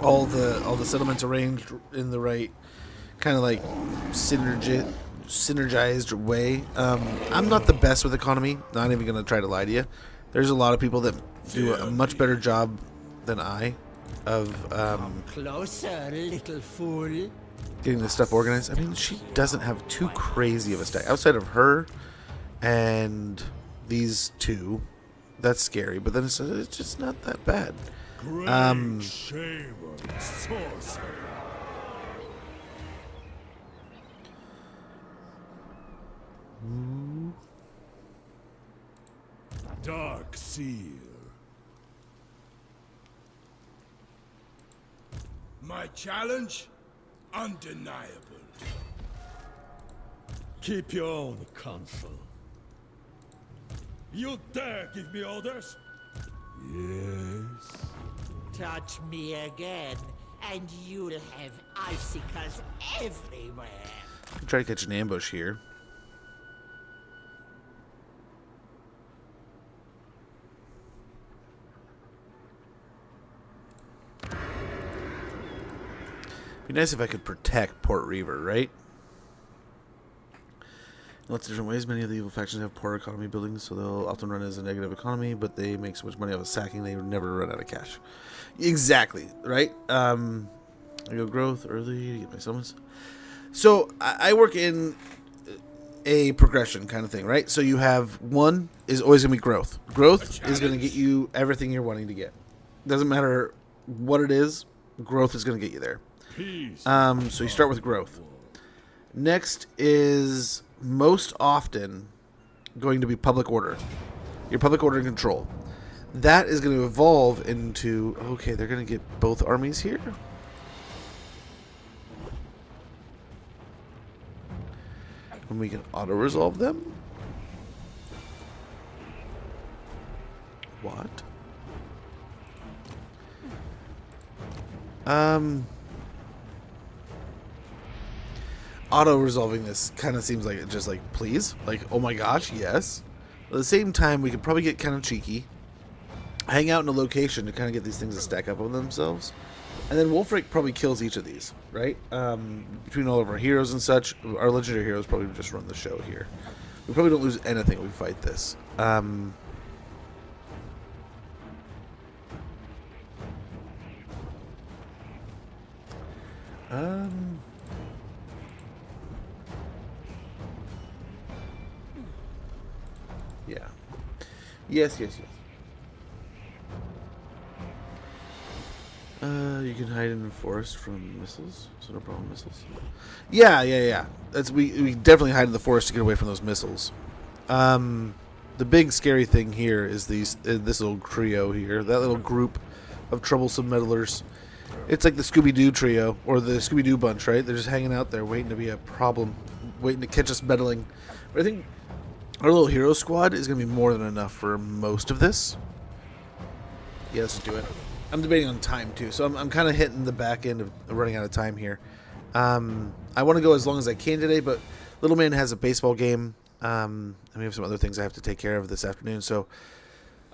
all the settlements arranged in the right kind of like synergized way. I'm not the best with economy. Not even going to try to lie to you. There's a lot of people that do a much better job than I of Closer, little fool. getting this stuff organized. I mean, she doesn't have too crazy of a stack outside of her and these two. That's scary, but then it's just not that bad. Great shame on sorcery. Dark Seal. My challenge? Undeniable. Keep your own counsel. You dare give me orders? Yes. Touch me again, and you'll have icicles everywhere. Try to catch an ambush here. Be nice if I could protect Port Reaver, right? Lots of different ways. Many of the evil factions have poor economy buildings, so they'll often run as a negative economy, but they make so much money off of sacking they would never run out of cash. Exactly, right? I go growth early to get my summons. So I work in a progression kind of thing, right? So you have one is always going to be growth. Growth is going to get you everything you're wanting to get. Doesn't matter what it is, growth is going to get you there. So you start with growth. Next is most often going to be public order. Your public order and control. That is going to evolve into, okay, they're going to get both armies here. And we can auto-resolve them. What? Auto-resolving this kind of seems like it just like, please? Like, oh my gosh, yes. At the same time, we could probably get kind of cheeky. Hang out in a location to kind of get these things to stack up on themselves. And then Wulfrik probably kills each of these, right? Between all of our heroes and such, our legendary heroes probably just run the show here. We probably don't lose anything if we fight this. Yeah. Yes. You can hide in the forest from missiles. So no problem, missiles. Yeah. That's we definitely hide in the forest to get away from those missiles. The big scary thing here is this little trio here, that little group of troublesome meddlers. It's like the Scooby-Doo trio or the Scooby-Doo bunch, right? They're just hanging out there waiting to be a problem, waiting to catch us meddling. But I think our little hero squad is going to be more than enough for most of this. Yeah, let's do it. I'm debating on time too, so I'm kind of hitting the back end of running out of time here. I want to go as long as I can today, but Little Man has a baseball game. And we have some other things I have to take care of this afternoon, so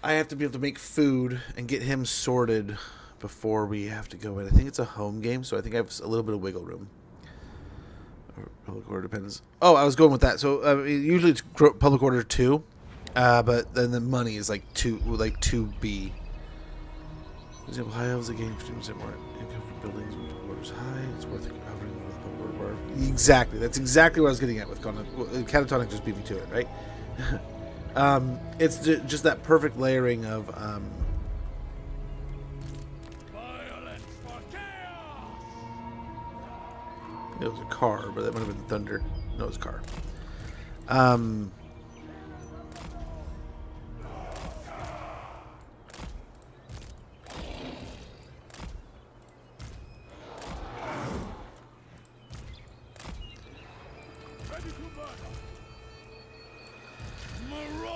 I have to be able to make food and get him sorted before we have to go in. I think it's a home game, so I think I have a little bit of wiggle room. Public order depends. Oh, I was going with that. So usually it's public order 2, but then the money is like 2B. For example, high levels of gain 15% more income for buildings when public order is high. It's worth covering with public order bar. Exactly. That's exactly what I was getting at with Catatonic. Just beat me to it, right? It's just that perfect layering of it was a car, but that might have been thunder. No, it was a car.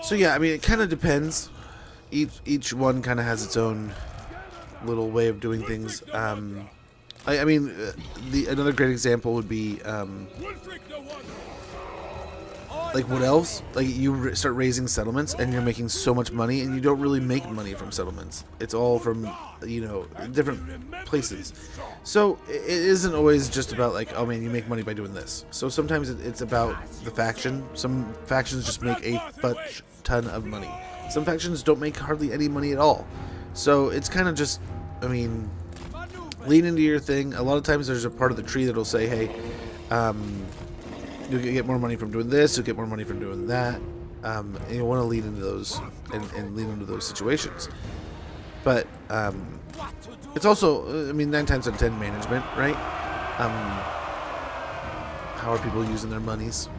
So yeah, I mean, it kind of depends. Each one kind of has its own little way of doing things. I mean, another great example would be like Wood Elves. Like you start raising settlements, and you're making so much money, and you don't really make money from settlements. It's all from different places. So it isn't always just about like, oh man, you make money by doing this. So sometimes it's about the faction. Some factions just make a fudge ton of money. Some factions don't make hardly any money at all. So it's kind of just, I mean, lean into your thing. A lot of times there's a part of the tree that'll say, hey, you'll get more money from doing this, you'll get more money from doing that. And you want to lean into those and lean into those situations. But it's also, I mean, 9 times out of 10 management, right? How are people using their monies?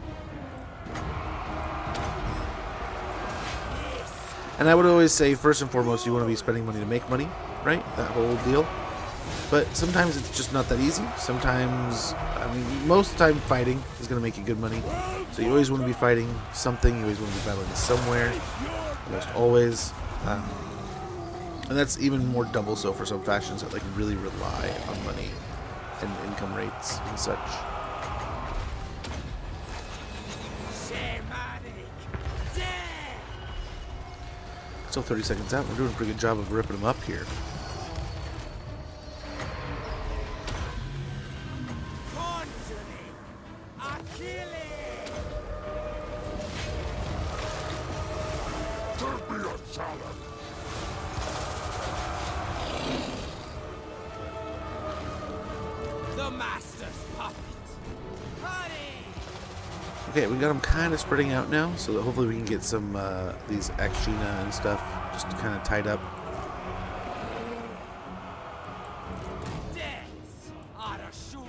And I would always say, first and foremost, you want to be spending money to make money, right? That whole deal. But sometimes it's just not that easy. Sometimes, I mean, most of the time fighting is going to make you good money. So you always want to be fighting something. You always want to be battling somewhere. Almost always. And that's even more double so for some factions that like really rely on money and income rates and such. Still 30 seconds out. We're doing a pretty good job of ripping them up here. The master's puppet. Hurry! Okay, we got them kind of spreading out now, so that hopefully we can get some these Akshina and stuff just kind of tied up. Deaths are assured.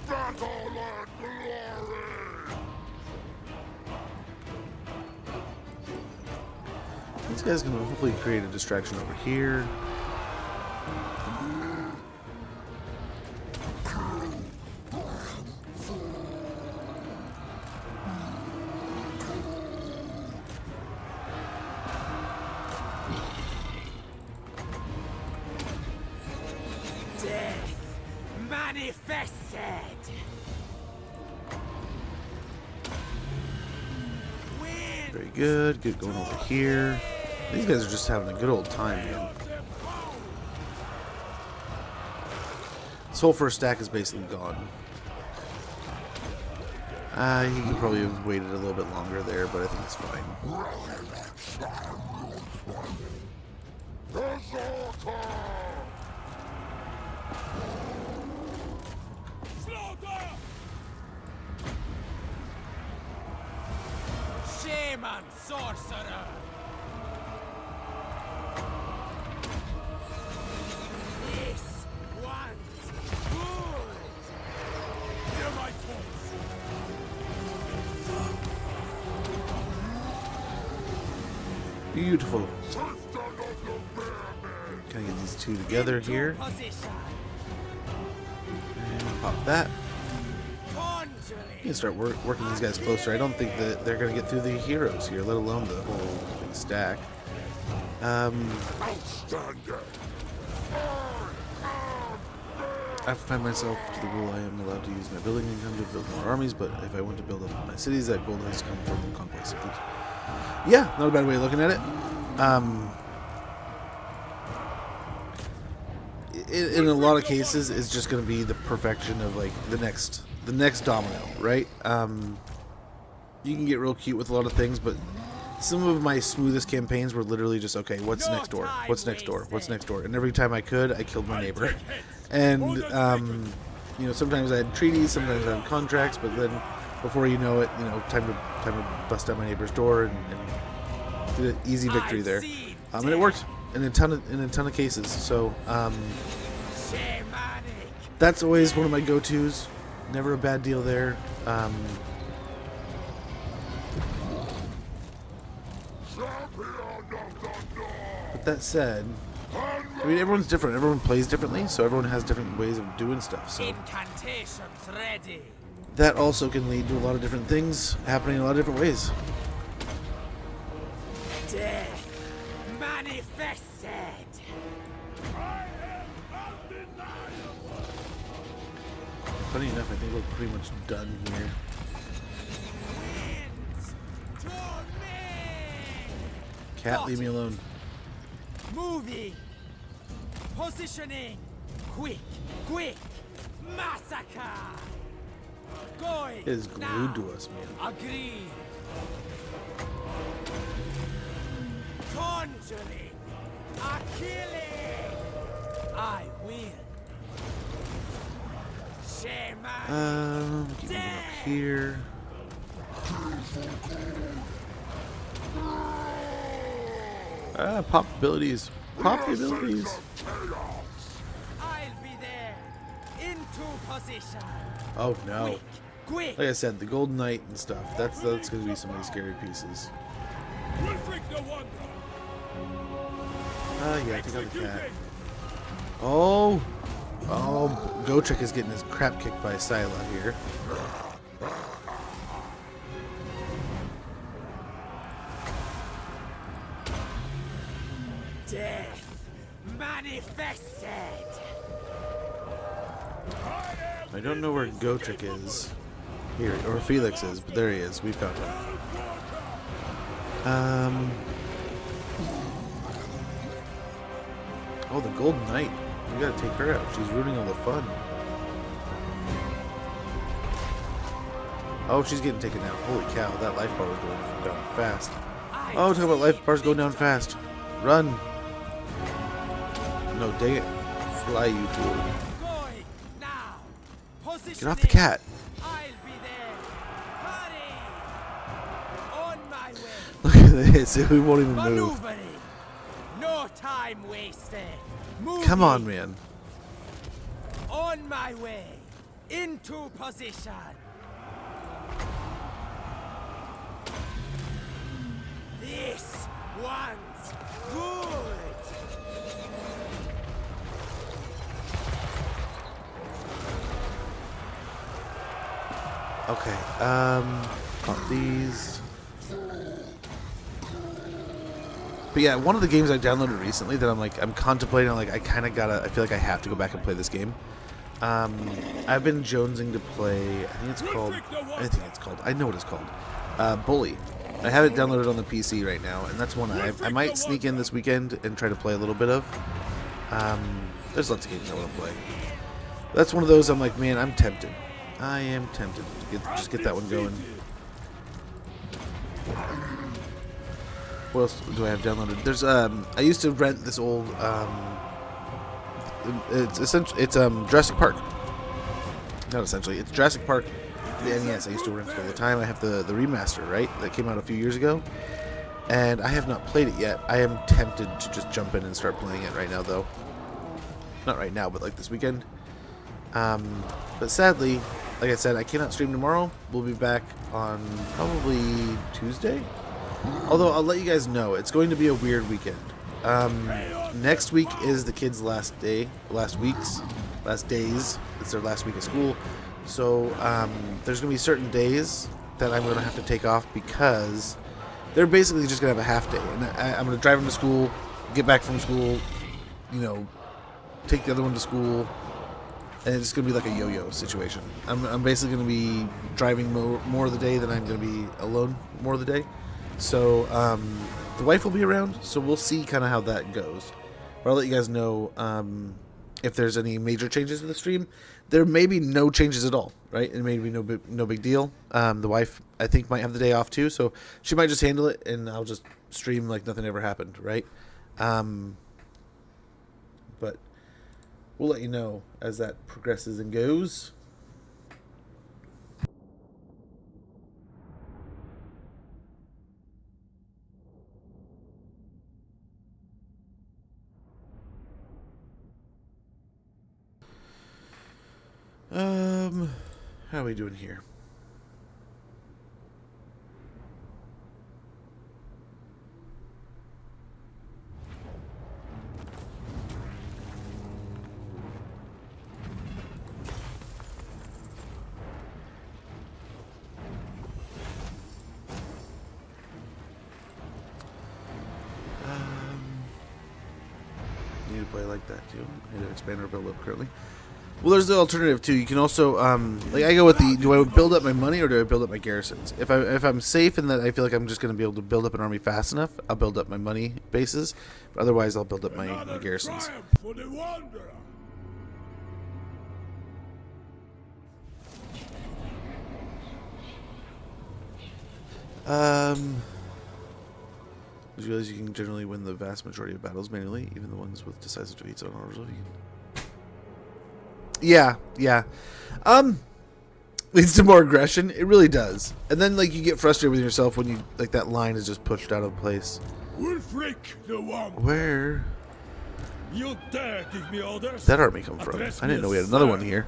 Battle and glory! These guys can hopefully create a distraction over here. Death manifested. Wind. Very good. Good going over here. These guys are just having a good old time, man. This whole first stack is basically gone. He could probably have waited a little bit longer there, but I think it's fine. Shaman sorcerer. This one's good. Hear my taunts. Beautiful. Can I get these two together here? Position. And pop that. Conjuring. You can start working these guys closer. I don't think that they're going to get through the heroes here, let alone the whole big stack. I have to find myself to the rule I am allowed to use my building income to build more armies, but if I want to build up my cities, that gold has to come from conquest. Yeah, not a bad way of looking at it. In a lot of cases, it's just going to be the perfection of like the next domino, right? You can get real cute with a lot of things, but some of my smoothest campaigns were literally just, okay, what's next door? What's next door? What's next door? And every time I could, I killed my neighbor. And you know, sometimes I had treaties, sometimes I had contracts, but then before you know it, you know, time to bust down my neighbor's door and get an easy victory there. And it worked in a ton of cases. So that's always one of my go-tos. Never a bad deal there. But that said, I mean, everyone's different. Everyone plays differently, so everyone has different ways of doing stuff. So Incantations ready. that also can lead to a lot of different things happening in a lot of different ways. Death manifested. Funny enough, I think we're pretty much done here. Winds to me. Cat, leave me alone. Moving. Positioning. Quick. Massacre. Going. It is glued now. to us, man. Agree. Conjuring. A killing. I will. Shaman. Keep moving up here. Pop abilities. Pop the abilities. I'll be there. Into position. Oh no. Quick. Like I said, the Golden Knight and stuff. That's going to be some of these scary pieces. Wulfrik the Wanderer. Yeah, take out the cat. Oh, Gotrek is getting his crap kicked by Scylla here. Death manifested. I don't know where Gotrek is. Here, or Felix is, but there he is. We found him. Oh, the Golden Knight. We gotta take her out. She's ruining all the fun. Oh, she's getting taken out. Holy cow, that life bar was going down fast. Oh, talk about life bars going down fast. Run. No, dang it. Fly, you fool. Going now. Get off the cat. I'll be there. Hurry. On my way. Look at this. We won't even move. Maneuvering. No time wasted. Moving. Come on, man. On my way. Into position. This one's good. Okay, got these. But yeah, one of the games I downloaded recently that I'm contemplating, like, I feel like I have to go back and play this game. I've been jonesing to play, I know what it's called, Bully. I have it downloaded on the PC right now, and that's one I might sneak in this weekend and try to play a little bit of. There's lots of games I want to play. That's one of those I'm like, man, I'm tempted. I am tempted to just get that one going. What else do I have downloaded? There's I used to rent this old it's Jurassic Park. Not essentially, it's Jurassic Park for the NES. I used to rent it all the time. I have the remaster, right? That came out a few years ago. And I have not played it yet. I am tempted to just jump in and start playing it right now, though. Not right now, but like this weekend. But sadly, like I said, I cannot stream tomorrow. We'll be back on probably Tuesday. Although I'll let you guys know, it's going to be a weird weekend. Next week is the kids' last days. It's their last week of school. So there's going to be certain days that I'm going to have to take off because they're basically just going to have a half day. And I'm going to drive them to school, get back from school, take the other one to school. And it's going to be like a yo-yo situation. I'm basically going to be driving more of the day than I'm going to be alone more of the day. So the wife will be around, so we'll see kind of how that goes. But I'll let you guys know if there's any major changes to the stream. There may be no changes at all, right? It may be no big deal. The wife, I think, might have the day off too, so she might just handle it, and I'll just stream like nothing ever happened, right? But we'll let you know as that progresses and goes. How are we doing here? Need to play like that too. I need to expand our build up currently. Well, there's the alternative too. You can also, like, I go with the, do I build up my money or do I build up my garrisons? If I'm safe and that I feel like I'm just going to be able to build up an army fast enough, I'll build up my money bases. But otherwise, I'll build up my garrisons. For the wanderer. Did you realize you can generally win the vast majority of battles manually, even the ones with decisive defeats on orders of you? Yeah. Leads to more aggression. It really does. And then, like, you get frustrated with yourself when you, like, that line is just pushed out of place. Wulfrik, the one. Where You dare give me orders? did that army come from? I didn't know we had another one here.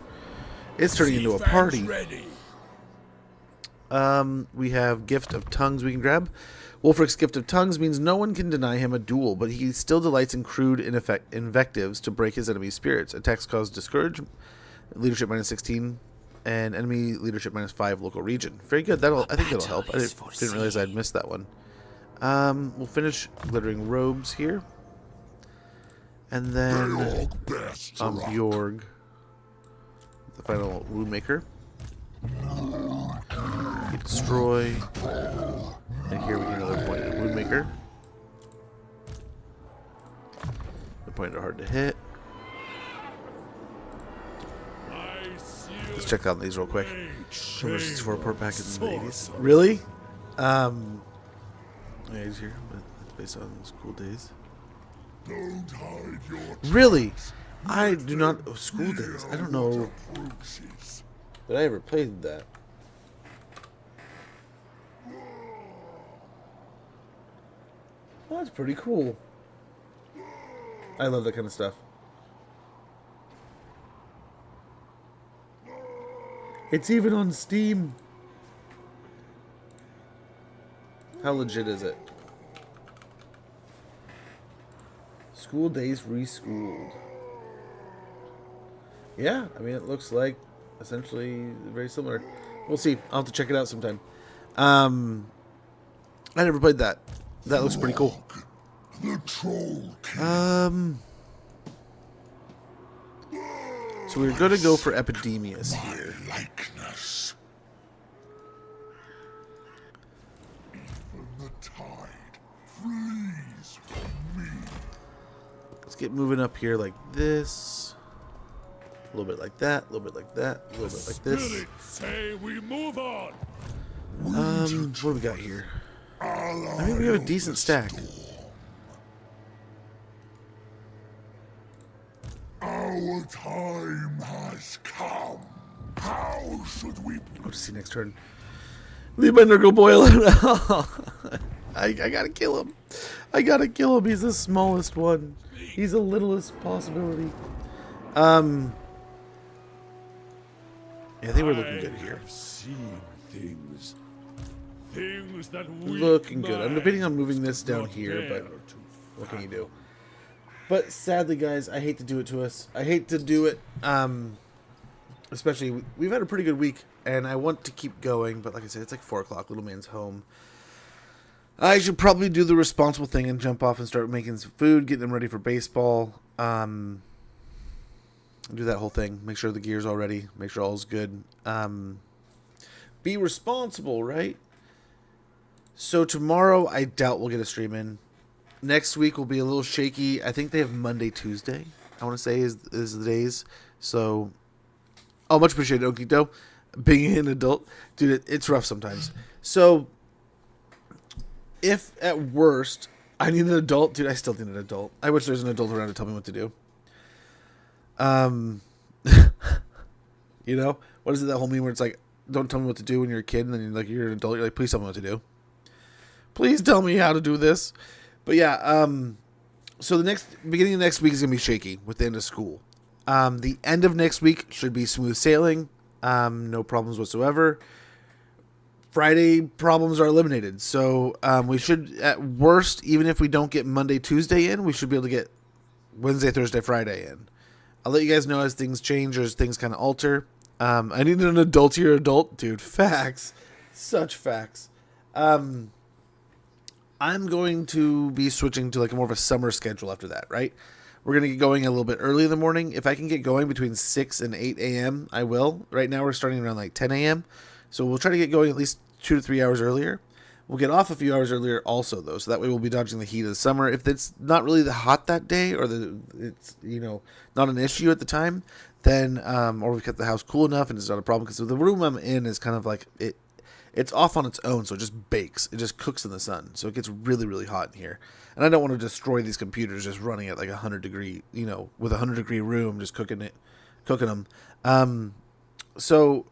It's turning into a party. Ready. We have Gift of Tongues we can grab. Wulfrik's Gift of Tongues means no one can deny him a duel, but he still delights in crude invectives to break his enemy's spirits. Attacks cause discourage, leadership -16, and enemy leadership -5 local region. Very good. I think that'll help. I didn't realize I'd missed that one. We'll finish Glittering Robes here. And then Bjorg, the final Woundmaker. Destroy. And here we get another point of Woundmaker. The point are hard to hit. Let's check out these real quick. Versus 4 report back in the 80s. Really? age here, but it's based on school days. Don't hide your Really? I do not... School days. I don't know that I ever played that. Well, that's pretty cool. I love that kind of stuff. It's even on Steam. How legit is it? School days reschooled. Yeah, I mean, it looks like essentially very similar. We'll see. I'll have to check it out sometime. I never played that. That looks pretty cool. The Troll King. So we're going to go for Epidemius here. Likeness. Even the tide flees from me. Let's get moving up here like this. A little bit like that. A little bit like that. A little bit like this. Spirit say we move on. What do we got here? I think we have a decent stack. Our time has come. How should we? What to see next turn? Leave my Nurgle boil. I gotta kill him. I gotta kill him. He's the smallest one. He's the littlest possibility. Yeah, I think we're looking good here. Seen things that we Looking good. I'm debating on moving this down here, but what can you do? But sadly, guys, I hate to do it to us. I hate to do it. Especially, we've had a pretty good week, and I want to keep going. But like I said, it's like 4 o'clock. Little man's home. I should probably do the responsible thing and jump off and start making some food, getting him ready for baseball. Do that whole thing. Make sure the gear's all ready. Make sure all's good. Be responsible, right? So tomorrow, I doubt we'll get a stream in. Next week will be a little shaky. I think they have Monday, Tuesday, I want to say is the days. So, oh, much appreciated, Okito. Being an adult. Dude, it's rough sometimes. So, if at worst, I need an adult. Dude, I still need an adult. I wish there was an adult around to tell me what to do. You know? What is it, that whole meme where it's like, don't tell me what to do when you're a kid, and then you're an adult, you're like, please tell me what to do. Please tell me how to do this. But yeah, so the beginning of next week is going to be shaky with the end of school. The end of next week should be smooth sailing. No problems whatsoever. Friday problems are eliminated. So we should, at worst, even if we don't get Monday, Tuesday in, we should be able to get Wednesday, Thursday, Friday in. I'll let you guys know as things change or as things kind of alter. I need an adultier adult. Dude, facts. Such facts. I'm going to be switching to like more of a summer schedule after that, right? We're going to get going a little bit early in the morning. If I can get going between 6 and 8 a.m., I will. Right now we're starting around like 10 a.m. So we'll try to get going at least 2 to 3 hours earlier. We'll get off a few hours earlier also, though. So that way we'll be dodging the heat of the summer. If it's not really the hot that day or it's, not an issue at the time, then, or we've kept the house cool enough and it's not a problem. Because the room I'm in is kind of like, it's off on its own, so it just bakes. It just cooks in the sun. So it gets really, really hot in here. And I don't want to destroy these computers just running at like 100 degree, with a 100 degree room, just cooking them. So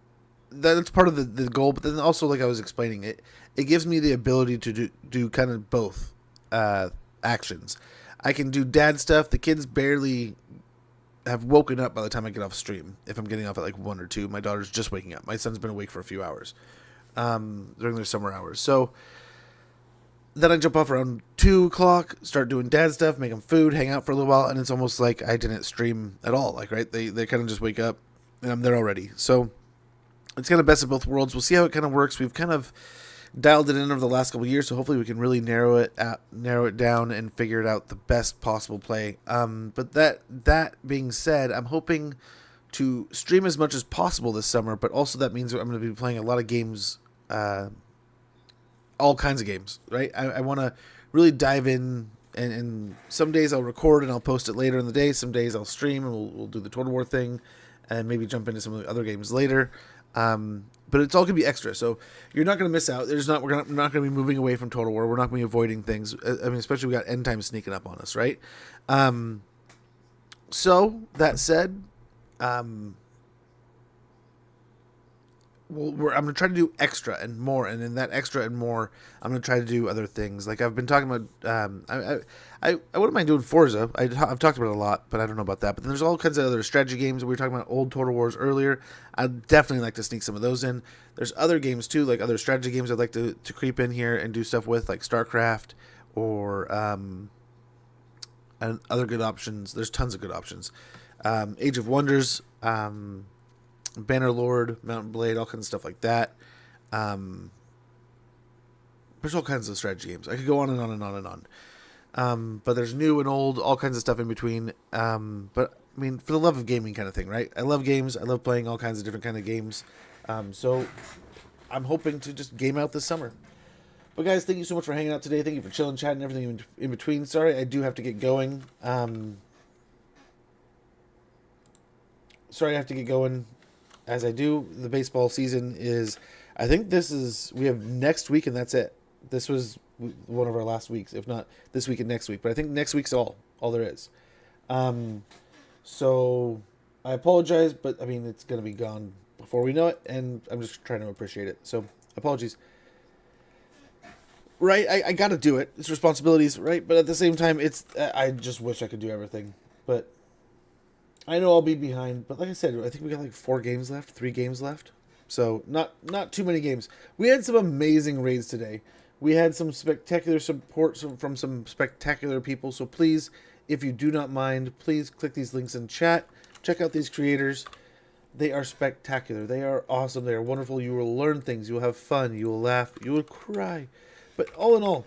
that's part of the goal. But then also, like I was explaining, it gives me the ability to do kind of both actions. I can do dad stuff. The kids barely have woken up by the time I get off stream. If I'm getting off at like 1 or 2, my daughter's just waking up. My son's been awake for a few hours. During their summer hours. So then I jump off around 2 o'clock, start doing dad stuff, make them food, hang out for a little while, and it's almost like I didn't stream at all. Like, right? They kind of just wake up and I'm there already. So it's kind of best of both worlds. We'll see how it kind of works. We've kind of dialed it in over the last couple of years, so hopefully we can really narrow it down and figure it out the best possible play. But that being said, I'm hoping to stream as much as possible this summer, but also that means I'm going to be playing a lot of games, all kinds of games, right? I want to really dive in, and some days I'll record and I'll post it later in the day. Some days I'll stream and we'll do the Total War thing and maybe jump into some of the other games later. But it's all going to be extra, so you're not going to miss out. We're not going to be moving away from Total War. We're not going to be avoiding things. I mean, especially we got End Time sneaking up on us, right? So that said, I'm going to try to do extra and more, and in that extra and more, I'm going to try to do other things. Like I've been talking about, I wouldn't mind doing Forza. I've talked about it a lot, but I don't know about that. But then there's all kinds of other strategy games. We were talking about old Total Wars earlier. I'd definitely like to sneak some of those in. There's other games too, like other strategy games I'd like to creep in here and do stuff with, like StarCraft or and other good options. There's tons of good options. Age of Wonders, Bannerlord, Mountain Blade, all kinds of stuff like that. There's all kinds of strategy games. I could go on and on and on and on. But there's new and old, all kinds of stuff in between. But I mean, for the love of gaming kind of thing, right? I love games. I love playing all kinds of different kind of games. So I'm hoping to just game out this summer. But guys, thank you so much for hanging out today. Thank you for chilling, chatting, everything in between. Sorry, I do have to get going. Sorry, I have to get going. As I do, the baseball season is, I think we have next week and that's it. This was one of our last weeks, if not this week and next week. But I think next week's all there is. So I apologize, but I mean, it's going to be gone before we know it. And I'm just trying to appreciate it. So apologies. Right, I got to do it. It's responsibilities, right? But at the same time, I just wish I could do everything. But I know I'll be behind. But like I said, I think we got like 3 games left. So not too many games. We had some amazing raids today. We had some spectacular support from some spectacular people. So please, if you do not mind, please click these links in chat. Check out these creators. They are spectacular. They are awesome. They are wonderful. You will learn things. You will have fun. You will laugh. You will cry. But all in all,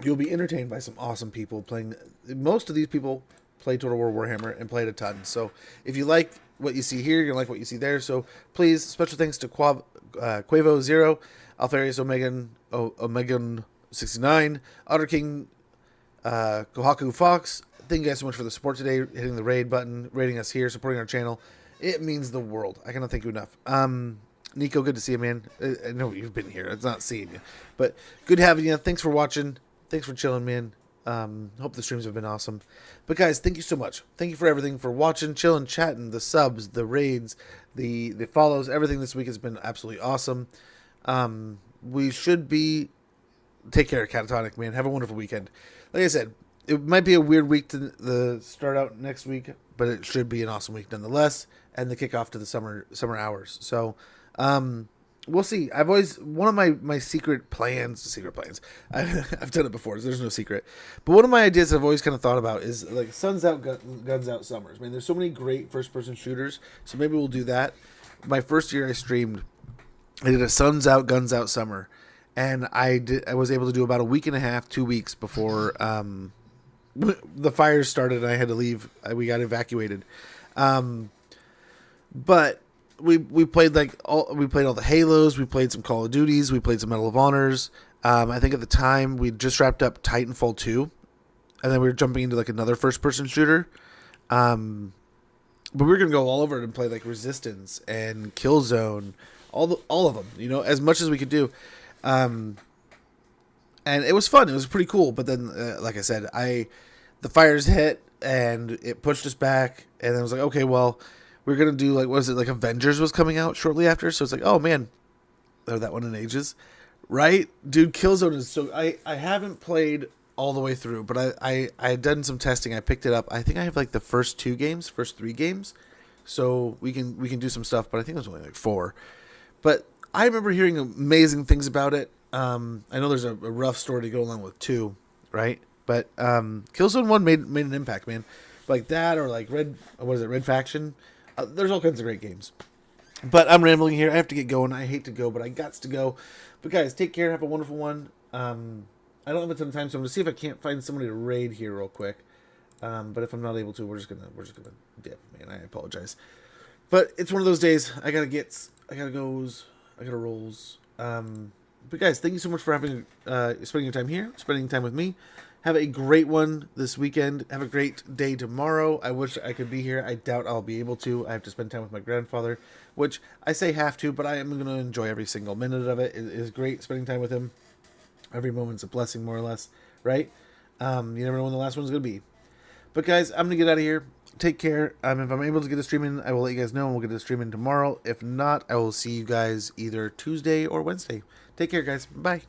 you'll be entertained by some awesome people playing. Most of these people play Total War Warhammer and play it a ton. So if you like what you see here, you're going to like what you see there. So please, special thanks to Quavo Zero, Alfarius Omegan 69, Otter King, Kohaku Fox. Thank you guys so much for the support today, hitting the raid button, rating us here, supporting our channel. It means the world. I cannot thank you enough. Nico, good to see you, man. I know you've been here. It's not seeing you. But good having you. Thanks for watching. Thanks for chilling, man. Hope the streams have been awesome. But guys, thank you so much. Thank you for everything, for watching, chilling, chatting, the subs, the raids, the follows. Everything this week has been absolutely awesome. We should be... Take care, Catatonic, man. Have a wonderful weekend. Like I said, it might be a weird week to start out next week, but it should be an awesome week nonetheless, and the kickoff to the summer hours. So... we'll see. I've always, one of my secret plans, I've done it before, so there's no secret. But one of my ideas I've always kind of thought about is like Suns Out, Guns Out Summers. Man, there's so many great first-person shooters, so maybe we'll do that. My first year I streamed, I did a Suns Out, Guns Out Summer, and I was able to do about a week and a half, 2 weeks before the fires started and I had to leave. We got evacuated. But we played all the Halos, we played some Call of Duties, we played some Medal of Honors. I think at the time we just wrapped up Titanfall 2, and then we were jumping into like another first-person shooter. But we were gonna go all over it and play like Resistance and Killzone, all of them, you know, as much as we could do. And it was fun. It was pretty cool. But then, like I said, the fires hit and it pushed us back, and then I was like, okay, well, we're going to do, like, what is it, like Avengers was coming out shortly after, so it's like, oh, man, that one in ages, right? Dude, Killzone is so, I haven't played all the way through, but I had done some testing, I picked it up, I think I have, like, the first 3 games, so we can do some stuff, but I think it was only, like, 4, but I remember hearing amazing things about it. I know there's a rough story to go along with 2, right, but Killzone 1 made an impact, man, like that, or, like, Red Faction. There's all kinds of great games. But I'm rambling here. I have to get going. I hate to go, but I got to go. But guys, take care. Have a wonderful one. I don't have a ton of time, so I'm going to see if I can't find somebody to raid here real quick. But if I'm not able to, we're just gonna dip, man. I apologize. But it's one of those days. I gotta goes. I gotta rolls. But guys, thank you so much for spending your time here, spending time with me. Have a great one this weekend. Have a great day tomorrow. I wish I could be here. I doubt I'll be able to. I have to spend time with my grandfather, which I say have to, but I am going to enjoy every single minute of it. It is great spending time with him. Every moment's a blessing, more or less, right? You never know when the last one's going to be. But guys, I'm going to get out of here. Take care. If I'm able to get a stream in, I will let you guys know, and we'll get a stream in tomorrow. If not, I will see you guys either Tuesday or Wednesday. Take care, guys. Bye.